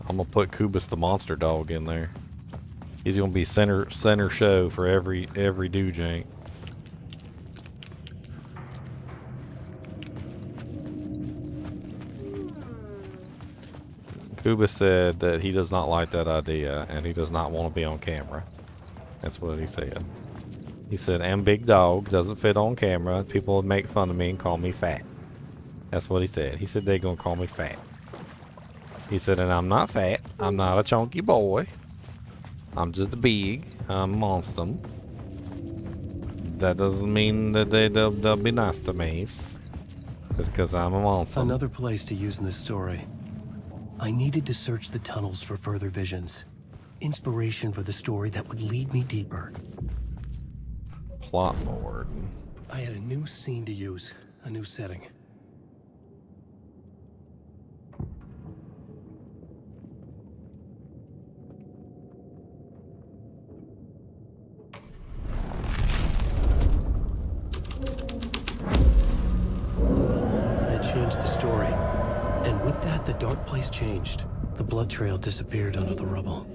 I'm gonna put Kubus the monster dog in there. He's gonna be center show for every do jank. Kubus said that he does not like that idea and he does not want to be on camera. That's what he said. He said, "I'm big dog, doesn't fit on camera. People would make fun of me and call me fat." That's what he said. He said they're gonna call me fat. He said, and I'm not fat. I'm not a chunky boy. I'm just big. I'm a monster. That doesn't mean that they'll be nice to me. Just because I'm a monster. Another place to use in this story. I needed to search the tunnels for further visions. Inspiration for the story that would lead me deeper. Plot board. I had a new scene to use, a new setting. I changed the story, and with that, the dark place changed. The blood trail disappeared under the rubble.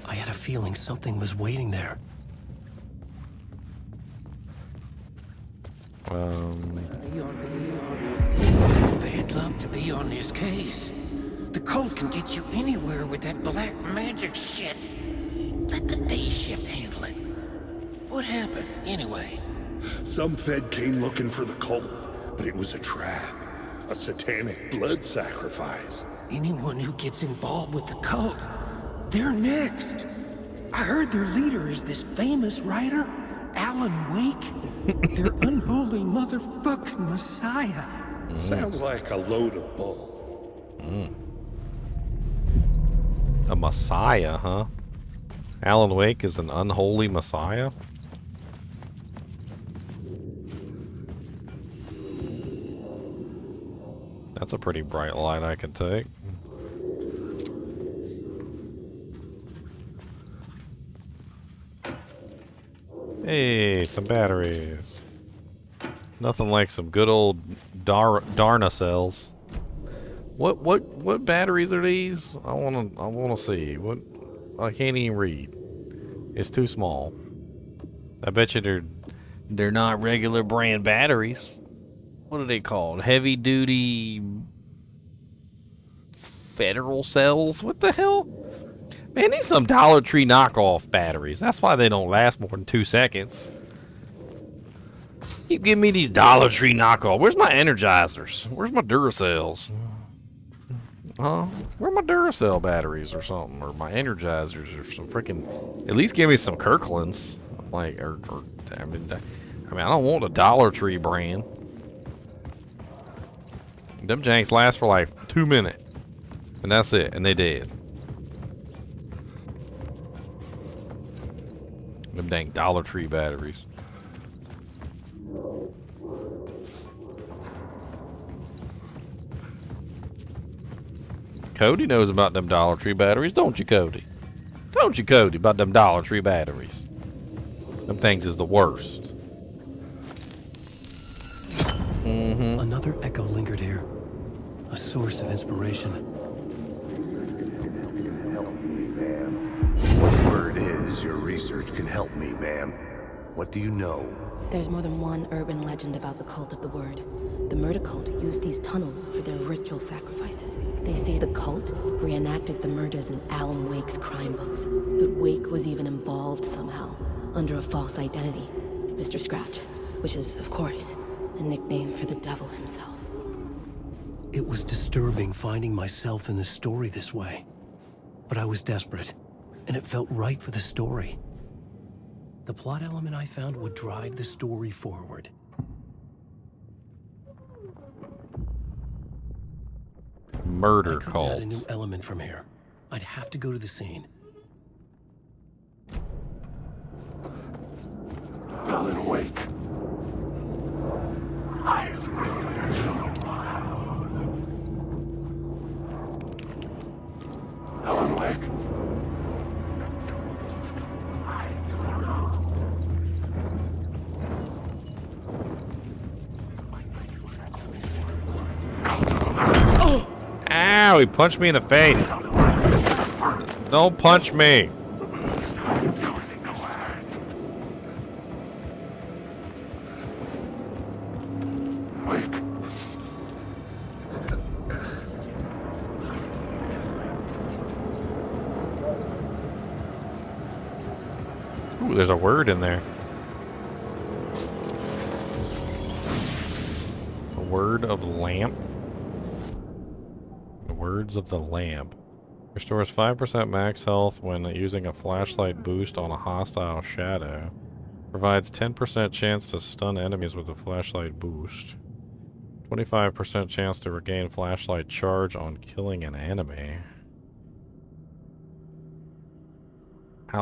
I had a feeling something was waiting there. It's bad luck to be on this case. The cult can get you anywhere with that black magic shit. Let the day shift handle it. What happened, anyway? Some Fed came looking for the cult, but it was a trap. A satanic blood sacrifice. Anyone who gets involved with the cult, they're next. I heard their leader is this famous writer, Alan Wake. Their unholy motherfucking messiah. Sounds like a load of bull. A messiah, huh? Alan Wake is an unholy messiah? That's a pretty bright light I can take. Hey, some batteries. Nothing like some good old Darna cells. What batteries are these? I wanna see. What? I can't even read. It's too small. I bet you they're not regular brand batteries. What are they called? Heavy duty federal cells? What the hell? Man, these some Dollar Tree knockoff batteries. That's why they don't last more than 2 seconds. Keep giving me these Dollar Tree knockoff. Where's my Energizers? Where's my Duracells? Where are my Duracell batteries or something? Or my Energizers or some freaking... At least give me some Kirklands. Like, I mean, I don't want a Dollar Tree brand. Them janks last for like 2 minutes. And that's it. And they dead. Them dang Dollar Tree batteries. Cody knows about them Dollar Tree batteries, don't you, Cody? Don't you, Cody, about them Dollar Tree batteries? Them things is the worst. Another echo lingered here. A source of inspiration. Word is your research can help me, ma'am. What do you know? There's more than one urban legend about the Cult of the Word. The murder cult used these tunnels for their ritual sacrifices. They say the cult reenacted the murders in Alan Wake's crime books. That Wake was even involved somehow, under a false identity, Mr. Scratch, which is, of course, a nickname for the devil himself. It was disturbing finding myself in the story this way. But I was desperate, and it felt right for the story. The plot element I found would drive the story forward. Murder I couldn't cult. add a new element from here. I'd have to go to the scene. Alan Wake. I've Alan Wake. Ow, he punched me in the face. Don't punch me. Ooh, there's a word in there. A word of lamp. The words of the lamp. Restores 5% max health when using a flashlight boost on a hostile shadow. Provides 10% chance to stun enemies with a flashlight boost. 25% chance to regain flashlight charge on killing an enemy. I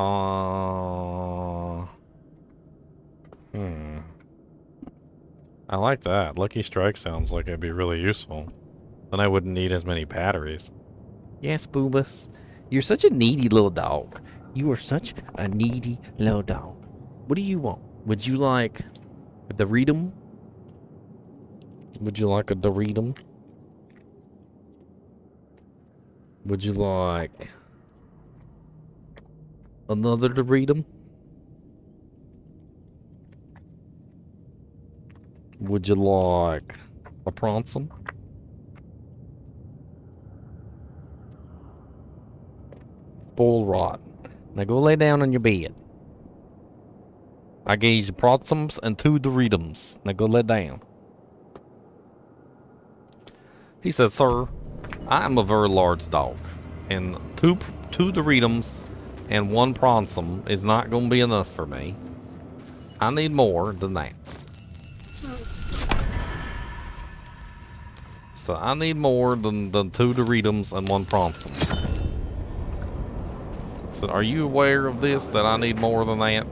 like that. Lucky Strike sounds like it'd be really useful. Then I wouldn't need as many batteries. Yes, Boobus. You're such a needy little dog. You are such a needy little dog. What do you want? Would you like a Doritum? Would you like a Doritum? Would you like another Doritum? Would you like a Pronsum? Spoiled rotten. Now go lay down on your bed. I gave you Pronsums and 2 Doritums. Now go lay down. He said, "Sir, I am a very large dog, and two Doritums and 1 Pronsum is not going to be enough for me. I need more than that. So I need more than 2 Doritums and 1 Pronsum." So are you aware of this, that I need more than that?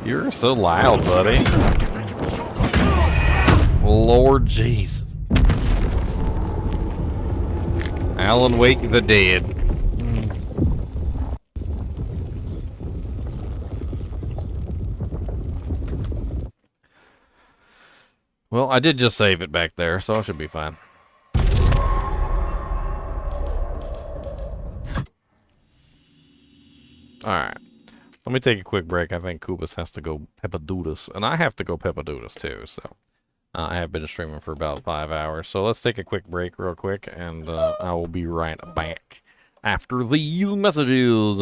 You're so loud, buddy. Lord Jesus. Alan Wake the Dead. Well, I did just save it back there, so I should be fine. Alright. Let me take a quick break. I think Kubus has to go peppadoodles, and I have to go peppadoodles too, so. I have been streaming for about 5 hours, so let's take a quick break real quick, and I will be right back after these messages.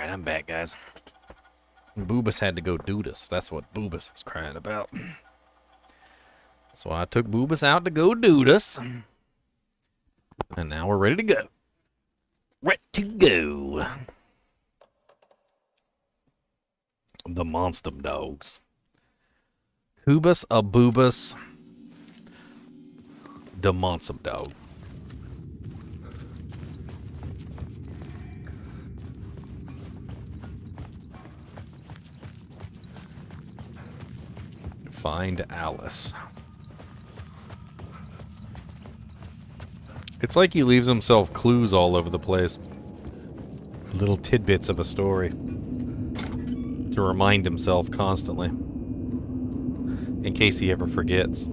Alright, I'm back, guys. Boobus had to go do this. That's what Boobus was crying about. So I took Boobus out to go do this. And now we're ready to go. Ready to go. The Monster Dogs. Kubus, a Boobus, the Monster Dog. Find Alice. It's like he leaves himself clues all over the place. Little tidbits of a story. To remind himself constantly. In case he ever forgets.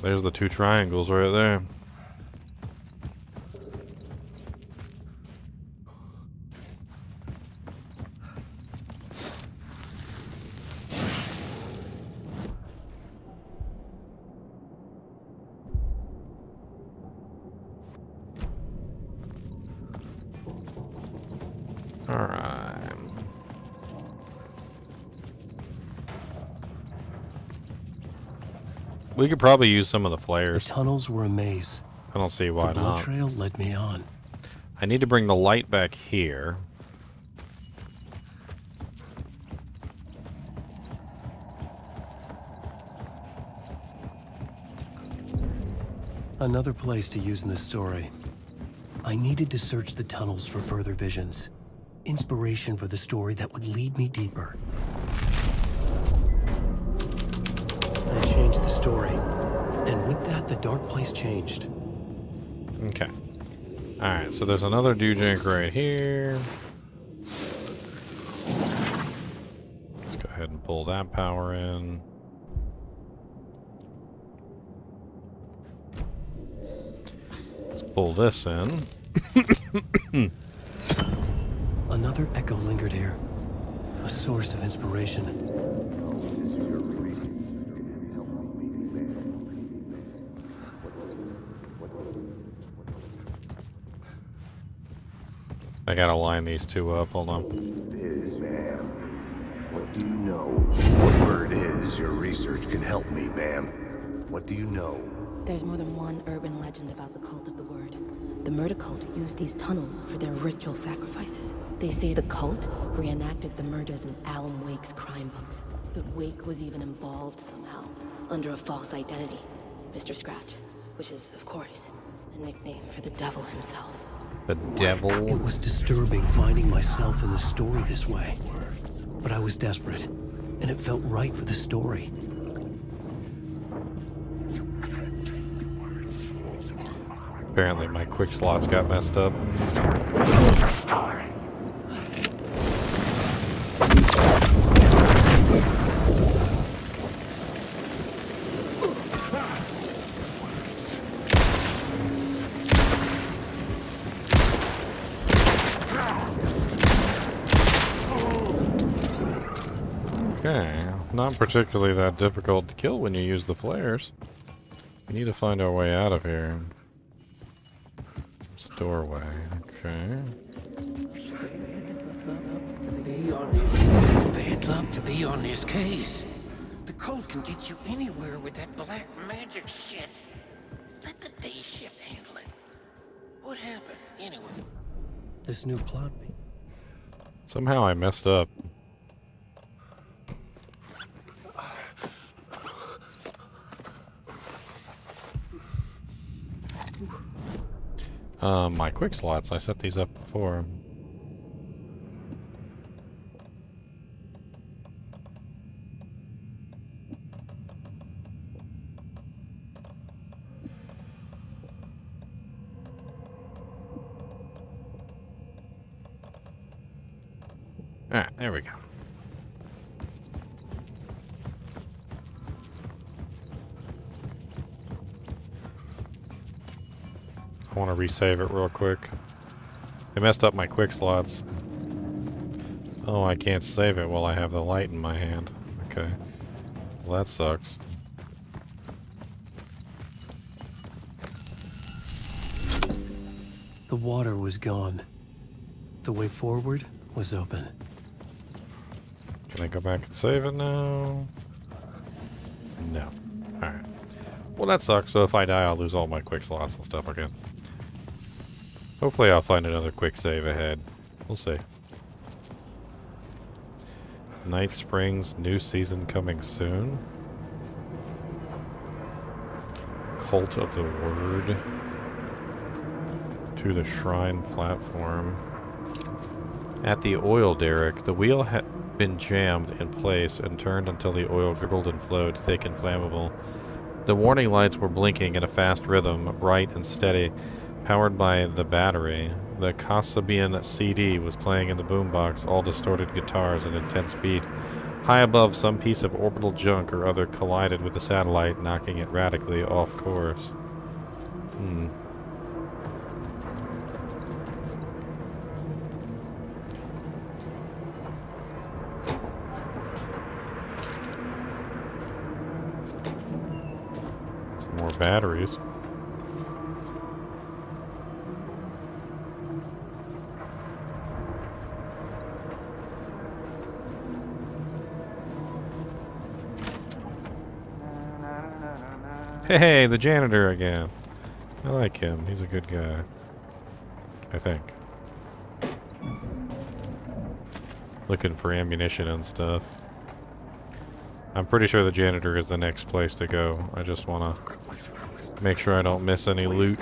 There's the two triangles right there. We could probably use some of the flares. The tunnels were a maze. I don't see why the blood not. trail led me on. I need to bring the light back here. Another place to use in the story. I needed to search the tunnels for further visions. Inspiration for the story that would lead me deeper. I changed the story. And with that, the dark place changed. Okay. Alright, so there's another dewjank right here. Let's go ahead and pull that power in. Let's pull this in. Another echo lingered here. A source of inspiration. I gotta line these two up. Hold on. What do you know? Whatever it is, your research can help me, ma'am. What do you know? There's more than one urban legend about the cult of the word. The murder cult used these tunnels for their ritual sacrifices. They say the cult reenacted the murders in Alan Wake's crime books. That Wake was even involved somehow, under a false identity. Mr. Scratch, which is, of course, a nickname for the devil himself. The devil? It was disturbing finding myself in the story this way. But I was desperate, and it felt right for the story. Apparently my quick slots got messed up. Okay, not particularly that difficult to kill when you use the flares. We need to find our way out of here. It's a doorway, okay. It's bad luck to be on this case. The cult can get you anywhere with that black magic shit. Let the day shift handle it. What happened, anyway? This new plot. Somehow I messed up. My quick slots, I set these up before. Ah, there we go. I want to resave it real quick. They messed up my quick slots. Oh, I can't save it while I have the light in my hand. Okay. Well, that sucks. The water was gone. The way forward was open. Can I go back and save it now? No. Alright. Well, that sucks. So if I die, I'll lose all my quick slots and stuff again. Hopefully I'll find another quick save ahead. We'll see. Night Springs, new season coming soon. Cult of the Word. To the Shrine platform. At the oil derrick, the wheel had been jammed in place and turned until the oil gurgled and flowed, thick and flammable. The warning lights were blinking in a fast rhythm, bright and steady, powered by the battery. The Kasabian CD was playing in the boombox, all distorted guitars and intense beat. High above, some piece of orbital junk or other collided with the satellite, knocking it radically off course. Some more batteries. Hey, the janitor again. I like him. He's a good guy. I think. Looking for ammunition and stuff. I'm pretty sure the janitor is the next place to go. I just want to make sure I don't miss any loot.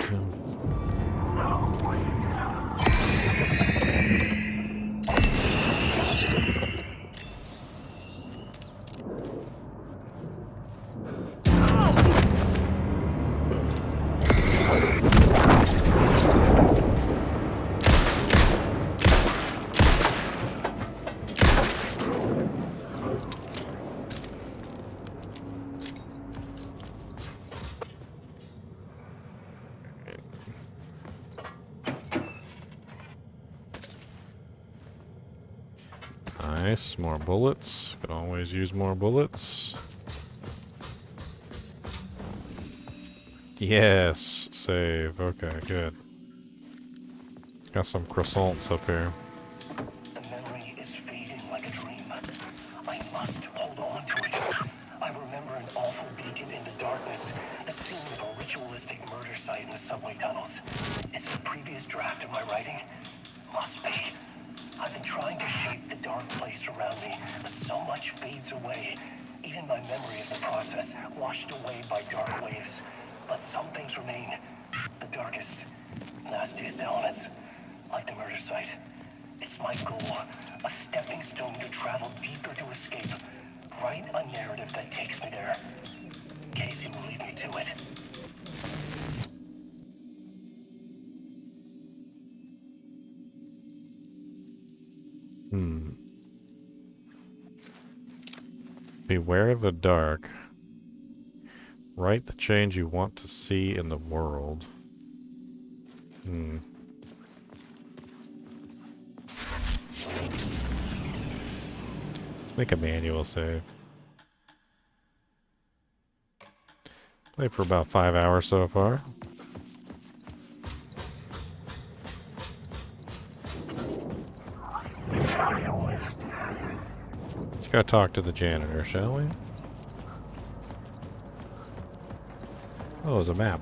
Nice, more bullets. Could always use more bullets. Yes, save. Okay, good. Got some croissants up here. The memory is fading like a dream. I must hold on to it. I remember an awful beacon in the darkness, the scene of a ritualistic murder site in the subway tunnels. Is it a previous draft of my writing? Must be. I've been trying to shape the dark place around me, but so much fades away. Even my memory of the process, washed away by dark waves. But some things remain. The darkest, nastiest elements, like the murder site. It's my goal, a stepping stone to travel deeper to escape. Write a narrative that takes me there. Casey will lead me to it. Beware the dark. Write the change you want to see in the world. Let's make a manual save. Played for about 5 hours so far. Let's go talk to the janitor, shall we? Oh, there's a map.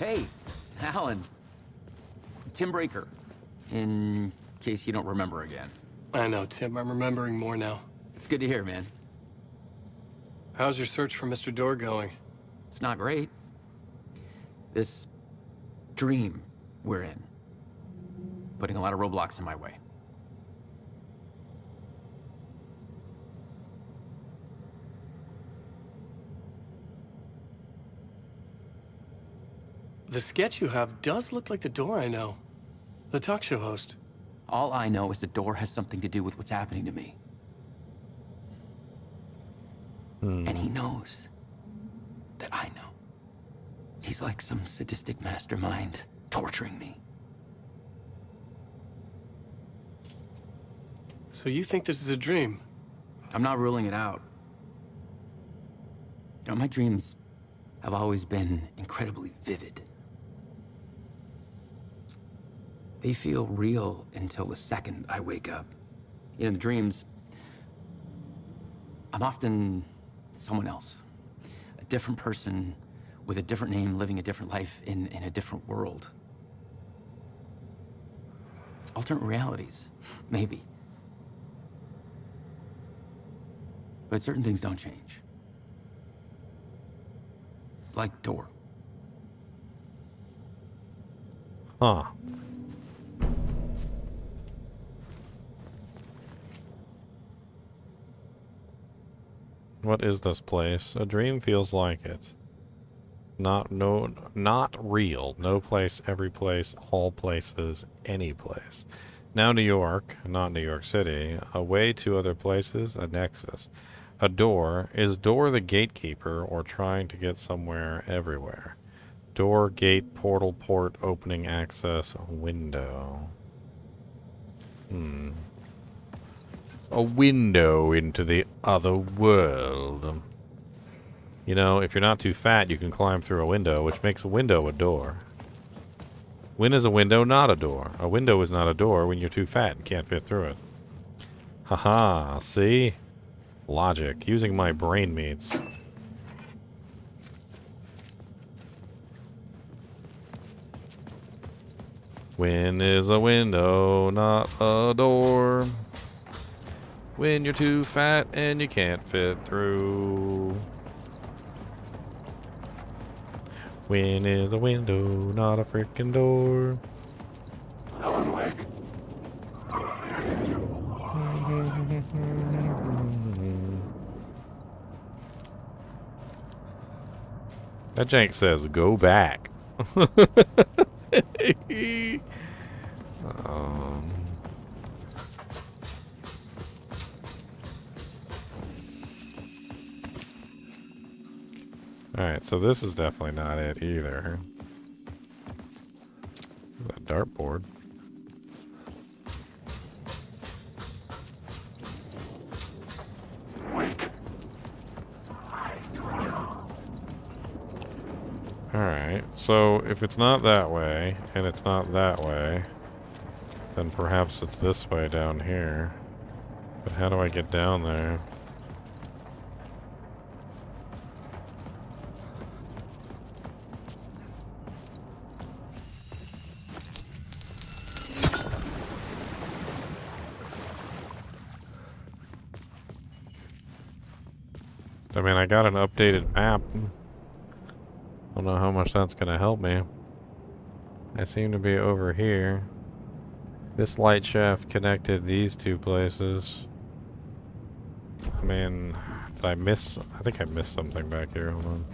Hey, Alan. Tim Breaker. In case you don't remember again. I know, Tim. I'm remembering more now. It's good to hear, man. How's your search for Mr. Door going? It's not great. This dream we're in, putting a lot of roadblocks in my way. The sketch you have does look like the Door I know. The talk show host. All I know is the Door has something to do with what's happening to me. And he knows that I know. He's like some sadistic mastermind torturing me. So you think this is a dream? I'm not ruling it out. You know, my dreams have always been incredibly vivid. They feel real until the second I wake up. In the dreams, I'm often someone else. A different person with a different name, living a different life in a different world. Alternate realities, maybe. But certain things don't change. Like door. Huh. What is this place? A dream feels like it. Not real. No place, every place, all places, any place. Now New York, not New York City. A way to other places, a nexus. A door. Is door the gatekeeper or trying to get somewhere everywhere? Door, gate, portal, port, opening, access, window. A window into the other world. You know, if you're not too fat, you can climb through a window, which makes a window a door. When is a window not a door? A window is not a door when you're too fat and can't fit through it. Haha, see? Logic. Using my brain meats. When is a window not a door? When you're too fat and you can't fit through. When is a window not a freaking door? Alan Wake. That jank says, go back. Alright, so this is definitely not it either. There's a dartboard. Alright, so if it's not that way, and it's not that way, then perhaps it's this way down here. But how do I get down there? I mean, I got an updated map. I don't know how much that's gonna help me. I seem to be over here. This light shaft connected these two places. I mean, did I miss? I think I missed something back here. Hold on.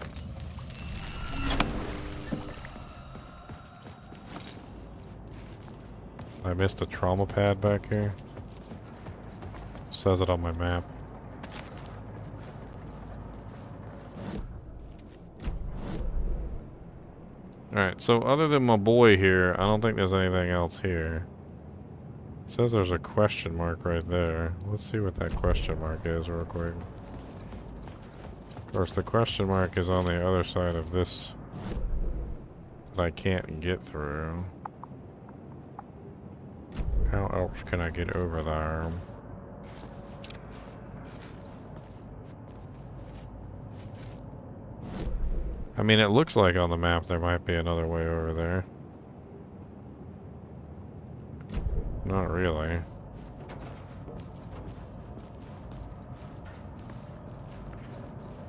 I missed a trauma pad back here. Says it on my map. Alright, so other than my boy here, I don't think there's anything else here. It says there's a question mark right there. Let's see what that question mark is real quick. Of course, the question mark is on the other side of this that I can't get through. How else can I get over there? I mean, it looks like on the map there might be another way over there. Not really.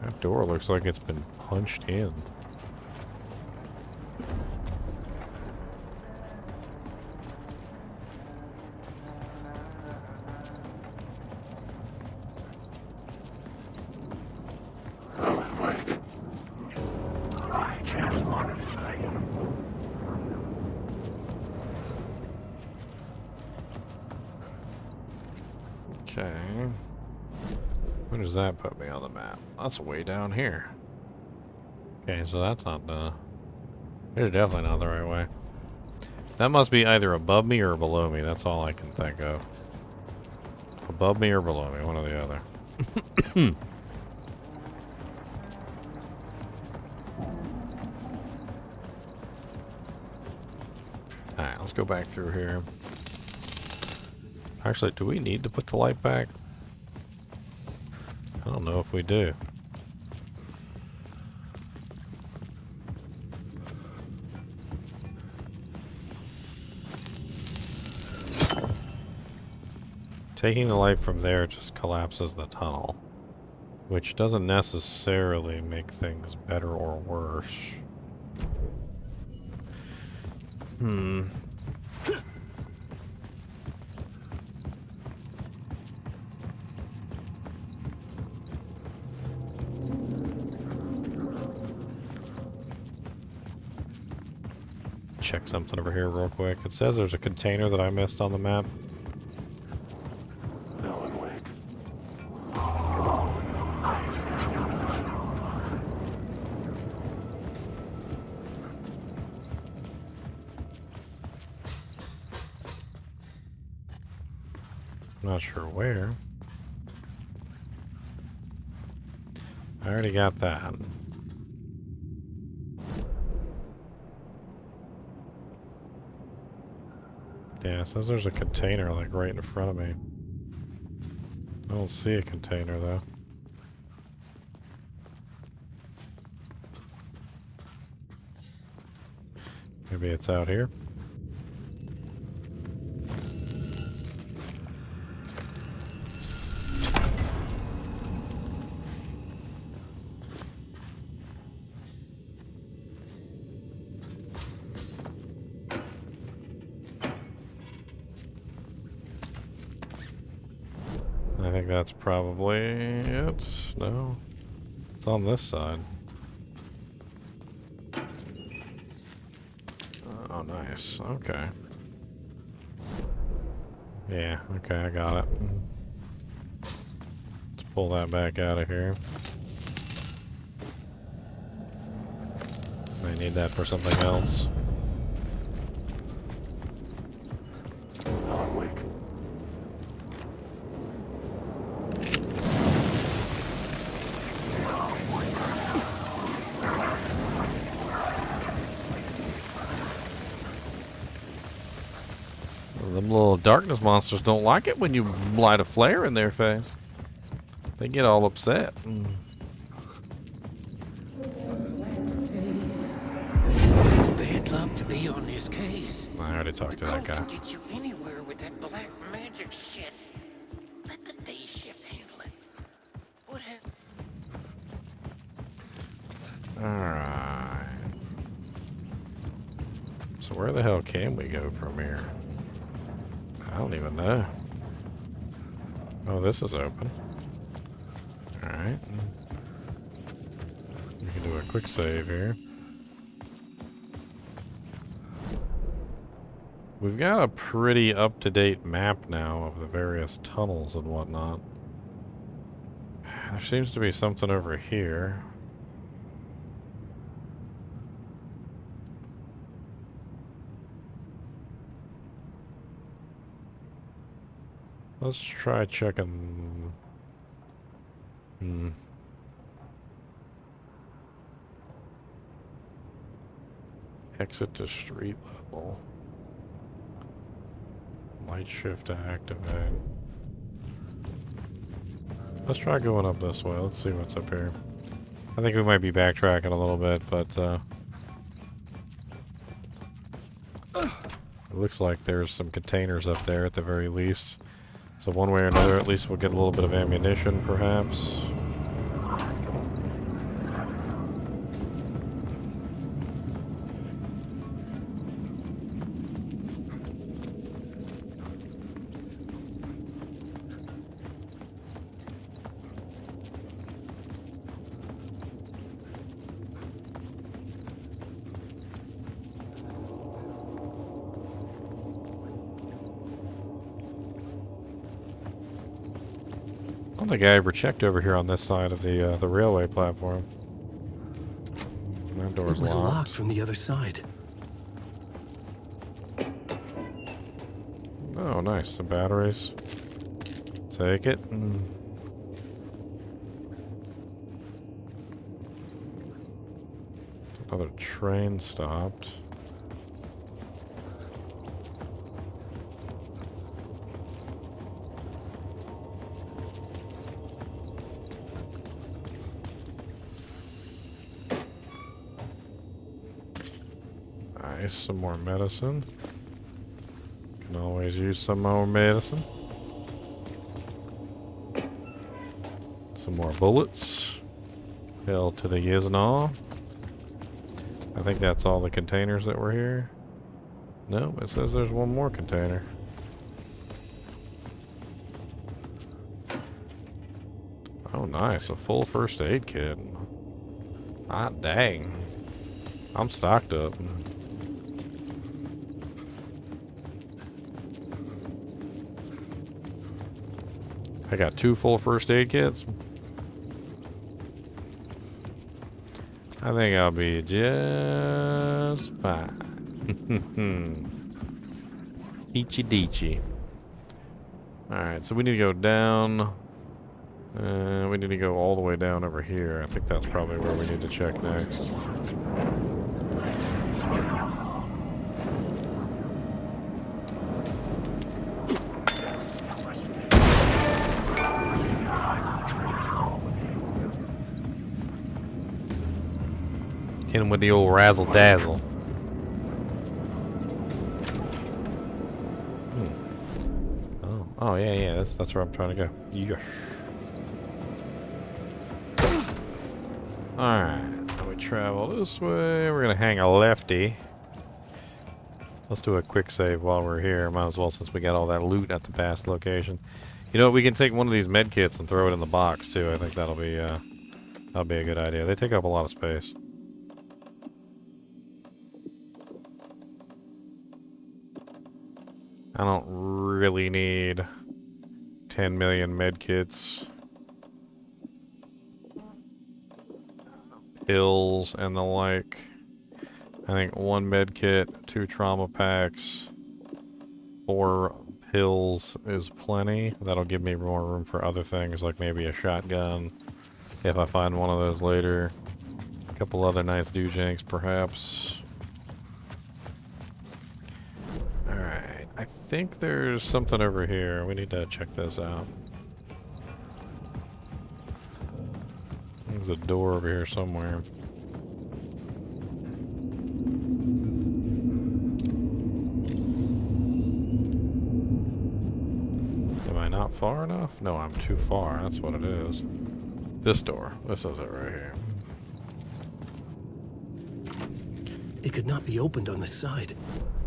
That door looks like it's been punched in. Okay. Where does that put me on the map? That's way down here. Okay, so that's not the It's definitely not the right way. That must be either above me or below me. That's all I can think of. Above me or below me, one or the other. Alright, let's go back through here. Actually, do we need to put the light back? I don't know if we do. Taking the light from there just collapses the tunnel, which doesn't necessarily make things better or worse. Check something over here real quick. It says there's a container that I missed on the map. Not sure where. I already got that. Yeah, it says there's a container like right in front of me. I don't see a container though. Maybe it's out here. I think that's probably it. No, it's on this side. Oh, nice. Okay. Yeah, okay, I got it. Let's pull that back out of here. I need that for something else. Them little darkness monsters don't like it when you light a flare in their face. They get all upset. It's bad luck to be on this case. I already talked to that guy. Can't get you anywhere with that black magic shit. Let the day shift handle it. What happened? Alright. So where the hell can we go from here? I don't even know. Oh, this is open. Alright. We can do a quick save here. We've got a pretty up-to-date map now of the various tunnels and whatnot. There seems to be something over here. Let's try checking. Exit to street level. Light shift to activate. Let's try going up this way. Let's see what's up here. I think we might be backtracking a little bit, but it looks like there's some containers up there at the very least. So one way or another, at least we'll get a little bit of ammunition, perhaps. I don't think I ever checked over here on this side of the railway platform. door's It was locked locked. from the other side. Oh, nice. The batteries. Take it. Another train stopped. Nice, some more medicine. Can always use some more medicine. Some more bullets. Hell to the yes and all. I think that's all the containers that were here. No, it says there's one more container. Oh, nice. A full first aid kit. Ah, dang. I'm stocked up. I got 2 full first aid kits. I think I'll be just fine. Peachy deechy. Alright, so we need to go down. We need to go all the way down over here. I think that's probably where we need to check next. Hit him with the old razzle dazzle. Oh yeah, that's where I'm trying to go. Yes. Alright, now we travel this way. We're gonna hang a lefty. Let's do a quick save while we're here. Might as well, since we got all that loot at the past location. You know what, we can take one of these med kits and throw it in the box too. I think that'll be a good idea. They take up a lot of space. I don't really need 10 million medkits, pills, and the like. I think 1 medkit, 2 trauma packs, 4 pills is plenty. That'll give me more room for other things, like maybe a shotgun, if I find one of those later. A couple other nice doojanks, perhaps. Alright, I think there's something over here. We need to check this out. There's a door over here somewhere. Am I not far enough? No, I'm too far. That's what it is. This door. This is it right here. It could not be opened on this side.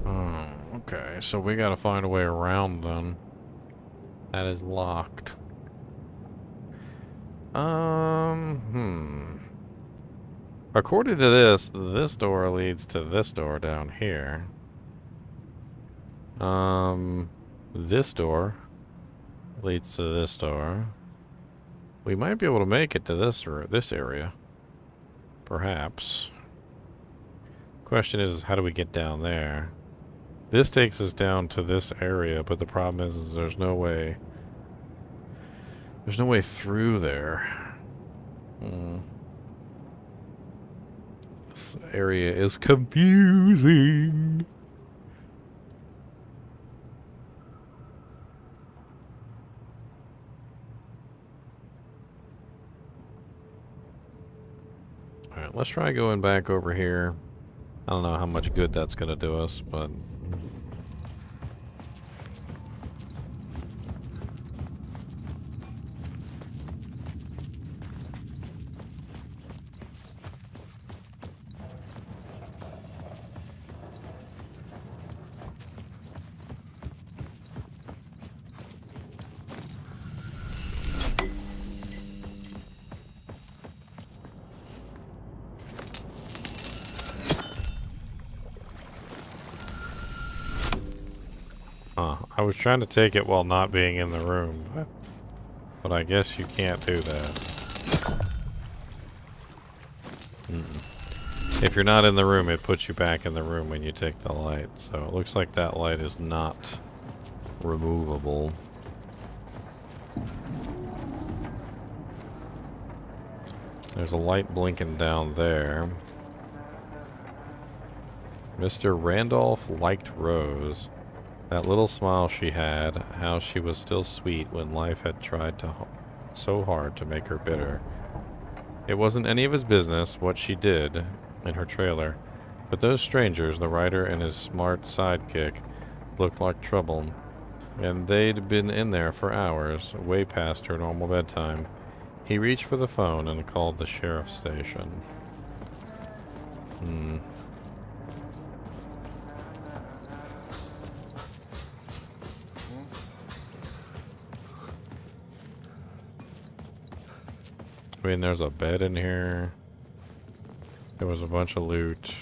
Oh, okay. So we gotta find a way around then. That is locked. According to this door leads to this door down here. This door leads to this door. We might be able to make it to this area. Perhaps. Question is how do we get down there? This takes us down to this area, but the problem is there's no way. There's no way through there. This area is confusing. Alright, let's try going back over here. I don't know how much good that's going to do us, but... I was trying to take it while not being in the room, but I guess you can't do that. If you're not in the room, it puts you back in the room when you take the light. So it looks like that light is not removable. There's a light blinking down there. Mr. Randolph liked Rose. That little smile she had, how she was still sweet when life had tried so hard to make her bitter. It wasn't any of his business what she did in her trailer, but those strangers, the writer and his smart sidekick, looked like trouble. And they'd been in there for hours, way past her normal bedtime. He reached for the phone and called the sheriff's station. I mean, there's a bed in here. There was a bunch of loot.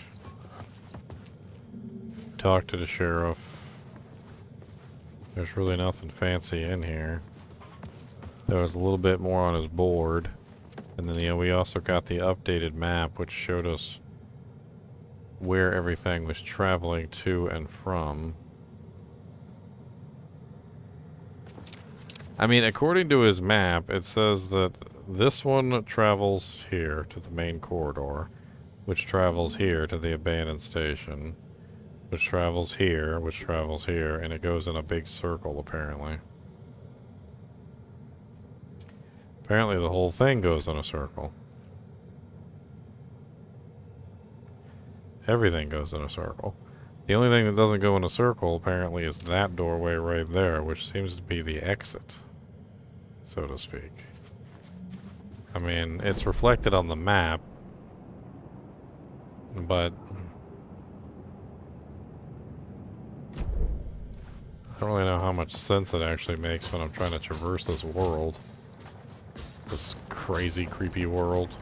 Talk to the sheriff. There's really nothing fancy in here. There was a little bit more on his board. And then, yeah, we also got the updated map, which showed us where everything was traveling to and from. I mean, according to his map, it says that this one travels here to the main corridor, which travels here to the abandoned station, which travels here, and it goes in a big circle, apparently. Apparently the whole thing goes in a circle. Everything goes in a circle. The only thing that doesn't go in a circle, apparently, is that doorway right there, which seems to be the exit, so to speak. I mean, it's reflected on the map, but I don't really know how much sense it actually makes when I'm trying to traverse this world. This crazy, creepy world.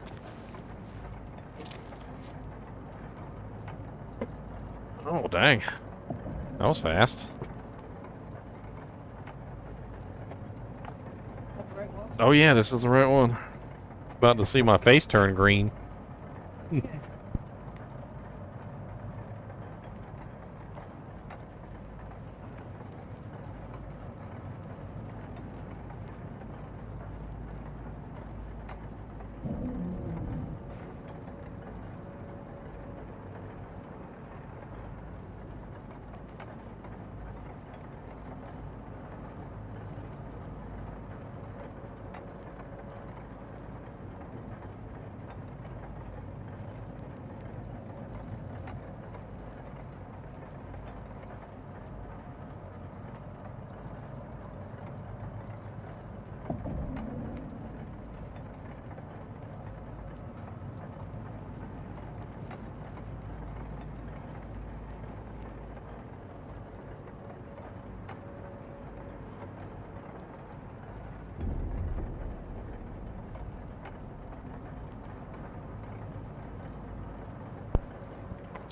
Oh, dang. That was fast. Oh yeah, this is the right one. About to see my face turn green.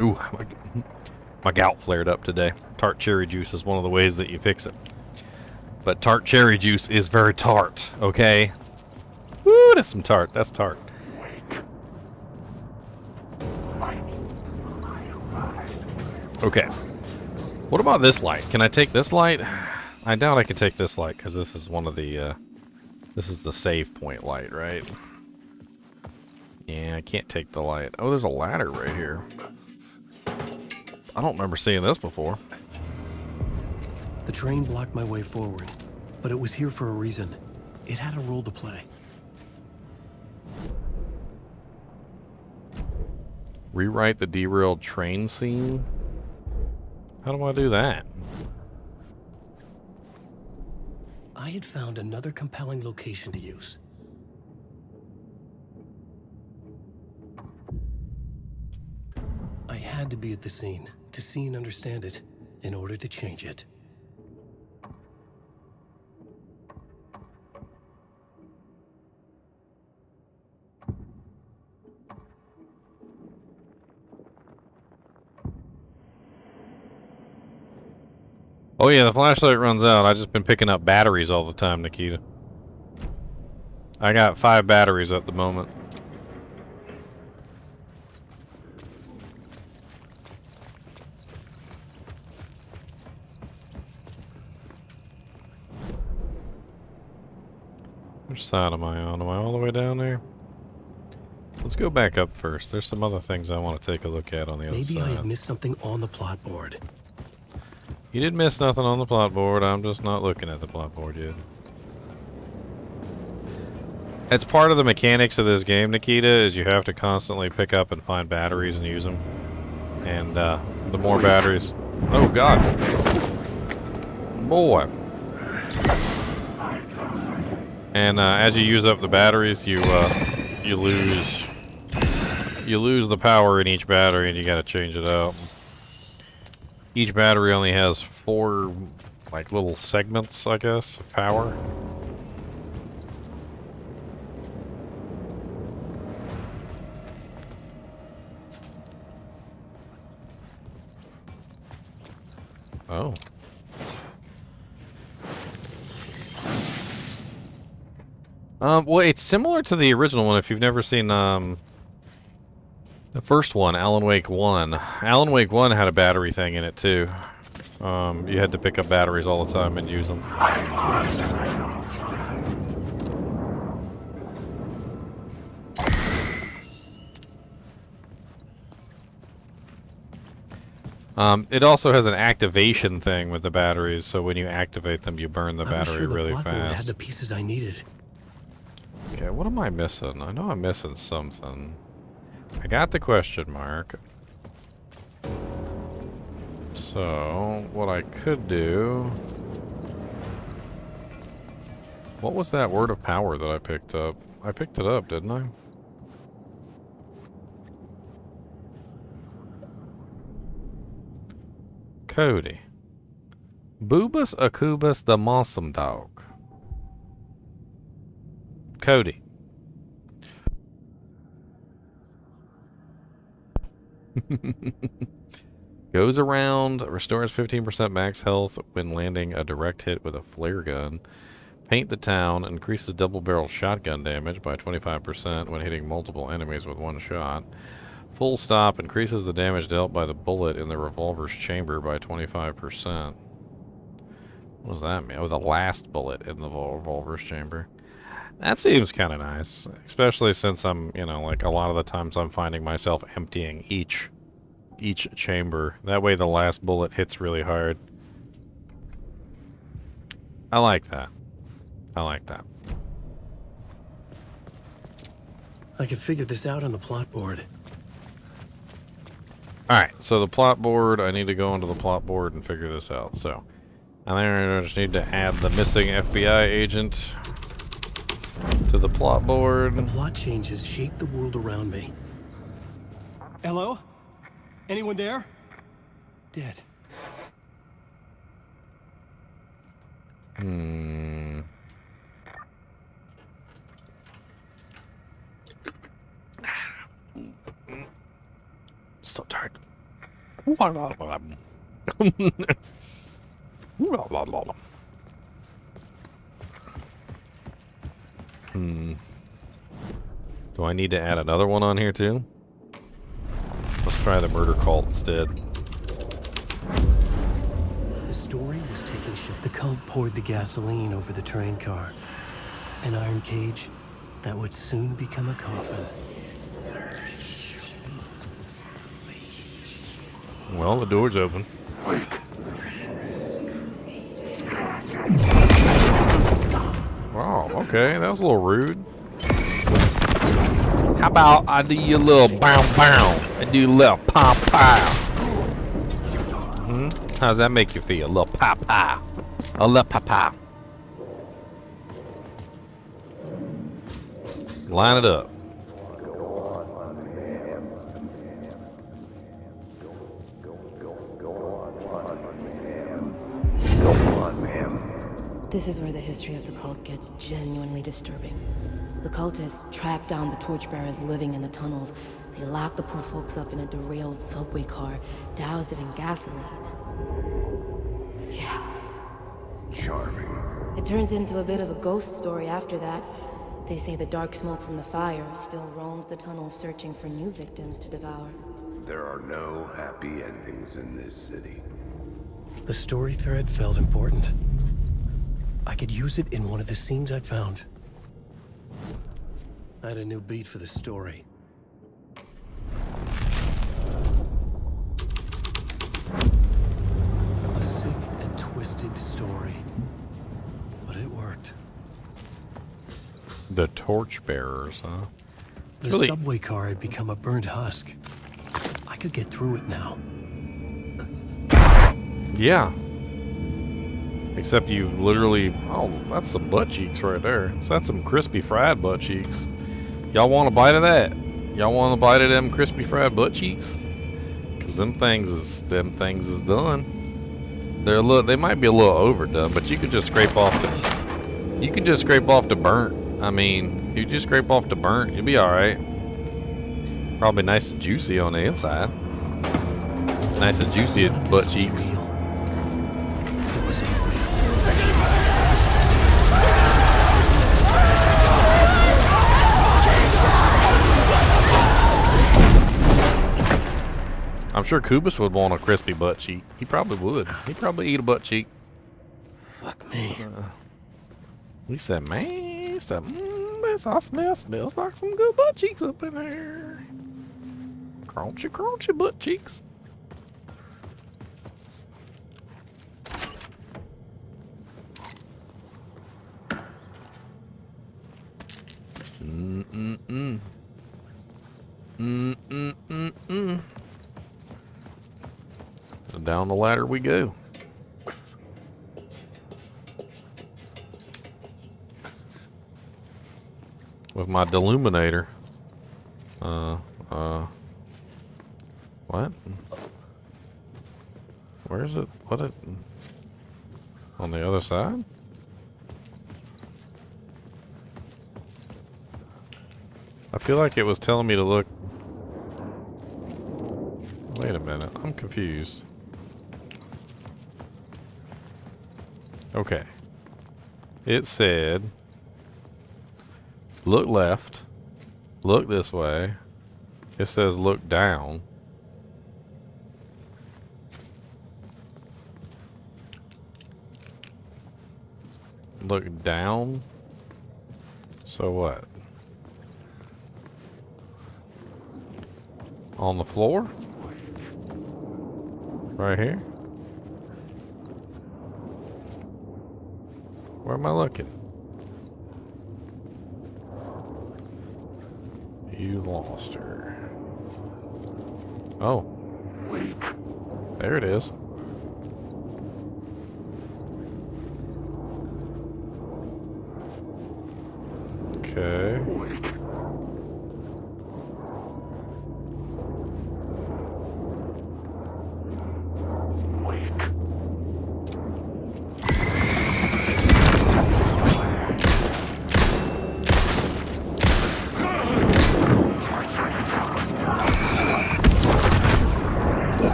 Ooh, my gout flared up today. Tart cherry juice is one of the ways that you fix it. But tart cherry juice is very tart, okay? Woo, that's some tart. That's tart. Okay. What about this light? Can I take this light? I doubt I can take this light, because this is one of the, this is the save point light, right? Yeah, I can't take the light. Oh, there's a ladder right here. I don't remember seeing this before. The train blocked my way forward, but it was here for a reason. It had a role to play. Rewrite the derailed train scene? How do I do that? I had found another compelling location to use. I had to be at the scene, to see and understand it, in order to change it. Oh yeah, the flashlight runs out. I've just been picking up batteries all the time, Nikita. I got 5 batteries at the moment. Which side am I on? Am I all the way down there? Let's go back up first. There's some other things I want to take a look at on the other side. Maybe I have missed something on the plot board. You didn't miss nothing on the plot board. I'm just not looking at the plot board yet. It's part of the mechanics of this game, Nikita, is you have to constantly pick up and find batteries and use them. And the more batteries... Oh, God. Boy. And as you use up the batteries, you lose the power in each battery, and you got to change it out. Each battery only has 4, like, little segments, I guess, of power. Oh. Well, it's similar to the original one if you've never seen, the first one, Alan Wake 1. Alan Wake 1 had a battery thing in it, too. You had to pick up batteries all the time and use them. It also has an activation thing with the batteries, so when you activate them, you burn the battery really fast. I had the pieces I needed. Okay, what am I missing? I know I'm missing something. I got the question mark. So, what I could do... What was that word of power that I picked up? I picked it up, didn't I? Cody. Boobus Akubus the Mossum Dog. Cody. Goes around, restores 15% max health when landing a direct hit with a flare gun. Paint the town, increases double-barrel shotgun damage by 25% when hitting multiple enemies with one shot. Full stop, increases the damage dealt by the bullet in the revolver's chamber by 25%. What does that mean? Oh, the last bullet in the revolver's chamber. That seems kind of nice, especially since I'm, you know, like a lot of the times I'm finding myself emptying each chamber. That way the last bullet hits really hard. I like that. I like that. I can figure this out on the plot board. Alright, so the plot board, I need to go into the plot board and figure this out. So, I just need to add the missing FBI agent to the plot board. The plot changes shape the world around me. Hello? Anyone there? Dead. So tired. Do I need to add another one on here too? Let's try the murder cult instead. The story was taking shape. The cult poured the gasoline over the train car. An iron cage that would soon become a coffin. Well, the door's open. Wow, okay, that was a little rude. How about I do you a little bow bow? I do a little pow pow. How does that make you feel? A little pow pow. A little pow pow. Line it up. This is where the history of the cult gets genuinely disturbing. The cultists track down the torchbearers living in the tunnels. They lock the poor folks up in a derailed subway car, douse it in gasoline. Yeah. Charming. It turns into a bit of a ghost story after that. They say the dark smoke from the fire still roams the tunnels searching for new victims to devour. There are no happy endings in this city. The story thread felt important. I could use it in one of the scenes I'd found. I had a new beat for the story. A sick and twisted story. But it worked. The Torchbearers, huh? The subway car had become a burnt husk. I could get through it now. Yeah. Except you literally... Oh, that's some butt cheeks right there. So that's some crispy fried butt cheeks. Y'all want a bite of that? Y'all want a bite of them crispy fried butt cheeks? Because them things is done. They're a little... They might be a little overdone, but you could just scrape off the... You can just scrape off the burnt. I mean, you just scrape off the burnt. You'll be alright. Probably nice and juicy on the inside. Nice and juicy butt cheeks. I'm sure Kubus would want a crispy butt cheek. He probably would. He'd probably eat a butt cheek. Fuck me. He said, man, he said, this all smells like some good butt cheeks up in there. Crunchy, crunchy butt cheeks. Mm-mm-mm. Mm-mm-mm-mm. Down the ladder we go. With my deluminator. What? Where is it? What it? On the other side? I feel like it was telling me to look. Wait a minute. I'm confused. Okay. It said, look left, look this way. It says look down. Look down? So what? On the floor? Right here? Where am I looking? You lost her. Oh. There it is. Okay.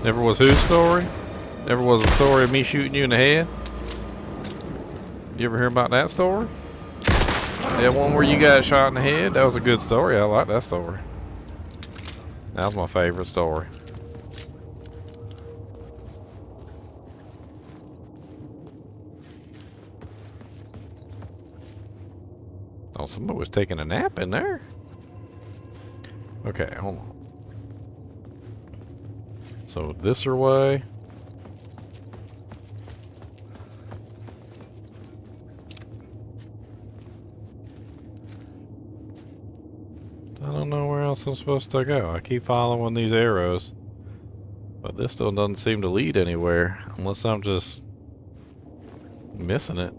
Never was whose story? Never was a story of me shooting you in the head? You ever hear about that story? That one where you got shot in the head? That was a good story. I like that story. That was my favorite story. Oh, somebody was taking a nap in there. Okay, hold on. So this way. I don't know where else I'm supposed to go. I keep following these arrows, but this still doesn't seem to lead anywhere unless I'm just missing it.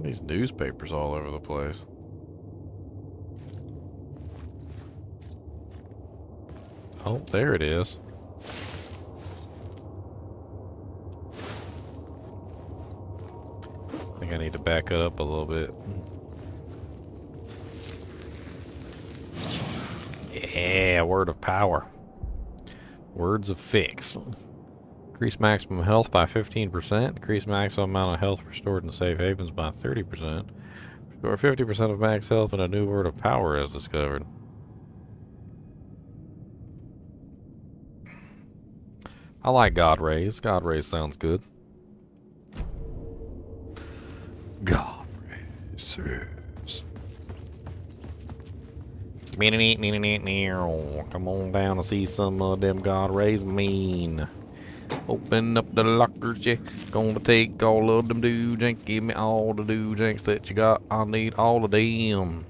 These newspapers all over the place. Oh, there it is. I think I need to back it up a little bit. Yeah, word of power. Words of fix. Increase maximum health by 15%. Increase maximum amount of health restored in safe havens by 30%. Restore 50% of max health when a new word of power is discovered. I like God Rays. God Rays sounds good. God Rays. Come on down to see some of them God Rays mean. Open up the lockers, yeah. Gonna take all of them doojanks. Give me all the doojanks that you got. I need all of them.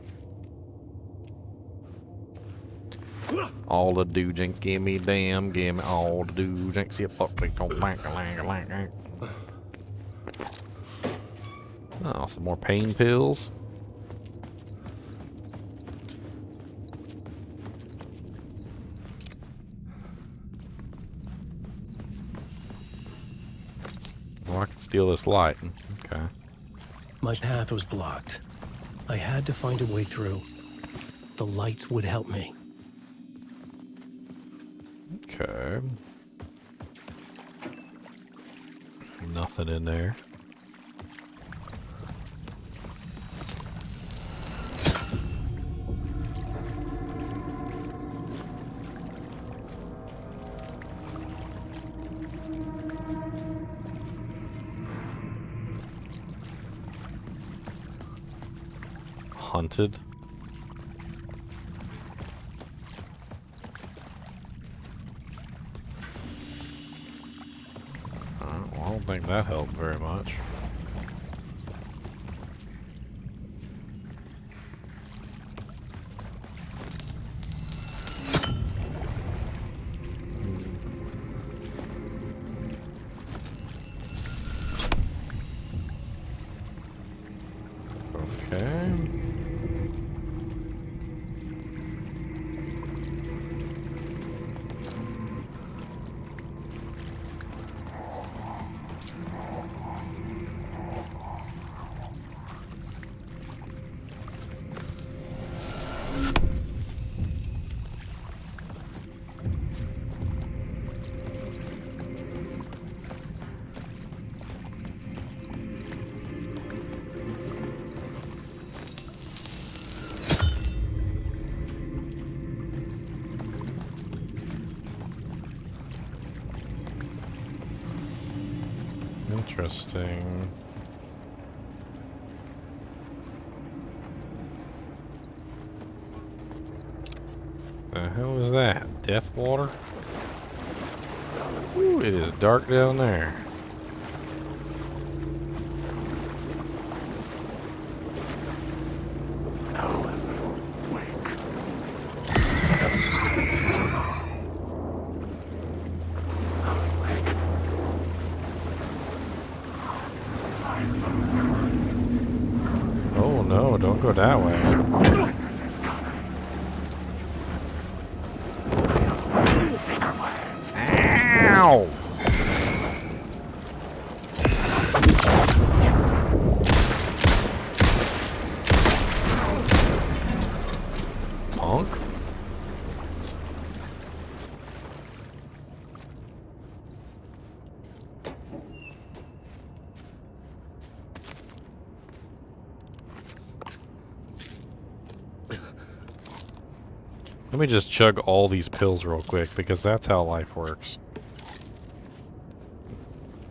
All the doojanks, give me them. Give me all the doojanks. Oh, some more pain pills. Oh, I can steal this light. Okay. My path was blocked. I had to find a way through. The lights would help me. Okay. Nothing in there. Hunted. Well, I don't think that helped very much. Okay. Interesting. The hell is that? Death water? Ooh, it is dark down there. Oh no, don't go that way. Ow! Punk? Let me just chug all these pills real quick, because that's how life works.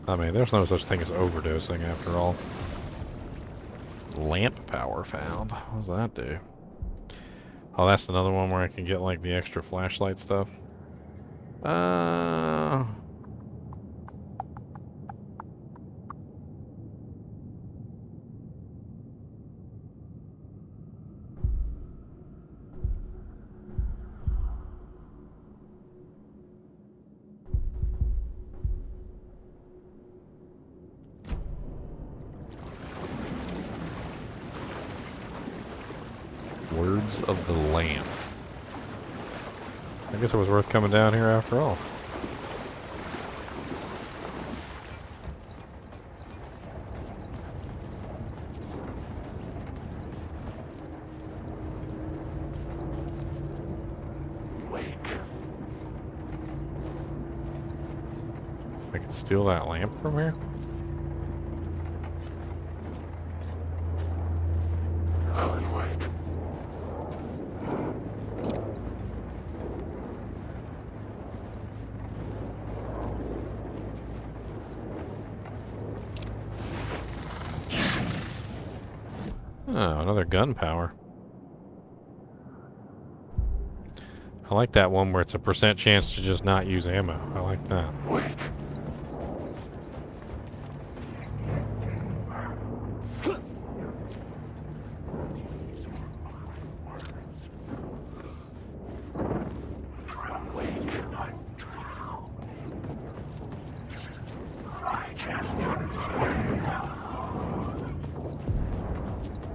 I mean, there's no such thing as overdosing after all. Lamp power found. What does that do? Oh, that's another one where I can get, like, the extra flashlight stuff. Words of the Lamp. I guess it was worth coming down here after all. I can steal that lamp from here? Alan Wake. Oh, another gun power. I like that one where it's a % chance to just not use ammo. I like that.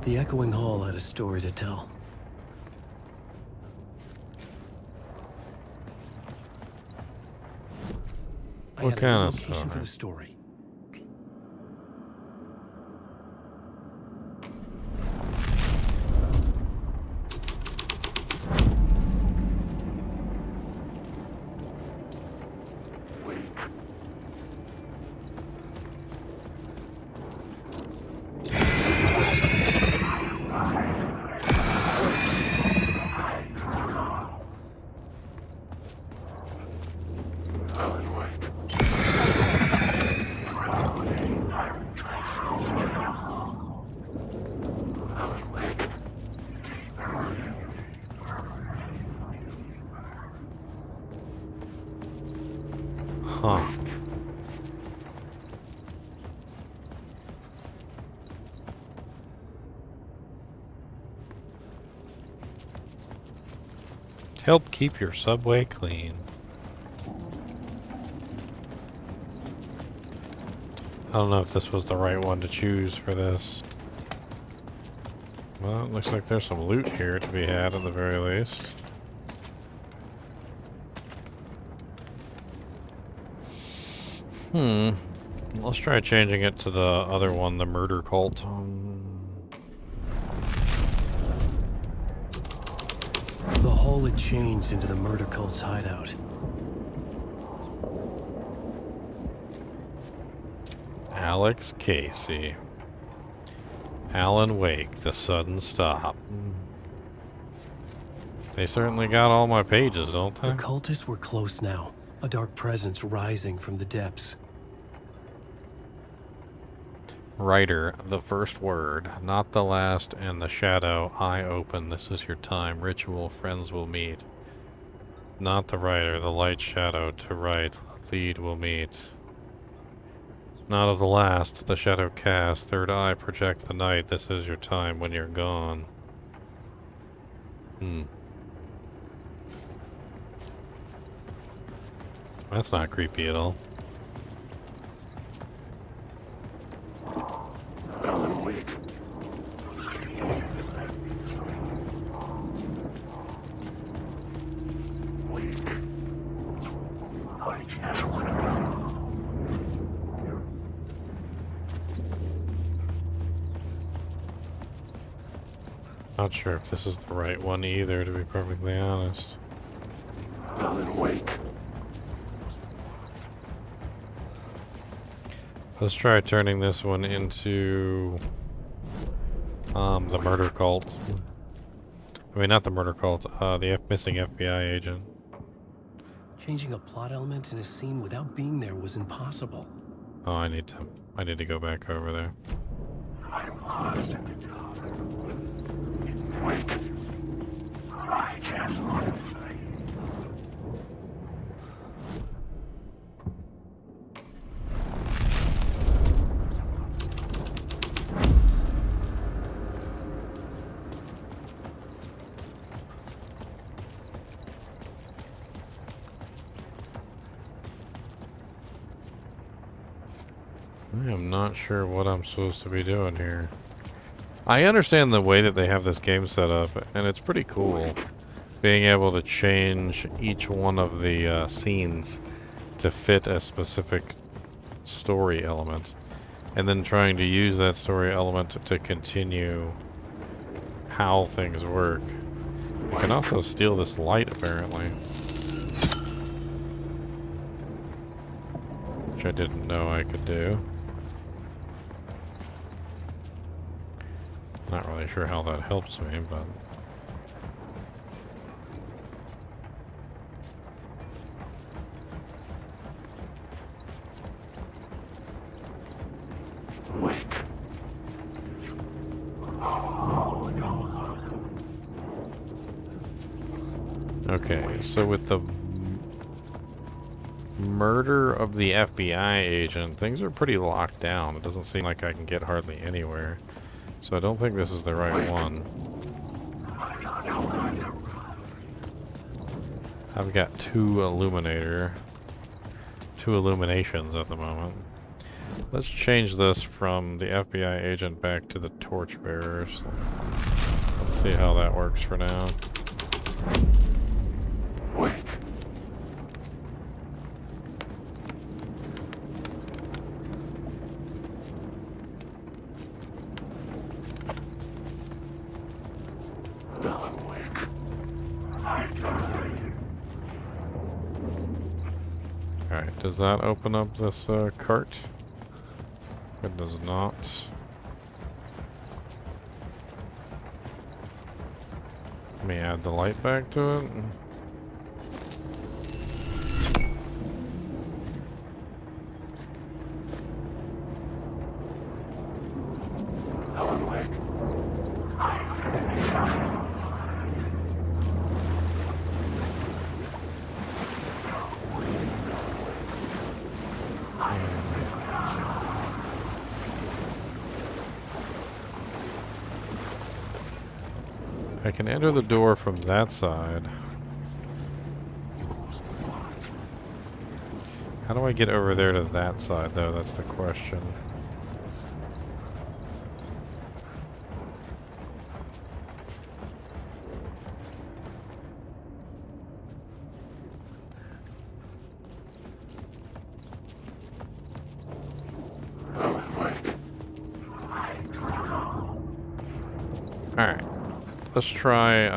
The echoing hall had a story to tell. What kind of location for story? the story. Huh. Help keep your subway clean. I don't know if this was the right one to choose for this. Well, it looks like there's some loot here to be had at the very least. Let's try changing it to the other one, the murder cult. The hall had changed into the murder cult's hideout. Alex Casey. Alan Wake, the sudden stop. They certainly got all my pages, don't they? The cultists were close now, a dark presence rising from the depths. Writer, the first word, not the last, and the shadow, eye open, this is your time, ritual, friends will meet. Not the writer, the light shadow, to right, lead will meet. Not of the last, the shadow cast, third eye, project the night, this is your time when you're gone. That's not creepy at all. Alan Wake. Wake. I just want to know. Not sure if this is the right one either, to be perfectly honest. Alan Wake. Let's try turning this one into the murder cult. I mean, not the murder cult, the missing FBI agent. Changing a plot element in a scene without being there was impossible. Oh, I need to go back over there. I'm lost in the dark. Wake. I just want to say. I am not sure what I'm supposed to be doing here. I understand the way that they have this game set up, and it's pretty cool. Being able to change each one of the scenes to fit a specific story element. And then trying to use that story element to continue how things work. You can also steal this light, apparently. which I didn't know I could do. Not really sure how that helps me, but... Okay, so with the murder of the FBI agent, things are pretty locked down. It doesn't seem like I can get hardly anywhere. So I don't think this is the right one. I've got two illuminations at the moment. Let's change this from the FBI agent back to the torchbearers. Let's see how that works for now. Alright, does that open up this cart? It does not. Let me add the light back to it. I can enter the door from that side. How do I get over there to that side, though? That's the question. Alright. Let's try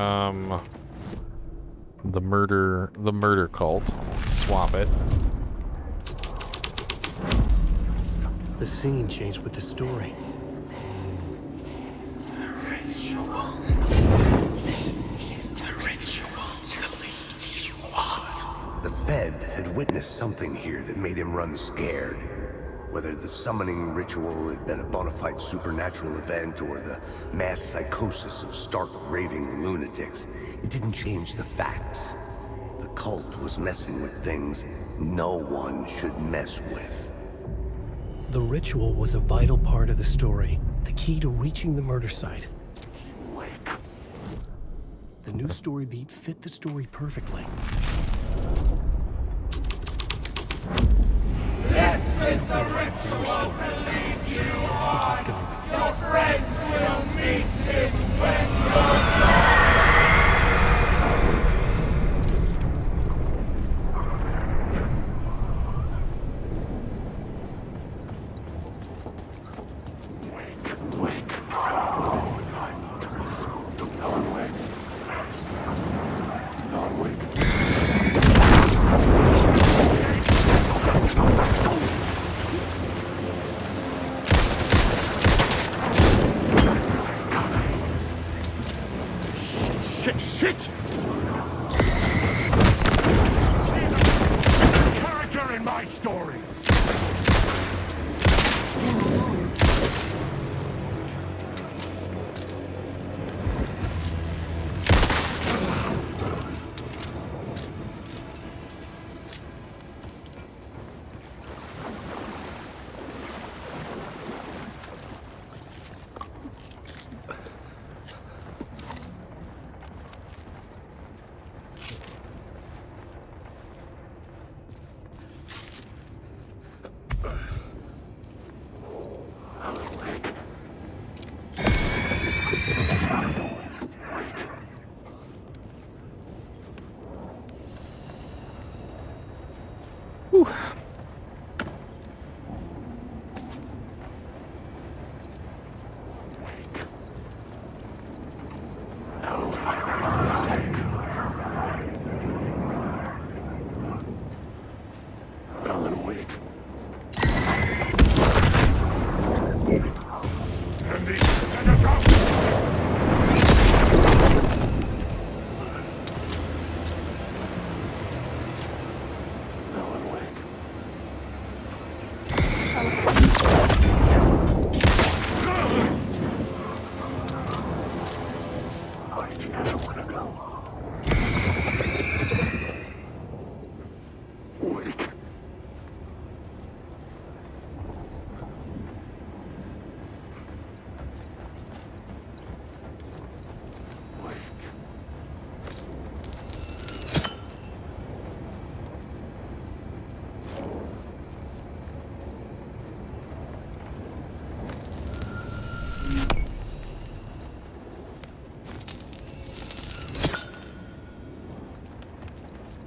the murder cult. Swap it. The scene changed with the story. The Fed had witnessed something here that made him run scared. Whether the summoning ritual had been a bona fide supernatural event or the mass psychosis of stark raving lunatics, it didn't change the facts. The cult was messing with things no one should mess with. The ritual was a vital part of the story, the key to reaching the murder site. The new story beat fit the story perfectly. This is the ritual to lead you on. Your friends will meet him when you're gone.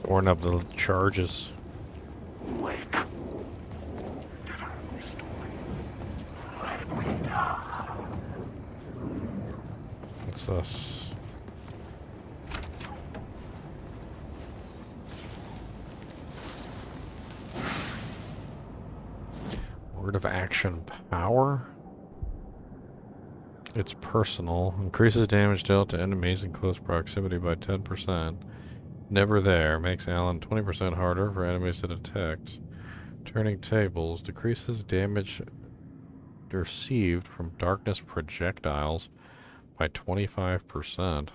Scoring up the charges. Wake. What's this? Word of action power. It's personal. Increases damage dealt to enemies in close proximity by 10%. Never there. Makes Alan 20% harder for enemies to detect. Turning tables. Decreases damage received from darkness projectiles by 25%.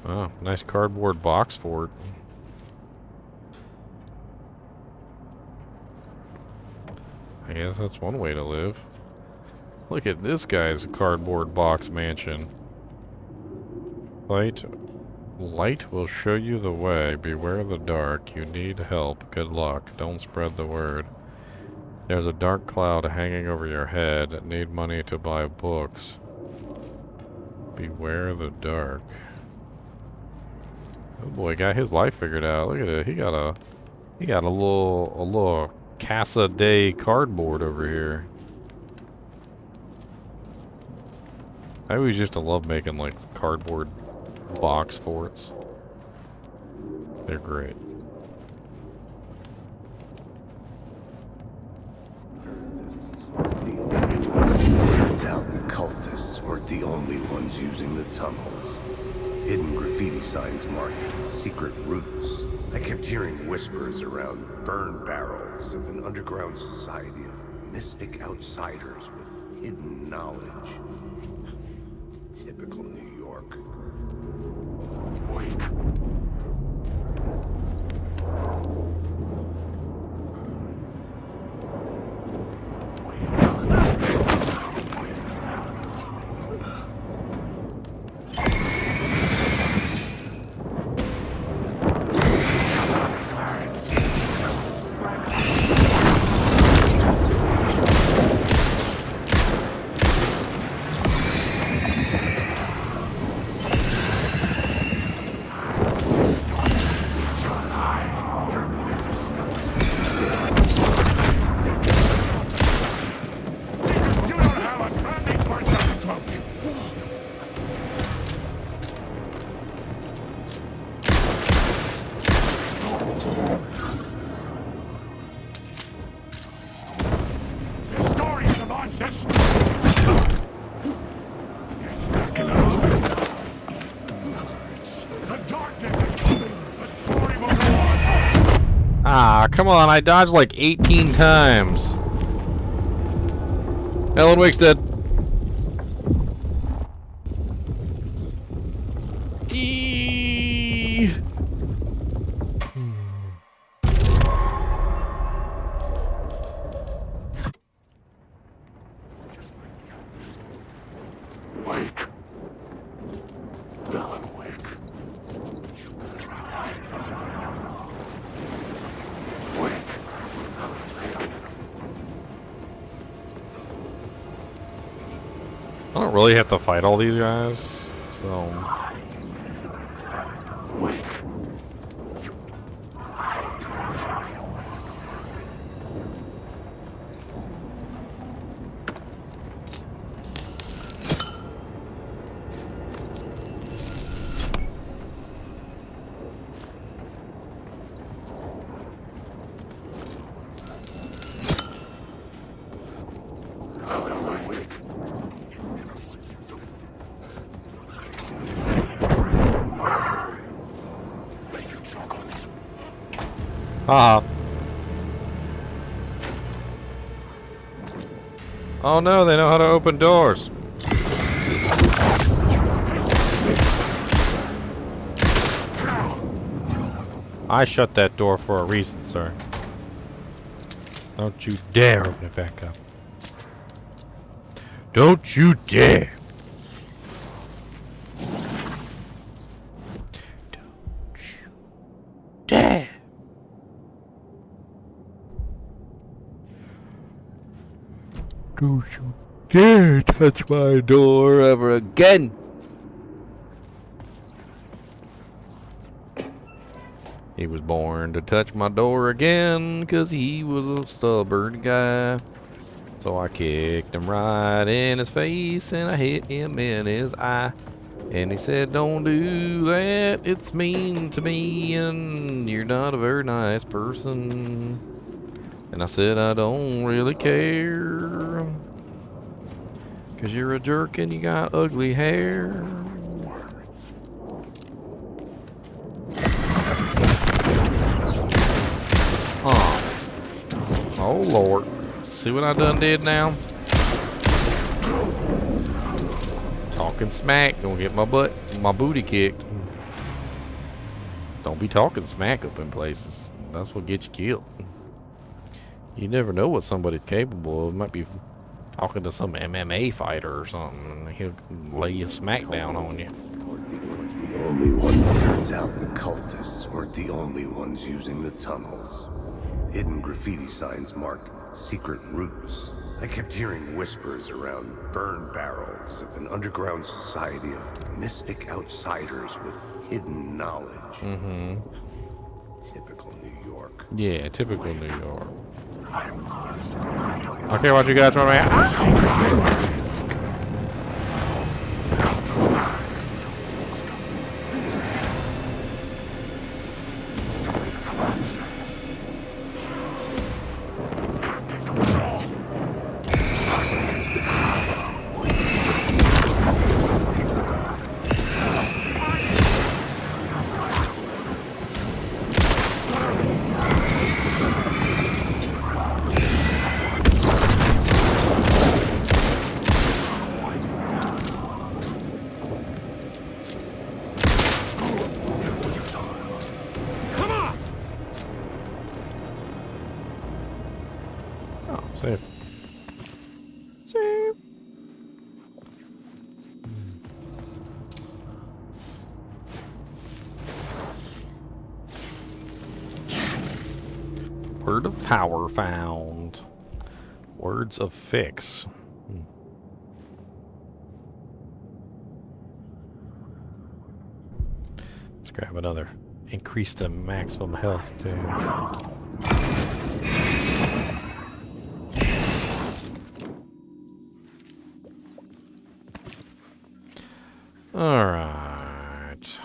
Oh, nice cardboard box fort. I guess that's one way to live. Look at this guy's cardboard box mansion. Light will show you the way. Beware the dark. You need help. Good luck. Don't spread the word. There's a dark cloud hanging over your head. Need money to buy books. Beware the dark. Oh boy, got his life figured out. Look at it. He got a little Casa de cardboard over here. I always used to love making like cardboard box forts. They're great. Turns out the cultists weren't the only ones using the tunnels. Hidden graffiti signs marked secret routes. I kept hearing whispers around burn barrels of an underground society of mystic outsiders with hidden knowledge. Typical New York. Ah, come on, I dodged like 18 times. Alan Wake's dead. I don't really have to fight all these guys, so... Oh no, they know how to open doors. I shut that door for a reason, sir. Don't you dare open it back up. Don't you dare. Don't you dare. Don't you dare touch my door ever again. He was born to touch my door again, 'cause he was a stubborn guy. So I kicked him right in his face and I hit him in his eye. And he said, don't do that, it's mean to me and you're not a very nice person. And I said, I don't really care, 'cause you're a jerk and you got ugly hair. Oh Lord. See what I done did now? Talking smack, gonna get my booty kicked. Don't be talking smack up in places. That's what gets you killed. You never know what somebody's capable of. Might be talking to some MMA fighter or something. He'll lay you smack down on you. Turns out the cultists weren't the only ones using the tunnels. Hidden graffiti signs marked secret routes. I kept hearing whispers around burn barrels of an underground society of mystic outsiders with hidden knowledge. Mm-hmm. Typical New York. Yeah, typical New York. Okay, what you guys want me at? Save. Save. Word of power found. Words of fix. Let's grab another. Increase the maximum health too. All right.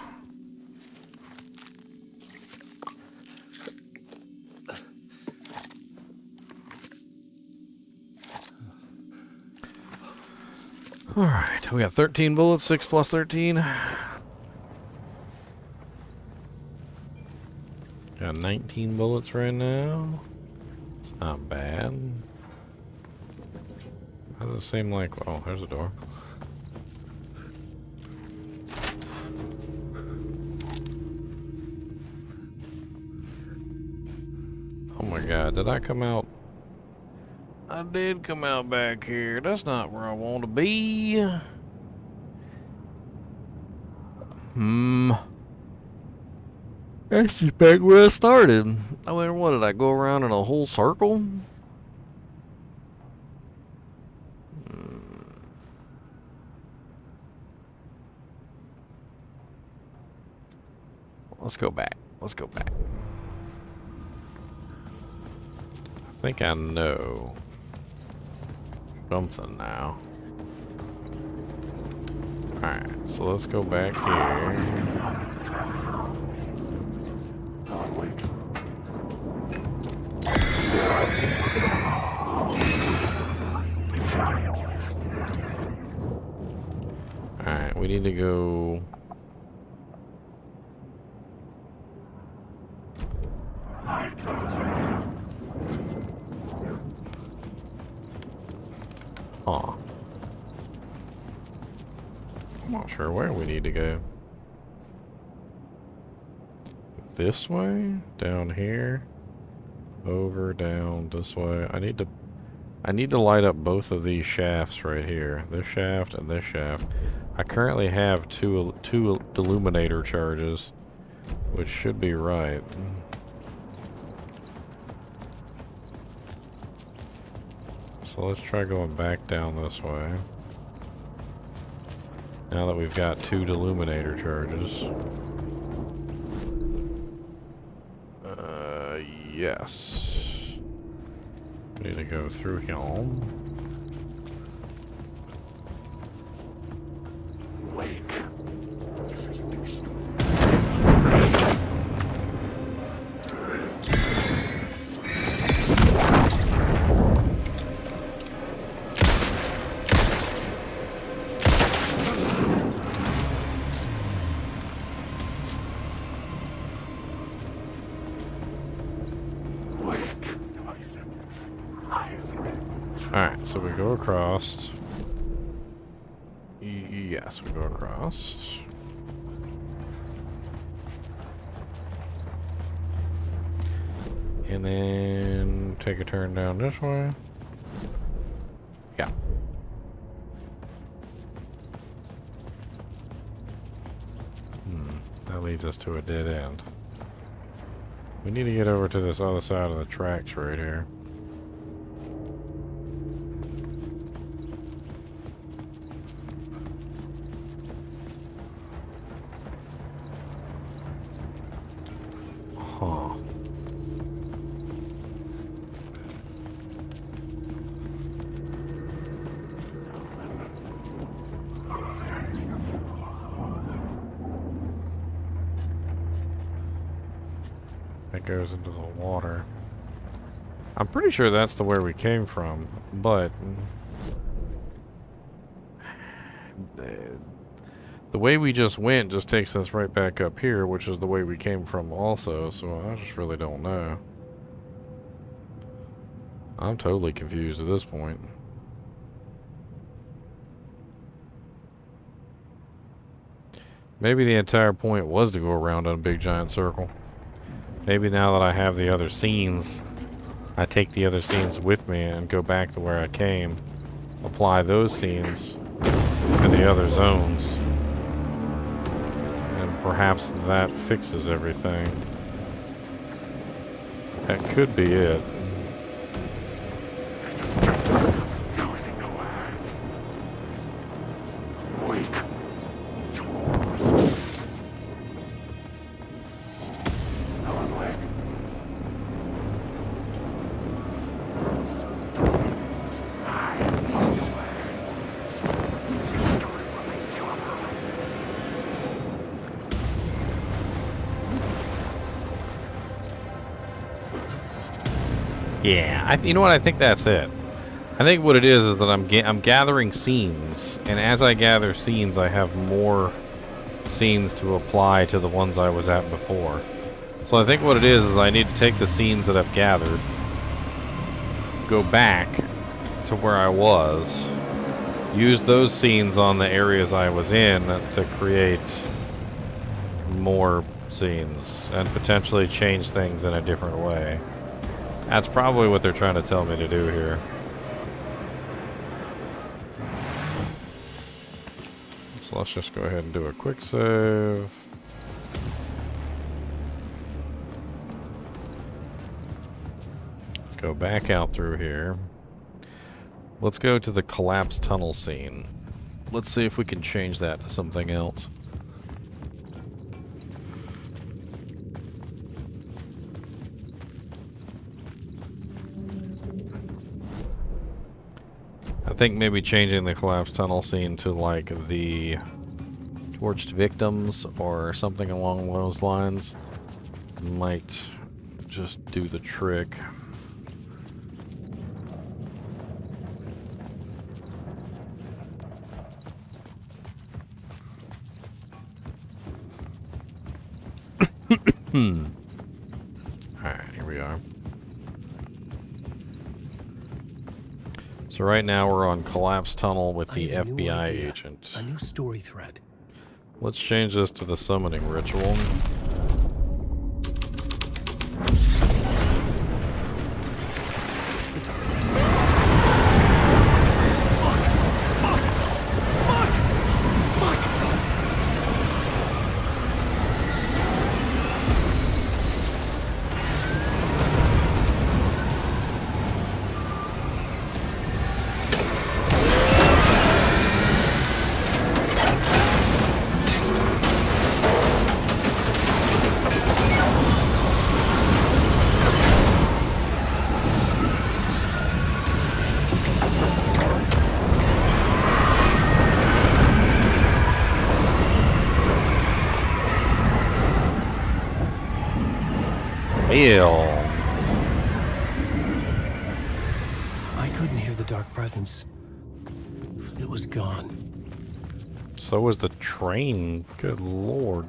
All right. We got 13 bullets, 6 plus 13. Got 19 bullets right now. It's not bad. How does it seem like... Oh, there's a door. Oh my god, did I come out? I did come out back here. That's not where I want to be. That's just back where I started. I mean, what did I go around in a whole circle? Let's go back. Let's go back. I think I know something now. Alright, so let's go back here. Alright, we need to go... Huh. I'm not sure where we need to go. this way? Down here? Over, down, this way. I need to light up both of these shafts right here. This shaft and this shaft. I currently have two deluminator charges, which should be right. So let's try going back down this way. Now that we've got two deluminator charges. Yes. We need to go through here. Wake. This is decent. Alright, so we go across. Yes, we go across. And then take a turn down this way. Yeah. That leads us to a dead end. We need to get over to this other side of the tracks right here. Huh. It goes into the water. I'm pretty sure that's the where we came from, but the way we just went just takes us right back up here, which is the way we came from also, so I just really don't know. I'm totally confused at this point. Maybe the entire point was to go around in a big giant circle. Maybe now that I have the other scenes, I take the other scenes with me and go back to where I came, apply those scenes to the other zones, and perhaps that fixes everything. That could be it. Yeah, you know what? I think that's it. I think what it is that I'm gathering scenes, and as I gather scenes, I have more scenes to apply to the ones I was at before. So I think what it is I need to take the scenes that I've gathered, go back to where I was, use those scenes on the areas I was in to create more scenes and potentially change things in a different way. That's probably what they're trying to tell me to do here. So let's just go ahead and do a quick save. Let's go back out through here. Let's go to the collapsed tunnel scene. Let's see if we can change that to something else. I think maybe changing the collapsed tunnel scene to like the torched victims or something along those lines might just do the trick. Alright, here we are. So right now we're on collapsed tunnel with the FBI agent. A new story thread. Let's change this to the summoning ritual. I couldn't hear the dark presence. It was gone. So was the train. Good lord.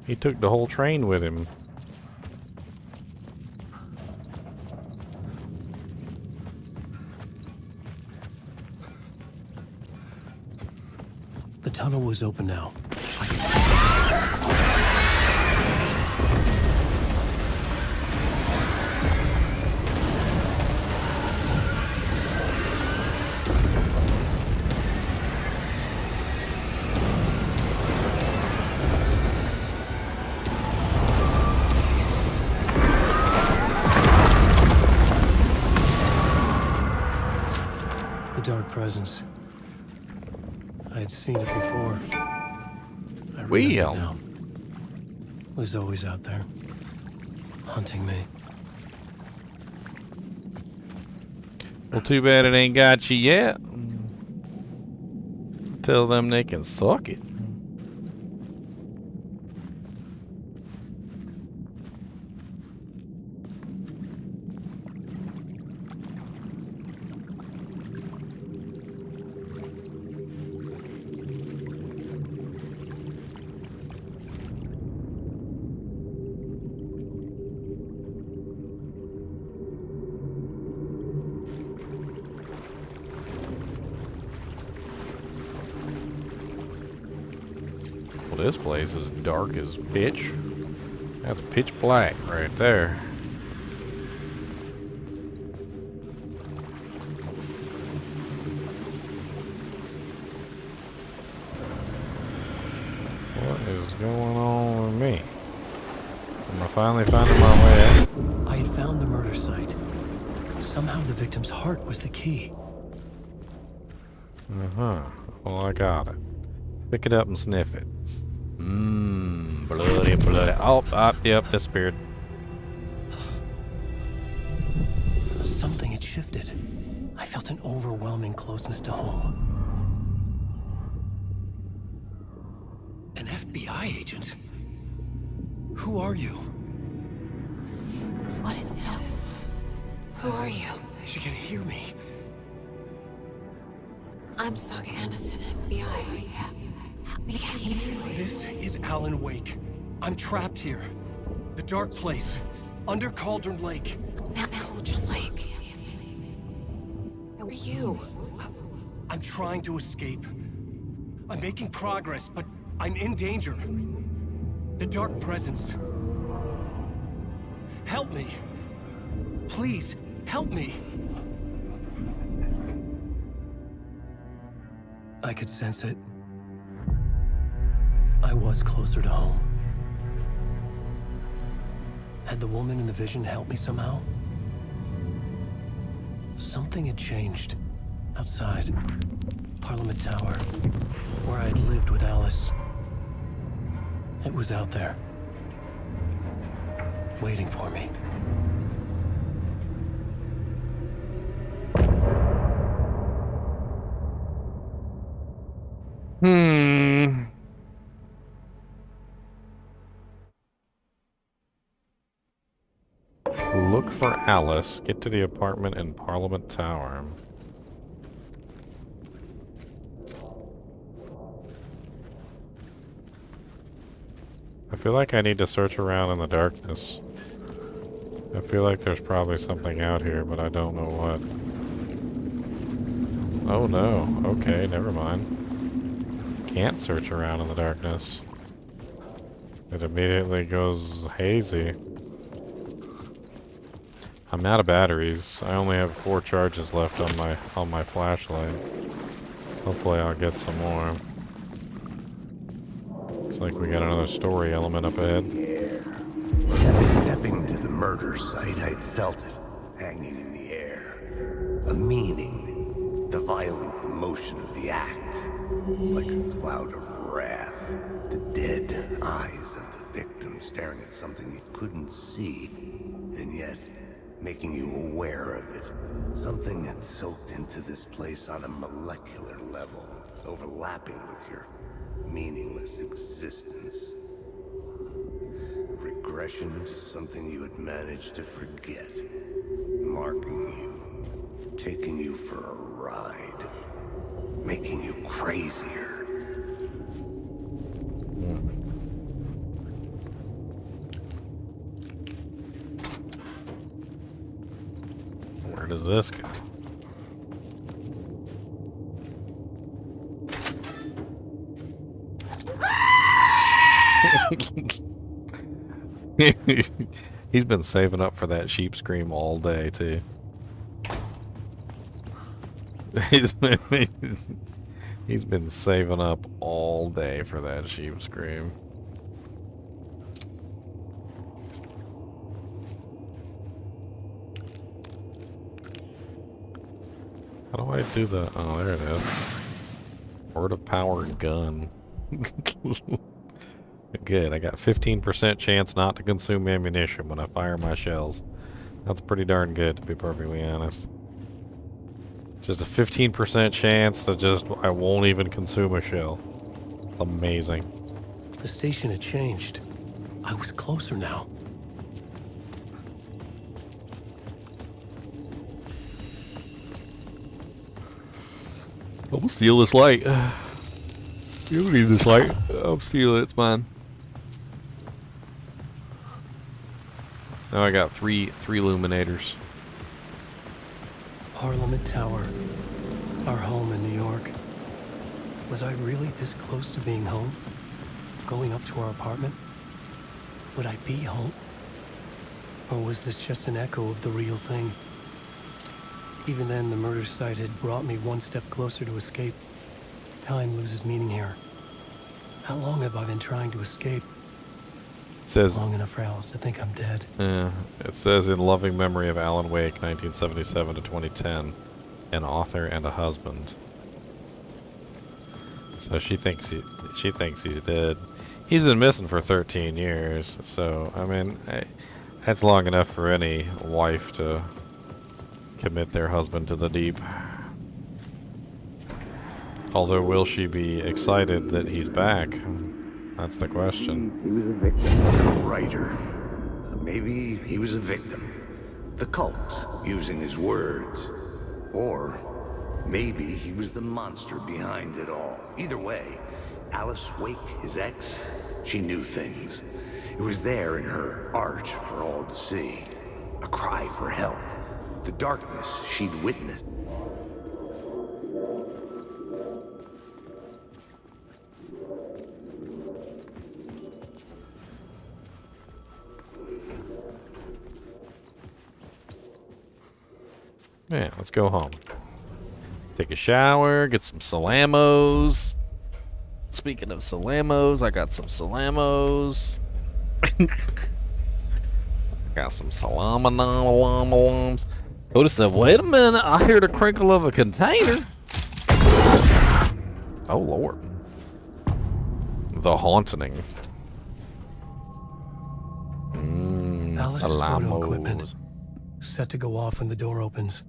He took the whole train with him. The tunnel was open now. Presence. I had seen it before. I remember now. It was always out there, hunting me. Well, too bad it ain't got you yet. Tell them they can suck it. This place is dark as pitch. That's pitch black right there. What is going on with me? Am I finally finding my way out? I had found the murder site. Somehow the victim's heart was the key. Uh-huh. Well, I got it. Pick it up and sniff it. Bloody, bloody. Oh, yep, disappeared. Something had shifted. I felt an overwhelming closeness to home. An FBI agent? Who are you? What is this? Who are you? She can hear me. I'm Saga Anderson, FBI. This is Alan Wake. I'm trapped here. The dark place. Under Cauldron Lake. Cauldron Lake. Who are you? I'm trying to escape. I'm making progress, but I'm in danger. The dark presence. Help me. Please, help me. I could sense it. I was closer to home. Had the woman in the vision helped me somehow? Something had changed. Outside. Parliament Tower. Where I'd lived with Alice. It was out there. Waiting for me. Look for Alice. Get to the apartment in Parliament Tower. I feel like I need to search around in the darkness. I feel like there's probably something out here, but I don't know what. Oh no. Okay, never mind. Can't search around in the darkness. It immediately goes hazy. I'm out of batteries. I only have 4 charges left on my flashlight. Hopefully I'll get some more. Looks like we got another story element up ahead. Stepping to the murder site, I'd felt it hanging in the air. A meaning, the violent emotion of the act, like a cloud of wrath. The dead eyes of the victim staring at something you couldn't see, and yet making you aware of it. Something had soaked into this place on a molecular level, overlapping with your meaningless existence. Regression to something you had managed to forget. Marking you, taking you for a ride, making you crazier. Where does this go? He's been saving up for that sheep scream all day, too. He's been saving up all day for that sheep scream. How do I do the... Oh, there it is. Word of power gun. Good, I got 15% chance not to consume ammunition when I fire my shells. That's pretty darn good, to be perfectly honest. Just a 15% chance that just I won't even consume a shell. It's amazing. The station had changed. I was closer now. I'm gonna steal this light. You don't need this light. I'll steal it, it's mine. Now I got three illuminators. Parliament Tower. Our home in New York. Was I really this close to being home? Going up to our apartment? Would I be home? Or was this just an echo of the real thing? Even then, the murder site had brought me one step closer to escape. Time loses meaning here. How long have I been trying to escape? It says... Long enough for Alice to think I'm dead. Yeah, it says in loving memory of Alan Wake, 1977 to 2010, an author and a husband. So she thinks he's dead. He's been missing for 13 years, so, I mean, that's long enough for any wife to commit their husband to the deep. Although, will she be excited that he's back? That's the question. He was a victim. A writer. Maybe he was a victim. The cult, using his words. Or maybe he was the monster behind it all. Either way, Alice Wake, his ex, she knew things. It was there in her art for all to see. A cry for help. The darkness she'd witnessed. Yeah, let's go home. Take a shower, get some salamos. Speaking of salamos, I got some salamos. Got some salami. Otis said, wait a minute, I hear the crinkle of a container. Oh, Lord. The haunting. Alice's photo equipment. Set to go off when the door opens.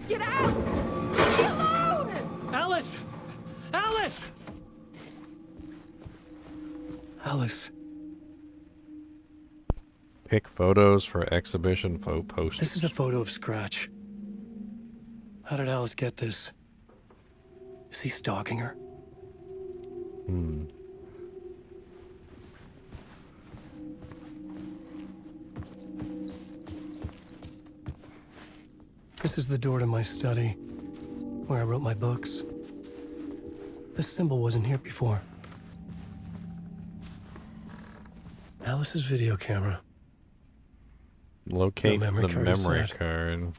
Get out! Leave me alone! Alice! Alice! Alice. Pick photos for exhibition posters. This is a photo of Scratch. How did Alice get this? Is he stalking her? This is the door to my study. where I wrote my books. This symbol wasn't here before. Alice's video camera. Locate No memory the card memory inside. card.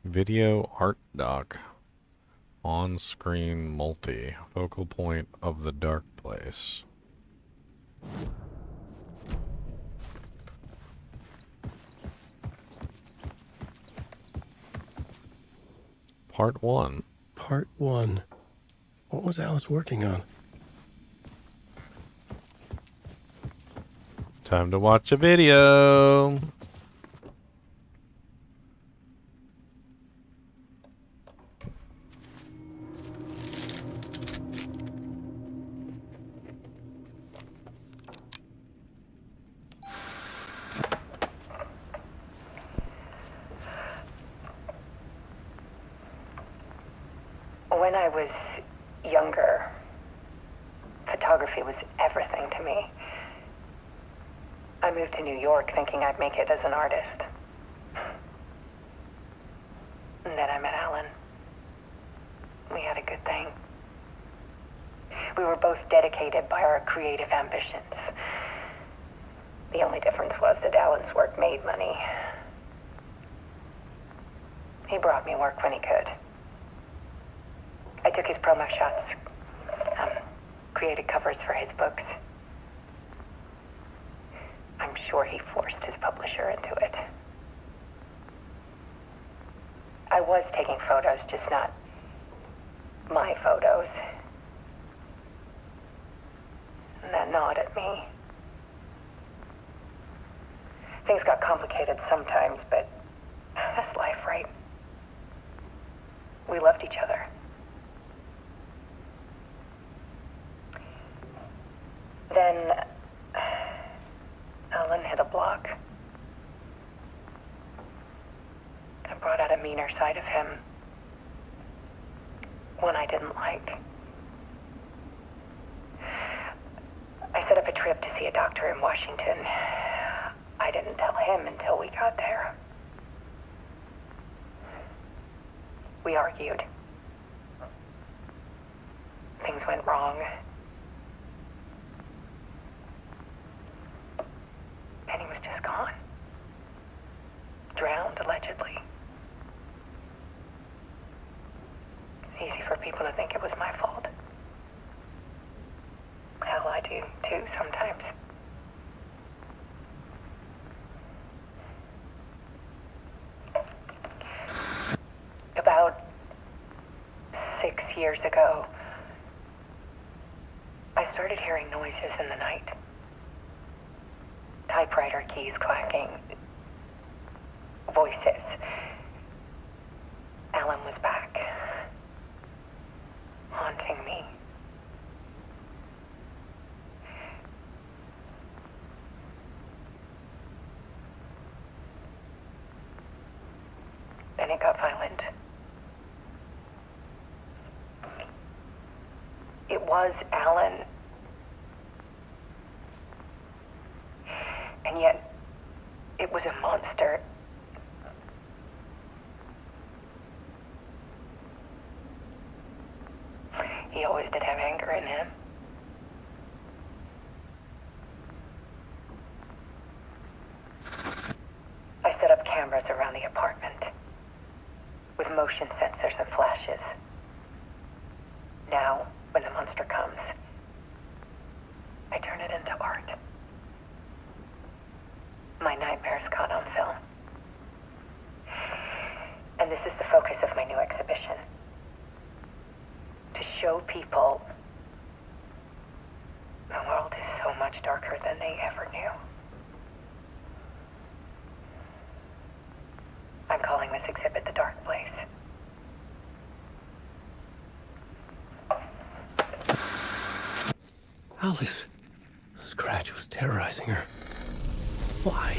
Video art dock. On-screen multi. Focal point of the dark place. Part 1. Part 1. What was Alice working on? Time to watch a video. When I was younger, photography was everything to me. I moved to New York thinking I'd make it as an artist. And then I met Alan. We had a good thing. We were both dedicated by our creative ambitions. The only difference was that Alan's work made money. He brought me work when he could. I took his promo shots, created covers for his books. I'm sure he forced his publisher into it. I was taking photos, just not my photos. And that gnawed at me. Things got complicated sometimes, but that's life, right? We loved each other. Then Alan hit a block. I brought out a meaner side of him. One I didn't like. I set up a trip to see a doctor in Washington. I didn't tell him until we got there. We argued. Things went wrong. And he was just gone. Drowned, allegedly. It's easy for people to think it was my fault. Hell, I do, too, sometimes. About 6 years ago, I started hearing noises in the night. Typewriter keys clacking. Voices. Alan was back. Haunting me. Then it got violent. It was Alan. And yet, it was a monster. He always did have anger in him. I set up cameras around the apartment with motion sensors and flashes. Now, when the monster comes, I turn it into art. My nightmares caught on film. And this is the focus of my new exhibition. To show people the world is so much darker than they ever knew. I'm calling this exhibit The Dark Place. Alice. Scratch was terrorizing her. Why?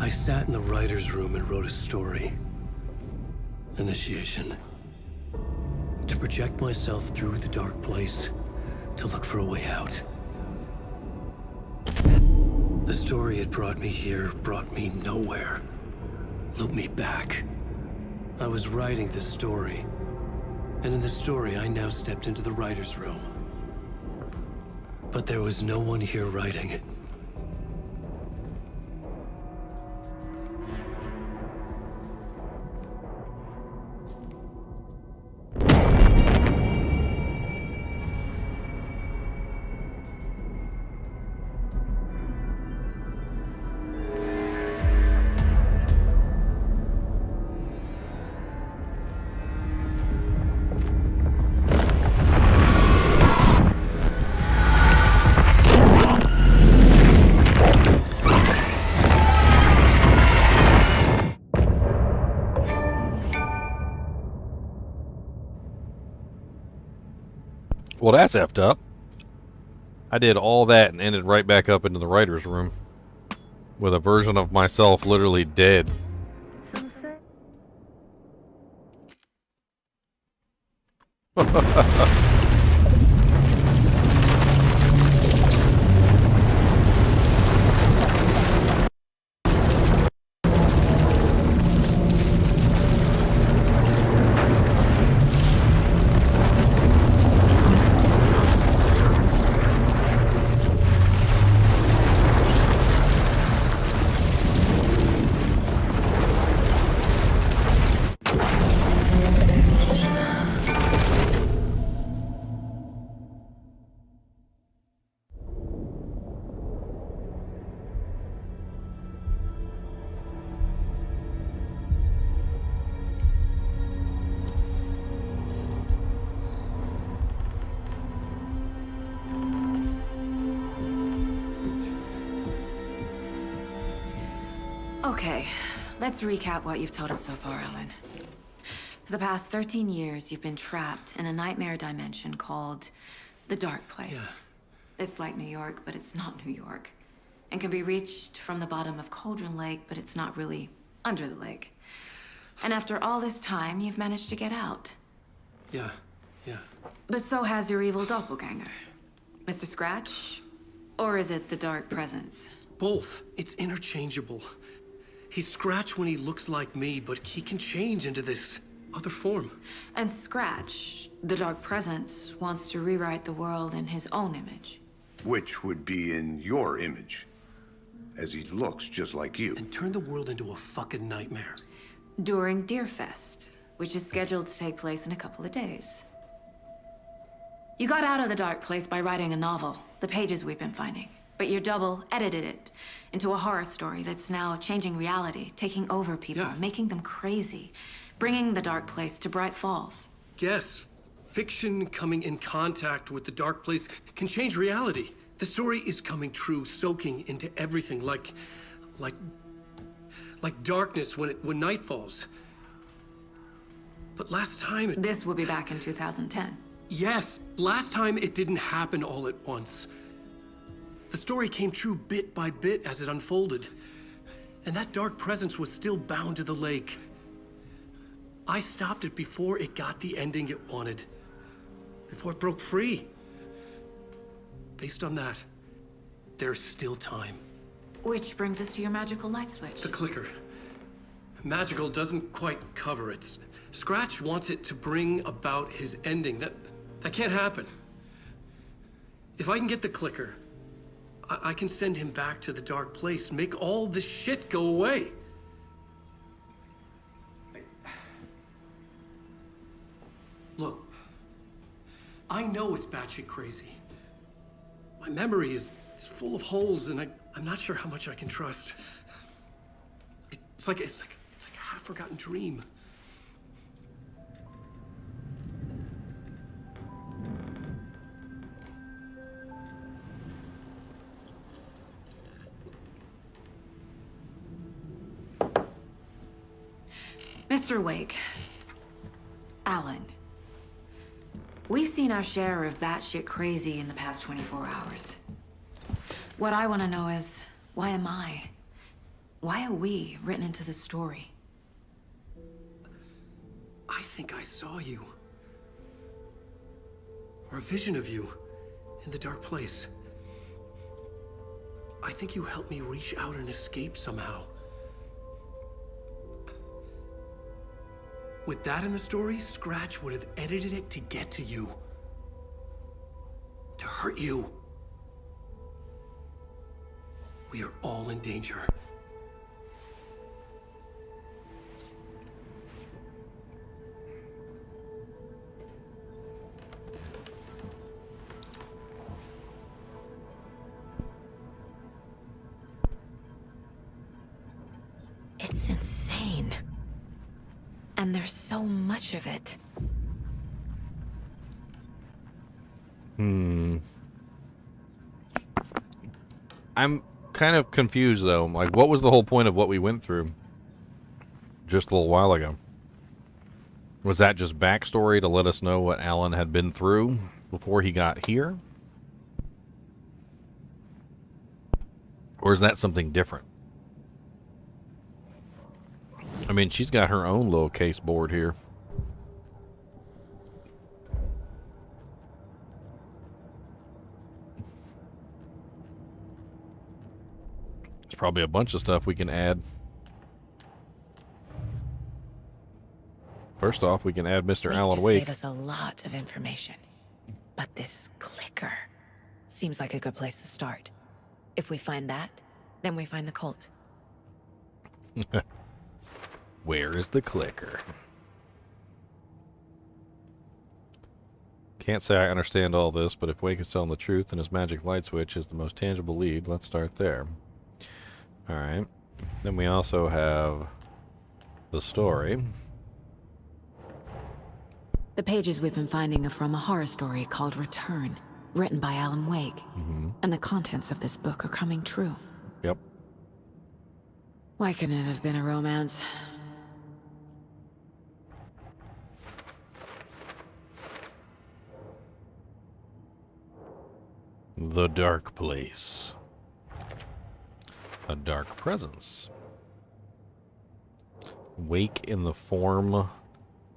I sat in the writer's room and wrote a story. Initiation. To project myself through the dark place, to look for a way out. The story had brought me here, brought me nowhere. Looped me back. I was writing the story. And in the story, I now stepped into the writer's room. But there was no one here writing. Well, that's effed up. I did all that and ended right back up into the writer's room with a version of myself literally dead. Okay, let's recap what you've told us so far, Alan. For the past 13 years, you've been trapped in a nightmare dimension called the Dark Place. Yeah. It's like New York, but it's not New York. And can be reached from the bottom of Cauldron Lake, but it's not really under the lake. And after all this time, you've managed to get out. Yeah. But so has your evil doppelganger. Mr. Scratch? Or is it the Dark Presence? Both. It's interchangeable. He's Scratch when he looks like me, but he can change into this other form. And Scratch, the Dark Presence, wants to rewrite the world in his own image. Which would be in your image, as he looks just like you. And turn the world into a fucking nightmare. During Deerfest, which is scheduled to take place in a couple of days. You got out of the Dark Place by writing a novel, the pages we've been finding. But your double edited it into a horror story that's now changing reality, taking over people, making them crazy, bringing the Dark Place to Bright Falls. Yes, fiction coming in contact with the Dark Place can change reality. The story is coming true, soaking into everything, like darkness when night falls. But last time This will be back in 2010. Yes, last time it didn't happen all at once. The story came true bit by bit as it unfolded. And that dark presence was still bound to the lake. I stopped it before it got the ending it wanted. Before it broke free. Based on that, there's still time. Which brings us to your magical light switch. The clicker. Magical doesn't quite cover it. Scratch wants it to bring about his ending. That can't happen. If I can get the clicker, I can send him back to the Dark Place, make all this shit go away. Look, I know it's batshit crazy. My memory is full of holes, and I'm not sure how much I can trust. It's like a half-forgotten dream. Mr. Wake, Alan, we've seen our share of batshit crazy in the past 24 hours. What I want to know is, why am I? Why are we written into the story? I think I saw you. Or a vision of you in the dark place. I think you helped me reach out and escape somehow. With that in the story, Scratch would have edited it to get to you. To hurt you. We are all in danger. It's insane. And there's so much of it. I'm kind of confused, though. Like, what was the whole point of what we went through just a little while ago? Was that just backstory to let us know what Alan had been through before he got here? Or is that something different? I mean, she's got her own little case board here. There's probably a bunch of stuff we can add. First off, we can add Mr. Alan Just Wake. gave us a lot of information. But this clicker seems like a good place to start. If we find that, then we find the cult. Where is the clicker? Can't say I understand all this, but if Wake is telling the truth and his magic light switch is the most tangible lead, let's start there. Alright. Then we also have the story. The pages we've been finding are from a horror story called Return, written by Alan Wake. And the contents of this book are coming true. Yep. Why couldn't it have been a romance? The dark place. A dark presence. Wake in the form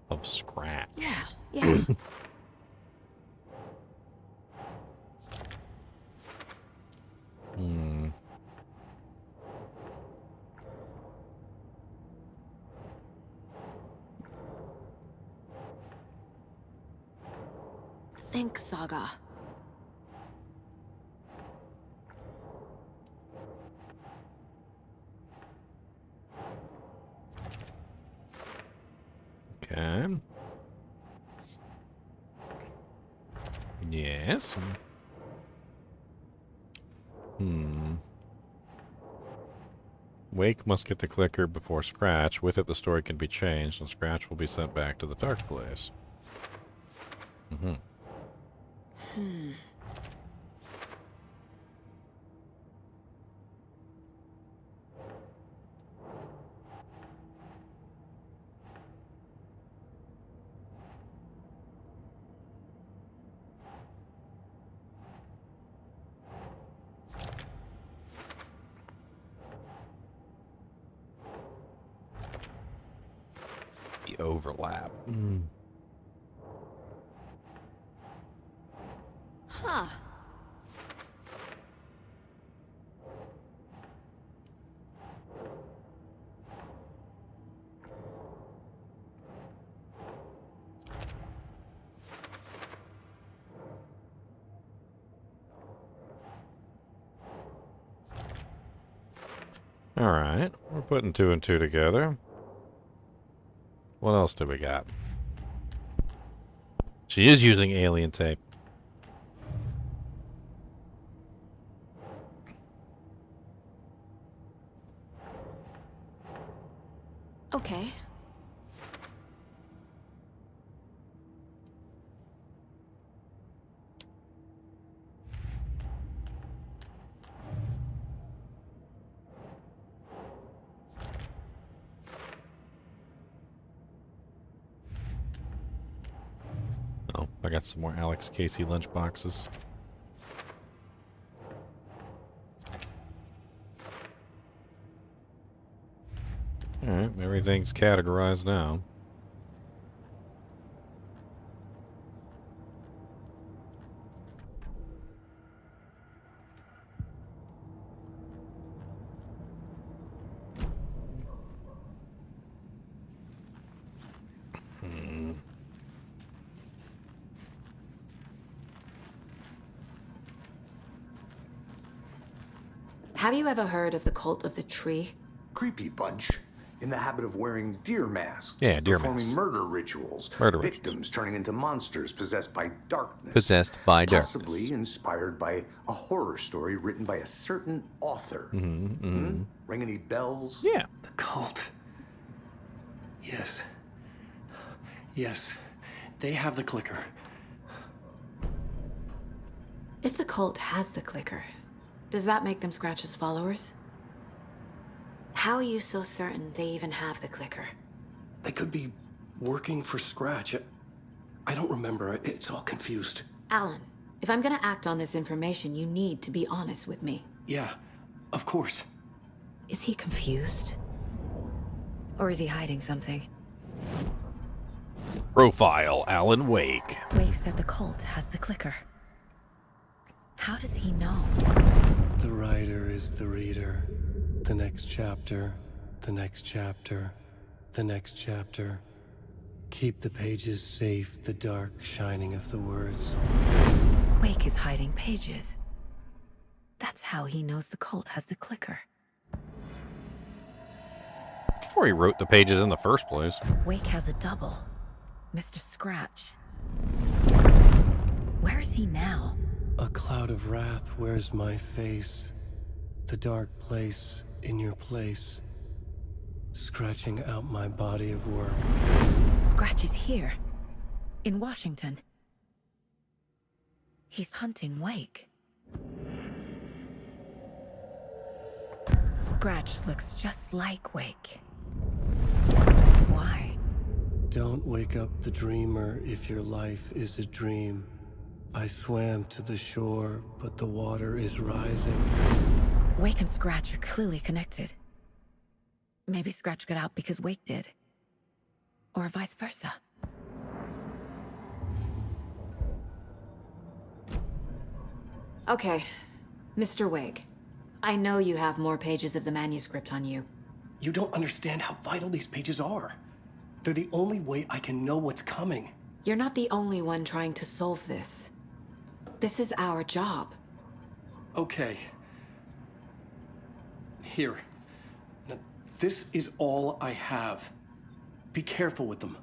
of Scratch. Yeah. Think Saga. Okay. Yes. Wake must get the clicker before Scratch. With it, the story can be changed, and Scratch will be sent back to the dark place. The overlap. Huh. All right, we're putting 2 and 2 together. What else do we got? She is using alien tape. Okay. Oh, I got some more Alex Casey lunchboxes. Alright, everything's categorized now. Have you ever heard of the Cult of the Tree? Creepy bunch. In the habit of wearing deer masks. Yeah, deer performing masks. murder rituals. Murder victims turning into monsters possessed by darkness. Possessed by darkness. Possibly inspired by a horror story written by a certain author. Ring any bells? Yeah. The cult. Yes. Yes. They have the clicker. If the cult has the clicker, does that make them Scratch's followers? How are you so certain they even have the clicker? They could be working for Scratch. I don't remember. It's all confused. Alan, if I'm gonna act on this information, you need to be honest with me. Yeah, of course. Is he confused? Or is he hiding something? Profile Alan Wake. Wake said the cult has the clicker. How does he know? The writer is the reader. The next chapter, the next chapter, the next chapter. Keep the pages safe, the dark shining of the words. Wake is hiding pages. That's how he knows the cult has the clicker. Or he wrote the pages in the first place. Wake has a double. Mr. Scratch. Where is he now? A cloud of wrath wears my face. The dark place in your place. Scratching out my body of work. Scratch is here. In Washington. He's hunting Wake. Scratch looks just like Wake. Why? Don't wake up the dreamer if your life is a dream. I swam to the shore, but the water is rising. Wake and Scratch are clearly connected. Maybe Scratch got out because Wake did. Or vice versa. Okay, Mr. Wake. I know you have more pages of the manuscript on you. You don't understand how vital these pages are. They're the only way I can know what's coming. You're not the only one trying to solve this. This is our job. Okay. Here. Now, this is all I have. Be careful with them.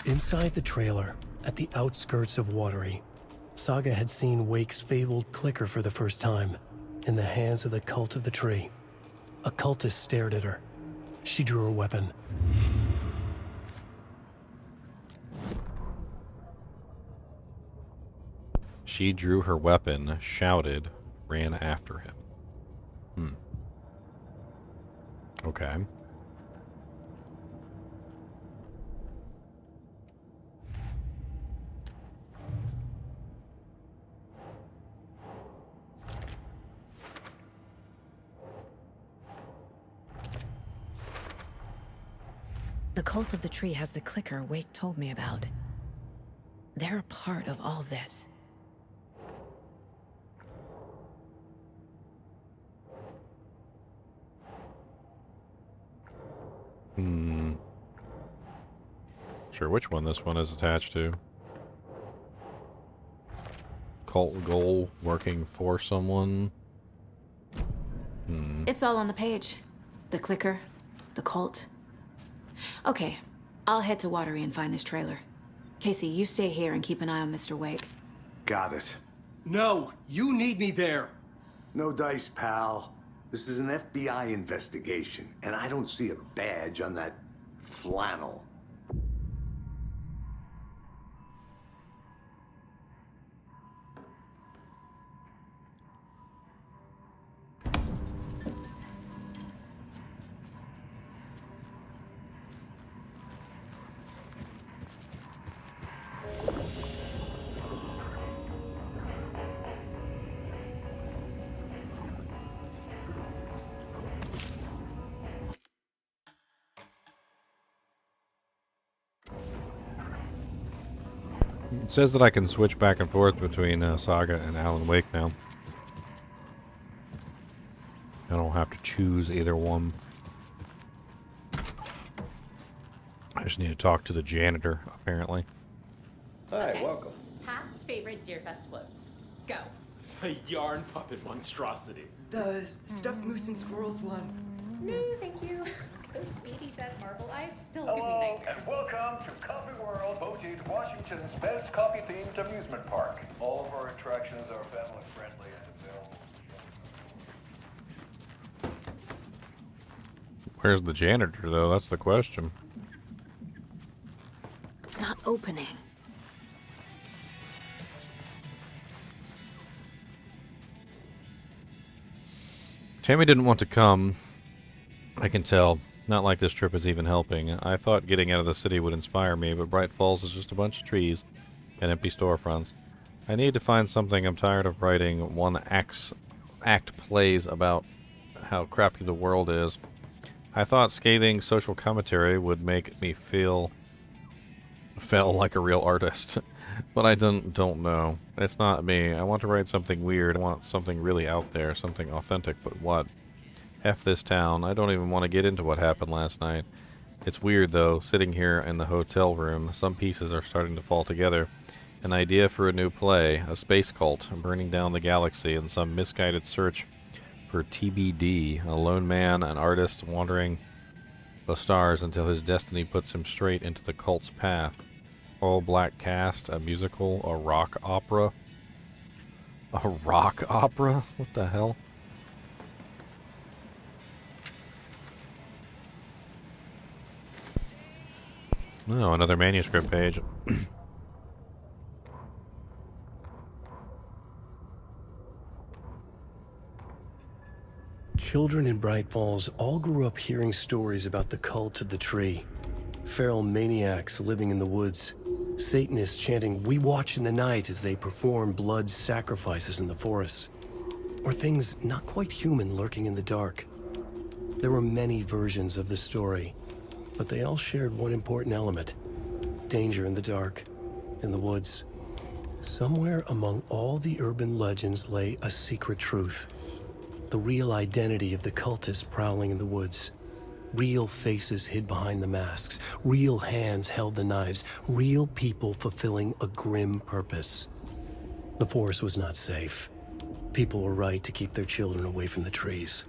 Inside the trailer, at the outskirts of Watery, Saga had seen Wake's fabled clicker for the first time, in the hands of the Cult of the Tree. A cultist stared at her. She drew her weapon. She drew her weapon, shouted, ran after him. Okay. The Cult of the Tree has the clicker Wake told me about. They're a part of all this. Sure which one this one is attached to. Cult goal working for someone. It's all on the page. The clicker, the cult. Okay, I'll head to Watery and find this trailer. Casey, you stay here and keep an eye on Mr. Wake. Got it. No, you need me there. No dice, pal. This is an FBI investigation, and I don't see a badge on that flannel. It says that I can switch back and forth between Saga and Alan Wake now. I don't have to choose either one. I just need to talk to the janitor, apparently. Hi, welcome. Past favorite Deerfest floats. Go. The yarn puppet monstrosity. The stuffed moose and squirrels one. No, thank you. Those beady dead marble eyes still give me nightmares. And welcome to Coffee World, voted Washington's best coffee-themed amusement park. All of our attractions are family-friendly and available. Where's the janitor, though? That's the question. It's not opening. Tammy didn't want to come. I can tell. Not like this trip is even helping. I thought getting out of the city would inspire me, but Bright Falls is just a bunch of trees and empty storefronts. I need to find something. I'm tired of writing one-act plays about how crappy the world is. I thought scathing social commentary would make me feel like a real artist. But I don't know. It's not me. I want to write something weird. I want something really out there, something authentic, but what? F this town. I don't even want to get into what happened last night. It's weird, though, sitting here in the hotel room. Some pieces are starting to fall together. An idea for a new play, a space cult burning down the galaxy in some misguided search for TBD, a lone man, an artist wandering the stars until his destiny puts him straight into the cult's path. All-black cast, a musical, a rock opera. A rock opera? What the hell? Oh, another manuscript page. Children in Bright Falls all grew up hearing stories about the cult of the tree. Feral maniacs living in the woods. Satanists chanting, "We watch in the night," as they perform blood sacrifices in the forests. Or things not quite human lurking in the dark. There were many versions of the story, but they all shared one important element. Danger in the dark, in the woods. Somewhere among all the urban legends lay a secret truth. The real identity of the cultists prowling in the woods. Real faces hid behind the masks. Real hands held the knives. Real people fulfilling a grim purpose. The forest was not safe. People were right to keep their children away from the trees.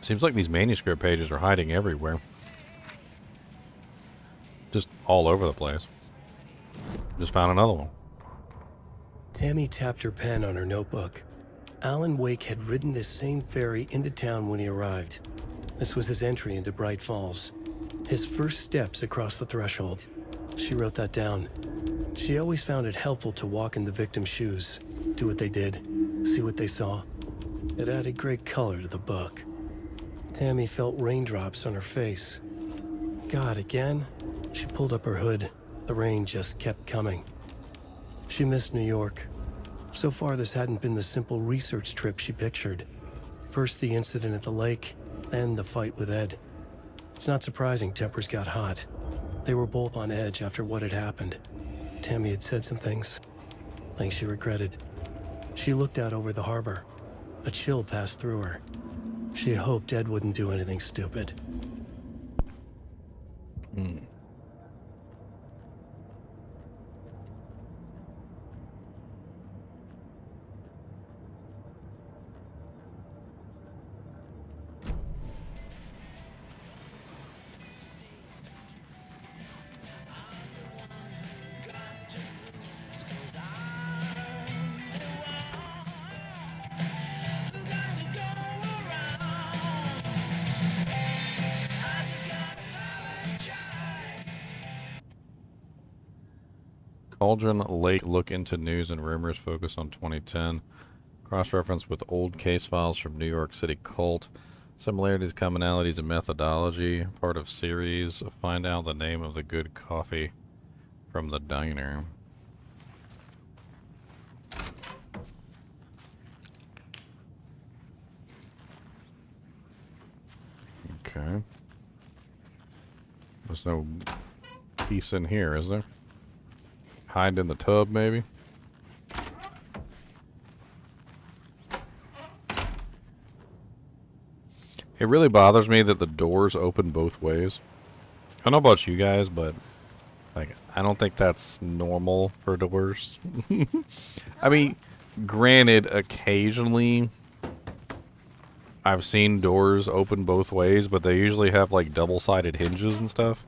Seems like these manuscript pages are hiding everywhere. Just all over the place. Just found another one. Tammy tapped her pen on her notebook. Alan Wake had ridden this same ferry into town when he arrived. This was his entry into Bright Falls. His first steps across the threshold. She wrote that down. She always found it helpful to walk in the victim's shoes, do what they did, see what they saw. It added great color to the book. Tammy felt raindrops on her face. God, again? She pulled up her hood. The rain just kept coming. She missed New York. So far, this hadn't been the simple research trip she pictured. First the incident at the lake, then the fight with Ed. It's not surprising tempers got hot. They were both on edge after what had happened. Tammy had said some things she regretted. She looked out over the harbor. A chill passed through her. She hoped Ed wouldn't do anything stupid. Cauldron Lake look into news and rumors focus on 2010. Cross-reference with old case files from New York City cult. Similarities, commonalities, and methodology. Part of series. Find out the name of the good coffee from the diner. Okay. There's no piece in here, is there? Hide in the tub, maybe? It really bothers me that the doors open both ways. I don't know about you guys, but like, I don't think that's normal for doors. I mean, granted, occasionally I've seen doors open both ways, but they usually have like double-sided hinges and stuff.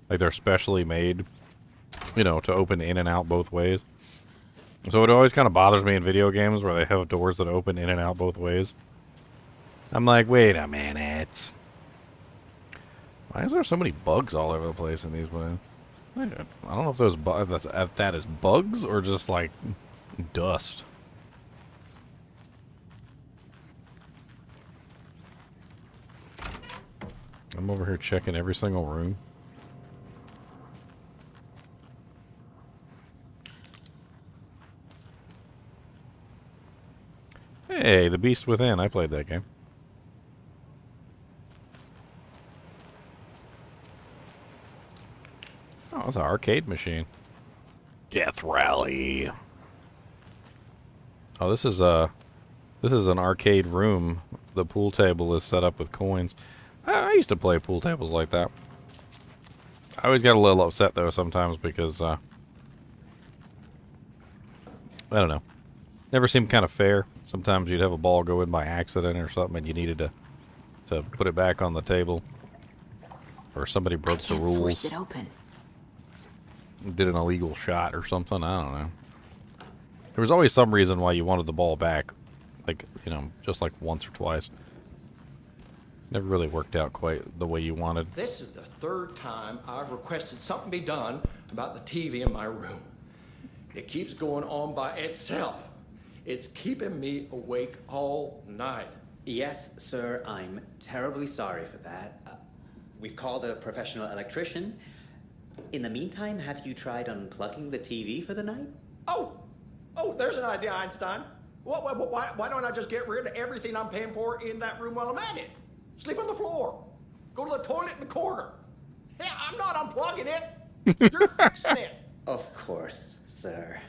Like they're specially made, you know, to open in and out both ways. So it always kind of bothers me in video games where they have doors that open in and out both ways. I'm like, wait a minute. Why is there so many bugs all over the place in these ones? I don't know if those if that is bugs or just like dust. I'm over here checking every single room. Hey, The Beast Within. I played that game. Oh, it's an arcade machine. Death Rally. Oh, this is an arcade room. The pool table is set up with coins. I used to play pool tables like that. I always got a little upset though sometimes because I don't know. Never seemed kind of fair. Sometimes you'd have a ball go in by accident or something and you needed to put it back on the table. Or somebody broke the rules. Force it open. Did an illegal shot or something. I don't know. There was always some reason why you wanted the ball back. Like, you know, just like once or twice. Never really worked out quite the way you wanted. This is the third time I've requested something be done about the TV in my room. It keeps going on by itself. It's keeping me awake all night. Yes, sir, I'm terribly sorry for that. We've called a professional electrician. In the meantime, have you tried unplugging the TV for the night? Oh, there's an idea, Einstein. Why don't I just get rid of everything I'm paying for in that room while I'm at it? Sleep on the floor. Go to the toilet in the corner. Yeah, I'm not unplugging it. You're fixing it. Of course, sir.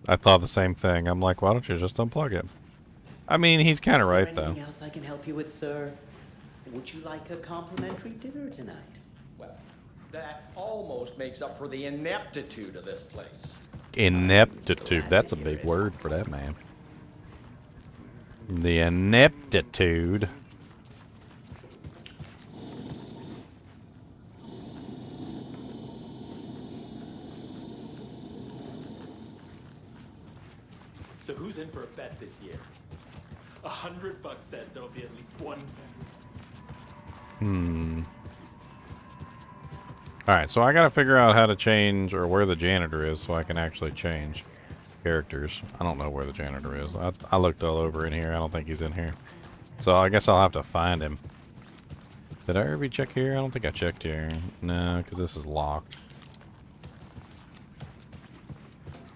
I thought the same thing. I'm like, why don't you just unplug it? I mean, he's kind of right, though. Anything else I can help you with, sir? Would you like a complimentary dinner tonight? Well, that almost makes up for the ineptitude of this place. Ineptitude. That's a big word for that man. The ineptitude. So who's in for a bet this year? $100 says there'll be at least one bet. Alright, so I gotta figure out how to change, or where the janitor is, so I can actually change characters. I don't know where the janitor is. I looked all over in here. I don't think he's in here. So I guess I'll have to find him. Did I ever check here? I don't think I checked here. No, because this is locked.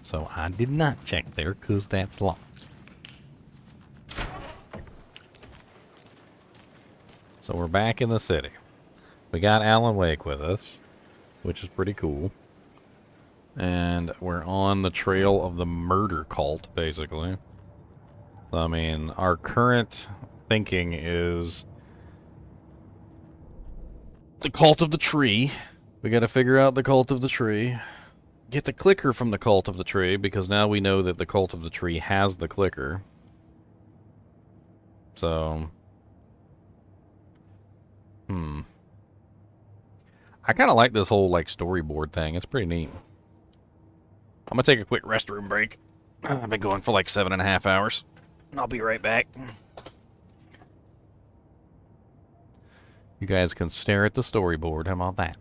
So I did not check there, because that's locked. So we're back in the city. We got Alan Wake with us, which is pretty cool. And we're on the trail of the murder cult, basically. I mean, our current thinking is the cult of the tree. We got to figure out the cult of the tree. Get the clicker from the cult of the tree, because now we know that the cult of the tree has the clicker. So, I kind of like this whole, like, storyboard thing. It's pretty neat. I'm going to take a quick restroom break. I've been going for like 7.5 hours. And I'll be right back. You guys can stare at the storyboard. How about that?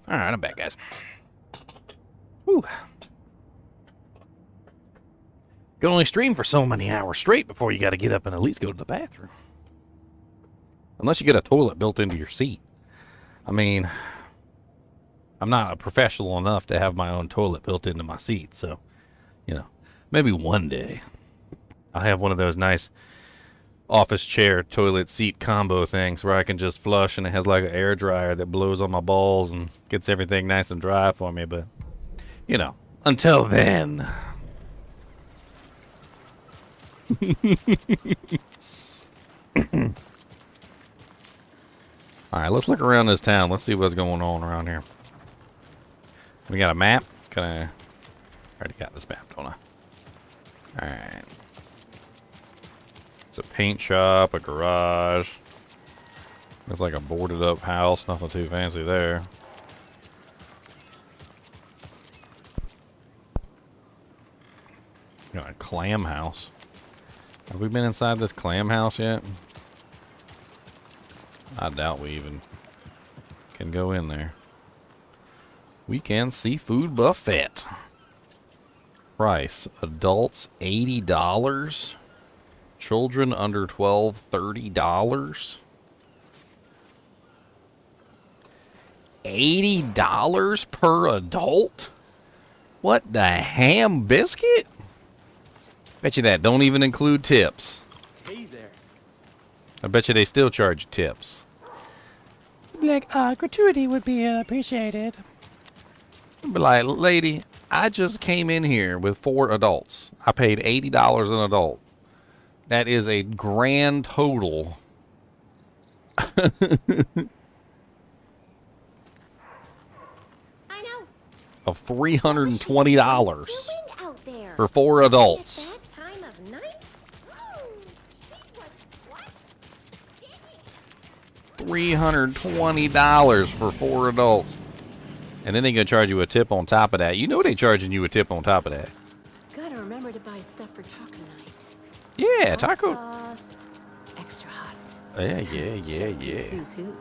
Alright, I'm back, guys. Whew. You can only stream for so many hours straight before you got to get up and at least go to the bathroom. Unless you get a toilet built into your seat. I mean, I'm not a professional enough to have my own toilet built into my seat, so, you know, maybe one day I'll have one of those nice office chair toilet seat combo things where I can just flush and it has like an air dryer that blows on my balls and gets everything nice and dry for me, but, you know, until then. Alright, let's look around this town. Let's see what's going on around here. We got a map. Can I already got this map, don't I? Alright. It's a paint shop, a garage. It's like a boarded up house. Nothing too fancy there. Got a clam house. Have we been inside this clam house yet? I doubt we even can go in there. Weekend seafood buffet. Price. Adults $80. Children under 12, $30. $80 per adult? What the ham biscuit? Bet you that don't even include tips. Hey there. I bet you they still charge you tips. Like, gratuity would be appreciated. Be like, lady, I just came in here with 4 adults. I paid $80 an adult. That is a grand total. I know. Of $320 Out there? for 4 adults. At that time of night? Oh, she was what? $320 for 4 adults. And then they're going to charge you a tip on top of that. You know they're charging you a tip on top of that. Gotta remember to buy stuff for taco night. Yeah, Hot taco. Sauce, extra hot. Yeah. Who's who?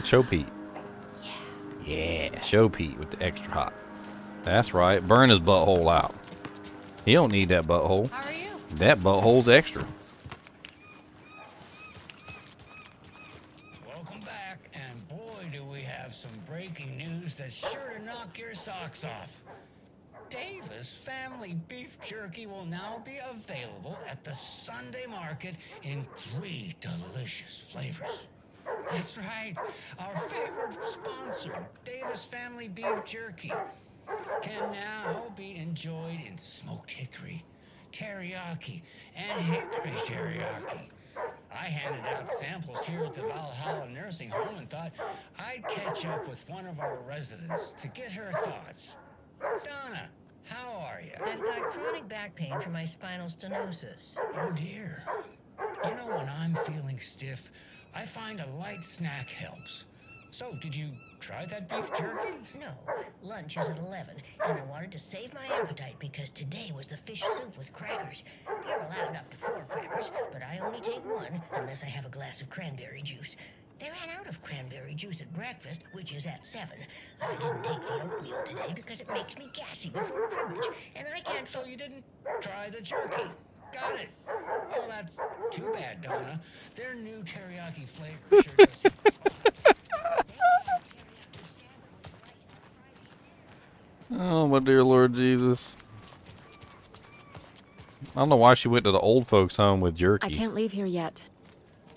Show Pete. Yeah, Show Pete with the extra hot. That's right. Burn his butthole out. He don't need that butthole. How are you? That butthole's extra. Welcome back, and boy, do we have some breaking news that's sure to knock your socks off. Davis Family Beef Jerky will now be available at the Sunday market in 3 delicious flavors. That's right, our favorite sponsor, Davis Family Beef Jerky, can now be enjoyed in smoked hickory, teriyaki, and hickory teriyaki. I handed out samples here at the Valhalla Nursing Home and thought I'd catch up with one of our residents to get her thoughts. Donna, how are you? I've got chronic back pain from my spinal stenosis. Oh dear. You know, when I'm feeling stiff, I find a light snack helps. So, did you try that beef jerky? No, lunch is at 11, and I wanted to save my appetite because today was the fish soup with crackers. You're allowed up to 4 crackers, but I only take 1 unless I have a glass of cranberry juice. They ran out of cranberry juice at breakfast, which is at 7. I didn't take the oatmeal today because it makes me gassy before cribbage, and I can't... So you didn't try the jerky? Got it. Oh, that's too bad, Donna. Their new teriyaki flavor sure does seem Oh, my dear Lord Jesus. I don't know why she went to the old folks' home with jerky. I can't leave here yet.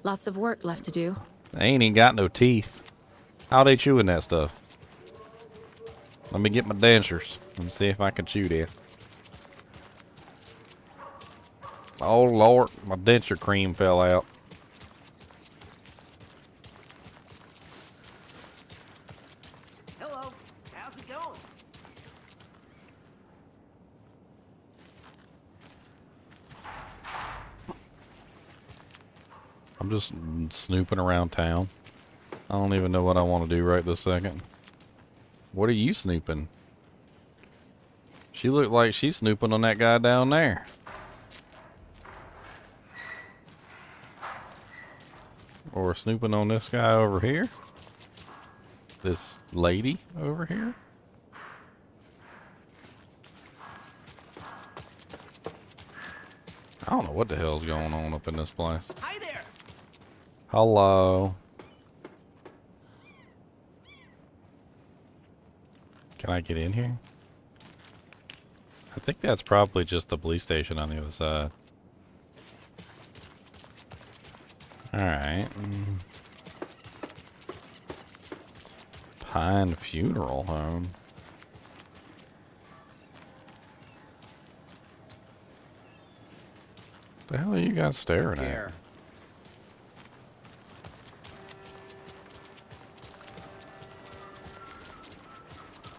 Lots of work left to do. They ain't even got no teeth. How they chewing that stuff? Let me get my dentures. Let me see if I can chew that. Oh, Lord. My denture cream fell out. Hello. How's it going? I'm just snooping around town. I don't even know what I want to do right this second. What are you snooping? She looked like she's snooping on that guy down there. Or snooping on this guy over here. this lady over here? I don't know what the hell's going on up in this place. Hi there. Hello. Can I get in here? I think that's probably just the police station on the other side. Alright. Pine Funeral Home. The hell are you guys staring at?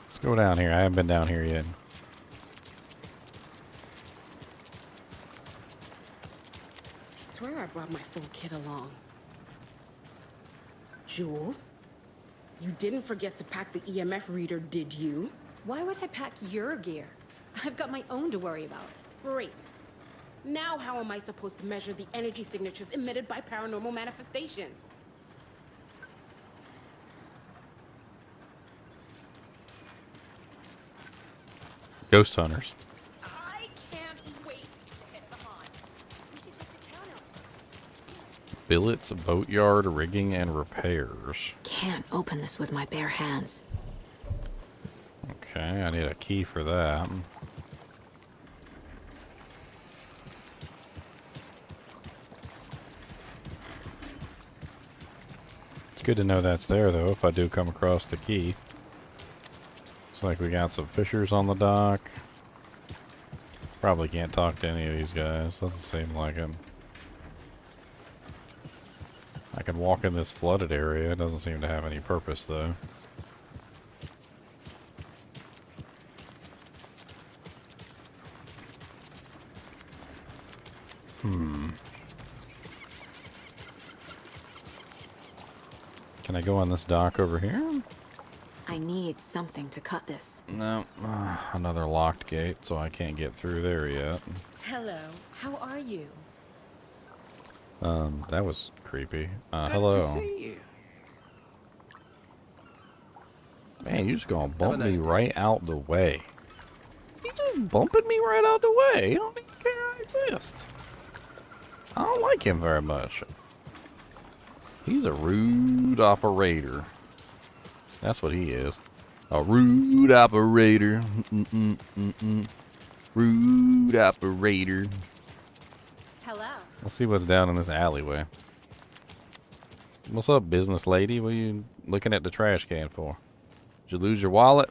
Let's go down here. I haven't been down here yet. I swear I brought my full kit along. Jules, you didn't forget to pack the EMF reader, did you? Why would I pack your gear? I've got my own to worry about. Great. Now how am I supposed to measure the energy signatures emitted by paranormal manifestations? Ghost hunters. I can't wait to hit the haunt. We should check the town out. Billets, boatyard, rigging, and repairs. Can't open this with my bare hands. Okay, I need a key for that. It's good to know that's there, though, if I do come across the key. Looks like we got some fishers on the dock. Probably can't talk to any of these guys. Doesn't seem like them. I can walk in this flooded area. It doesn't seem to have any purpose, though. Can I go on this dock over here? I need something to cut this. No. Another locked gate, so I can't get through there yet. Hello, how are you? That was creepy. Hello. Good to see you. Man, you just gonna bump me right out the way. You just bumping me right out the way. You don't even care I exist. I don't like him very much. He's a rude operator. That's what he is. A rude operator. Rude operator. Hello. Let's see what's down in this alleyway. What's up, business lady? What are you looking at the trash can for? Did you lose your wallet?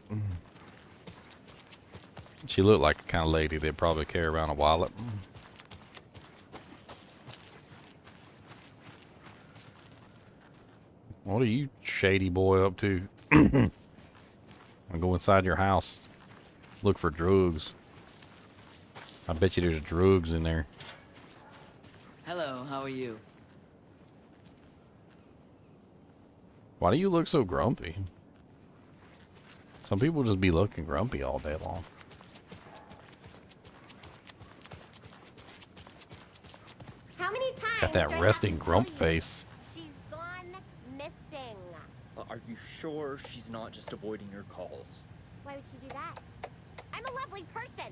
She looked like the kind of lady that'd probably carry around a wallet. What are you shady boy up to? I'm gonna go inside your house. Look for drugs. I bet you there's drugs in there. Hello, how are you? Why do you look so grumpy? Some people just be looking grumpy all day long. How many times Got that do I have resting to grump tell you? face. She's gone missing. Are you sure she's not just avoiding your calls? Why would she do that? I'm a lovely person.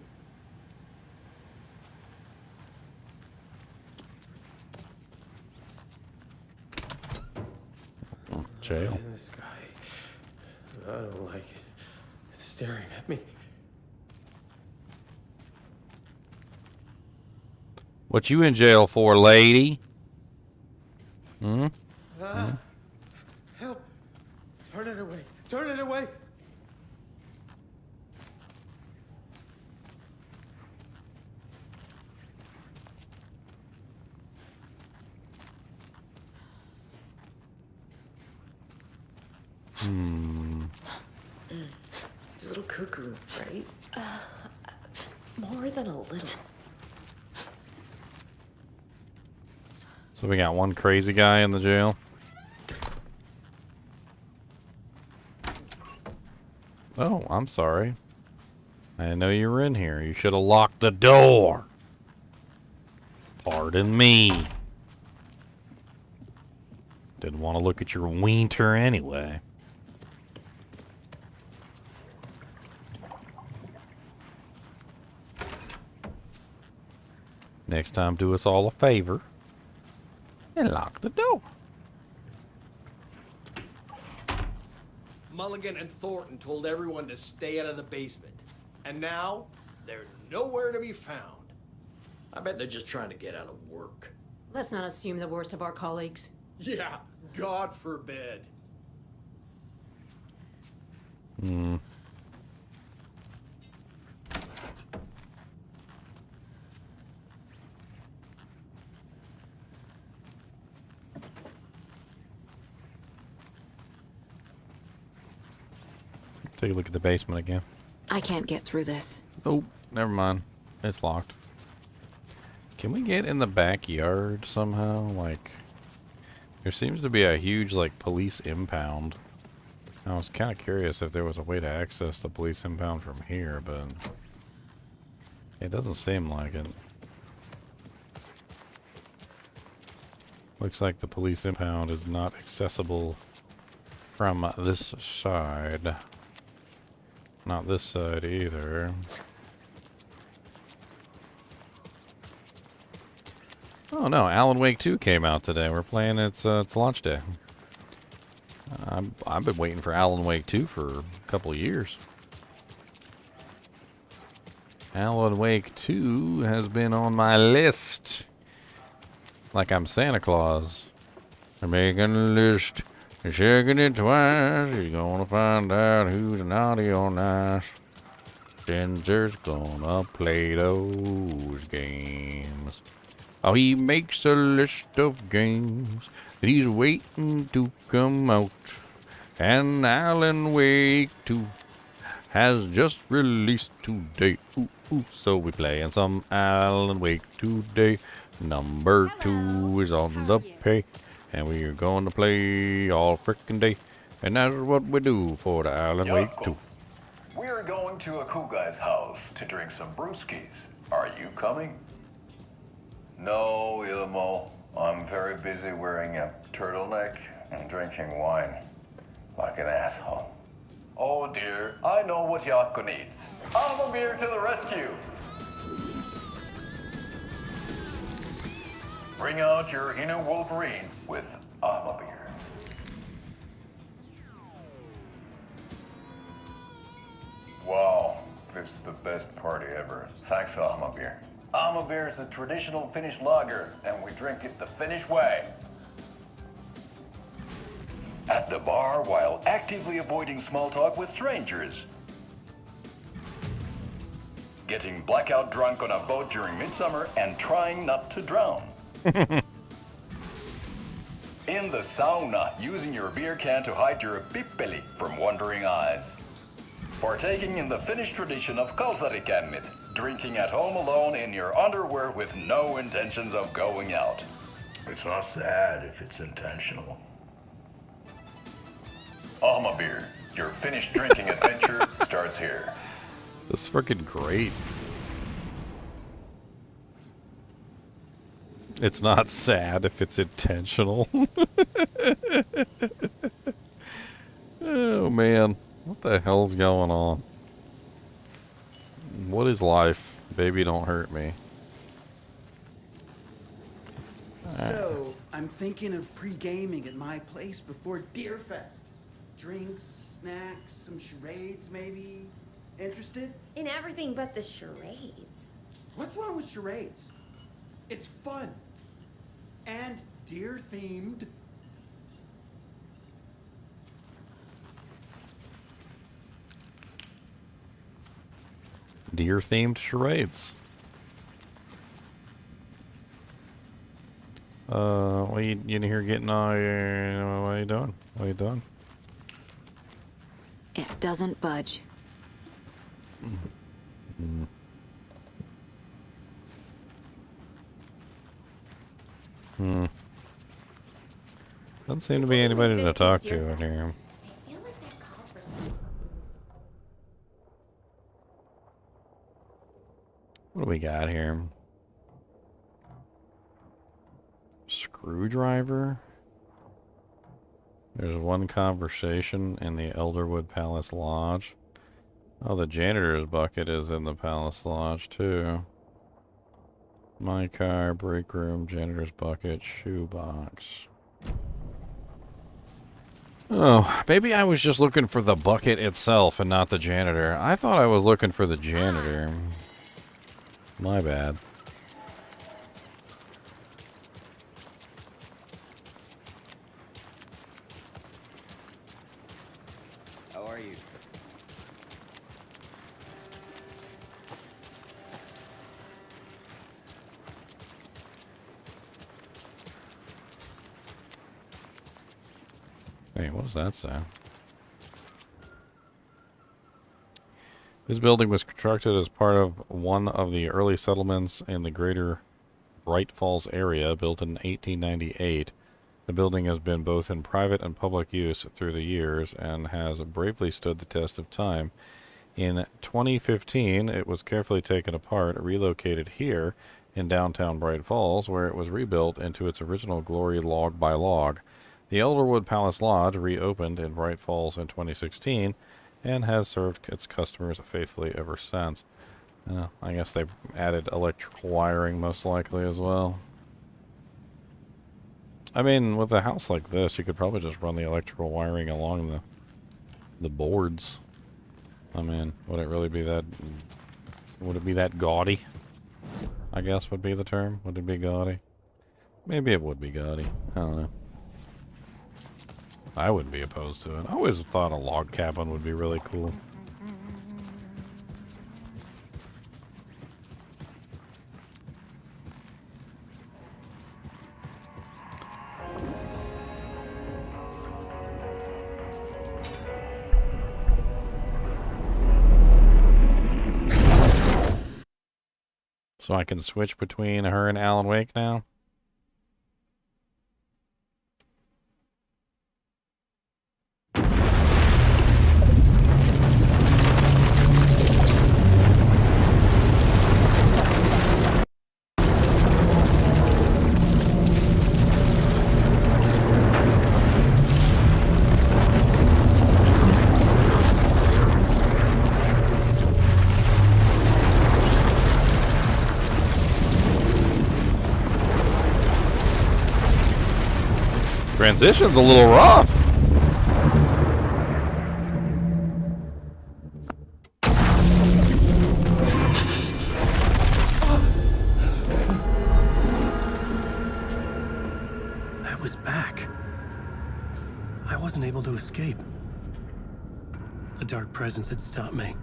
Jail. Man, this guy. I don't like it. It's staring at me. What you in jail for, lady? Hmm? Help! Turn it away! Turn it away! It's a little cuckoo, right? More than a little. So we got one crazy guy in the jail. Oh, I'm sorry. I didn't know you were in here. You should have locked the door. Pardon me. Didn't want to look at your wiener anyway. Next time, do us all a favor and lock the door. Mulligan and Thornton told everyone to stay out of the basement. And now, they're nowhere to be found. I bet they're just trying to get out of work. Let's not assume the worst of our colleagues. Yeah, God forbid. Take a look at the basement again. I can't get through this. Oh, never mind. It's locked. Can we get in the backyard somehow? Like, there seems to be a huge, like, police impound. I was kind of curious if there was a way to access the police impound from here, but it doesn't seem like it. Looks like the police impound is not accessible from this side. Not this side either. Oh no, Alan Wake 2 came out today. We're playing its launch day. I've been waiting for Alan Wake 2 for a couple of years. Alan Wake 2 has been on my list. Like I'm Santa Claus. I'm making a list. You're checking it twice. You're gonna find out who's naughty or nice. Ginger's gonna play those games. Oh, he makes a list of games that he's waiting to come out. And Alan Wake 2 has just released today. Ooh, ooh. So we playing some Alan Wake today. Number 2 is on the pay. And we're going to play all frickin' day. And that's what we do for the Alan Wake 2. We're going to a cool guy's house to drink some brewskis. Are you coming? No, Ilmo. I'm very busy wearing a turtleneck and drinking wine. Like an asshole. Oh dear, I know what Jaakko needs. I'm a beer to the rescue. Bring out your inner Wolverine with Alma beer. Wow, this is the best party ever. Thanks, Alma beer. Alma beer is a traditional Finnish lager, and we drink it the Finnish way. At the bar while actively avoiding small talk with strangers. Getting blackout drunk on a boat during midsummer and trying not to drown. In the sauna, using your beer can to hide your pippeli from wondering eyes. Partaking in the Finnish tradition of kalsarikännit, drinking at home alone in your underwear with no intentions of going out. It's not sad if it's intentional. Alma beer, your Finnish drinking adventure starts here. This is freaking great. It's not sad if it's intentional. Oh man, what the hell's going on? What is life? Baby, don't hurt me. So, I'm thinking of pre-gaming at my place before Deerfest. Drinks, snacks, some charades maybe. Interested? In everything but the charades. What's wrong with charades? It's fun. And deer-themed. Deer-themed charades. What you in here getting all your, what are you doing? What are you doing? It doesn't budge. Doesn't seem to be anybody to talk to in here. What do we got here? Screwdriver? There's one conversation in the Elderwood Palace Lodge. Oh, the janitor's bucket is in the Palace Lodge, too. My car, break room, janitor's bucket, shoebox. Oh, maybe I was just looking for the bucket itself and not the janitor. I thought I was looking for the janitor. My bad. How are you? Hey, what does that say? This building was constructed as part of one of the early settlements in the greater Bright Falls area, built in 1898. The building has been both in private and public use through the years and has bravely stood the test of time. In 2015, it was carefully taken apart, relocated here in downtown Bright Falls, where it was rebuilt into its original glory log by log. The Elderwood Palace Lodge reopened in Bright Falls in 2016 and has served its customers faithfully ever since. I guess they added electrical wiring most likely as well. I mean, with a house like this, you could probably just run the electrical wiring along the boards. I mean, would it really be that... Would it be that gaudy? I guess would be the term. Would it be gaudy? Maybe it would be gaudy. I don't know. I wouldn't be opposed to it. I always thought a log cabin would be really cool. So I can switch between her and Alan Wake now? Transition's a little rough. I was back. I wasn't able to escape. A dark presence had stopped me.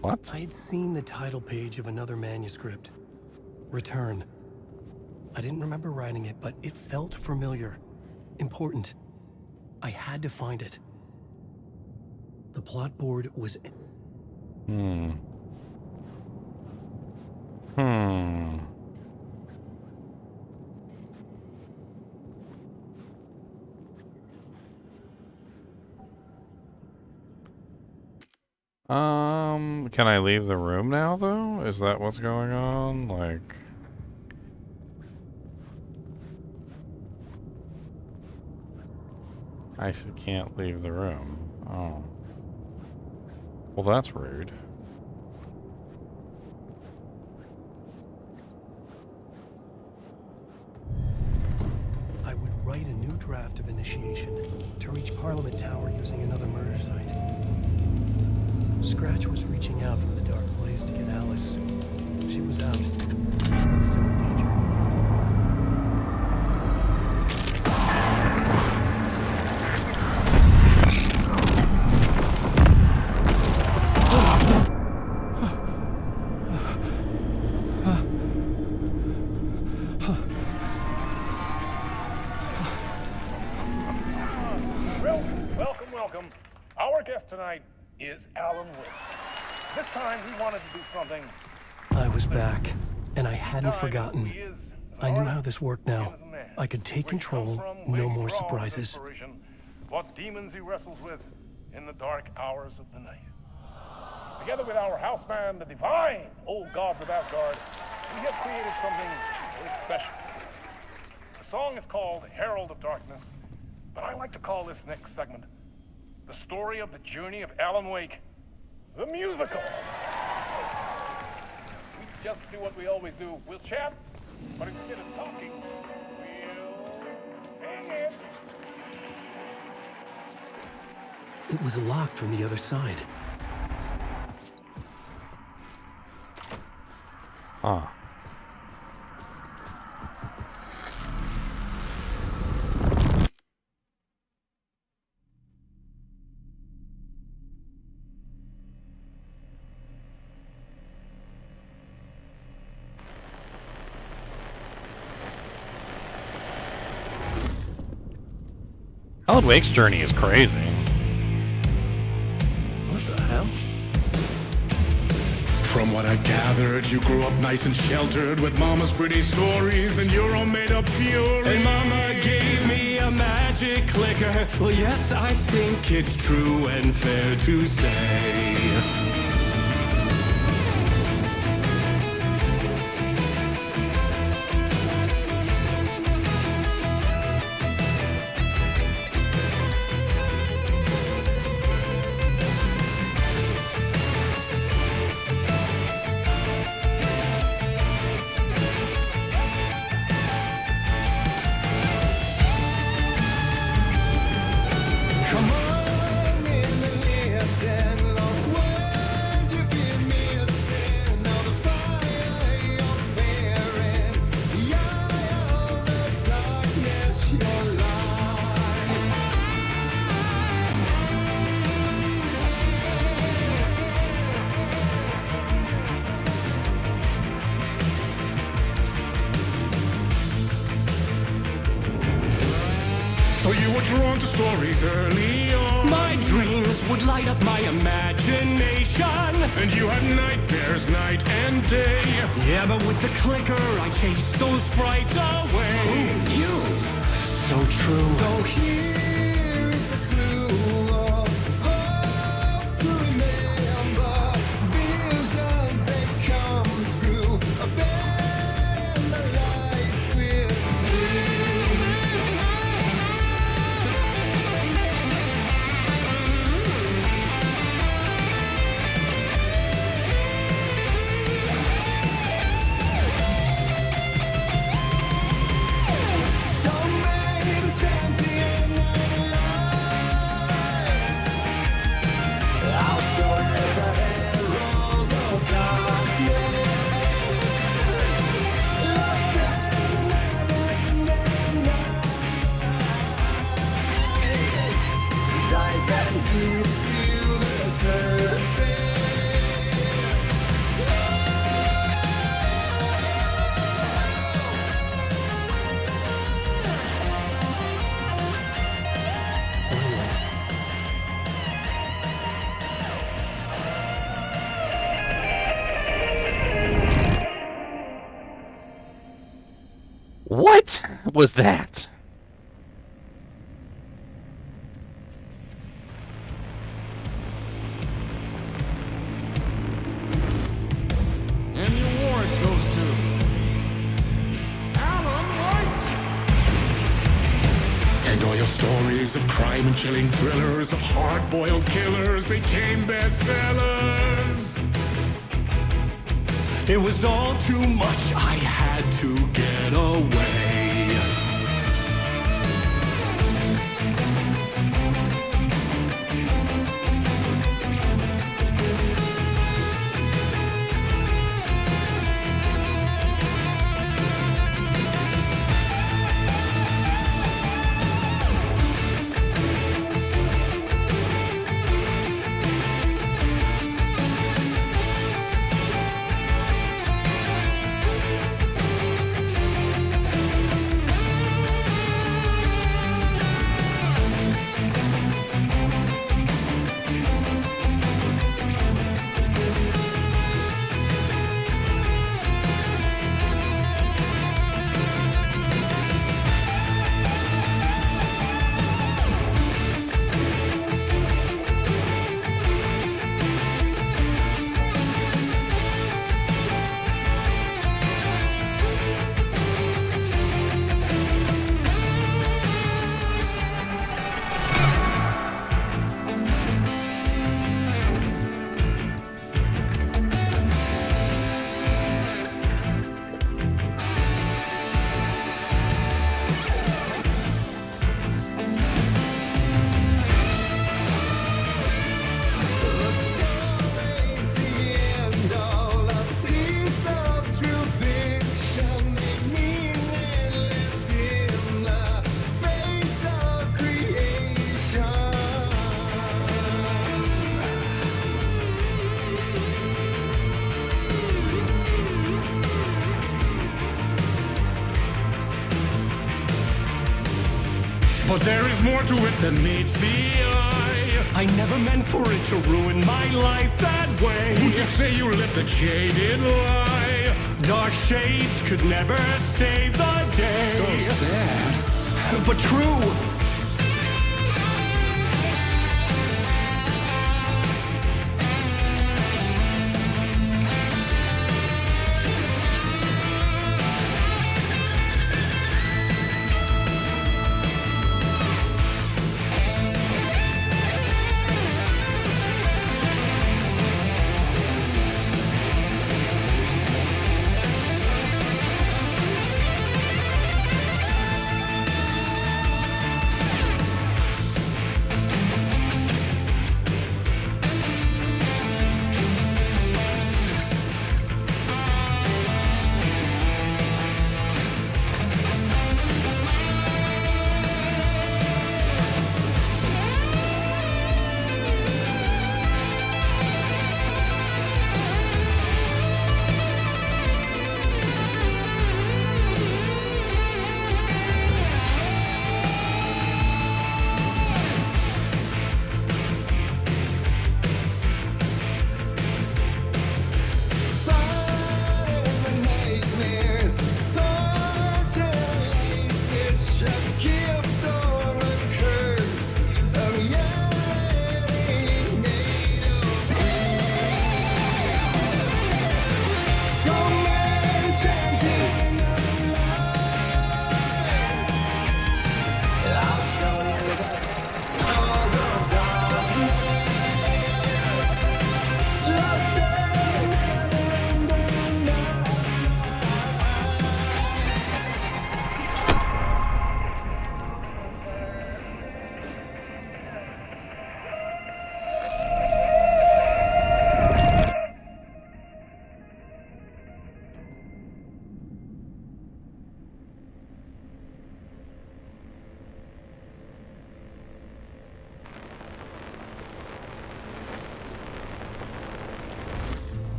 What? I had seen the title page of another manuscript. Return. I didn't remember writing it, but it felt familiar. Important. I had to find it. The plot board was... Can I leave the room now, though? Is that what's going on? Like... I can't leave the room. Oh. Well, that's rude. I would write a new draft of initiation to reach Parliament Tower using another murder site. Scratch was reaching out from the dark place to get Alice. She was out, but still in danger. Welcome. Our guest tonight is Alan Wake. This time he wanted to do something. I was back, and I hadn't forgotten. I knew how this worked now. I could take control, no more surprises. What demons he wrestles with in the dark hours of the night. Together with our house band, the divine old gods of Asgard, we have created something very special. The song is called Herald of Darkness, but I like to call this next segment the story of the journey of Alan Wake, the musical. We just do what we always do. We'll chat, but instead of talking, we'll sing it. It was locked from the other side. Huh. Alan Wake's journey is crazy. What the hell? From what I've gathered, you grew up nice and sheltered with Mama's pretty stories and your own made-up fury. And Mama gave me a magic clicker. Well, yes, I think it's true and fair to say. So you were drawn to stories early on. My dreams would light up my imagination. And you had nightmares night and day. Yeah, but with the clicker, I chased those frights away. Who knew? So true. So here is a clue of hope to remember. Visions, they come true. Bend the lights with steel. What was that? And the award goes to Alan Wake. And all your stories of crime and chilling thrillers of hard-boiled killers became bestsellers. It was all too much, I had to get away. For there is more to it than meets the eye. I never meant for it to ruin my life that way. Would you say you let the jaded lie? Dark shades could never save the day. So sad, but true.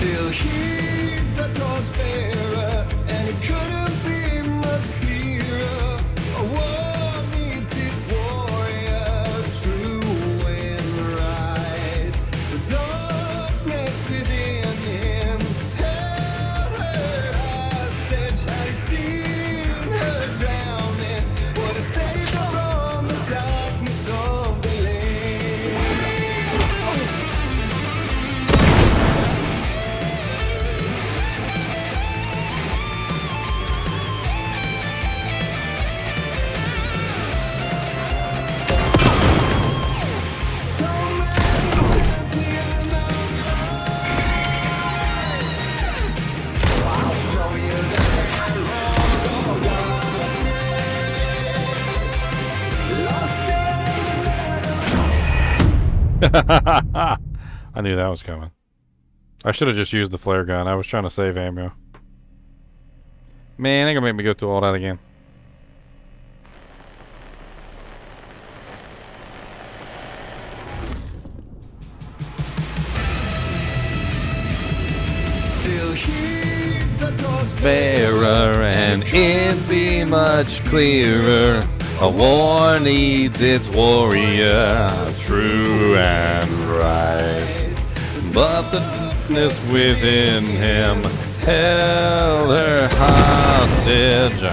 Still he's a torchbearer, and it couldn't be much clearer. A war needs its warrior, true and right. The darkness within him held her hostage. Had he seen her drowning, would have saved her from the darkness of the I knew that was coming. I should have just used the flare gun. I was trying to save ammo. Man, they're gonna make me go through all that again. Still he's a Torchbearer, and it be much clearer. A war needs its warrior, true and right. but the darkness within him held her hostage.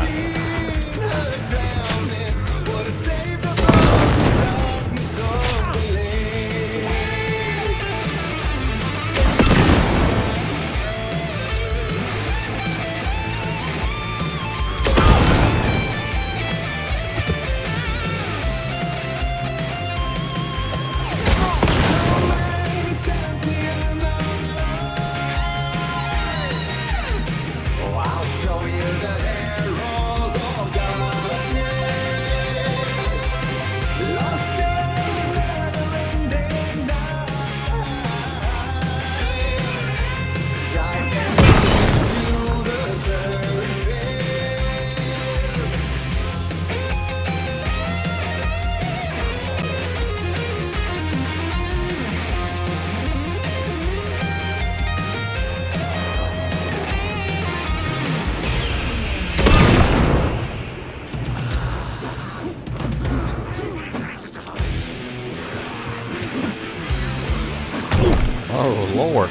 Oh, Lord.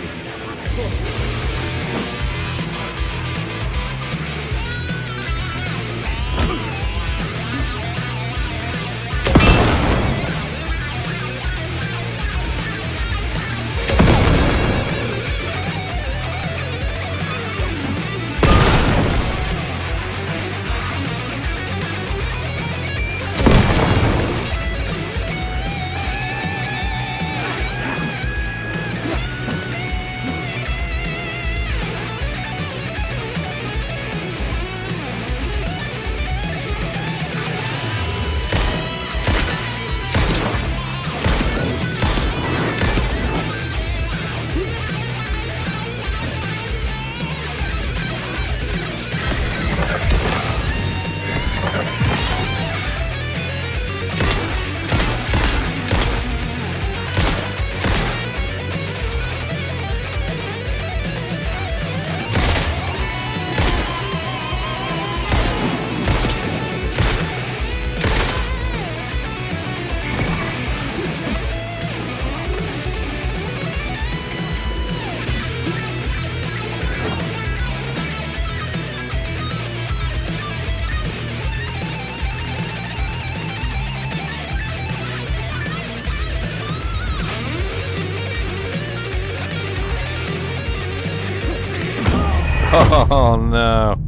Oh no.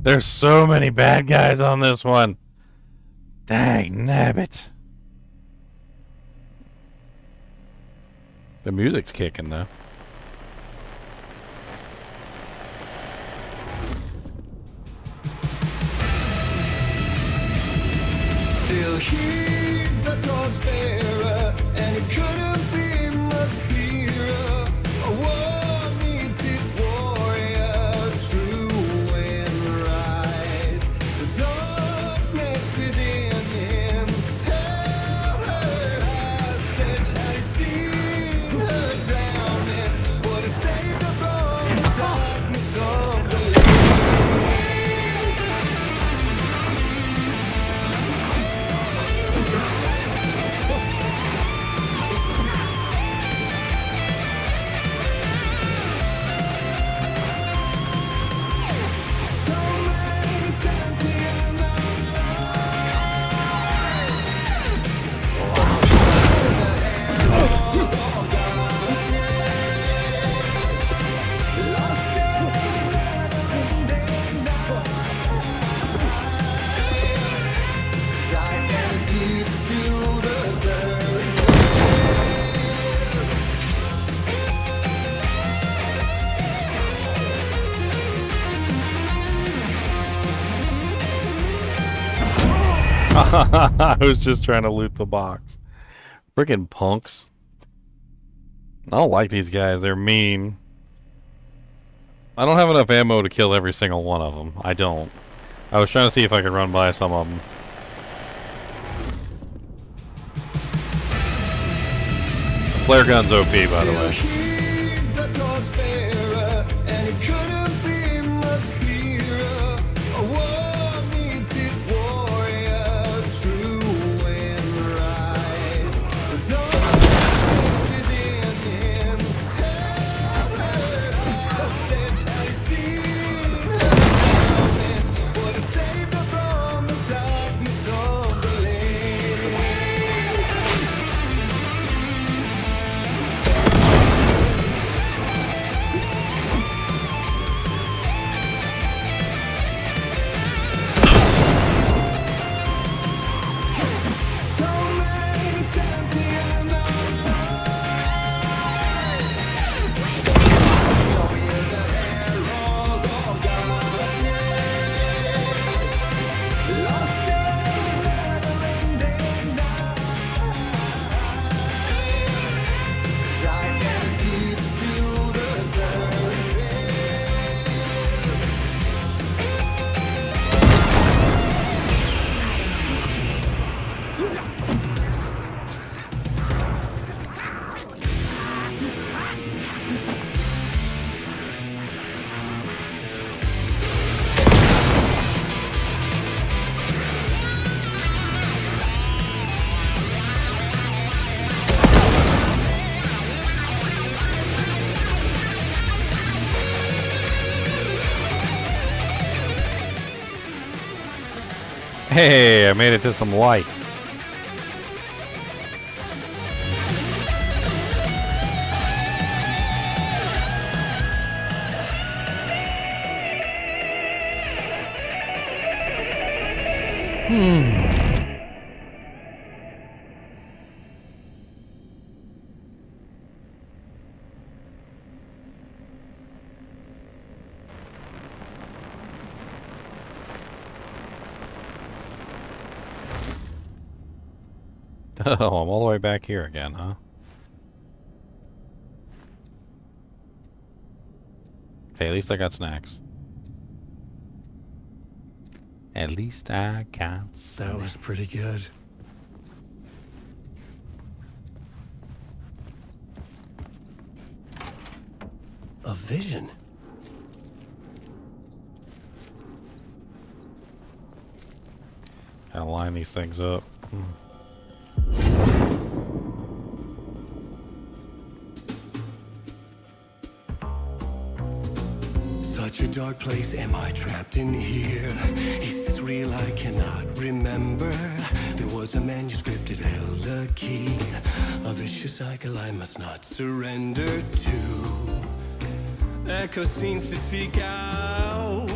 There's so many bad guys on this one. Dang nabbit. The music's kicking though. Still he's a torchbearer, and it couldn't be much clearer. A war needs its warrior, true and right. The darkness within him held her hostage. Had he seen her drowning, would have saved her from the darkness of the I was just trying to loot the box. Freaking punks. I don't like these guys. They're mean. I don't have enough ammo to kill every single one of them. I don't. I was trying to see if I could run by some of them. The flare gun's OP, by the way. he's a torchbearer, and it couldn't be much clearer. A war needs its warrior, true and right. The darkness within him held Hey, I made it to some light. Oh, I'm all the way back here again, huh? Hey, at least I got snacks. At least I got snacks. That was pretty good. A vision. Gotta line these things up. Such a dark place, am I trapped in here? Is this real? I cannot remember. There was a manuscript, it held a key. A vicious cycle I must not surrender to. Echo scenes to seek out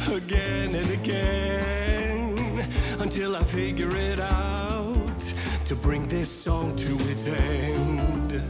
again and again until I figure it out to bring this song to its end.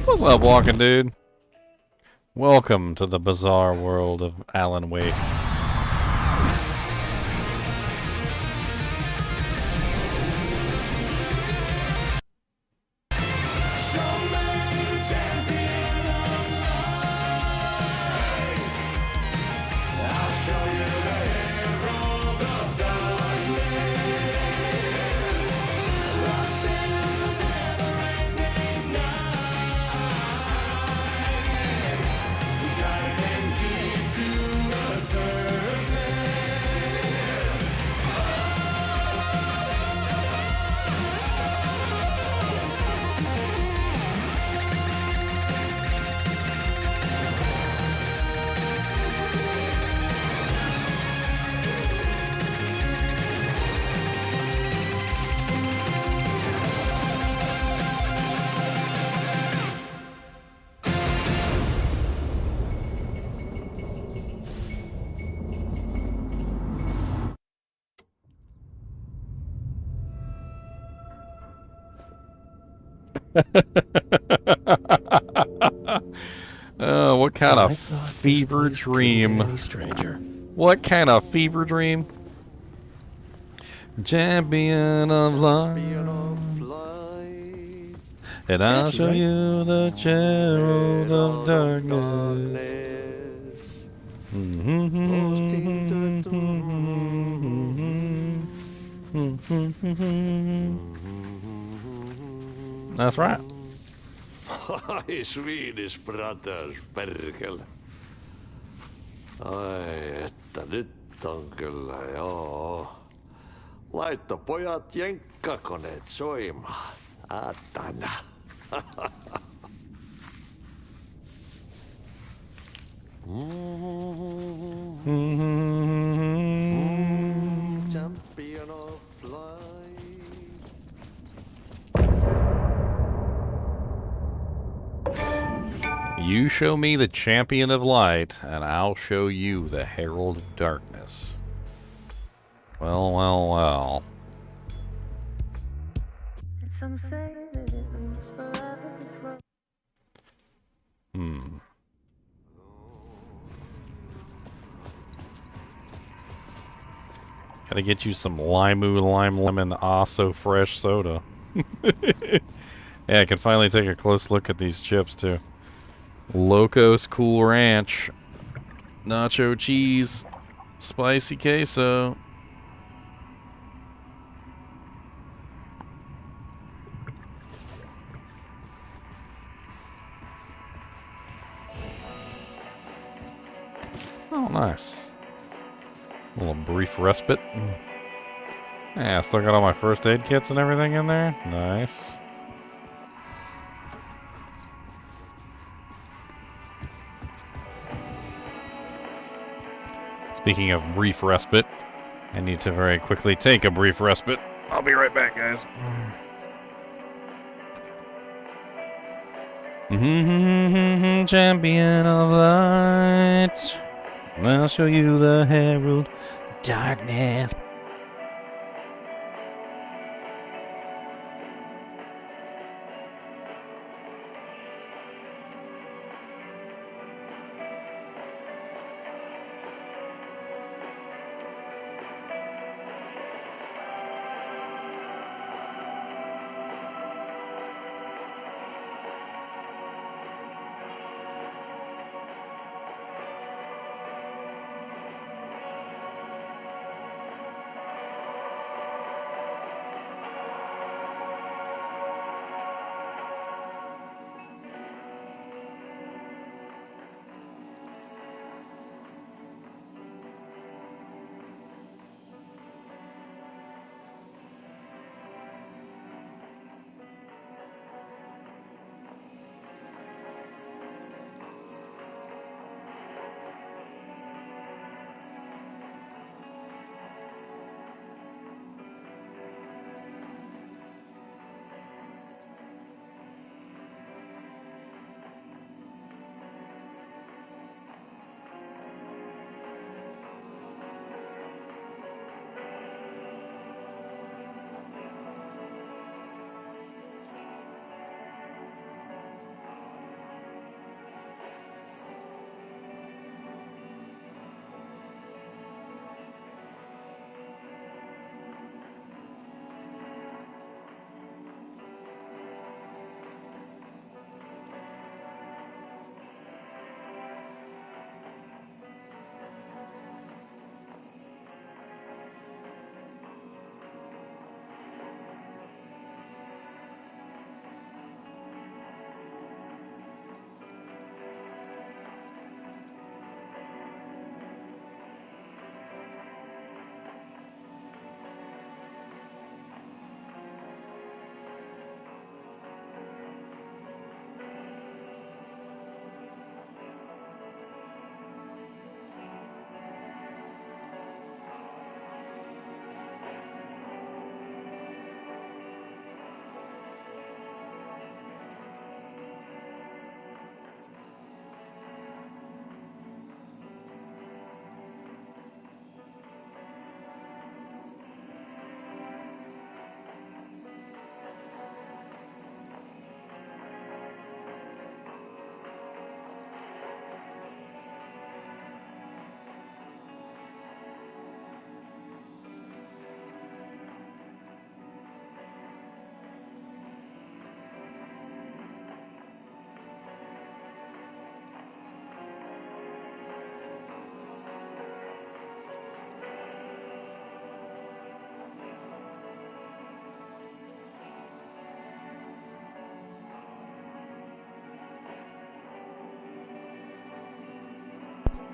What's up, walking dude? Welcome to the bizarre world of Alan Wake. What kind of fever dream? What kind of fever dream? Champion of light, and I'll show you the herald of darkness. That's right. Ai, Swedish brothers, perkele. Ai, että nyt on kyllä, joo. Laitto pojat jenkkakoneet soimaan. Atana. Champion of light. You show me the champion of light, and I'll show you the herald of darkness. Well, well, well. Some say that it moves forever this way. Gotta get you some lime lemon so fresh soda. Yeah, I can finally take a close look at these chips too. Locos Cool Ranch, nacho cheese, spicy queso. Oh, nice. A little brief respite. Yeah, still got all my first aid kits and everything in there. Nice. Speaking of brief respite, I need to very quickly take a brief respite. I'll be right back, guys. Champion of light, I'll show you the herald of darkness.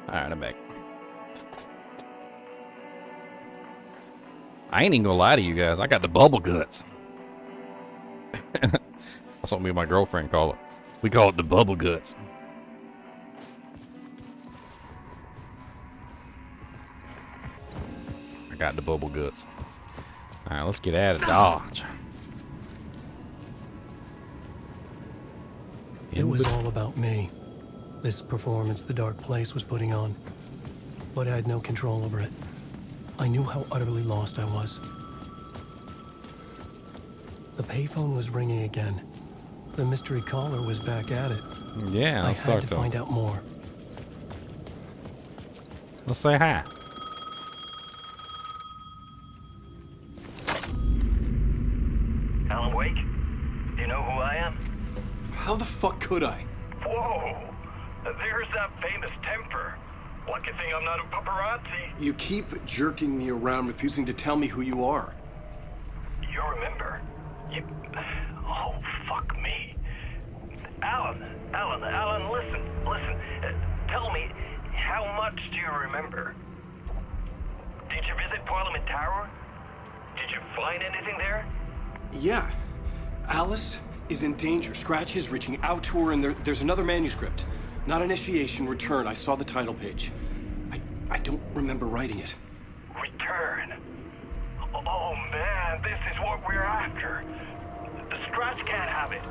Alright, I'm back. I ain't even gonna lie to you guys. I got the bubble guts. That's what me and my girlfriend call it. We call it the bubble guts. I got the bubble guts. Alright, let's get out of Dodge. It was all about me. This performance the Dark Place was putting on. But I had no control over it. I knew how utterly lost I was. The payphone was ringing again. The mystery caller was back at it. Yeah, I let's had talk to to him. find out more. Let's say hi. Alan Wake? Do you know who I am? How the fuck could I? Whoa! There's that famous temper. Lucky thing I'm not a paparazzi. You keep jerking me around, refusing to tell me who you are. You remember? You... Oh, fuck me. Alan, listen. Tell me, how much do you remember? Did you visit Parliament Tower? Did you find anything there? Yeah. Alice is in danger. Scratch is reaching out to her, and there's another manuscript. Not initiation, return. I saw the title page. I don't remember writing it. Return? Oh man, this is what we're after. The Scratch can't have it.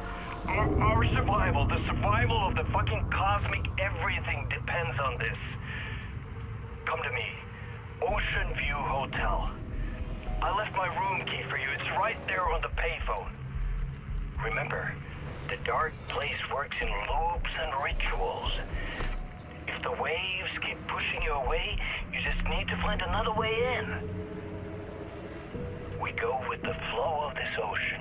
Our survival, the survival of the fucking cosmic everything depends on this. Come to me. Ocean View Hotel. I left my room key for you. It's right there on the payphone. Remember, the dark place works in loops and rituals. If the waves keep pushing you away, you just need to find another way in. We go with the flow of this ocean.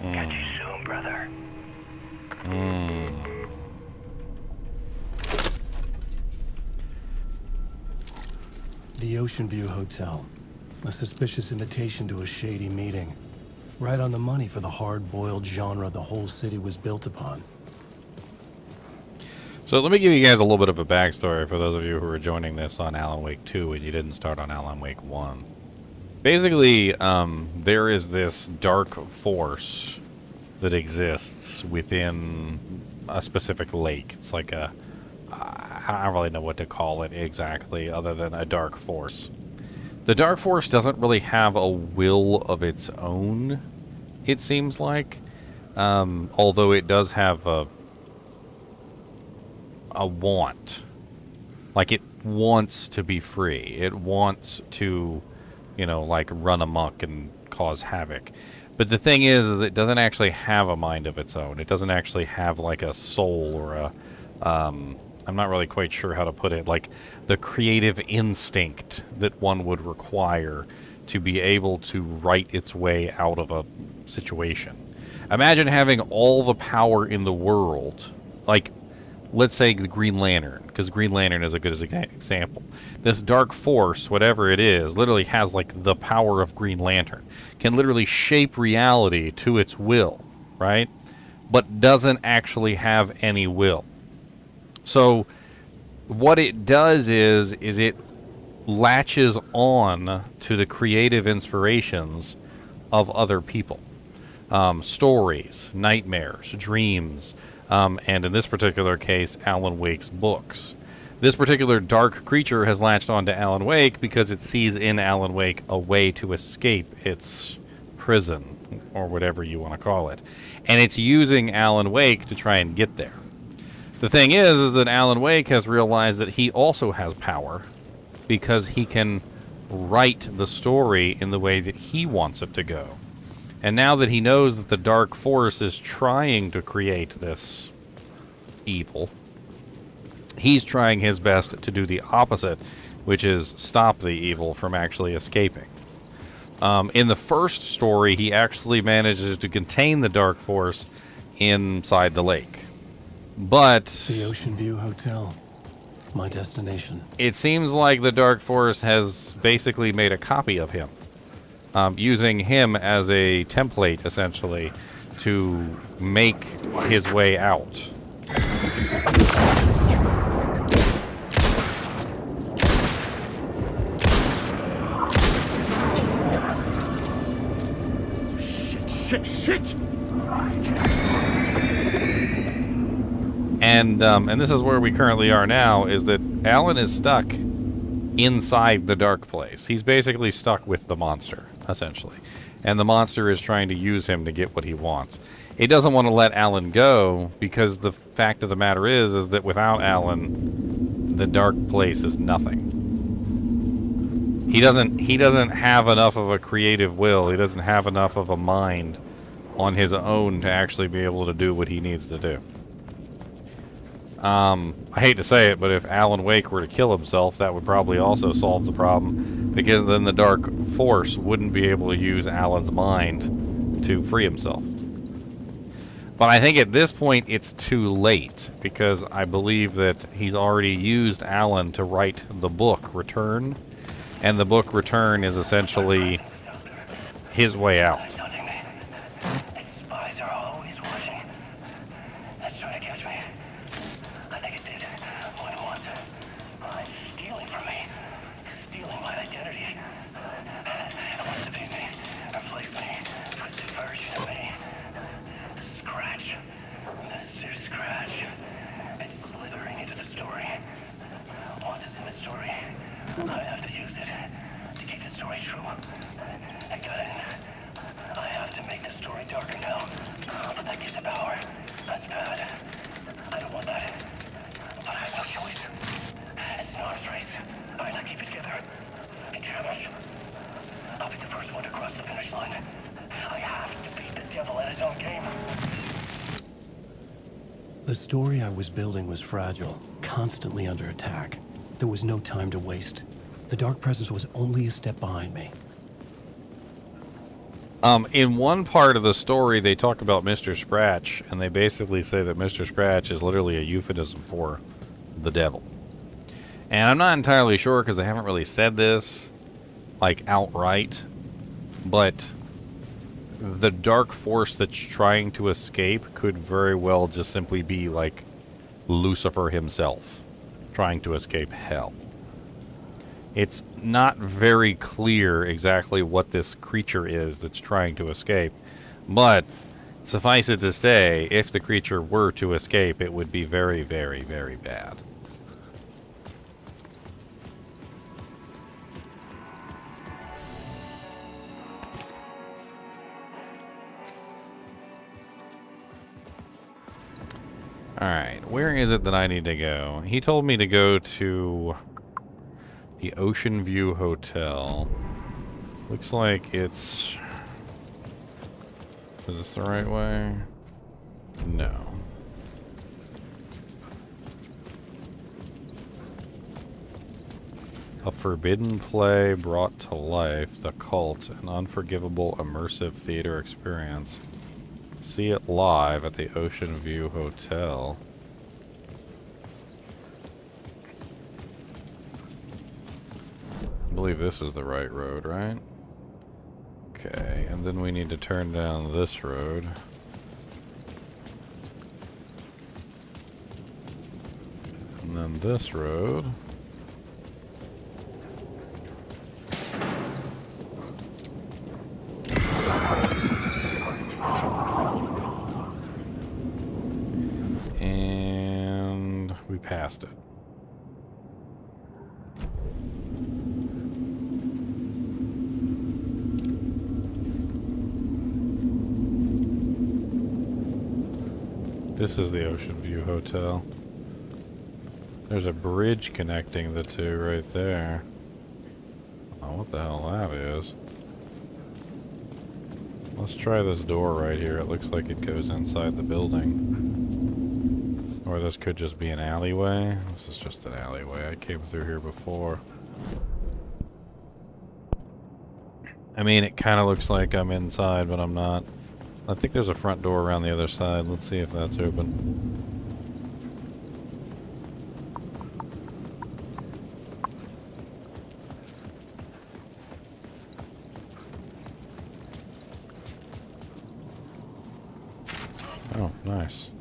Catch you soon, brother. The Ocean View Hotel. A suspicious invitation to a shady meeting. Right on the money for the hard-boiled genre the whole city was built upon. So let me give you guys a little bit of a backstory for those of you who are joining this on Alan Wake 2 and you didn't start on Alan Wake 1. Basically, there is this dark force that exists within a specific lake. It's like a... I don't really know what to call it exactly other than a dark force. The dark force doesn't really have a will of its own, it seems like. Although it does have a want. Like, it wants to be free. It wants to, you know, like, run amok and cause havoc. But the thing is it doesn't actually have a mind of its own. It doesn't actually have, like, a soul or a... I'm not really quite sure how to put it. Like, the creative instinct that one would require to be able to write its way out of a situation. Imagine having all the power in the world. Like, let's say the Green Lantern, because Green Lantern is a good example. This dark force, whatever it is, literally has, like, the power of Green Lantern. Can literally shape reality to its will, right? But doesn't actually have any will. So what it does is it latches on to the creative inspirations of other people. Stories, nightmares, dreams, and in this particular case, Alan Wake's books. This particular dark creature has latched onto Alan Wake because it sees in Alan Wake a way to escape its prison, or whatever you want to call it. And it's using Alan Wake to try and get there. The thing is that Alan Wake has realized that he also has power because he can write the story in the way that he wants it to go. And now that he knows that the dark force is trying to create this evil, he's trying his best to do the opposite, which is stop the evil from actually escaping. In the first story, he actually manages to contain the dark force inside the lake. But the Ocean View Hotel, my destination. It seems like the dark force has basically made a copy of him, using him as a template, essentially, to make his way out. Shit! And this is where we currently are now, is that Alan is stuck inside the dark place. He's basically stuck with the monster, essentially. And the monster is trying to use him to get what he wants. He doesn't want to let Alan go, because the fact of the matter is that without Alan, the dark place is nothing. He doesn't have enough of a creative will. He doesn't have enough of a mind on his own to actually be able to do what he needs to do. I hate to say it, but if Alan Wake were to kill himself, that would probably also solve the problem, because then the Dark Force wouldn't be able to use Alan's mind to free himself. But I think at this point it's too late, because I believe that he's already used Alan to write the book Return, and the book Return is essentially his way out. Spies are always watching. That's trying to catch me. I think it did more than once. It's stealing from me. Stealing my identity. It wants to be me. Replace me. Twisted version of me. Scratch. Mr. Scratch. It's slithering into the story. Once it's in the story, I have to use it to keep the story true. I got it. I have to make the story darker now. But that gives it power. That's bad. I don't want that. But I have no choice. It's an arms race. I gotta keep it together. Damn it. I'll be the first one to cross the finish line. I have to beat the devil at his own game. The story I was building was fragile, constantly under attack. There was no time to waste. The Dark Presence was only a step behind me. In one part of the story, they talk about Mr. Scratch, and they basically say that Mr. Scratch is literally a euphemism for the devil. And I'm not entirely sure, because they haven't really said this, like, outright, but the dark force that's trying to escape could very well just simply be, like, Lucifer himself trying to escape hell. It's not very clear exactly what this creature is that's trying to escape, but suffice it to say, if the creature were to escape, it would be very, very, very bad. Alright, where is it that I need to go? He told me to go to the Ocean View Hotel. Looks like it's... Is this the right way? No. A forbidden play brought to life, The Cult, an unforgivable immersive theater experience. See it live at the Ocean View Hotel. I believe this is the right road, right? Okay, and then we need to turn down this road. And then this road. And we passed it. This is the Ocean View Hotel. There's a bridge connecting the two right there. Oh, what the hell that is. Let's try this door right here. It looks like it goes inside the building. Or this could just be an alleyway. This is just an alleyway. I came through here before. I mean, it kind of looks like I'm inside, but I'm not. I think there's a front door around the other side. Let's see if that's open. Oh, nice.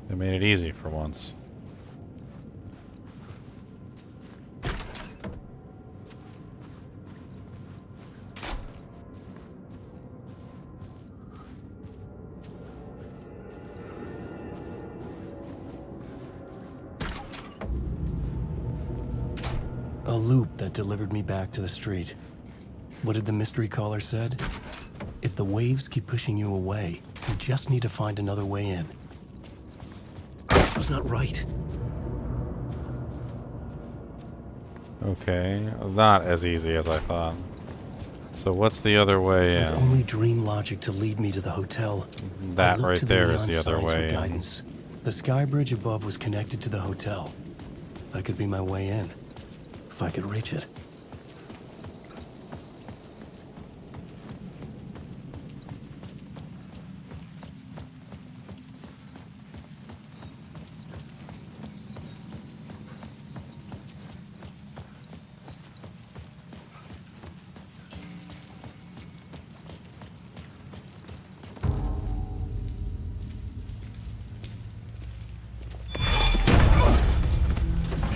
They made it easy for once. A loop that delivered me back to the street. What did the mystery caller said? If the waves keep pushing you away, you just need to find another way in. This was not right. Okay, not as easy as I thought. So what's the other way in? With only dream logic to lead me to the hotel. That I looked right to there the is neon the other signs for way in. guidance. The sky bridge above was connected to the hotel. That could be my way in, if I could reach it.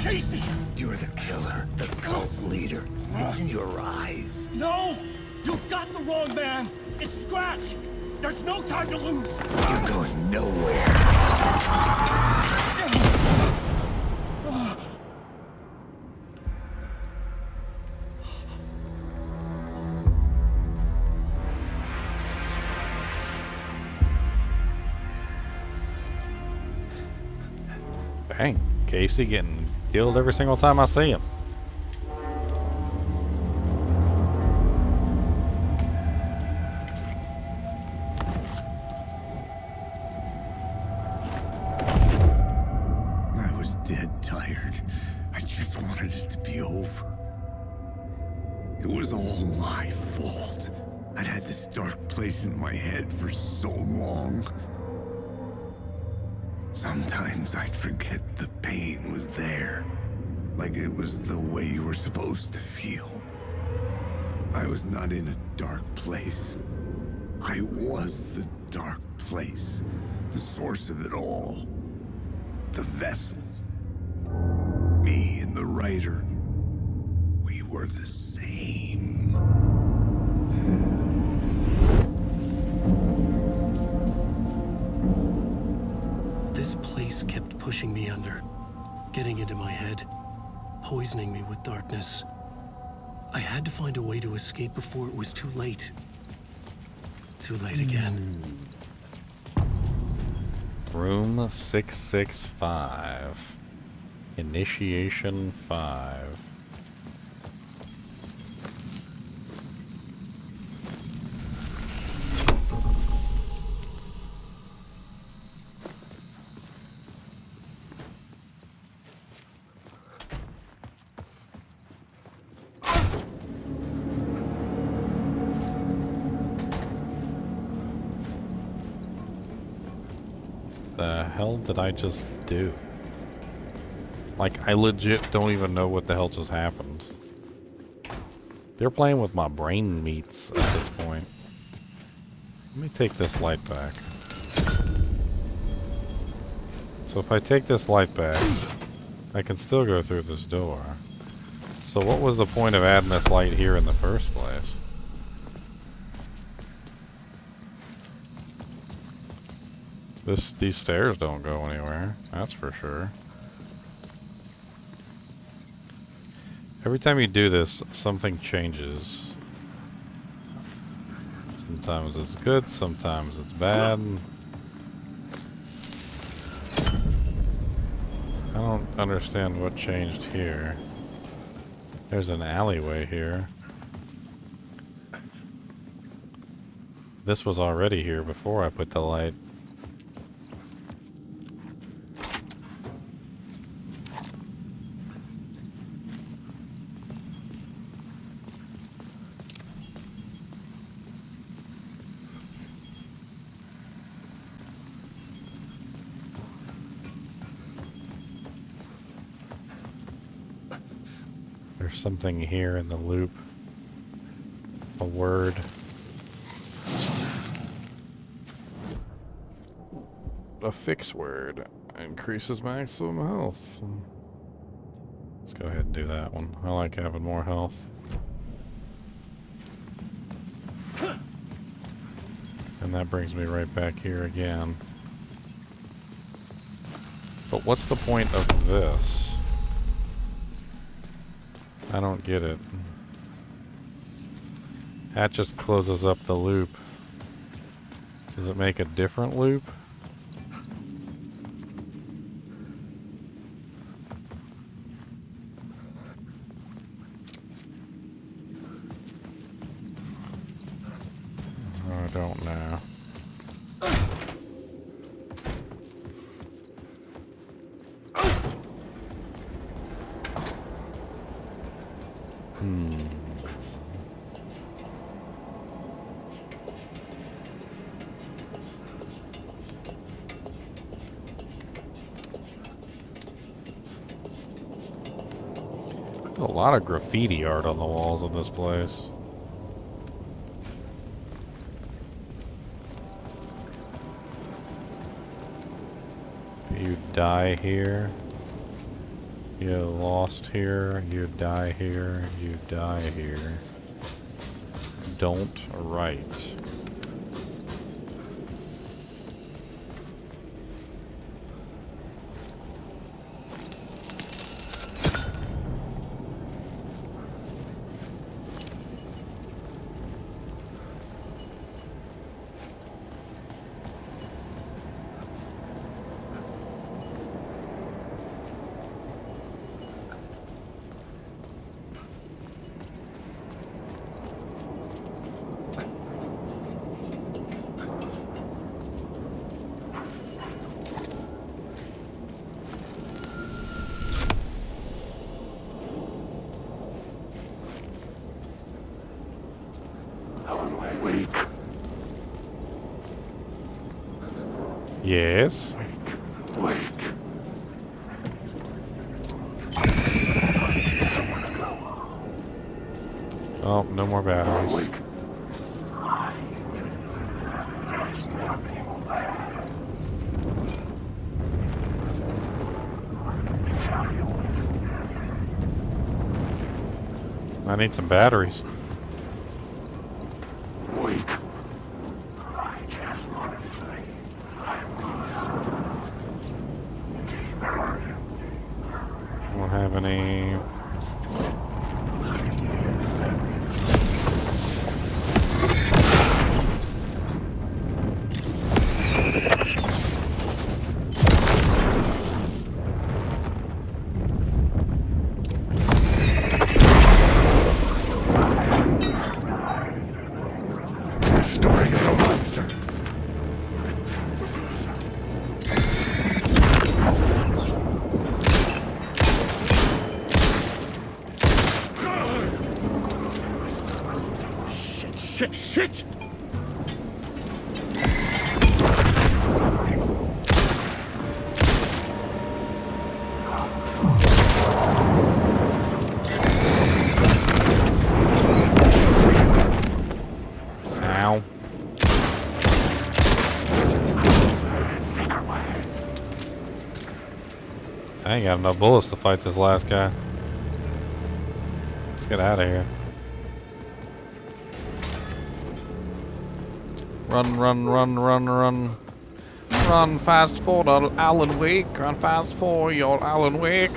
Casey! You're the killer, the cult leader. It's in your eyes. No! You got the wrong man! It's Scratch! There's no time to lose! You're going nowhere. Dang, Casey getting killed every single time I see him. I was dead tired. I just wanted it to be over. It was all my fault. I'd had this dark place in my head for so long. Sometimes I'd forget the pain was there. Like it was the way you were supposed to feel. I was not in a dark place. I was the dark place. The source of it all. The vessel. Me and the writer. We were the same. This place kept pushing me under, getting into my head, poisoning me with darkness. I had to find a way to escape before it was too late. Too late again. Room 665. Initiation 5. The hell did I just do? Like, I legit don't even know what the hell just happened. They're playing with my brain meats at this point. Let me take this light back. So if I take this light back, I can still go through this door. So what was the point of adding this light here in the first place? These stairs don't go anywhere, that's for sure. Every time you do this, something changes. Sometimes it's good, sometimes it's bad. I don't understand what changed here. There's an alleyway here. This was already here before I put the light. There's something here in the loop. A word. A fix word. Increases maximum health. Let's go ahead and do that one. I like having more health. And that brings me right back here again. But what's the point of this? I don't get it. That just closes up the loop. Does it make a different loop? There's a lot of graffiti art on the walls of this place. You die here. You lost here. You die here. You die here. Don't write. Yes. Wake. Oh, no more batteries. Wake. There's nothing left. I need some batteries. Wake. I just want to say I Don't have any. This story is a monster. Shit! Ow. I ain't got enough bullets to fight this last guy. Let's get out of here. Run, run, run, run, run. Run fast for the Alan Wake. Run fast for your Alan Wake.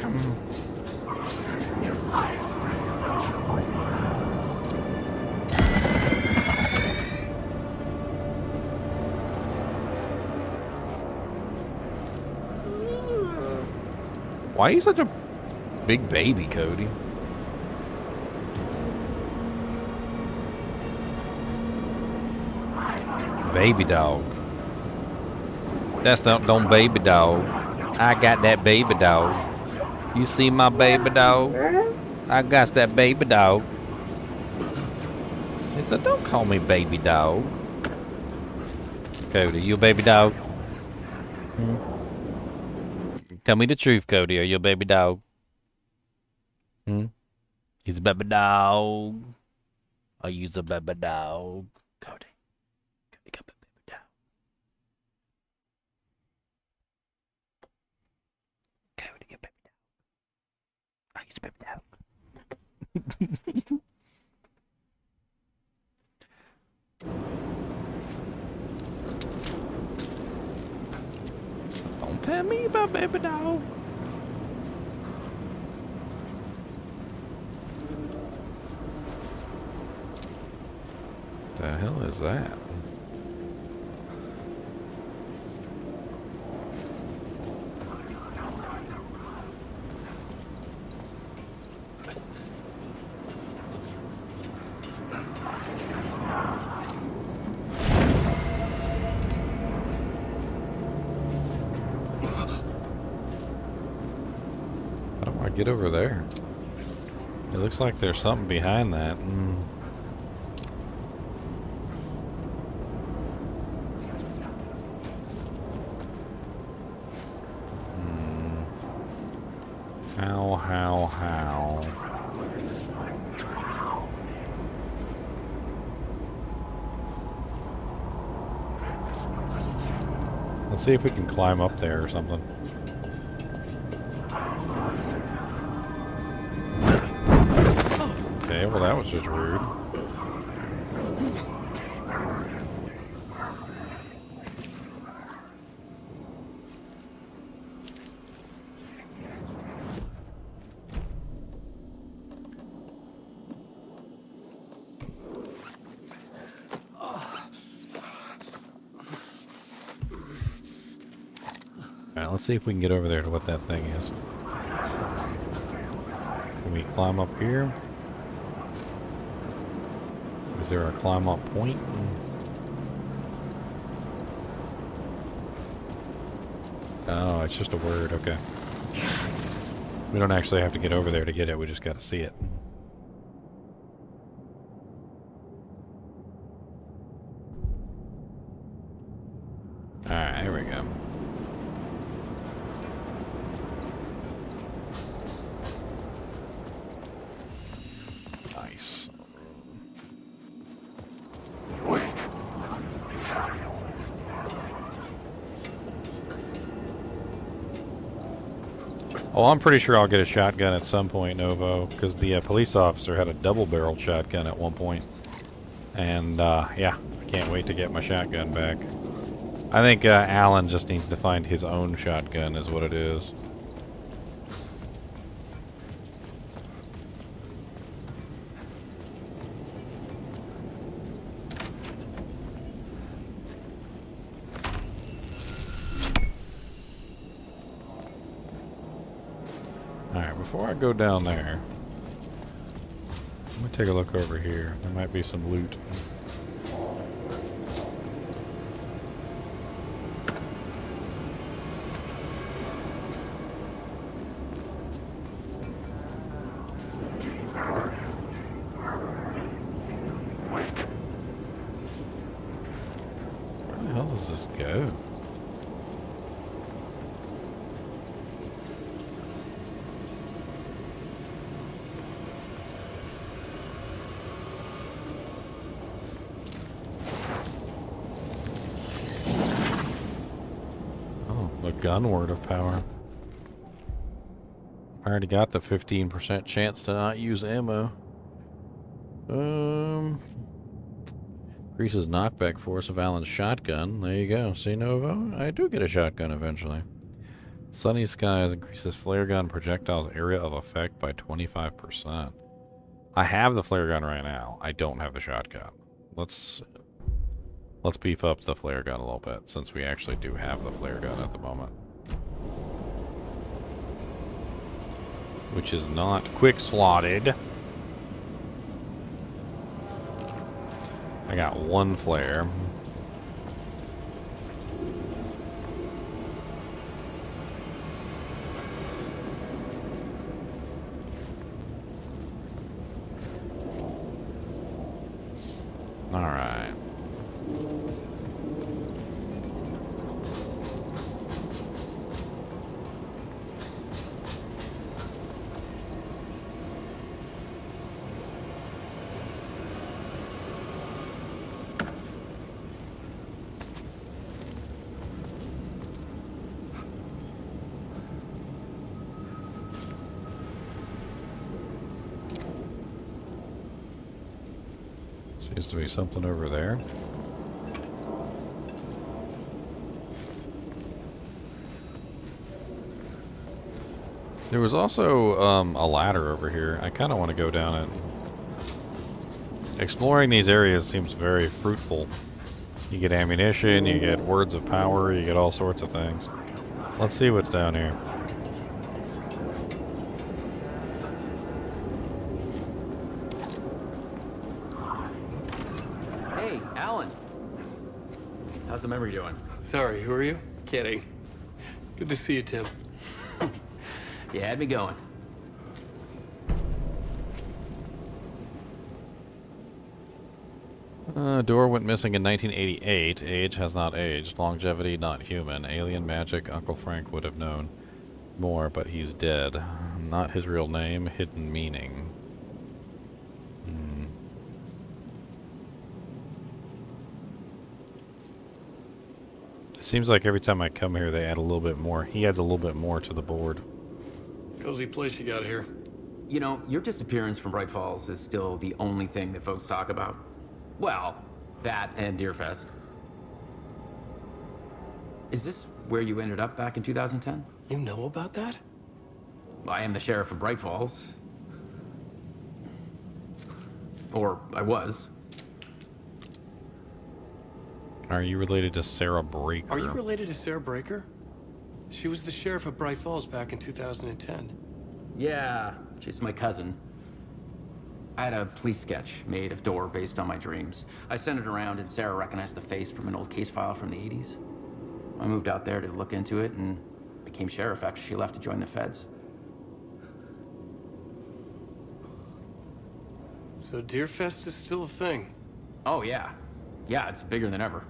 Why are you such a big baby, Cody? Baby dog. That's not no baby dog. I got that baby dog. You see my baby dog? I got that baby dog. He said, don't call me baby dog. Cody, you a baby dog? Hmm? Tell me the truth, Cody. Are you a baby dog? Hmm? He's a baby dog. Are you a baby dog? Cody. Cody got a baby dog. Cody, you a baby dog. Are you a baby dog? Don't tell me about baby dog. The hell is that? How do I get over there? It looks like there's something behind that. How? Let's see if we can climb up there or something. Okay, well that was just rude. Alright, let's see if we can get over there to what that thing is. Can we climb up here? Is there a climb up point? Oh, it's just a word, okay. We don't actually have to get over there to get it, we just gotta see it. Alright, here we go. Nice. Oh, I'm pretty sure I'll get a shotgun at some point, Novo, because the police officer had a double-barreled shotgun at one point. And, yeah, I can't wait to get my shotgun back. I think Alan just needs to find his own shotgun is what it is. Alright, before I go down there, let me take a look over here. There might be some loot. Where the hell does this go? Gun word of power. I already got the 15% chance to not use ammo. Increases knockback force of Alan's shotgun. There you go. See, Novo? I do get a shotgun eventually. Sunny skies increases flare gun projectiles area of effect by 25%. I have the flare gun right now. I don't have the shotgun. Let's beef up the flare gun a little bit, since we actually do have the flare gun at the moment. Which is not quick slotted. I got one flare. All right. Seems to be something over there. There was also a ladder over here. I kind of want to go down it. Exploring these areas seems very fruitful. You get ammunition, you get words of power, you get all sorts of things. Let's see what's down here. Hey, Alan. How's the memory doing? Sorry, who are you? Kidding. Good to see you, Tim. You had me going. Door went missing in 1988. Age has not aged. Longevity not human. Alien magic. Uncle Frank would have known more, but he's dead. Not his real name. Hidden meaning. Seems like every time I come here, they add a little bit more. He adds a little bit more to the board. Cozy place you got here. You know, your disappearance from Bright Falls is still the only thing that folks talk about. Well, that and Deerfest. Is this where you ended up back in 2010? You know about that? I am the sheriff of Bright Falls. Or I was. Are you related to Sarah Breaker? Are you related to Sarah Breaker? She was the sheriff of Bright Falls back in 2010. Yeah, she's my cousin. I had a police sketch made of Door based on my dreams. I sent it around and Sarah recognized the face from an old case file from the 80s. I moved out there to look into it and became sheriff after she left to join the feds. So Deerfest is still a thing? Oh, yeah. Yeah, it's bigger than ever.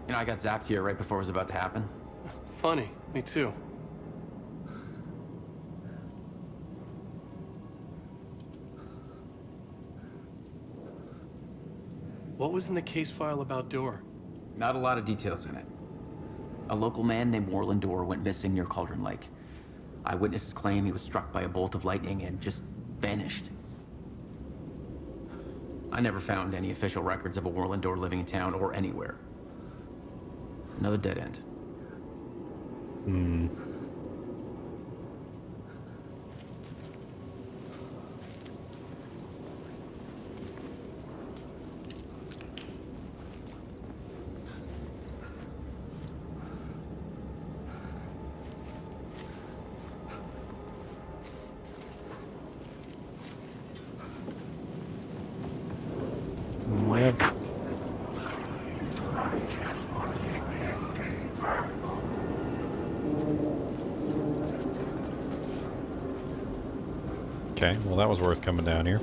You know, I got zapped here right before it was about to happen. Funny, me too. What was in the case file about Door? Not a lot of details in it. A local man named Warland Door went missing near Cauldron Lake. Eyewitnesses claim he was struck by a bolt of lightning and just vanished. I never found any official records of a Warland Door living in town or anywhere. Another dead end. Hmm. Yep. Okay, well that was worth coming down here.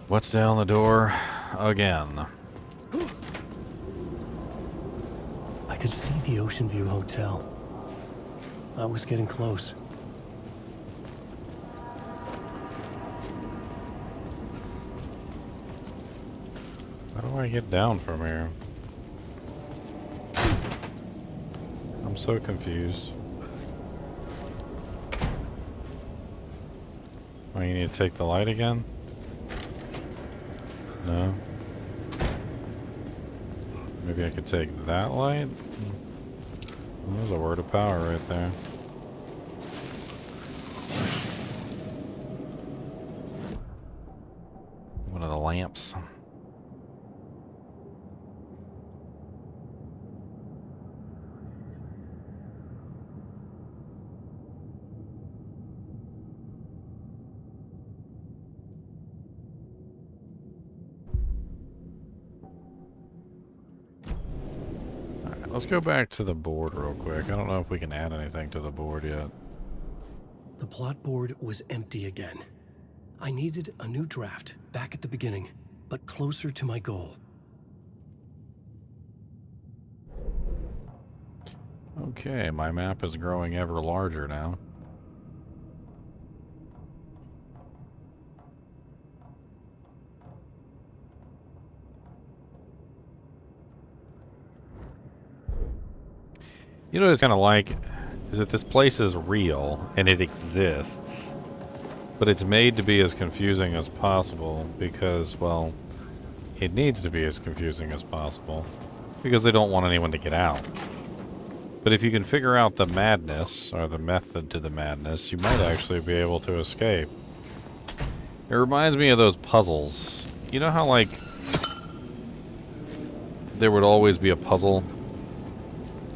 What's down the door again? I could see the Ocean View Hotel. I was getting close. How do I get down from here? I'm so confused. Oh, you need to take the light again? No. Maybe I could take that light? Well, there's a word of power right there. One of the lamps. Let's go back to the board real quick. I don't know if we can add anything to the board yet. The plot board was empty again. I needed a new draft, back at the beginning, but closer to my goal. Okay, my map is growing ever larger now. You know what it's kind of like is that this place is real and it exists, but it's made to be as confusing as possible because, well, it needs to be as confusing as possible because they don't want anyone to get out. But if you can figure out the madness or the method to the madness, you might actually be able to escape. It reminds me of those puzzles. You know how, like, there would always be a puzzle?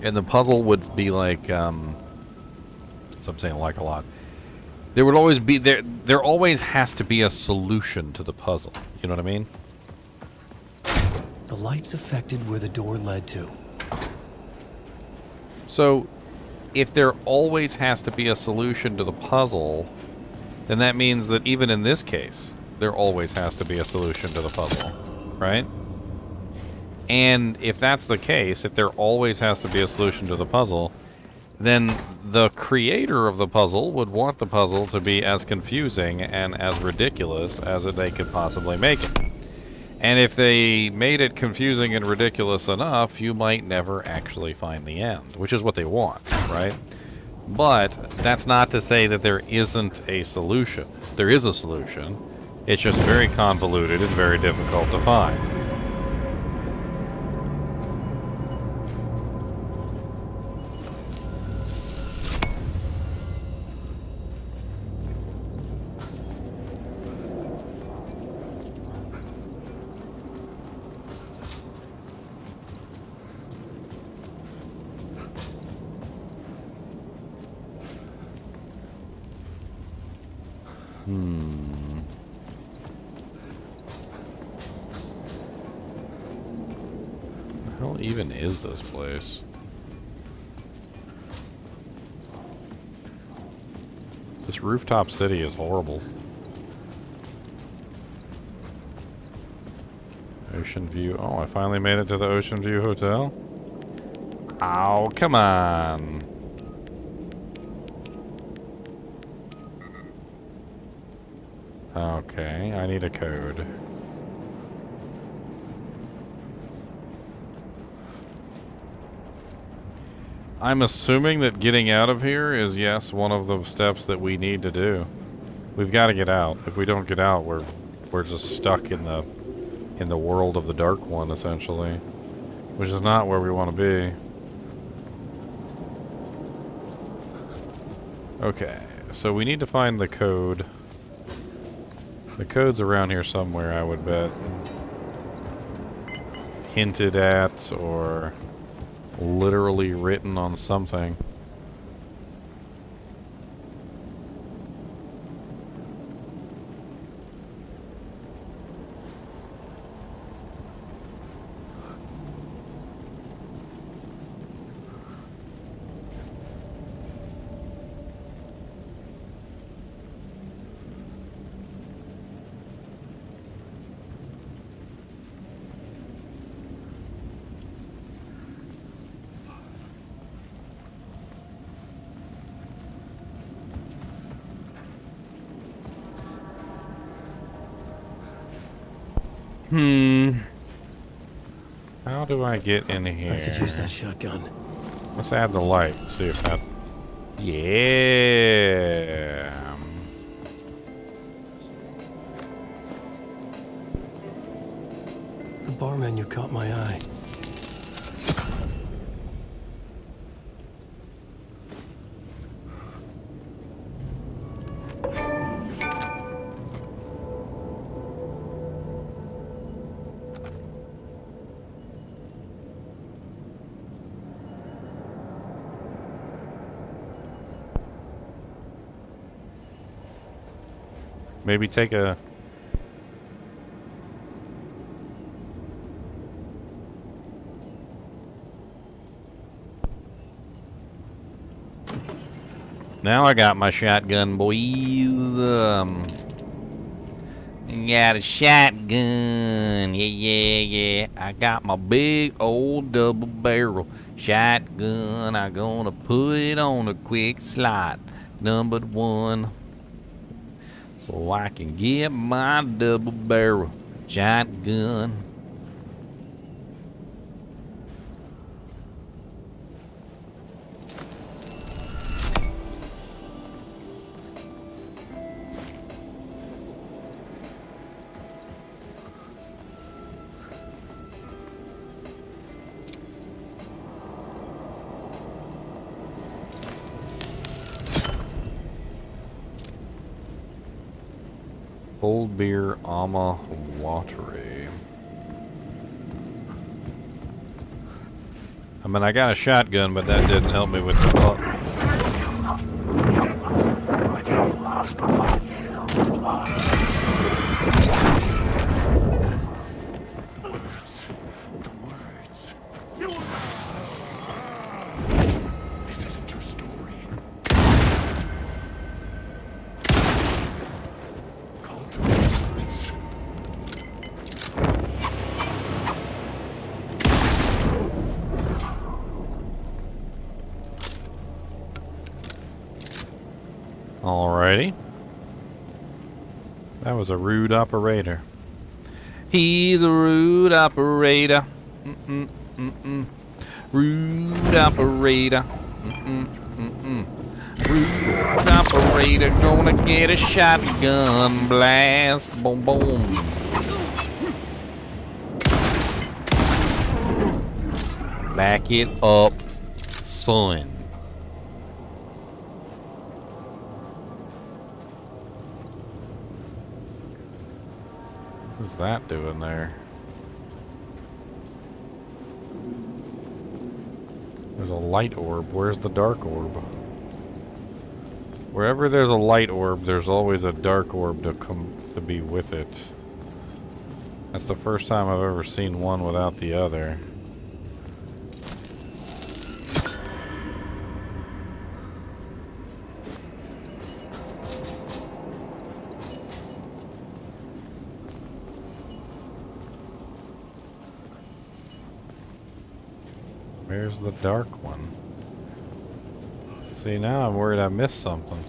And the puzzle would be like, so I'm saying like a lot. There would always be there always has to be a solution to the puzzle. You know what I mean? The lights affected where the door led to. So, if there always has to be a solution to the puzzle, then that means that even in this case, there always has to be a solution to the puzzle, right? And if that's the case, if there always has to be a solution to the puzzle, then the creator of the puzzle would want the puzzle to be as confusing and as ridiculous as they could possibly make it. And if they made it confusing and ridiculous enough, you might never actually find the end, which is what they want, right? But that's not to say that there isn't a solution. There is a solution. It's just very convoluted and very difficult to find. The hell even is this place? This rooftop city is horrible. Ocean View. Oh, I finally made it to the Ocean View Hotel. Oh, come on. Okay, I need a code. I'm assuming that getting out of here is, yes, one of the steps that we need to do. We've got to get out. If we don't get out, we're just stuck in the world of the Dark One, essentially, which is not where we want to be. Okay, so we need to find the code. The code's around here somewhere, I would bet. Hinted at or literally written on something. How do I get in here? I could use that shotgun. Let's add the light. See if that... Yeah. The bar menu caught my eye. Maybe take a... Now I got my shotgun, boys. Got a shotgun. Yeah. I got my big old double barrel shotgun. I'm gonna put it on a quick slot. Numbered 1. So I can get my double barrel shotgun. Cold beer, ama watery. I mean, I got a shotgun, but that didn't help me with the This isn't your story. Cult of words. Alrighty. That was a rude operator. He's a rude operator. Rude operator. Rude operator gonna get a shotgun blast. Boom, boom. Back it up, son. What's that doing there? There's a light orb. Where's the dark orb? Wherever there's a light orb, there's always a dark orb to be with it. That's the first time I've ever seen one without the other. Where's the dark one? See, now I'm worried I missed something.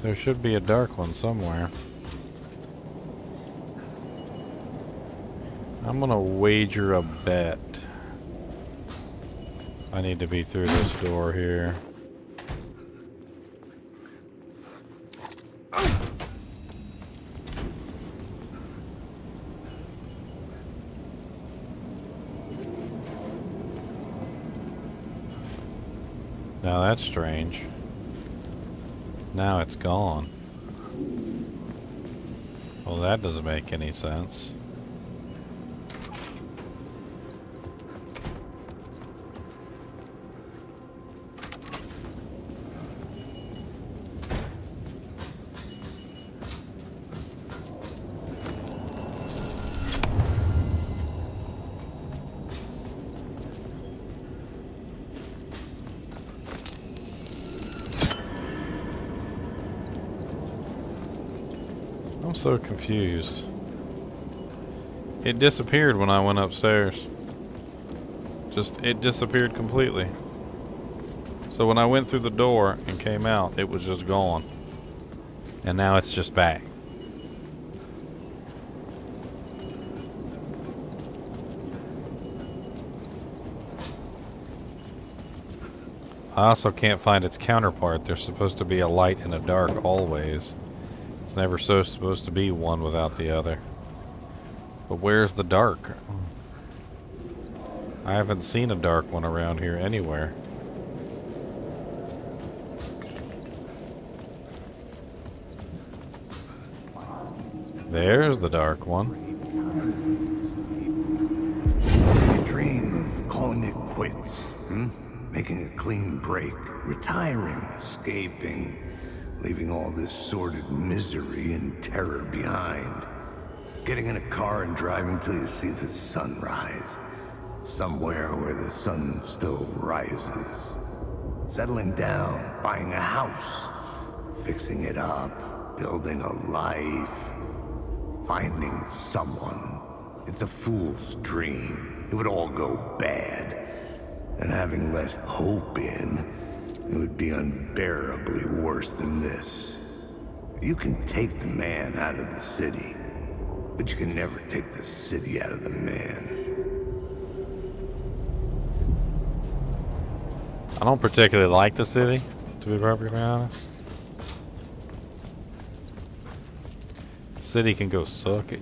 There should be a dark one somewhere. I'm gonna wager a bet. I need to be through this door here. Now that's strange. Now it's gone. Well, that doesn't make any sense. I'm so confused. It disappeared when I went upstairs. It disappeared completely. So when I went through the door and came out, it was just gone. And now it's just back. I also can't find its counterpart. There's supposed to be a light and a dark always. It's never supposed to be one without the other. But where's the dark? I haven't seen a dark one around here anywhere. There's the dark one. You dream of calling it quits, making a clean break, retiring, escaping, leaving all this sordid misery and terror behind. Getting in a car and driving till you see the sun rise. Somewhere where the sun still rises. Settling down, buying a house, fixing it up, building a life, finding someone. It's a fool's dream. It would all go bad. And having let hope in, it would be unbearably worse than this. You can take the man out of the city, but you can never take the city out of the man. I don't particularly like the city, to be perfectly honest. The city can go suck it.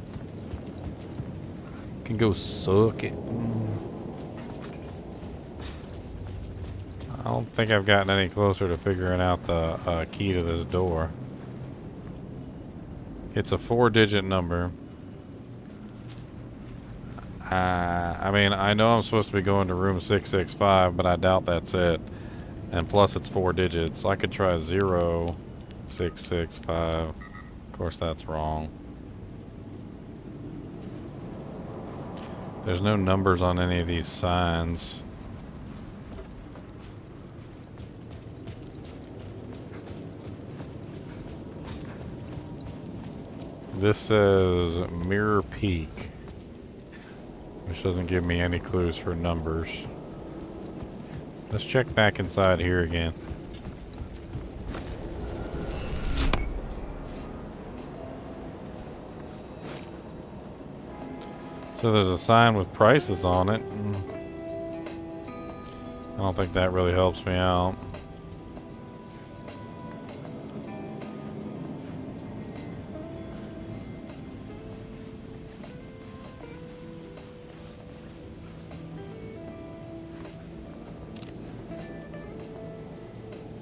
Can go suck it. I don't think I've gotten any closer to figuring out the key to this door. It's a 4-digit number. I mean, I know I'm supposed to be going to room 665, but I doubt that's it. And plus it's 4 digits. I could try 0, 665. Of course, that's wrong. There's no numbers on any of these signs. This says Mirror Peak, which doesn't give me any clues for numbers. Let's check back inside here again. So there's a sign with prices on it. I don't think that really helps me out.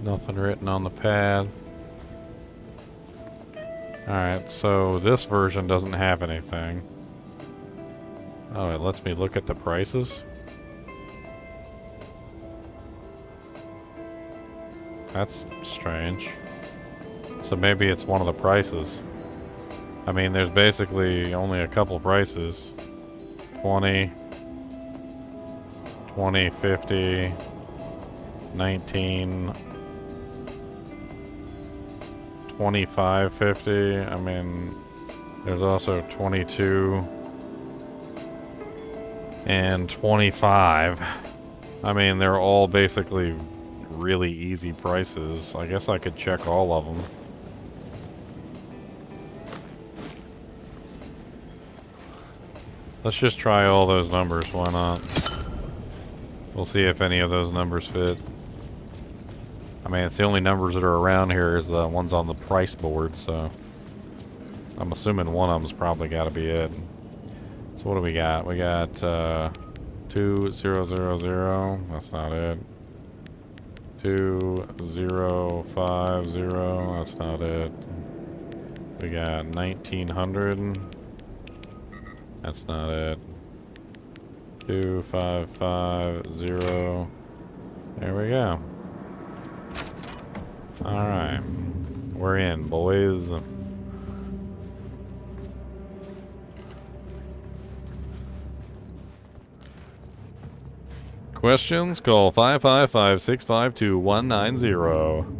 Nothing written on the pad. Alright, so this version doesn't have anything. Oh, it lets me look at the prices? That's strange. So maybe it's one of the prices. I mean, there's basically only a couple prices. 20, 20, 50, 19, 25, 50. I mean, there's also 22 and 25. I mean, they're all basically really easy prices. I guess I could check all of them. Let's just try all those numbers, why not? We'll see if any of those numbers fit. I mean, it's the only numbers that are around here is the ones on the price board, so I'm assuming one of them's probably got to be it. So what do we got? We got 2000. That's not it. 2050. That's not it. We got 1900. That's not it. 2550. There we go. Alright. We're in, boys. Questions? Call 555-652-190.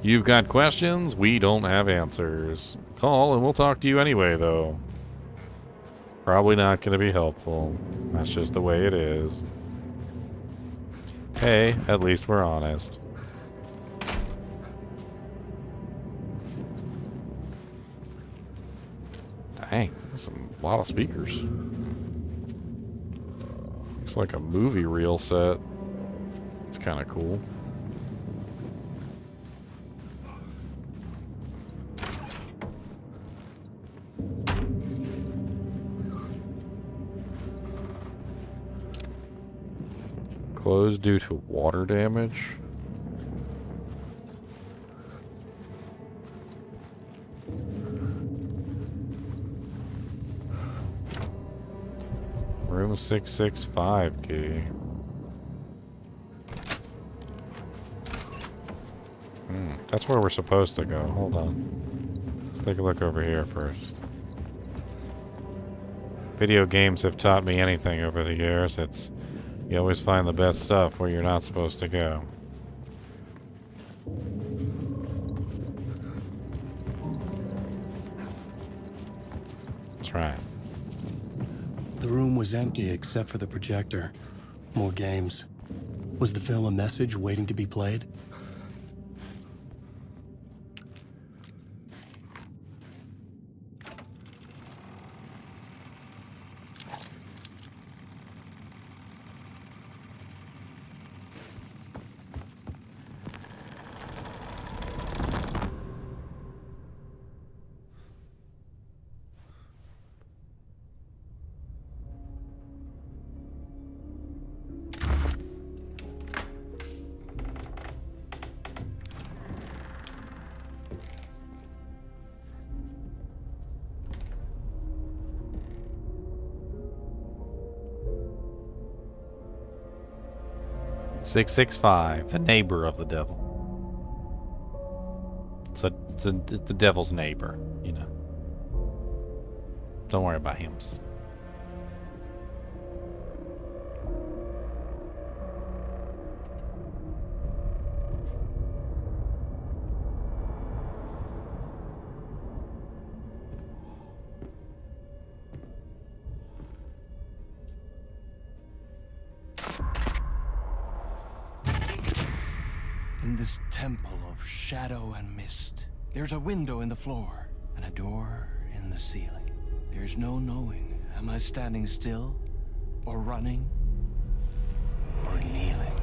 You've got questions, we don't have answers. Call and we'll talk to you anyway, though. Probably not going to be helpful. That's just the way it is. Hey, at least we're honest. Dang, that's a lot of speakers. Looks like a movie reel set. It's kind of cool. Closed due to water damage. Room 665 key. That's where we're supposed to go. Hold on. Let's take a look over here first. Video games have taught me anything over the years. It's you always find the best stuff where you're not supposed to go. That's right. The room was empty except for the projector. More games. Was the film a message waiting to be played? 665, the neighbor of the devil. It's the devil's neighbor, you know. Don't worry about him. In this temple of shadow and mist, there's a window in the floor and a door in the ceiling. There's no knowing, am I standing still, or running, or kneeling?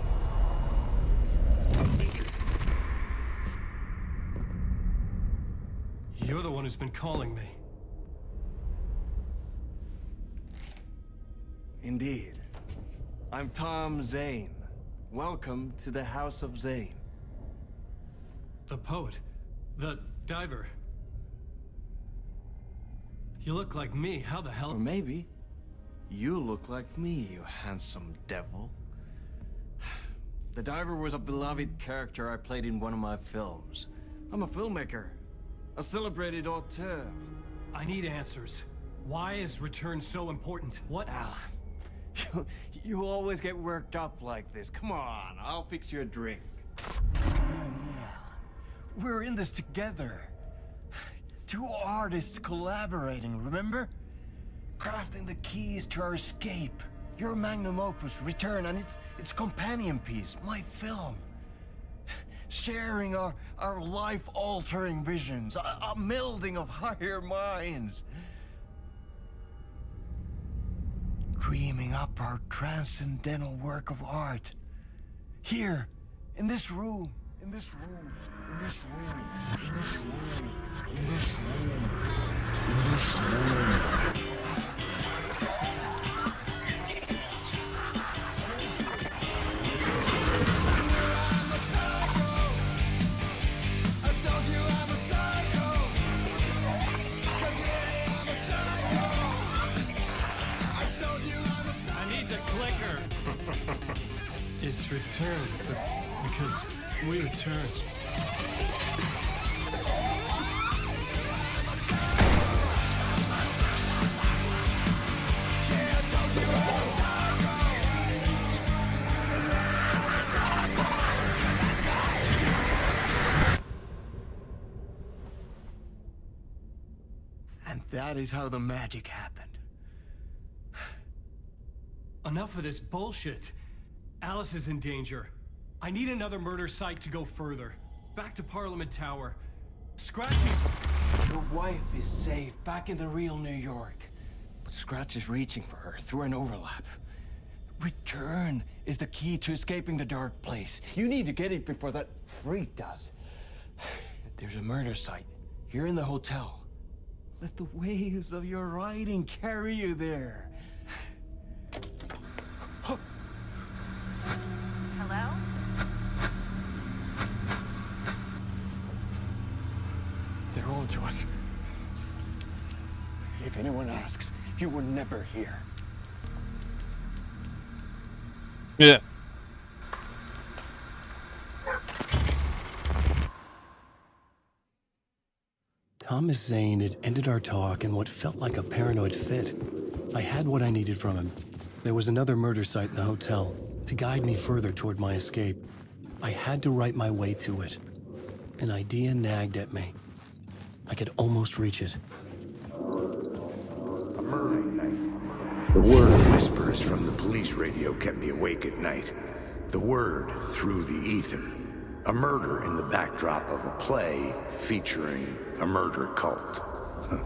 You're the one who's been calling me. Indeed. I'm Tom Zane. Welcome to the House of Zane. The poet. The diver. You look like me. How the hell? Or maybe you look like me, you handsome devil. The diver was a beloved character I played in one of my films. I'm a filmmaker, a celebrated auteur. I need answers. Why is Return so important? What? Alan, you always get worked up like this. Come on, I'll fix you a drink. We're in this together. Two artists collaborating, remember? Crafting the keys to our escape. Your magnum opus, Return, and its companion piece, my film. Sharing our life-altering visions, a melding of higher minds. Dreaming up our transcendental work of art. Here, in this room, in this room, in this room, in this room, in this room, in this room. It's Return, because we return. And that is how the magic happened. Enough of this bullshit. Alice is in danger. I need another murder site to go further. Back to Parliament Tower. Scratchy's... Your wife is safe, back in the real New York. But Scratch is reaching for her through an overlap. Return is the key to escaping the dark place. You need to get it before that freak does. There's a murder site here in the hotel. Let the waves of your writing carry you there. Hello? They're all to us. If anyone asks, you were never here. Yeah. Thomas Zane had ended our talk in what felt like a paranoid fit. I had what I needed from him. There was another murder site in the hotel to guide me further toward my escape. I had to write my way to it. An idea nagged at me. I could almost reach it. A murder night. The word whispers from the police radio kept me awake at night. The word through the ether. A murder in the backdrop of a play featuring a murder cult. Huh.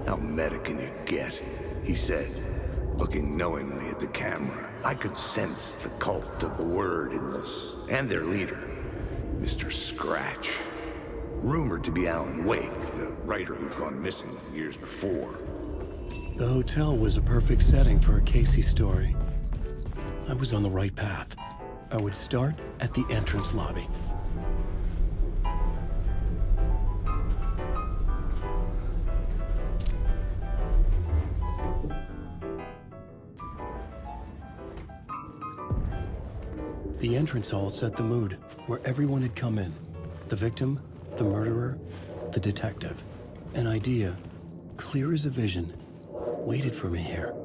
How meta can you get? He said, looking knowingly at the camera. I could sense the cult of the word in this, and their leader, Mr. Scratch. Rumored to be Alan Wake, the writer who'd gone missing years before. The hotel was a perfect setting for a Casey story. I was on the right path. I would start at the entrance lobby. The entrance hall set the mood, where everyone had come in. The victim, the murderer, the detective. An idea, clear as a vision, waited for me here.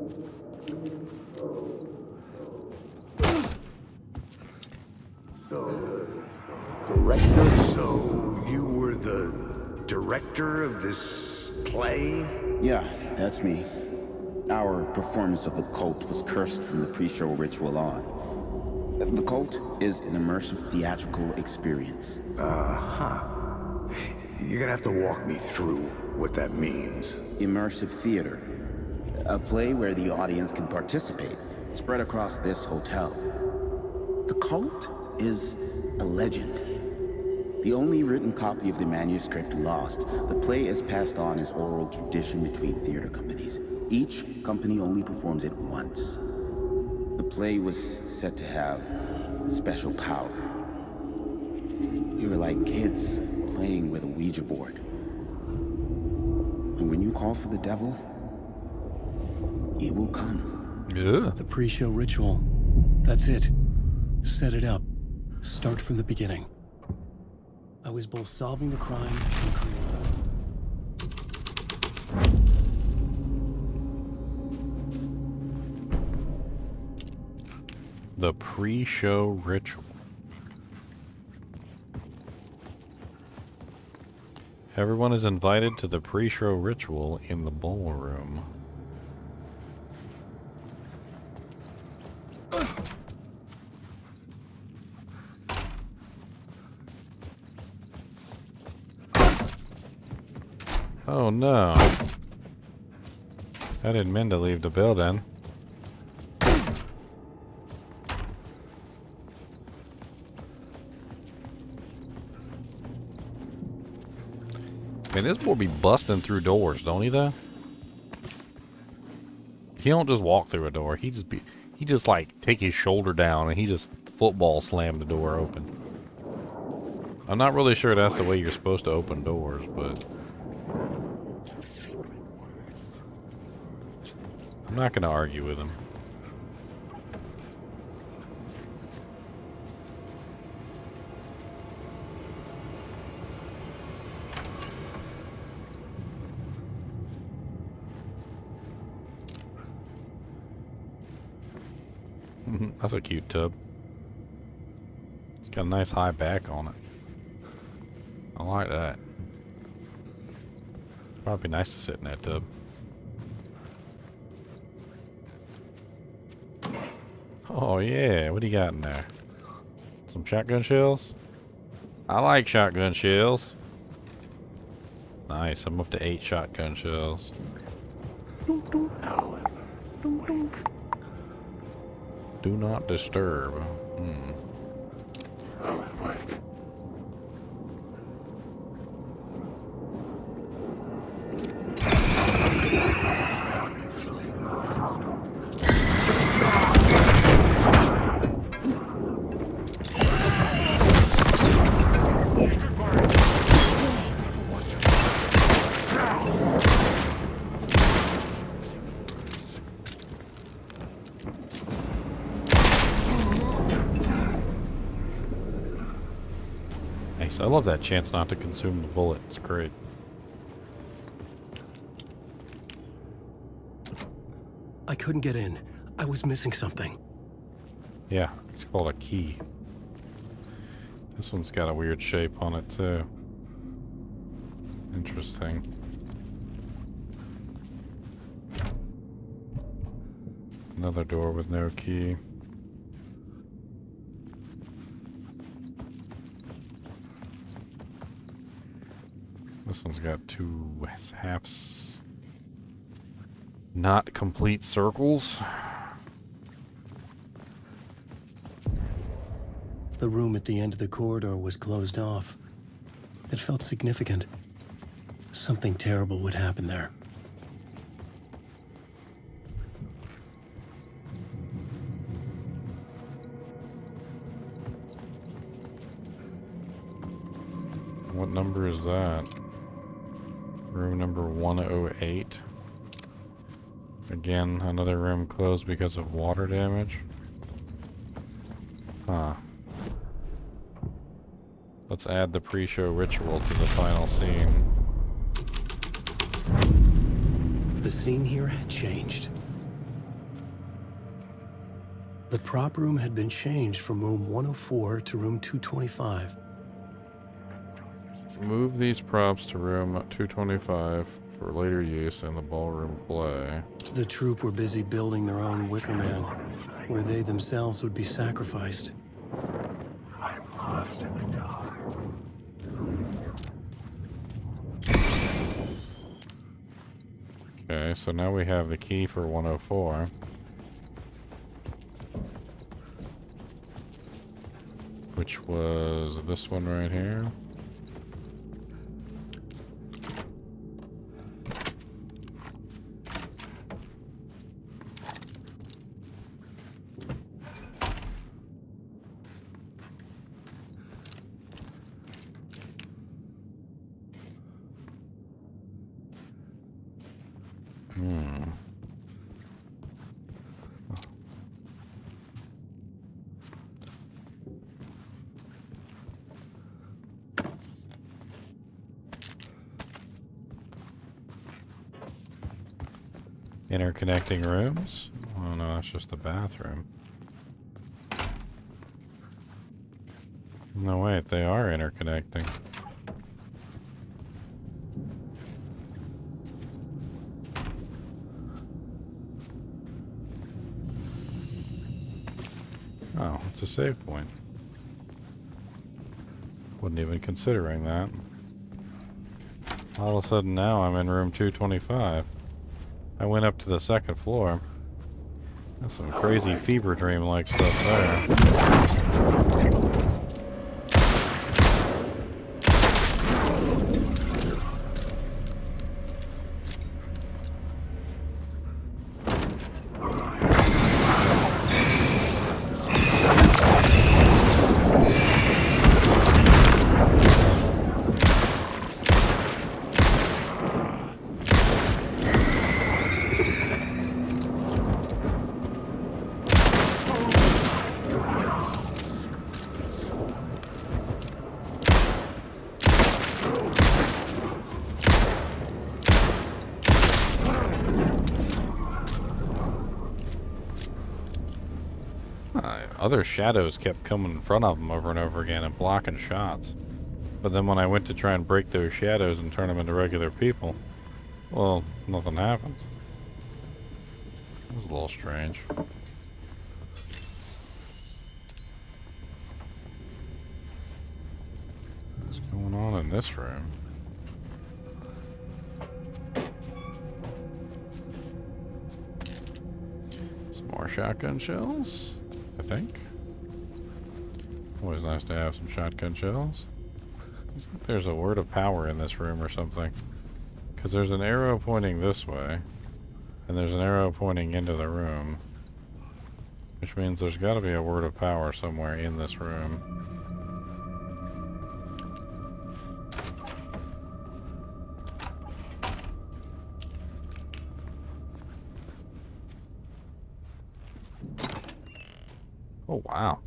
Director, so you were the director of this play? Yeah, that's me. Our performance of The Cult was cursed from the pre-show ritual on. The Cult is an immersive theatrical experience. Uh-huh. You're gonna have to walk me through what that means. Immersive theater. A play where the audience can participate, spread across this hotel. The Cult is a legend. The only written copy of the manuscript lost, the play is passed on as oral tradition between theater companies. Each company only performs it once. The play was said to have special power. We were like kids playing with a Ouija board. And when you call for the devil, he will come. Yeah. The pre-show ritual. That's it. Set it up. Start from the beginning. I was both solving the crime and creating. The pre-show ritual. Everyone is invited to the pre-show ritual in the ballroom. Oh no. I didn't mean to leave the building. Man, this boy be busting through doors, don't he though? He don't just walk through a door. He just like take his shoulder down and he just football slam the door open. I'm not really sure that's the way you're supposed to open doors, but I'm not going to argue with him. That's a cute tub. It's got a nice high back on it. I like that. Probably nice to sit in that tub. Oh yeah, what do you got in there? Some shotgun shells? I like shotgun shells. Nice, I'm up to 8 shotgun shells. Do not disturb. I love that chance not to consume the bullet. It's great. I couldn't get in. I was missing something. Yeah, it's called a key. This one's got a weird shape on it too. Interesting. Another door with no key. This one's got 2 halves. Not complete circles. The room at the end of the corridor was closed off. It felt significant. Something terrible would happen there. What number is that? Room number 108. Again, another room closed because of water damage. Huh. Let's add the pre-show ritual to the final scene. The scene here had changed. The prop room had been changed from room 104 to room 225. Move these props to room 225 for later use in the ballroom play. The troupe were busy building their own Wicker Man, where they themselves would be sacrificed. I'm lost in the dark. Okay, so now we have the key for 104. Which was this one right here. Interconnecting rooms? Oh no, that's just the bathroom. No, wait, they are interconnecting. Oh, it's a save point. Wasn't even considering that. All of a sudden now I'm in room 225. I went up to the second floor. That's some crazy fever dream-like stuff there. Other shadows kept coming in front of them over and over again and blocking shots. But then when I went to try and break those shadows and turn them into regular people, well, nothing happens. That was a little strange. What's going on in this room? Some more shotgun shells, I think. Always nice to have some shotgun shells. Looks like there's a word of power in this room or something. Because there's an arrow pointing this way. And there's an arrow pointing into the room. Which means there's got to be a word of power somewhere in this room. Oh, wow.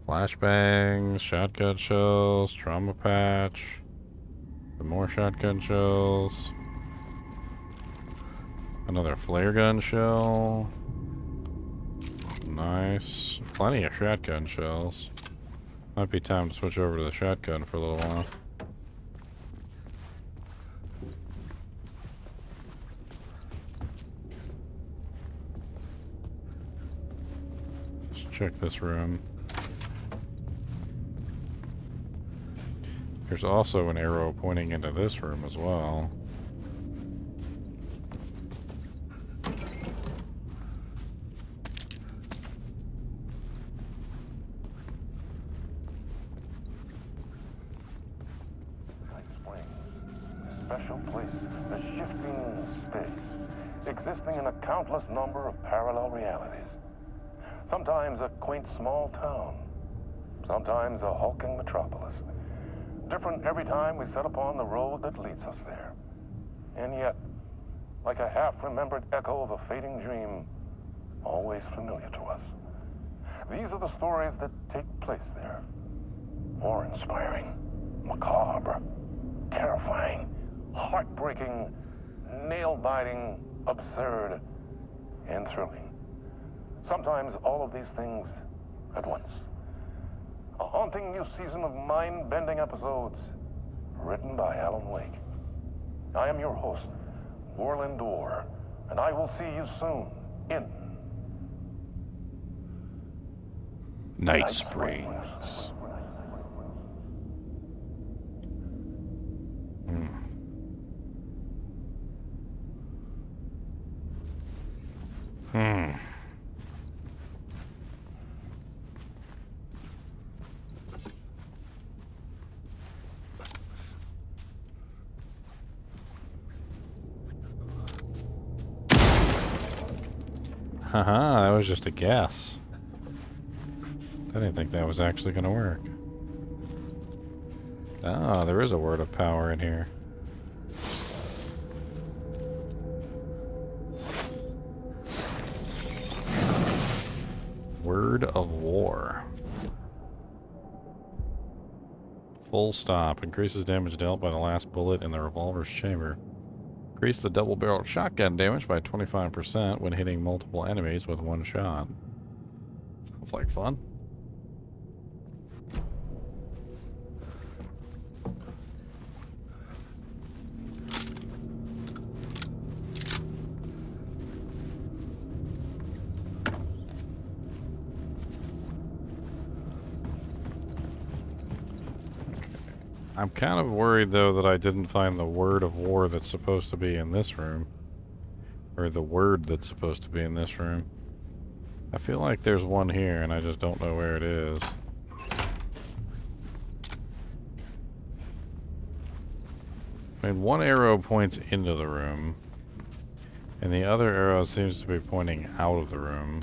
Flashbangs, shotgun shells, trauma patch. Some more shotgun shells. Another flare gun shell. Nice. Plenty of shotgun shells. Might be time to switch over to the shotgun for a little while. Let's check this room. There's also an arrow pointing into this room as well. Special place, a shifting space, existing in a countless number of parallel realities. Sometimes a quaint small town, sometimes a hulking metropolis. Different every time we set upon the road that leads us there. And yet, like a half-remembered echo of a fading dream, always familiar to us. These are the stories that take place there. awe-inspiring, macabre, terrifying, heartbreaking, nail-biting, absurd, and thrilling. Sometimes all of these things at once. A haunting new season of mind-bending episodes written by Alan Wake. I am your host, Warland Dorr, and I will see you soon in Night Springs. Haha, that was just a guess. I didn't think that was actually going to work. Ah, there is a word of power in here. Word of war. Full stop. Increases damage dealt by the last bullet in the revolver's chamber. Increase the double-barreled shotgun damage by 25% when hitting multiple enemies with one shot. Sounds like fun. I'm kind of worried, though, that I didn't find the word of war that's supposed to be in this room. Or the word that's supposed to be in this room. I feel like there's one here, and I just don't know where it is. I mean, one arrow points into the room, and the other arrow seems to be pointing out of the room,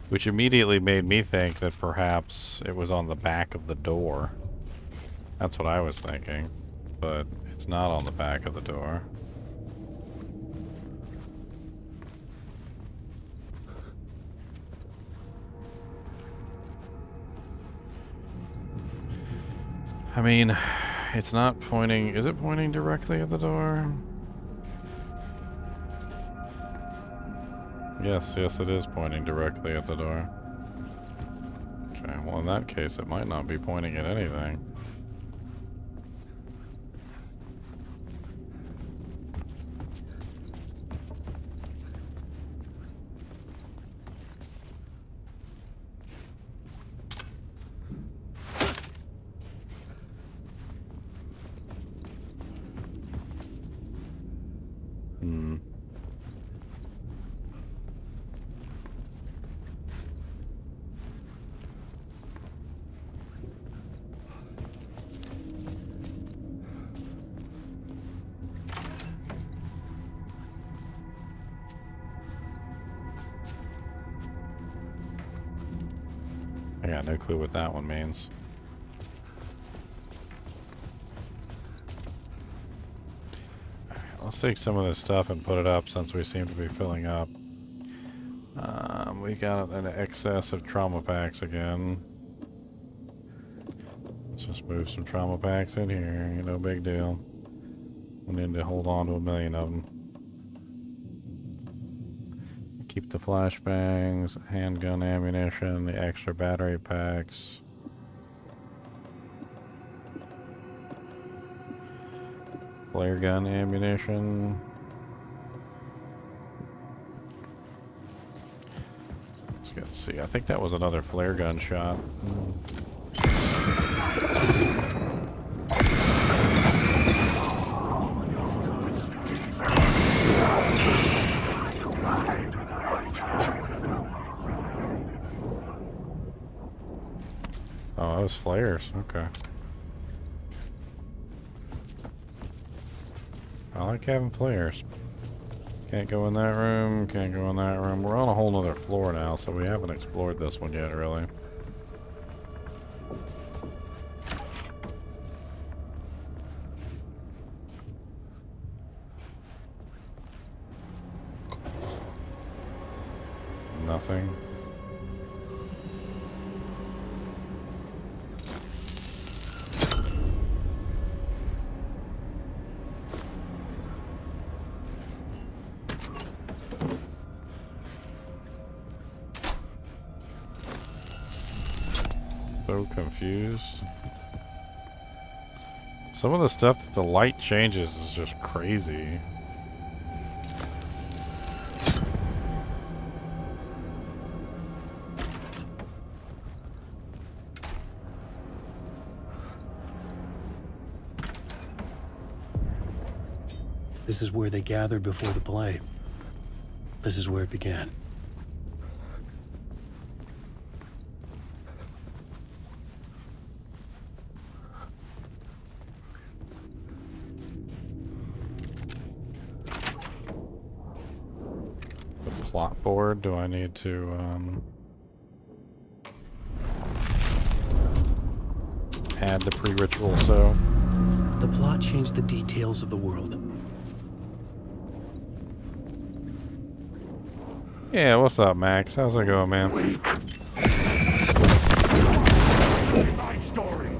which immediately made me think that perhaps it was on the back of the door. That's what I was thinking, but it's not on the back of the door. I mean, it's not pointing... Is it pointing directly at the door? Yes, it is pointing directly at the door. Okay, well in that case it might not be pointing at anything. I got no clue what that one means. Alright, let's take some of this stuff and put it up since we seem to be filling up. We got an excess of trauma packs again. Let's just move some trauma packs in here, no big deal. We need to hold on to 1 million of them. Keep the flashbangs, handgun ammunition, the extra battery packs. Flare gun ammunition. Let's go see. I think that was another flare gun shot. Oh, those flares. Okay. I like having flares. Can't go in that room. Can't go in that room. We're on a whole nother floor now, so we haven't explored this one yet, really. Nothing. so confused. Some of the stuff that the light changes is just crazy. This is where they gathered before the play. This is where it began. The plot board, do I need to, add the pre-ritual so? The plot changed the details of the world. Yeah, what's up, Max? How's it going, man? My story.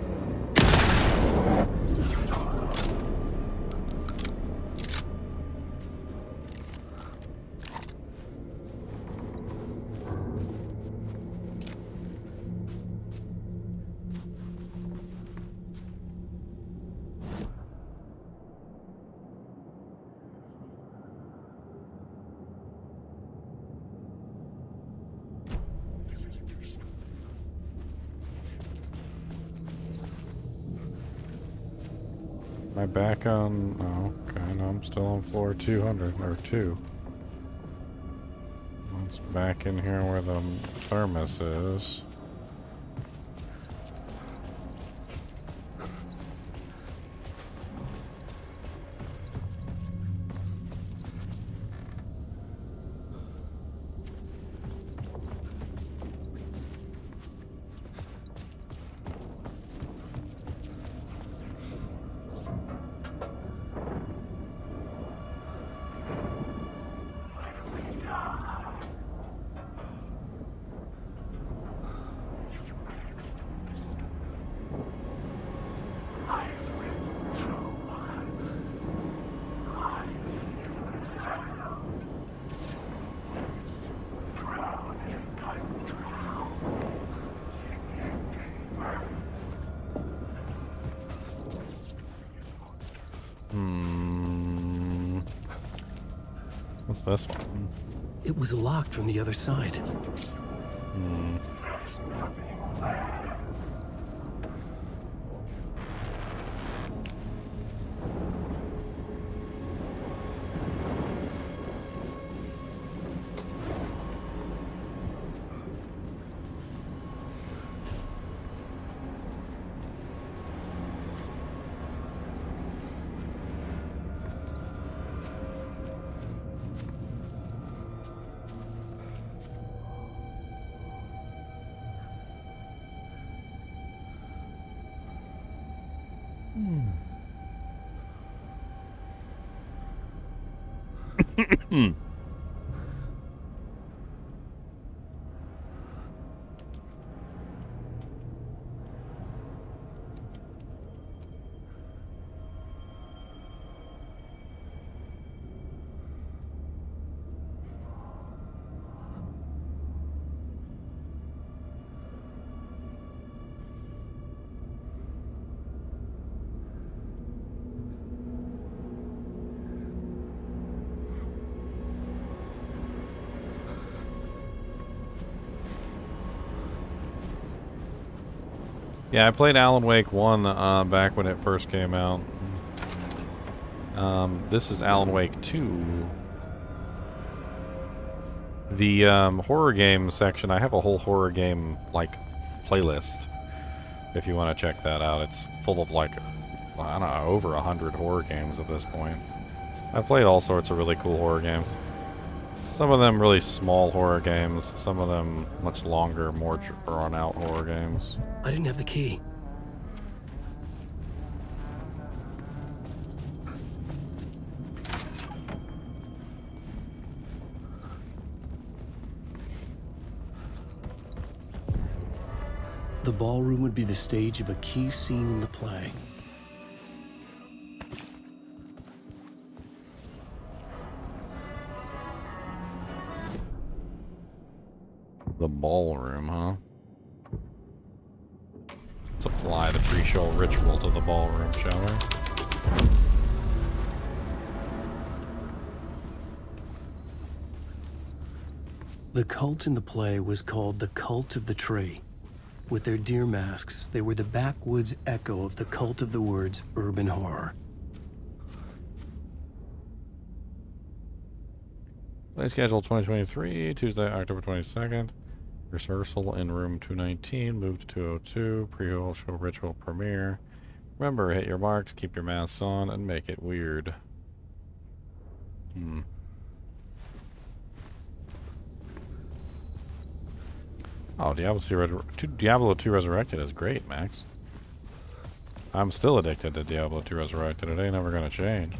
Am I back on... Oh, okay, no, I'm still on floor 200, or 2. Let's back in here where the thermos is. What's this one? It was locked from the other side. Yeah, I played Alan Wake 1 back when it first came out. This is Alan Wake 2. The horror game section, I have a whole horror game like playlist. If you want to check that out, it's full of like, I don't know, over 100 horror games at this point. I've played all sorts of really cool horror games. Some of them really small horror games, some of them much longer, more drawn-out horror games. I didn't have the key. The ballroom would be the stage of a key scene in the play. The ballroom, huh? Let's apply the pre-show ritual to the ballroom, shall we? The cult in the play was called the Cult of the Tree. With their deer masks, they were the backwoods echo of the cult of the woods urban horror. Play schedule 2023, Tuesday, October 22nd. Rehearsal in room 219, move to 202, pre-show ritual premiere. Remember, hit your marks, keep your masks on, and make it weird. Oh, Diablo 2 Resurrected is great, Max. I'm still addicted to Diablo 2 Resurrected. It ain't never gonna change.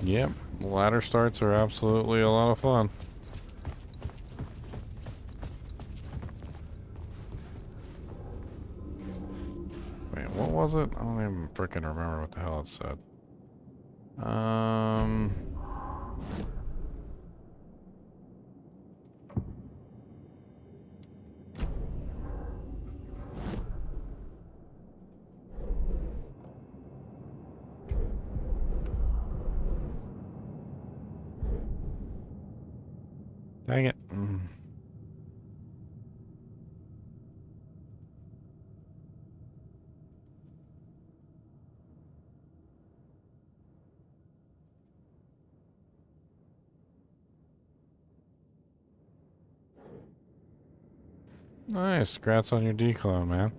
Yep, ladder starts are absolutely a lot of fun. Wait, what was it? I don't even freaking remember what the hell it said. Dang it. Nice. Congrats on your declone, man.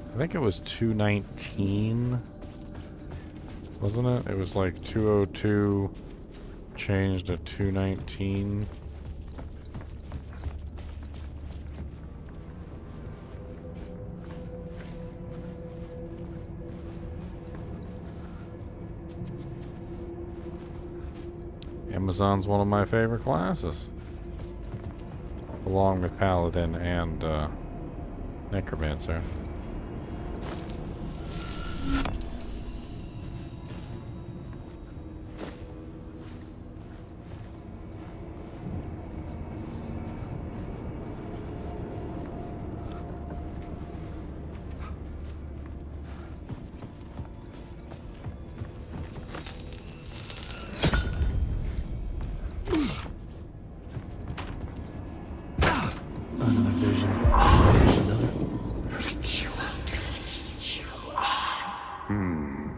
I think it was 219, wasn't it? It was like 202 changed to 219. Amazon's one of my favorite classes, along with Paladin and Necromancer.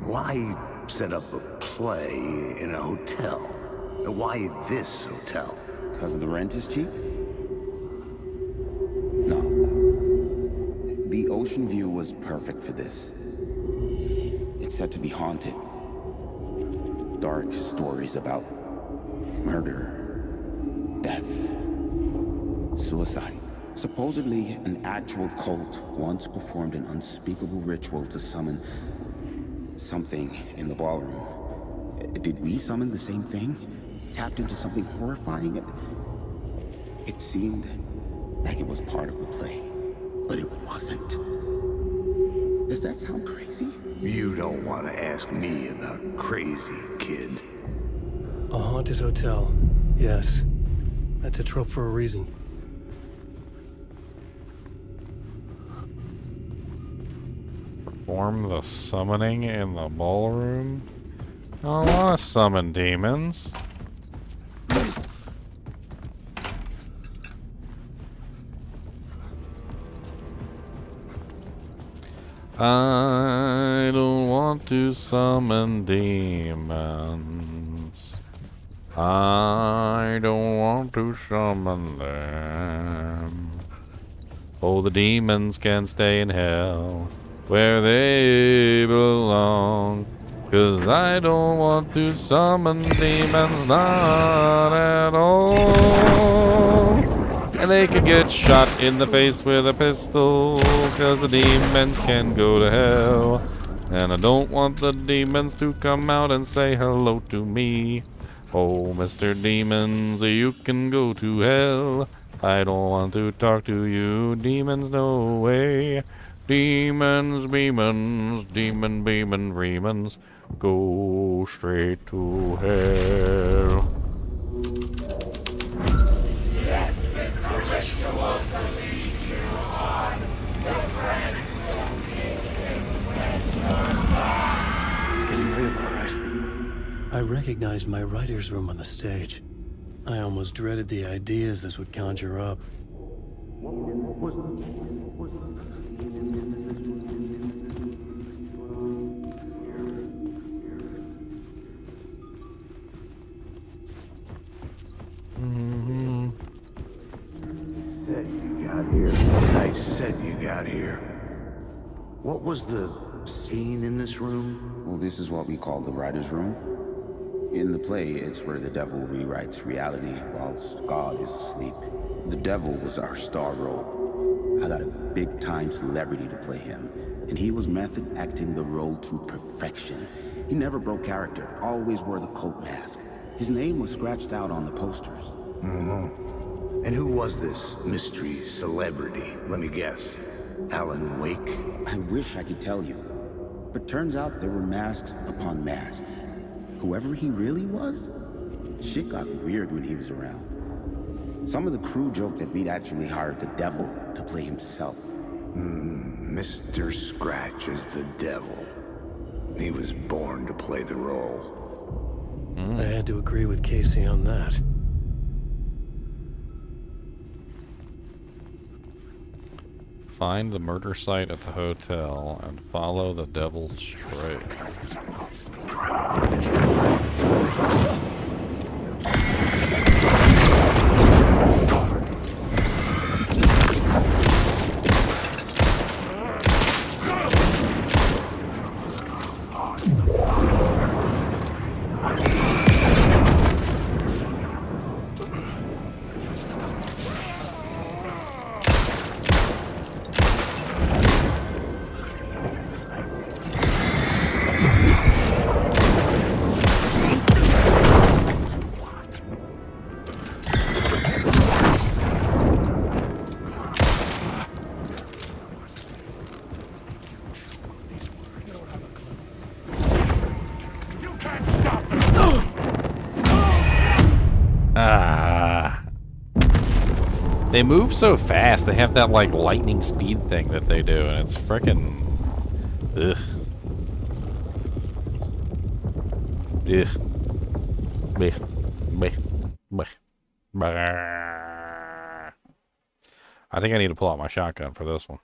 Why set up a play in a hotel? Why this hotel? Because the rent is cheap? No. The ocean view was perfect for this. It's said to be haunted. Dark stories about murder, death, suicide. Supposedly, an actual cult once performed an unspeakable ritual to summon something in the ballroom. Did we summon the same thing? Tapped into something horrifying? It seemed like it was part of the play, but it wasn't. Does that sound crazy? You don't want to ask me about crazy, kid. A haunted hotel. Yes. That's a trope for a reason. Perform the summoning in the ballroom? I don't want to summon demons. I don't want to summon demons. I don't want to summon them. Oh, the demons can stay in hell where they belong. 'Cause I don't want to summon demons, not at all. And they can get shot in the face with a pistol, cause the demons can go to hell. And I don't want the demons to come out and say hello to me. Oh, Mr. Demons, you can go to hell. I don't want to talk to you, demons, no way. Demons, demons, demons, go straight to hell. It's getting real, all right. I recognized my writer's room on the stage. I almost dreaded the ideas this would conjure up. I said you got here. What was the scene in this room? Well, this is what we call the writer's room. In the play, it's where the devil rewrites reality whilst God is asleep. The devil was our star role. I got a big-time celebrity to play him, and he was method acting the role to perfection. He never broke character, always wore the cult mask. His name was scratched out on the posters. And who was this mystery celebrity? Let me guess. Alan Wake? I wish I could tell you, but turns out there were masks upon masks. Whoever he really was, shit got weird when he was around. Some of the crew joked that we'd actually hired the devil to play himself. Mr. Scratch is the devil. He was born to play the role. I had to agree with Casey on that. Find the murder site at the hotel and follow the devil's trail. They move so fast. They have that like lightning speed thing that they do, and it's freaking ugh. Ugh. Blech. Blech. Blech. Blech. I think I need to pull out my shotgun for this one.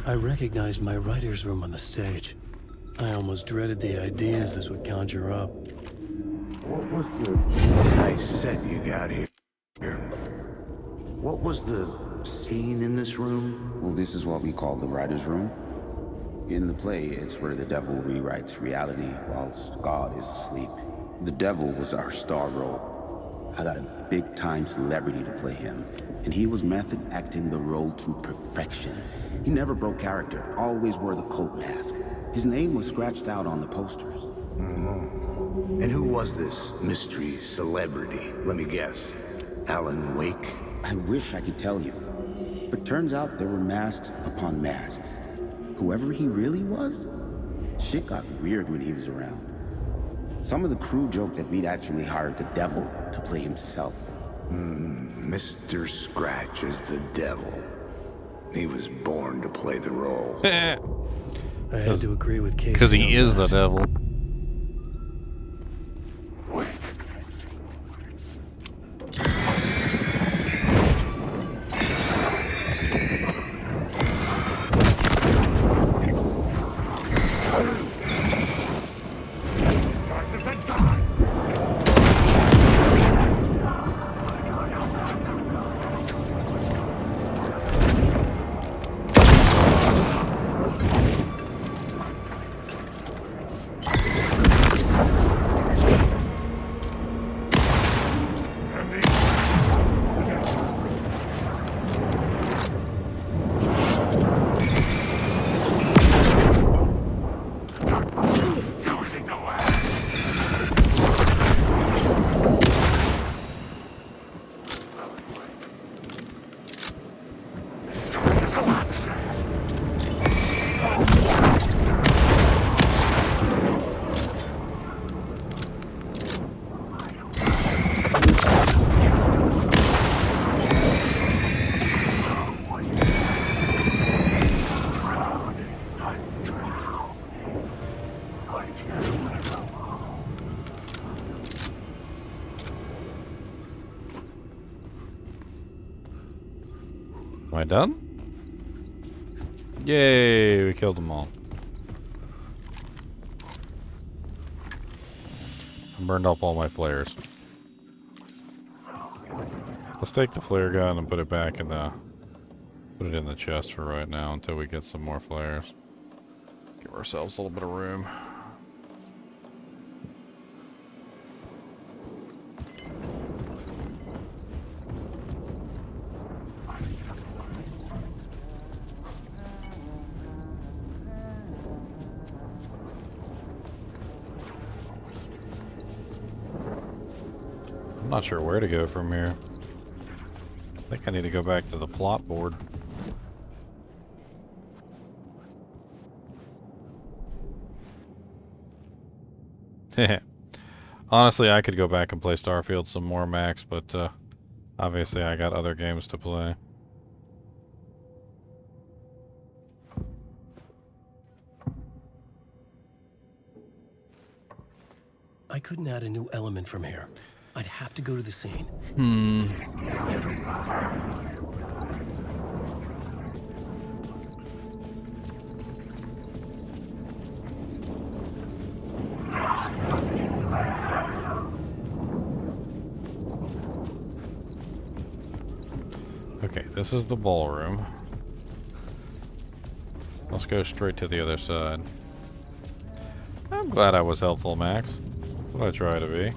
I recognized my writer's room on the stage. I almost dreaded the ideas this would conjure up. What was the... I said you got here. What was the scene in this room? Well, this is what we call the writer's room. In the play, it's where the devil rewrites reality whilst God is asleep. The devil was our star role. I got a big-time celebrity to play him, and he was method acting the role to perfection. He never broke character, always wore the cult mask. His name was scratched out on the posters. And who was this mystery celebrity? Let me guess. Alan Wake? I wish I could tell you, but turns out there were masks upon masks. Whoever he really was, shit got weird when he was around. Some of the crew joked that we'd actually hired the devil to play himself. Mr. Scratch is the devil. He was born to play the role. I had to agree with Casey. Because he is the devil. I done? Yay, we killed them all. I burned up all my flares. Let's take the flare gun and put it back in the... Put it in the chest for right now until we get some more flares. Give ourselves a little bit of room. I'm not sure where to go from here. I think I need to go back to the plot board. Honestly, I could go back and play Starfield some more, Max, but obviously I got other games to play. I couldn't add a new element from here. I'd have to go to the scene. Okay, this is the ballroom. Let's go straight to the other side. I'm glad I was helpful, Max. That's what I try to be.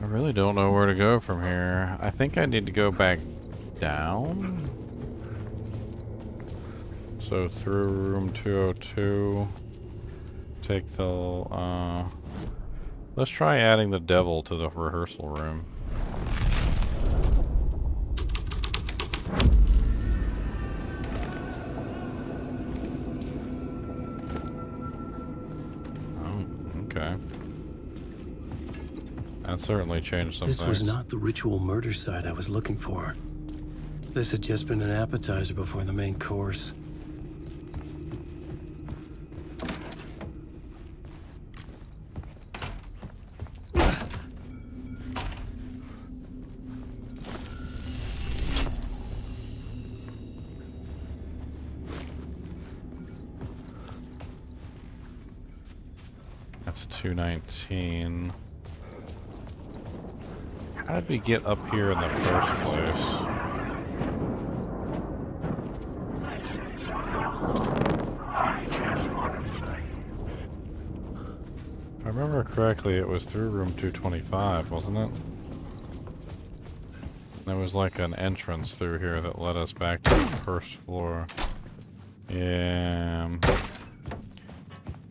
I really don't know where to go from here. I think I need to go back down. So through room 202. Take the, let's try adding the devil to the rehearsal room. Oh, okay. That certainly changed some This things. was not the ritual murder site I was looking for. This had just been an appetizer before the main course. That's 219. How did we get up here in the first place? If I remember correctly, it was through room 225, wasn't it? There was like an entrance through here that led us back to the first floor. Yeah.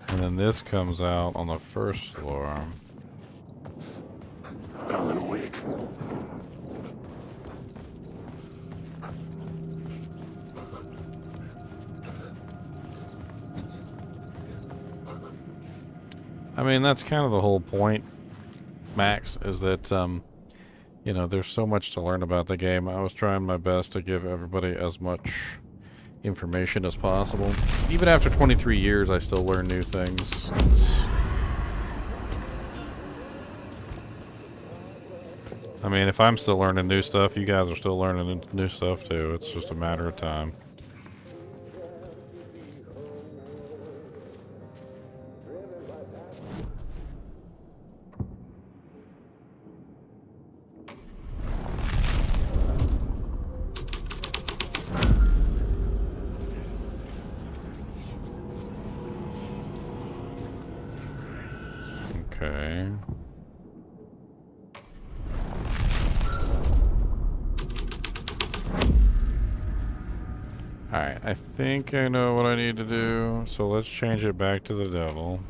And then this comes out on the first floor. Alan Wake. I mean, that's kind of the whole point, Max, is that, you know, there's so much to learn about the game. I was trying my best to give everybody as much information as possible. Even after 23 years, I still learn new things. I mean, if I'm still learning new stuff, you guys are still learning new stuff too. It's just a matter of time. Okay. Alright, I think I know what I need to do, so let's change it back to the devil.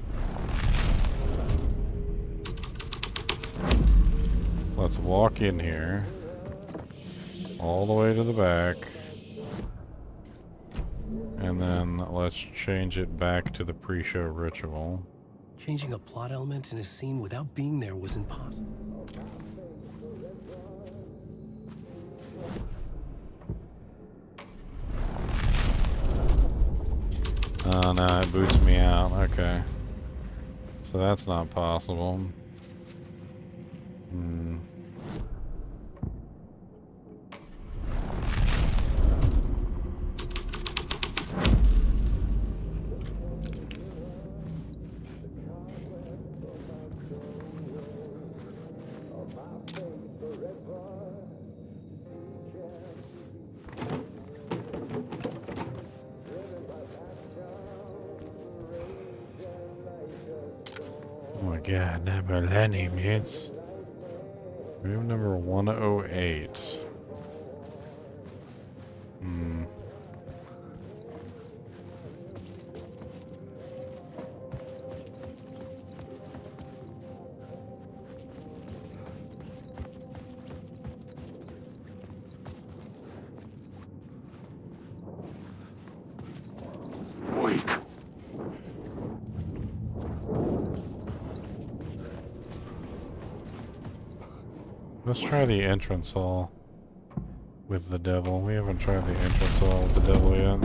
Let's walk in here, all the way to the back, And then let's change it back to the pre-show ritual. Changing a plot element in a scene without being there was impossible. Oh no, it boots me out. Okay. So that's not possible. Hmm. Oh my god, number Lenny mutes. Room number 108. Hmm. Let's try the entrance hall with the devil. We haven't tried the entrance hall with the devil yet.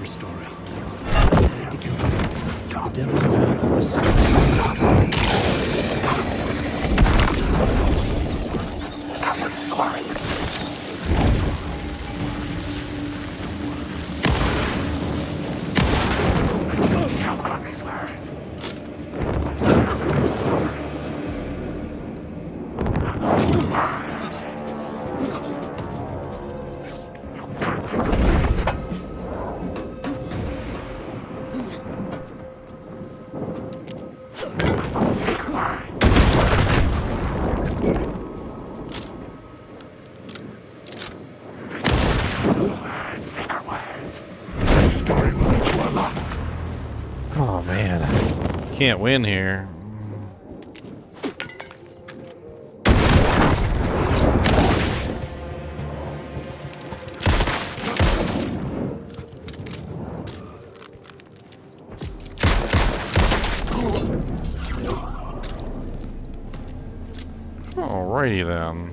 Story. The devil's path of the story. Oh man, can't win here. Alrighty then.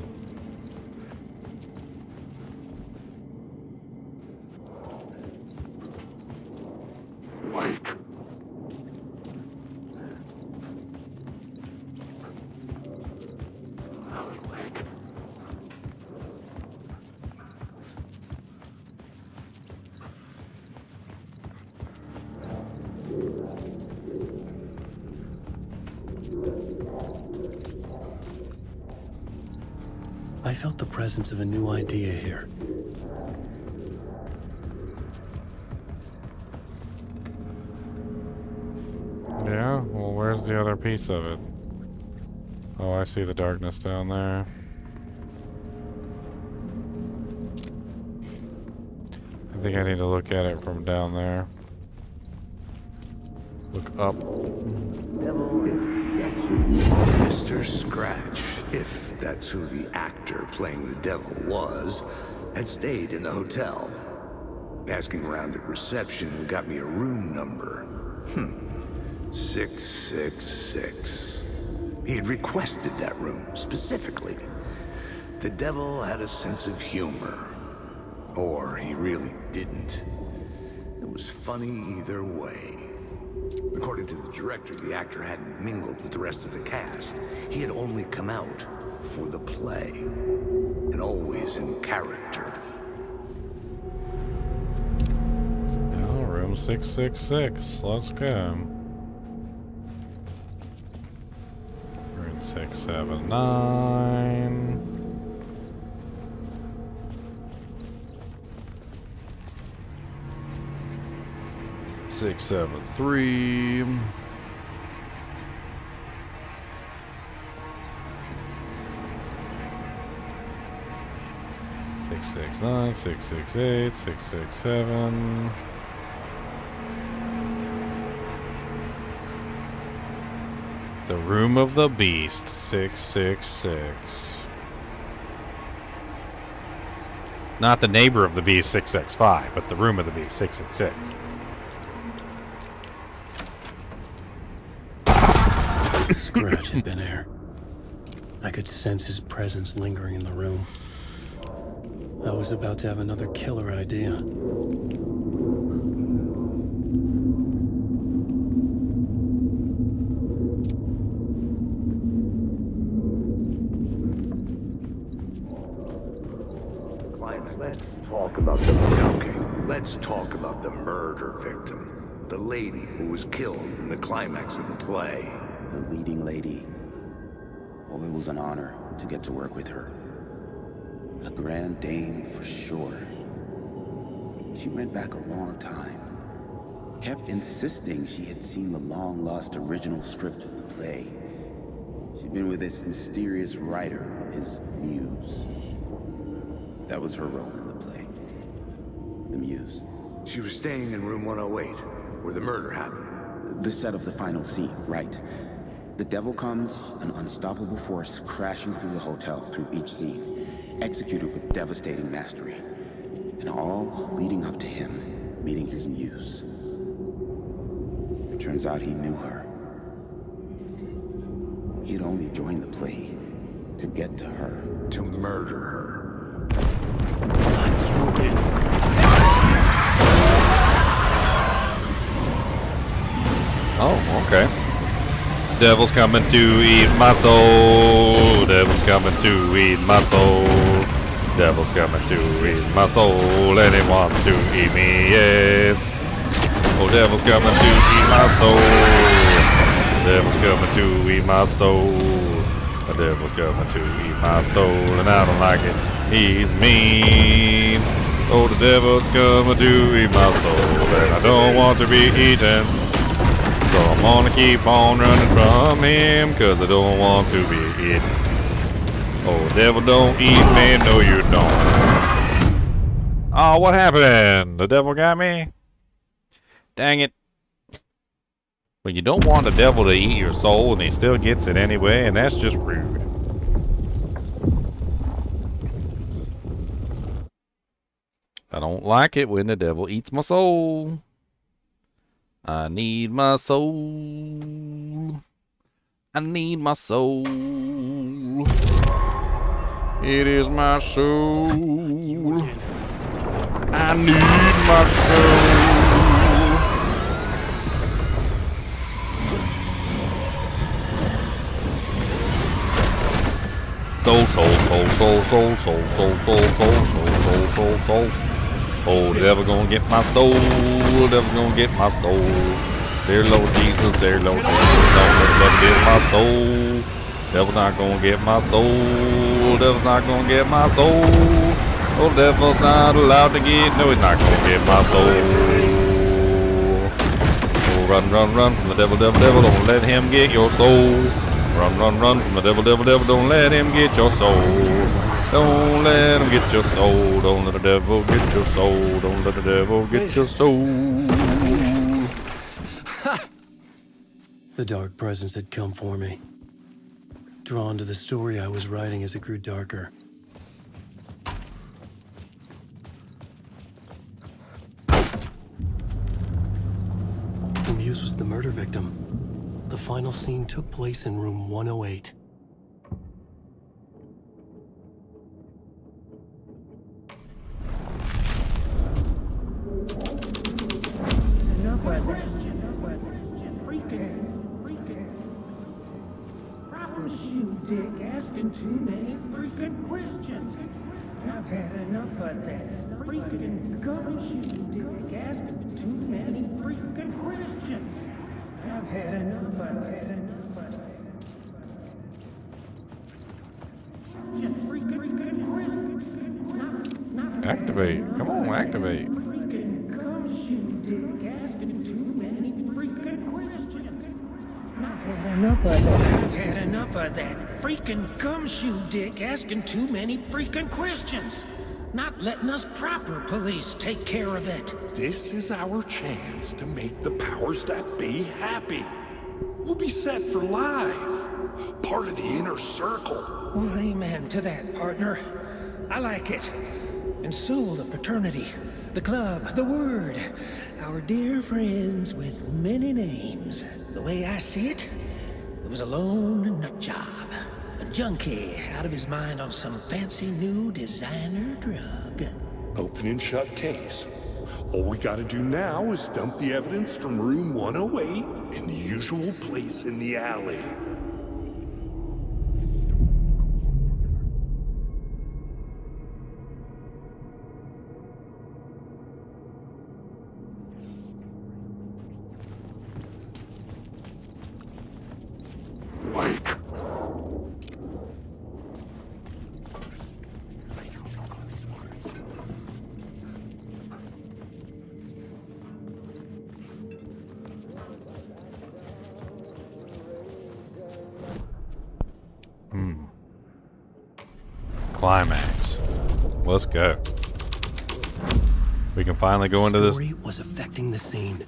I felt the presence of a new idea here. Yeah? Well, where's the other piece of it? Oh, I see the darkness down there. I think I need to look at it from down there. Look up. Mr. Scratch, if that's who the actor playing the devil was, had stayed in the hotel. Asking around at reception got me a room number. 666. He had requested that room, specifically. The devil had a sense of humor. Or he really didn't. It was funny either way. According to the director, the actor hadn't mingled with the rest of the cast. He had only come out for the play. And always in character. Oh, room 666. Let's go. Room 679. 673. 669, 668, 667. The Room of the Beast, 666. Not the neighbor of the B665, but the room of the B666. Scratch had been there. I could sense his presence lingering in the room. I was about to have another killer idea. Let's talk about the let's talk about the murder victim. The lady who was killed in the climax of the play. The leading lady. Oh, it was an honor to get to work with her. A grand dame for sure. She went back a long time. Kept insisting she had seen the long-lost original script of the play. She'd been with this mysterious writer, his muse. That was her role in the play. The muse. She was staying in room 108, where the murder happened. The set of the final scene, right. The devil comes, an unstoppable force crashing through the hotel through each scene, executed with devastating mastery. And all leading up to him meeting his muse. It turns out he knew her. He'd only joined the play to get to her. To murder her. Oh, okay. Devil's coming to eat my soul. Devil's coming to eat my soul. Devil's coming to eat my soul, and it wants to eat me, yes. Oh, devil's coming to eat my soul. Devil's coming to eat my soul. The devil's coming to eat my soul, and I don't like it. He's mean. Oh, the devil's coming to eat my soul, and I don't want to be eaten. So I'm gonna keep on running from him, cause I don't want to be it. Oh, devil, don't eat me, no you don't. Oh, what happened? The devil got me? Dang it. Well, you don't want the devil to eat your soul, and he still gets it anyway, and that's just rude. I don't like it when the devil eats my soul. I need my soul. I need my soul. It is my soul. I need my soul. Soul, soul, soul, soul, soul, soul, soul, soul, soul, soul, soul, soul, soul. Oh, the devil gonna get my soul. The devil gonna get my soul. Dear Lord Jesus, dear Lord Jesus, don't let the devil get my soul. Devil not gonna get my soul. Devil's not gonna get my soul. Oh, the devil's not allowed to get. No, he's not gonna get my soul. Oh, run, run, run from the devil, devil, devil. Don't let him get your soul. Run, run, run from the devil, devil, devil. Don't let him get your soul. Don't let him get your soul. Don't let the devil get your soul. Don't let the devil get your soul. The dark presence had come for me. Drawn to the story I was writing as it grew darker. The muse was the murder victim. The final scene took place in room 108. Dick asking too many freaking questions. I've had enough of that. Freaking garbage you, Dick asking too many freaking questions. I've had enough of that. Freaking questions. Activate. Come on, activate. Freaking garbage you, Dick asking too many freaking questions. I've had enough of that. I've had enough of that. Freaking gumshoe dick asking too many freaking questions. Not letting us proper police take care of it. This is our chance to make the powers that be happy. We'll be set for life. Part of the inner circle. Well, amen to that, partner. I like it. and soul of fraternity, the club, the word, our dear friends with many names. The way I see it, it was a lone nut job. A junkie out of his mind on some fancy new designer drug. Open and shut case. All we gotta do now is dump the evidence from room 108 in the usual place in the alley. Climax. Let's go. We can finally go into this. The story was affecting the scene.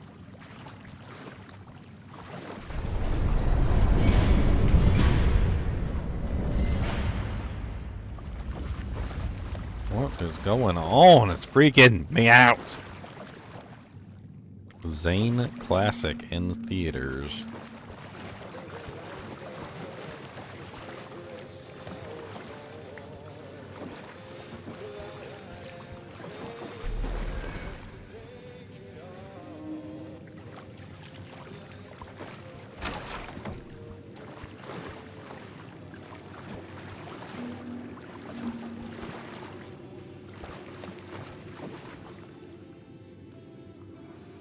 What is going on? It's freaking me out. Zane Classic in theaters.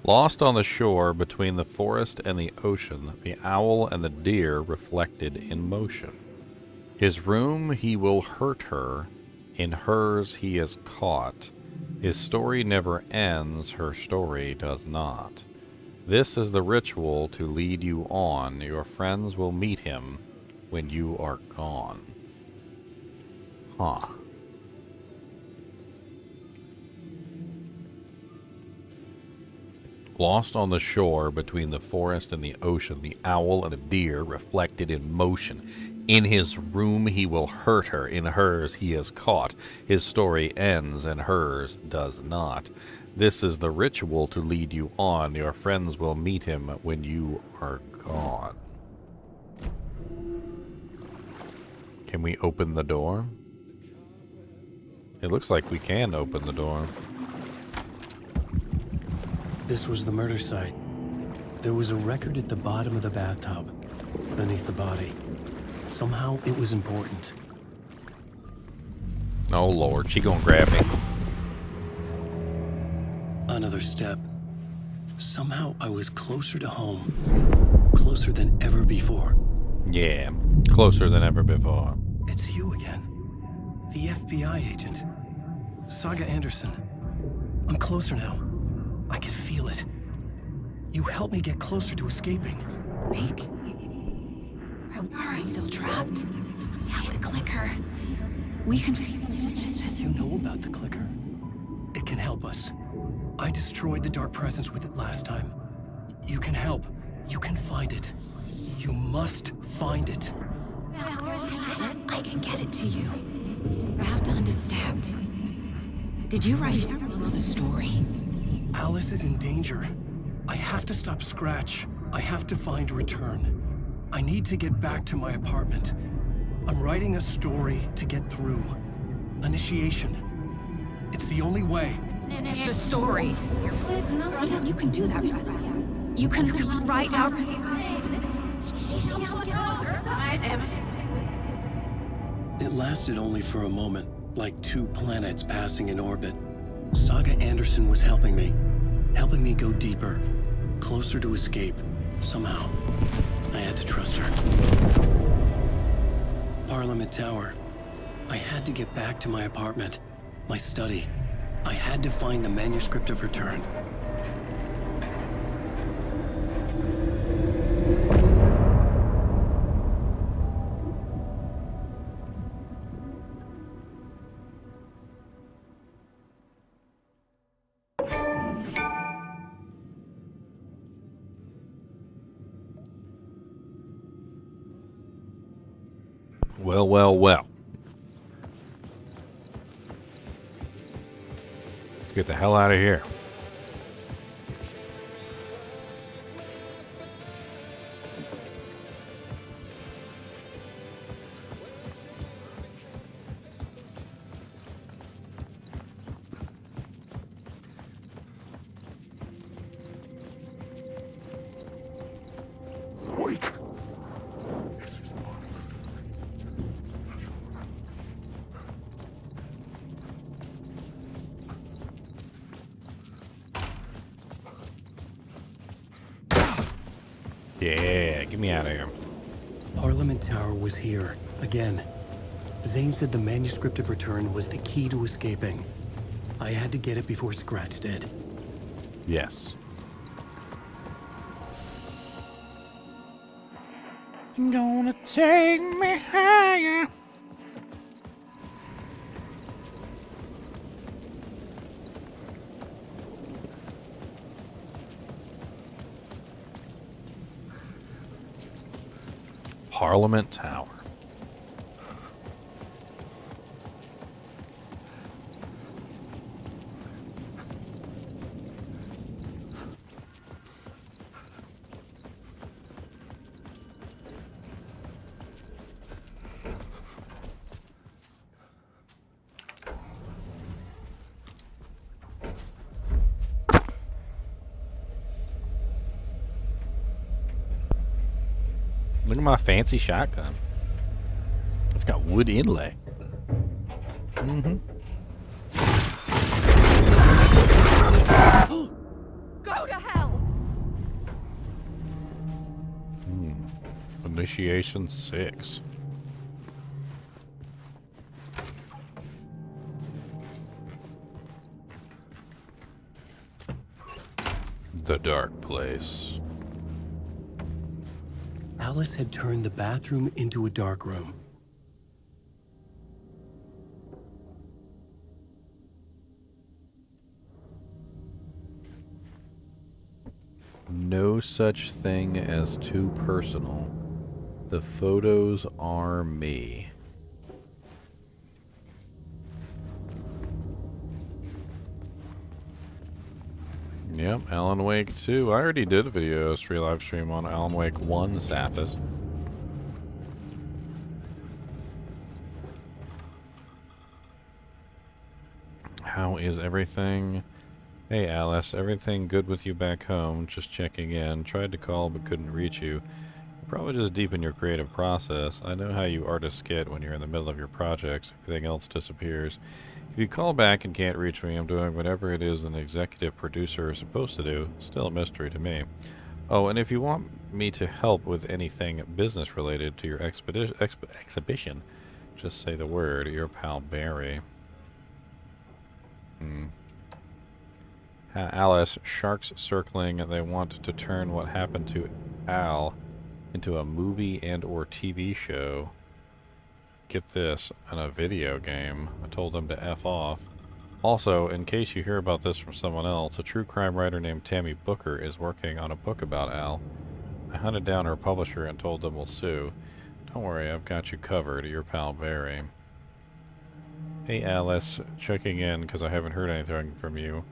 Lost on the shore between the forest and the ocean, the owl and the deer reflected in motion. His room he will hurt her, in hers he is caught. His story never ends, her story does not. This is the ritual to lead you on. Your friends will meet him when you are gone. Huh. Lost on the shore between the forest and the ocean, the owl and a deer reflected in motion. In his room he will hurt her, in hers he is caught. His story ends and hers does not. This is the ritual to lead you on. Your friends will meet him when you are gone. Can we open the door? It looks like we can open the door. This was the murder site. There was a record at the bottom of the bathtub, beneath the body. Somehow it was important. Oh Lord, she gonna grab me. Another step. Somehow I was closer to home. Closer than ever before. Yeah, closer than ever before. It's you again. The FBI agent. Saga Anderson. I'm closer now. I can feel it. You helped me get closer to escaping. Wake? Are you still trapped? The clicker. We can... You know about the clicker? It can help us. I destroyed the dark presence with it last time. You can help. You can find it. You must find it. I can get it to you. I have to understand. Did you write the story? Alice is in danger. I have to stop Scratch. I have to find Return. I need to get back to my apartment. I'm writing a story to get through. Initiation. It's the only way. The story. You can do that. You can write out... It lasted only for a moment, like two planets passing in orbit. Saga Anderson was helping me go deeper, closer to escape. Somehow, I had to trust her. Parliament Tower. I had to get back to my apartment, my study. I had to find the manuscript of Return. Well, well, well. Let's get the hell out of here. Wait. Yeah, get me out of here. Parliament Tower was here, again. Zane said the manuscript of return was the key to escaping. I had to get it before Scratch did. Yes. You're gonna take me higher. Parliament Tower. Look at my fancy shotgun. It's got wood inlay. Mm-hmm. Go to hell! Initiation 6. The dark place. Alice had turned the bathroom into a dark room. No such thing as too personal. The photos are me. Yep, Alan Wake 2. I already did a video live stream on Alan Wake 1, Sathis. How is everything? Hey Alice, everything good with you back home? Just checking in. Tried to call but couldn't reach you. You're probably just deep in your creative process. I know how you artists get when you're in the middle of your projects. Everything else disappears. If you call back and can't reach me, I'm doing whatever it is an executive producer is supposed to do. Still a mystery to me. Oh, and if you want me to help with anything business related to your exhibition, just say the word. Your pal Barry. Alice, sharks circling. They want to turn what happened to Al into a movie and or TV show. Get this, in a video game. I told them to F off. Also, in case you hear about this from someone else, a true crime writer named Tammy Booker is working on a book about Al. I hunted down her publisher and told them we'll sue. Don't worry, I've got you covered. Your pal Barry. Hey Alice, checking in because I haven't heard anything from you.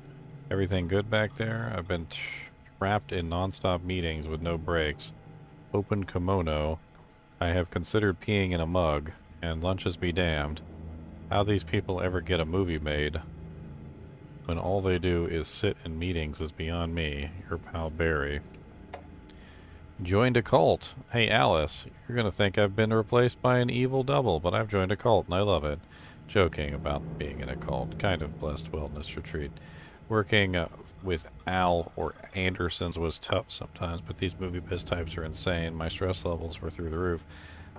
Everything good back there? I've been trapped in non-stop meetings with no breaks. Open kimono. I have considered peeing in a mug. And lunches be damned. How these people ever get a movie made when all they do is sit in meetings is beyond me. Your pal Barry. Joined a cult. Hey Alice, you're gonna think I've been replaced by an evil double, but I've joined a cult and I love it. Joking about being in a cult. Kind of blessed wellness retreat. Working with Al or Andersons was tough sometimes, but these movie biz types are insane. My stress levels were through the roof.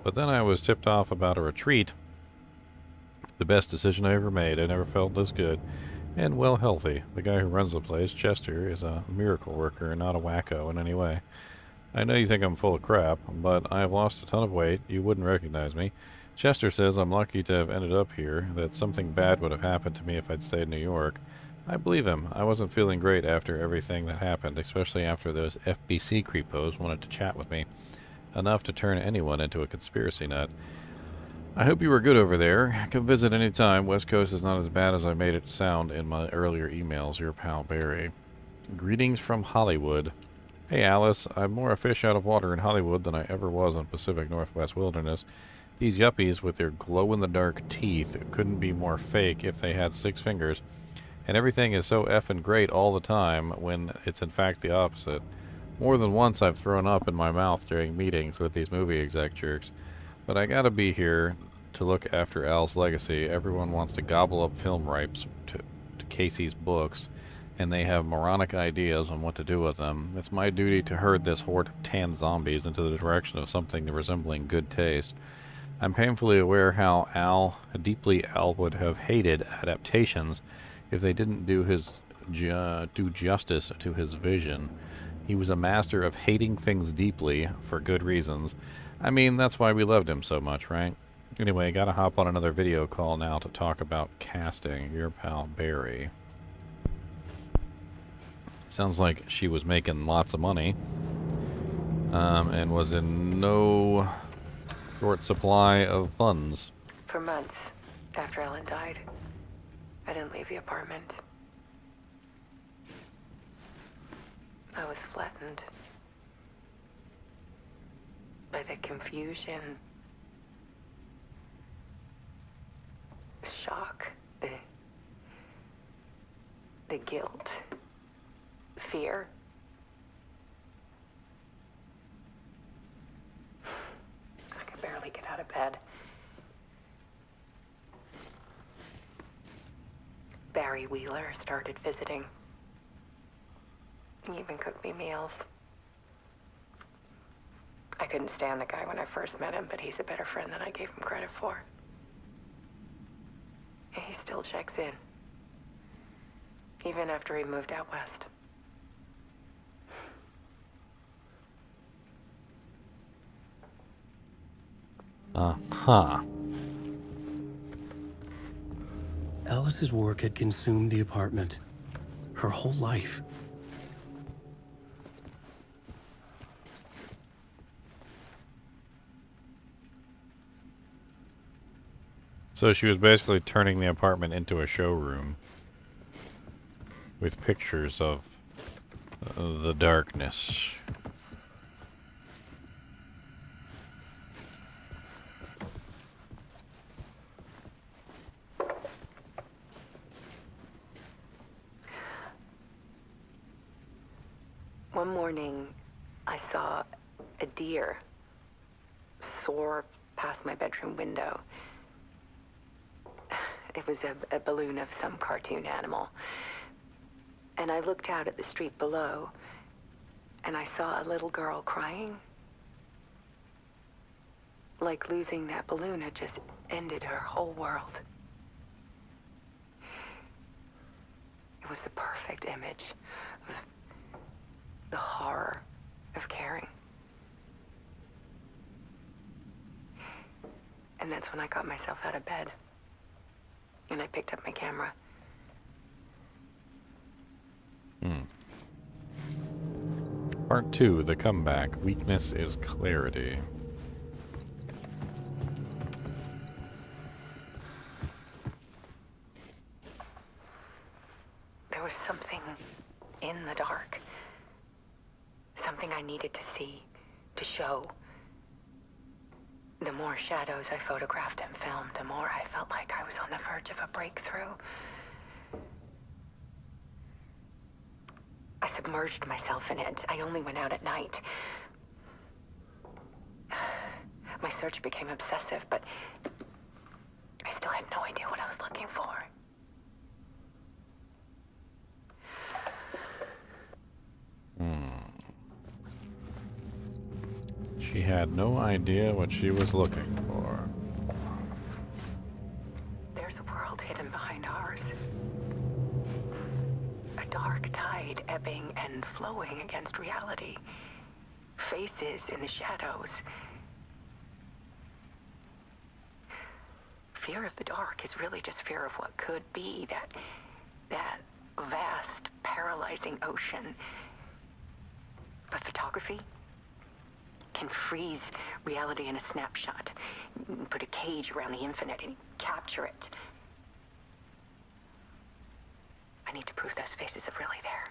But then I was tipped off about a retreat. The best decision I ever made. I never felt this good. And well healthy. The guy who runs the place, Chester, is a miracle worker, not a wacko in any way. I know you think I'm full of crap, but I've lost a ton of weight. You wouldn't recognize me. Chester says I'm lucky to have ended up here, that something bad would have happened to me if I'd stayed in New York. I believe him. I wasn't feeling great after everything that happened, especially after those FBC creepos wanted to chat with me. Enough to turn anyone into a conspiracy nut. I hope you were good over there. Come visit any time. West Coast is not as bad as I made it sound in my earlier emails. Your pal Barry. Greetings from Hollywood. Hey Alice, I'm more a fish out of water in Hollywood than I ever was in Pacific Northwest Wilderness. These yuppies with their glow-in-the-dark teeth couldn't be more fake if they had 6 fingers. And everything is so effing great all the time when it's in fact the opposite. More than once I've thrown up in my mouth during meetings with these movie exec jerks. But I gotta be here to look after Al's legacy. Everyone wants to gobble up film rights to Casey's books, and they have moronic ideas on what to do with them. It's my duty to herd this horde of tan zombies into the direction of something resembling good taste. I'm painfully aware how deeply Al would have hated adaptations if they didn't do justice to his vision. He was a master of hating things deeply for good reasons. I mean, that's why we loved him so much, right? Anyway, gotta hop on another video call now to talk about casting. Your pal Barry. Sounds like she was making lots of money, and was in no short supply of funds. For months after Ellen died, I didn't leave the apartment. I was flattened by the confusion, the shock, the guilt, fear. I could barely get out of bed. Barry Wheeler started visiting. He even cooked me meals. I couldn't stand the guy when I first met him, but he's a better friend than I gave him credit for. And he still checks in, even after he moved out west. Uh-huh. Alice's work had consumed the apartment. Her whole life. So she was basically turning the apartment into a showroom with pictures of the darkness. One morning, I saw a deer soar past my bedroom window. It was a balloon of some cartoon animal. And I looked out at the street below, and I saw a little girl crying. Like losing that balloon had just ended her whole world. It was the perfect image of the horror of caring. And that's when I got myself out of bed. And I picked up my camera. Part 2, the comeback. Weakness is clarity. There was something in the dark. Something I needed to see, to show. The more shadows I photographed and filmed, the more I felt like I was on the verge of a breakthrough. I submerged myself in it. I only went out at night. My search became obsessive, but I still had no idea what I was looking for. She had no idea what she was looking for. There's a world hidden behind ours. A dark tide ebbing and flowing against reality. Faces in the shadows. Fear of the dark is really just fear of what could be, that vast, paralyzing ocean. But photography can freeze reality in a snapshot, put a cage around the infinite and capture it. I need to prove those faces are really there.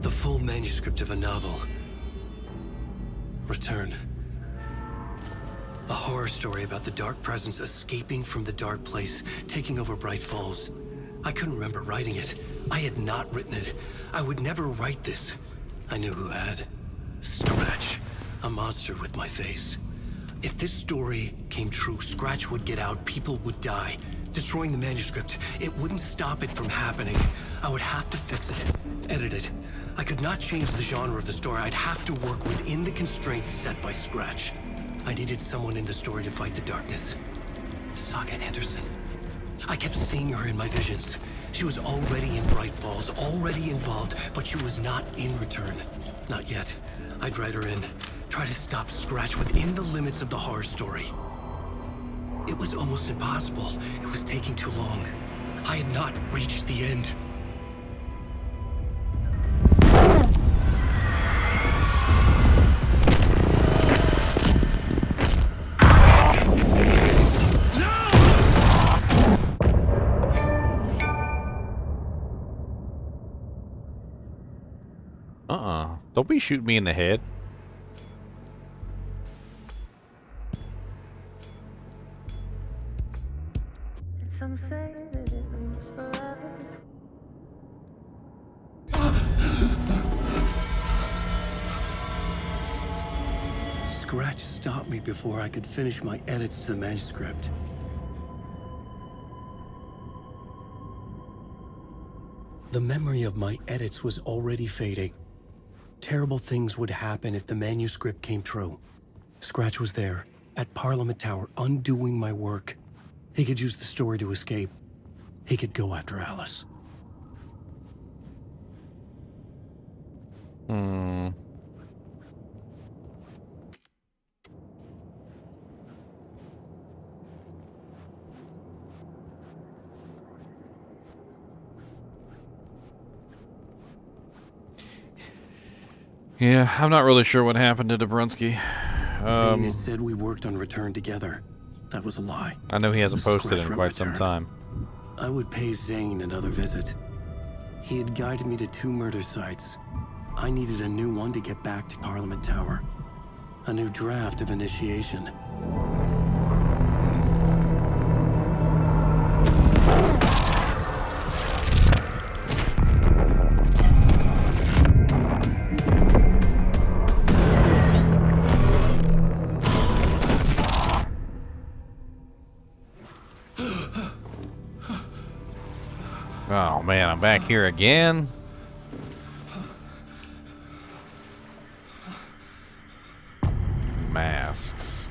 The full manuscript of a novel. Return. A horror story about the dark presence escaping from the dark place, taking over Bright Falls. I couldn't remember writing it. I had not written it. I would never write this. I knew who had. Scratch. A monster with my face. If this story came true, Scratch would get out, people would die. Destroying the manuscript, it wouldn't stop it from happening. I would have to fix it, edit it. I could not change the genre of the story. I'd have to work within the constraints set by Scratch. I needed someone in the story to fight the darkness. Saga Anderson. I kept seeing her in my visions. She was already in Bright Falls, already involved, but she was not in Return. Not yet. I'd write her in. Try to stop Scratch within the limits of the horror story. It was almost impossible. It was taking too long. I had not reached the end. Don't be shooting me in the head. Some say that it moves forever. Scratch stopped me before I could finish my edits to the manuscript. The memory of my edits was already fading. Terrible things would happen if the manuscript came true. Scratch was there, at Parliament Tower, undoing my work. He could use the story to escape. He could go after Alice. Yeah, I'm not really sure what happened to Dobrunsky. Zane has said we worked on Return together. That was a lie. I know he hasn't posted Scratch in wrote quite some Return. time. I would pay Zane another visit. He had guided me to 2 murder sites. I needed a new one to get back to Parliament Tower. A new draft of initiation. Oh man, I'm back here again. Masks.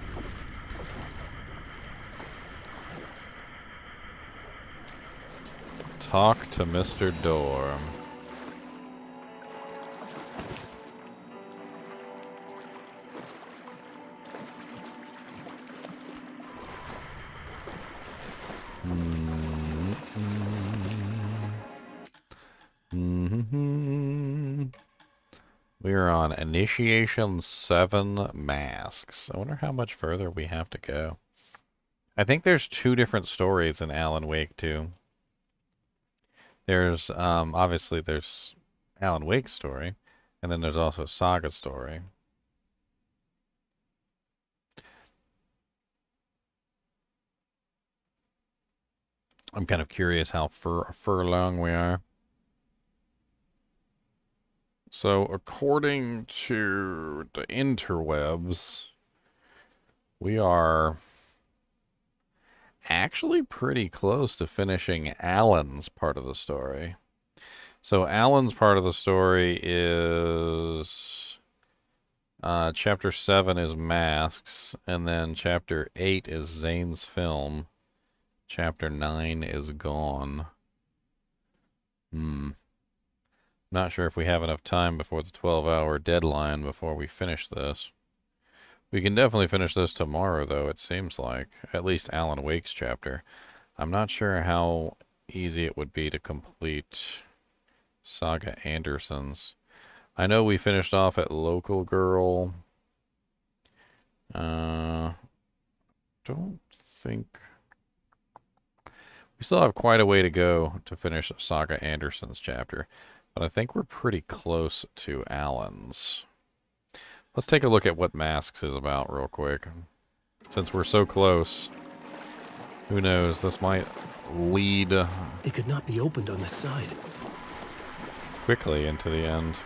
Talk to Mr. Dorm. We are on Initiation 7 Masks. I wonder how much further we have to go. I think there's 2 different stories in Alan Wake 2. There's, obviously there's Alan Wake's story, and then there's also Saga's story. I'm kind of curious how furlong we are. So, according to the interwebs, we are actually pretty close to finishing Alan's part of the story. So, Alan's part of the story is... Chapter 7 is Masks, and then Chapter 8 is Zane's film. Chapter 9 is Gone. Not sure if we have enough time before the 12-hour deadline before we finish this. We can definitely finish this tomorrow, though, it seems like. At least Alan Wake's chapter. I'm not sure how easy it would be to complete Saga Anderson's. I know we finished off at Local Girl. Don't think... We still have quite a way to go to finish Saga Anderson's chapter, but I think we're pretty close to Alan's. Let's take a look at what Masks is about real quick. Since we're so close, who knows, this might lead... It could not be opened on the side. Quickly into the end.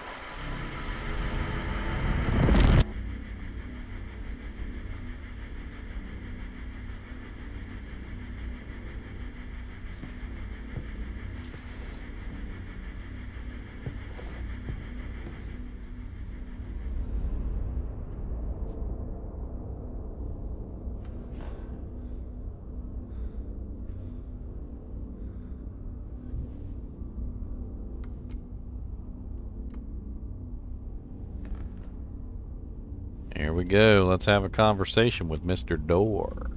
Here we go. Let's have a conversation with Mr. Door.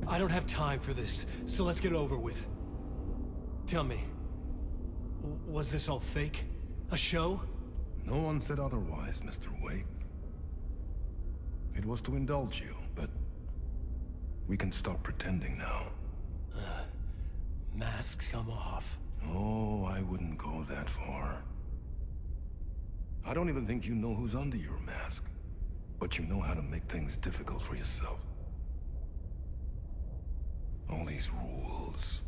I don't have time for this, so let's get it over with. Tell me, was this all fake? A show? No one said otherwise, Mr. Wake. It was to indulge you, but we can stop pretending now. Masks come off. Oh, I wouldn't go that far. I don't even think you know who's under your mask, but you know how to make things difficult for yourself. All these rules,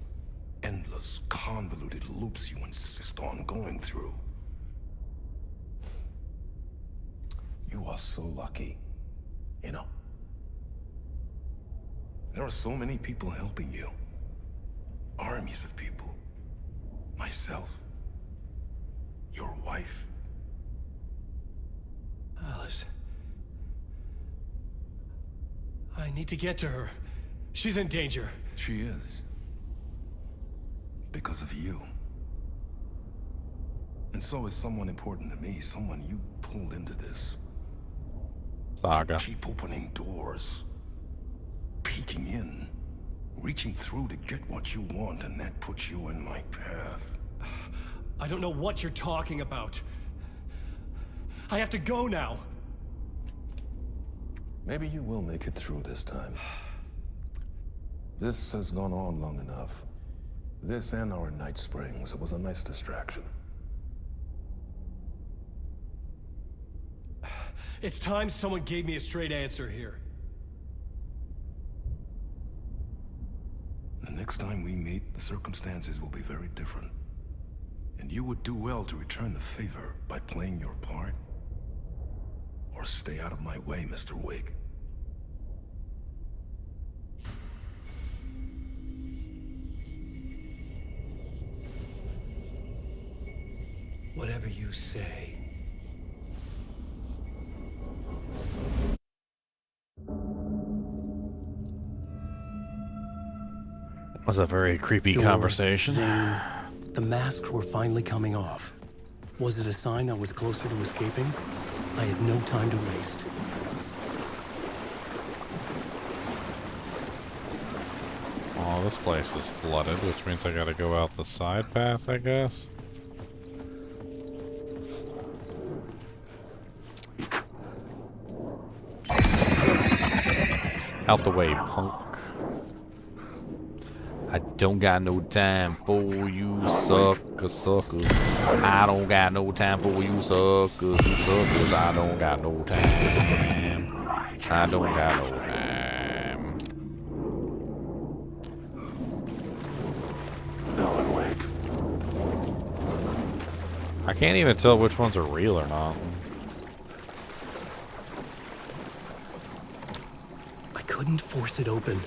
endless, convoluted loops you insist on going through. You are so lucky, you know. There are so many people helping you. Armies of people. Myself. Your wife. Alice. I need to get to her. She's in danger. She is. Because of you. And so is someone important to me, someone you pulled into this. Saga. You keep opening doors. Peeking in. Reaching through to get what you want, and that puts you in my path. I don't know what you're talking about. I have to go now. Maybe you will make it through this time. This has gone on long enough. This and our Night Springs, it was a nice distraction. It's time someone gave me a straight answer here. The next time we meet, the circumstances will be very different. And you would do well to return the favor by playing your part. Or stay out of my way, Mr. Wake. Whatever you say. That was a very creepy conversation. Zane, the masks were finally coming off. Was it a sign I was closer to escaping? I had no time to waste. Oh, this place is flooded, which means I gotta go out the side path, I guess. Out the way, punk. I Don't got no time for you suckers. I don't got no time for you suckers. I don't got no time. I don't got no time. Alan Wake. I can't even tell which ones are real or not. I couldn't force it open.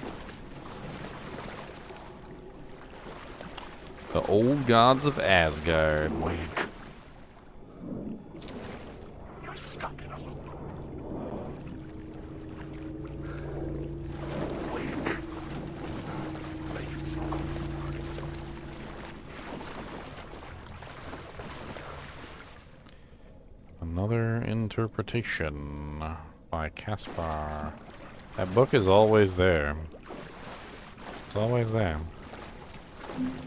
The old gods of Asgard. You're stuck in a loop. Another interpretation by Caspar. That book is always there. It's always there.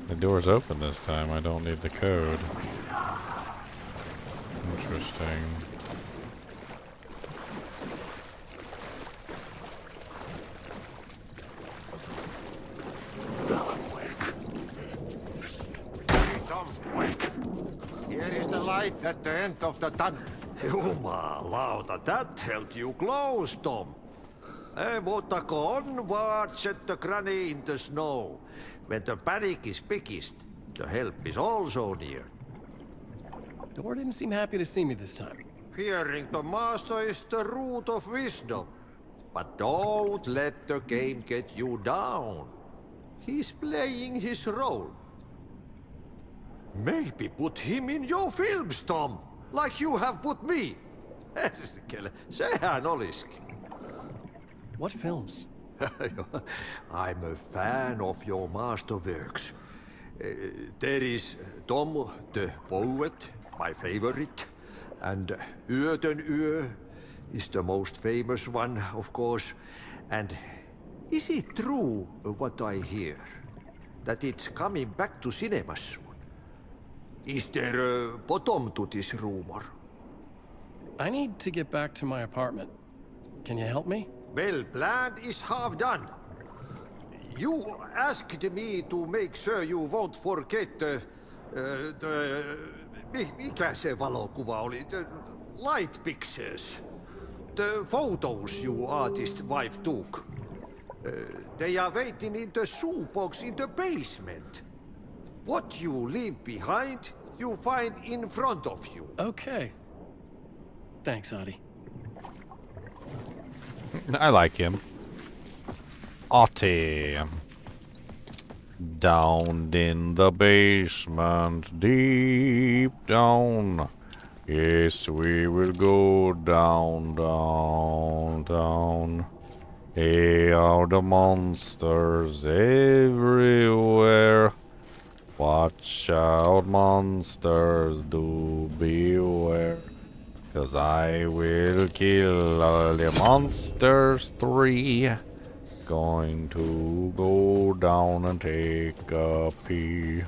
The door's open this time. I don't need the code. Interesting. Tom, wake. Here is the light at the end of the tunnel. Jumalauta, that held you close, Tom. Mutta onwards set the granny in the snow. When the panic is biggest, the help is also near. Door didn't seem happy to see me this time. Fearing the master is the root of wisdom. But don't let the game get you down. He's playing his role. Maybe put him in your films, Tom. Like you have put me. Sehän olisikin. What films? I'm a fan of your masterworks. There is Tom the Poet, my favorite, and Yöten Yö is the most famous one, of course. And is it true what I hear, that it's coming back to cinemas soon? Is there a bottom to this rumor? I need to get back to my apartment. Can you help me? Well, plan is half done. You asked me to make sure you won't forget mikä se valokuva oli? The light pictures. The photos your artist wife took. They are waiting in the shoebox in the basement. What you leave behind, you find in front of you. Okay. Thanks, Adi. I like him. Otti. Down in the basement, deep down. Yes, we will go down, down, down. Hey, are the monsters everywhere? Watch out, monsters, do beware. 'Cause I will kill all the monsters 3. Going to go down and take a pee.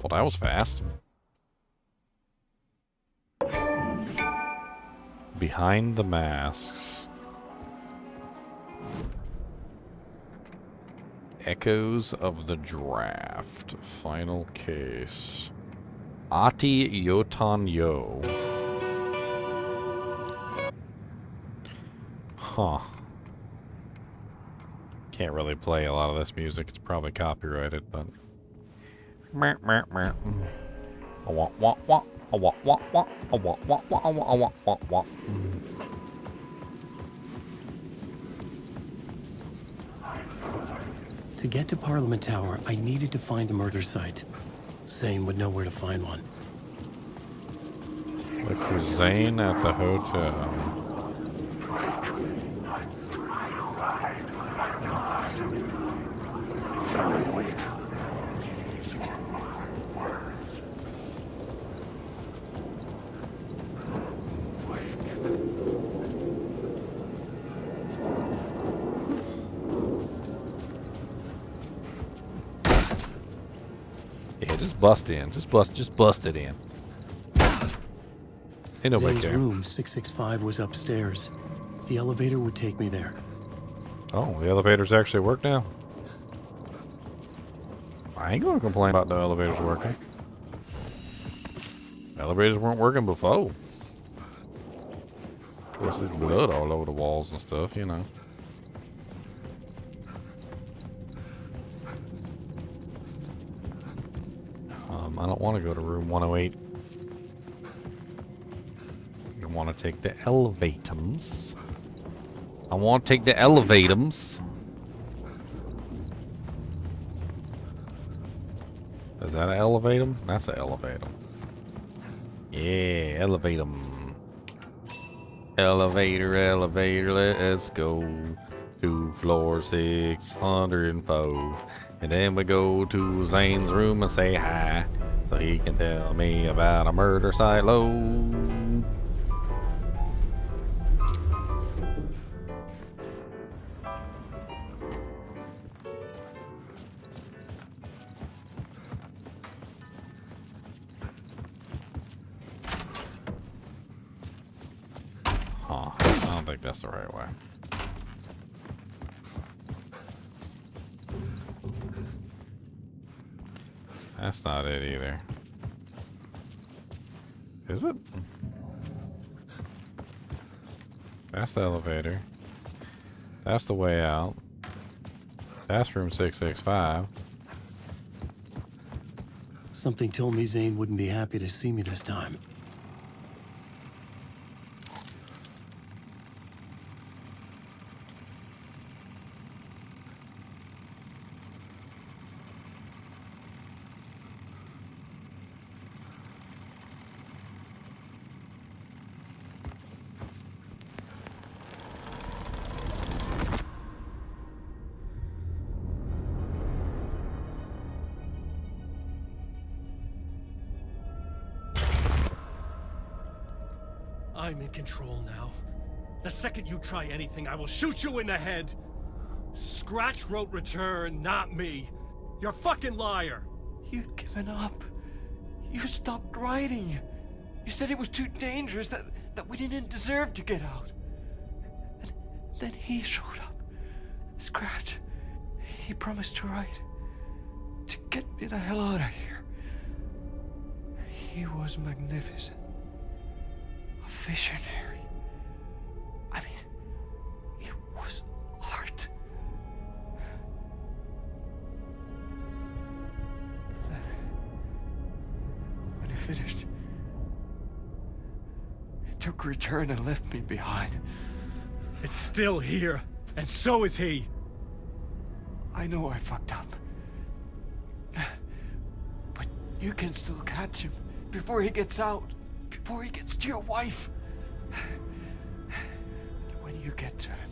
Well, that was fast. Behind the masks. Echoes of the Draft. Final case. Ati Yotan Yo. Huh. Can't really play a lot of this music. It's probably copyrighted, but... To get to Parliament Tower, I needed to find a murder site. Zane would know where to find one. Look for Zane at the hotel. Just bust in. Just bust it in. Ain't nobody Zane's care. room 665 was upstairs. The elevator would take me there. Oh, the elevators actually work now? I ain't gonna complain about the elevators working. Elevators weren't working before. Of course, there's blood all over the walls and stuff, you know. I don't want to go to room 108. I want to take the elevatums. I want to take the elevatums. Is that an elevatum? That's an elevatum. Yeah, elevatum. Elevator, elevator, let's go to floor 604. And then we go to Zane's room and say hi, so he can tell me about a murder silo. Huh, I don't think that's the right way. That's not it either. Is it? That's the elevator. That's the way out. That's room 665. Something told me Zane wouldn't be happy to see me this time. I'm in control now. The second you try anything, I will shoot you in the head. Scratch wrote return, not me. You're a fucking liar. You'd given up. You stopped writing. You said it was too dangerous, that we didn't deserve to get out. And then he showed up. Scratch. He promised to write. To get me the hell out of here. He was magnificent. A visionary. I mean, it was art. Then, when he finished, he took return and left me behind. It's still here, and so is he. I know I fucked up. But you can still catch him before he gets out. Before he gets to your wife. When you get to him,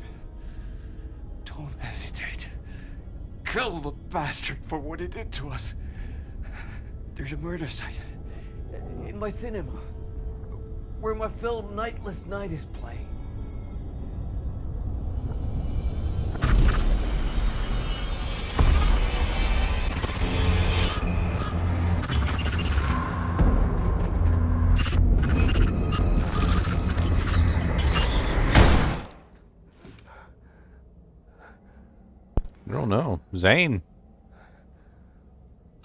don't hesitate. Kill the bastard for what he did to us. There's a murder site in my cinema where my film Nightless Night is playing. I don't know. Zane.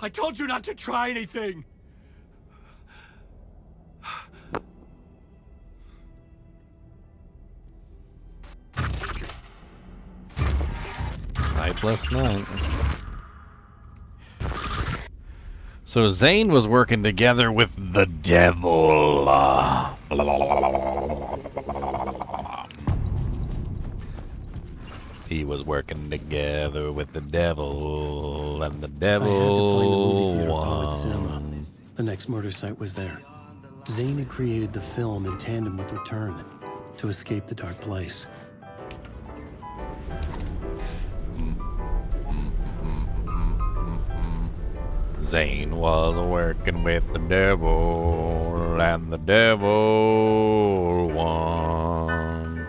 I told you not to try anything. Nightless night. So Zane was working together with the devil. He was working together with the devil, and the devil I had to find the movie theater won. called Cinema. The next murder site was there. Zane had created the film in tandem with Return to escape the dark place. Zane was working with the devil, and the devil won.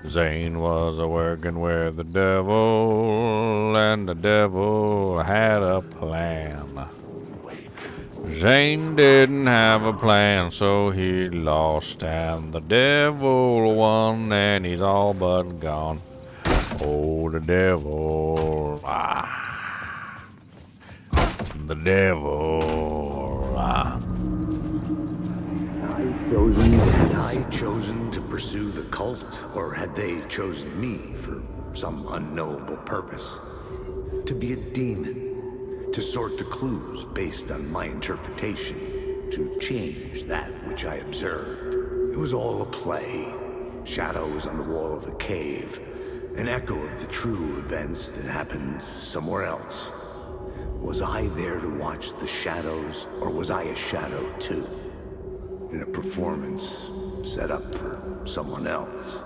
Zane was working with the devil, and the devil had a plan. Zane didn't have a plan, so he lost, and the devil won, and he's all but gone. Oh, the devil, the devil, Had I chosen to pursue the cult, or had they chosen me for some unknowable purpose? To be a demon, to sort the clues based on my interpretation, to change that which I observed. It was all a play. Shadows on the wall of a cave, an echo of the true events that happened somewhere else. Was I there to watch the shadows, or was I a shadow too? In a performance set up for someone else.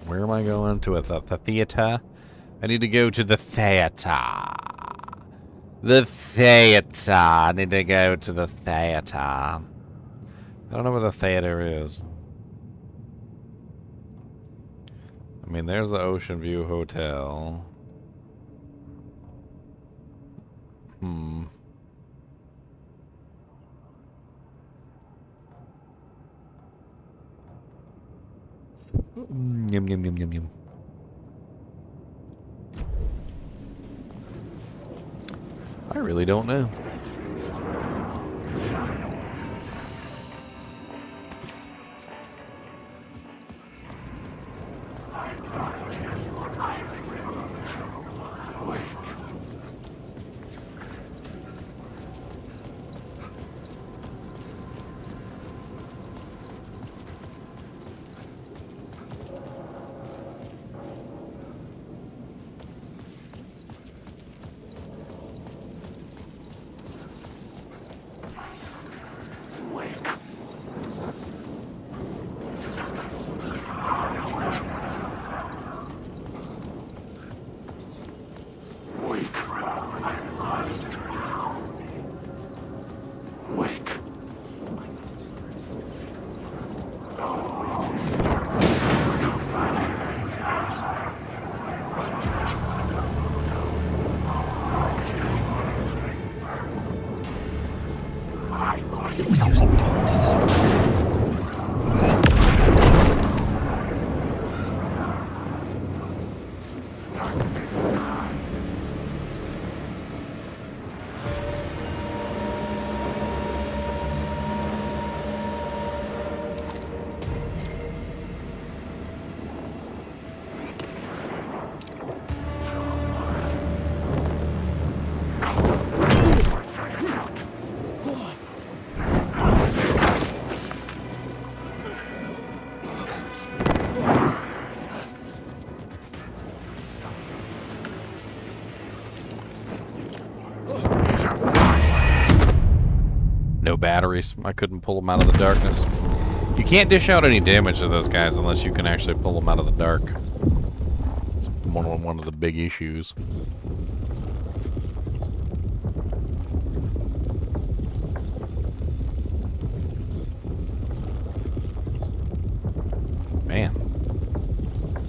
Where am I going to? The theater? I need to go to the theater. The theater. I need to go to the theater. I don't know where the theater is. I mean, there's the Ocean View Hotel. Yum, yum, yum, yum, yum. I really don't know. Batteries. I couldn't pull them out of the darkness. You can't dish out any damage to those guys unless you can actually pull them out of the dark. It's one of the big issues. Man.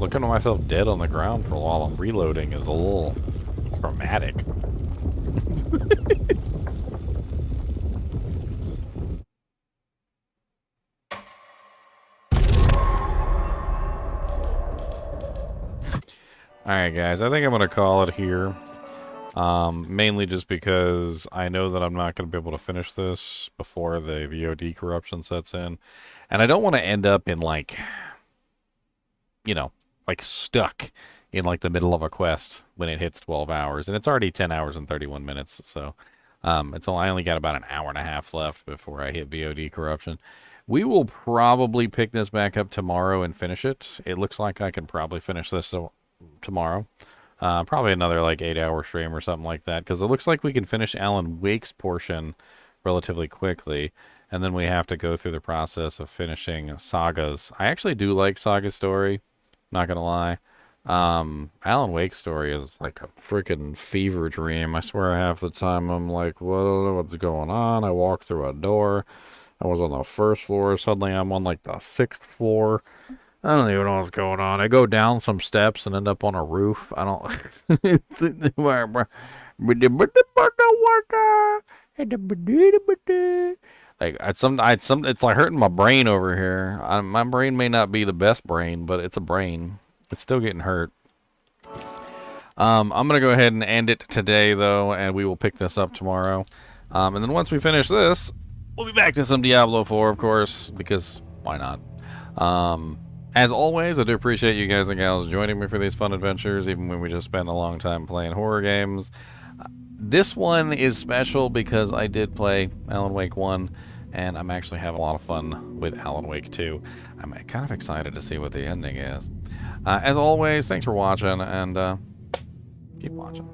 Looking at myself dead on the ground for a while I'm reloading is a little traumatic. Alright guys, I think I'm going to call it here. Mainly just because I know that I'm not going to be able to finish this before the VOD corruption sets in. And I don't want to end up in like, you know, like stuck in like the middle of a quest when it hits 12 hours. And it's already 10 hours and 31 minutes. So I only got about an hour and a half left before I hit VOD corruption. We will probably pick this back up tomorrow and finish it. It looks like I can probably finish this tomorrow. Probably another like 8-hour stream or something like that, because it looks like we can finish Alan Wake's portion relatively quickly, and then we have to go through the process of finishing Saga's. I actually do like Saga's story, not gonna lie. Alan Wake's story is like a freaking fever dream. I swear half the time I'm like, what's going on? I walk through a door. I was on the first floor. Suddenly I'm on like the 6th floor. I don't even know what's going on. I go down some steps and end up on a roof. I don't. Like it's like hurting my brain over here. My brain may not be the best brain, but it's a brain. It's still getting hurt. I'm gonna go ahead and end it today though, and we will pick this up tomorrow. And then once we finish this, we'll be back to some Diablo 4, of course, because why not? As always, I do appreciate you guys and gals joining me for these fun adventures, even when we just spend a long time playing horror games. This one is special because I did play Alan Wake 1, and I'm actually having a lot of fun with Alan Wake 2. I'm kind of excited to see what the ending is. As always, thanks for watching, and keep watching.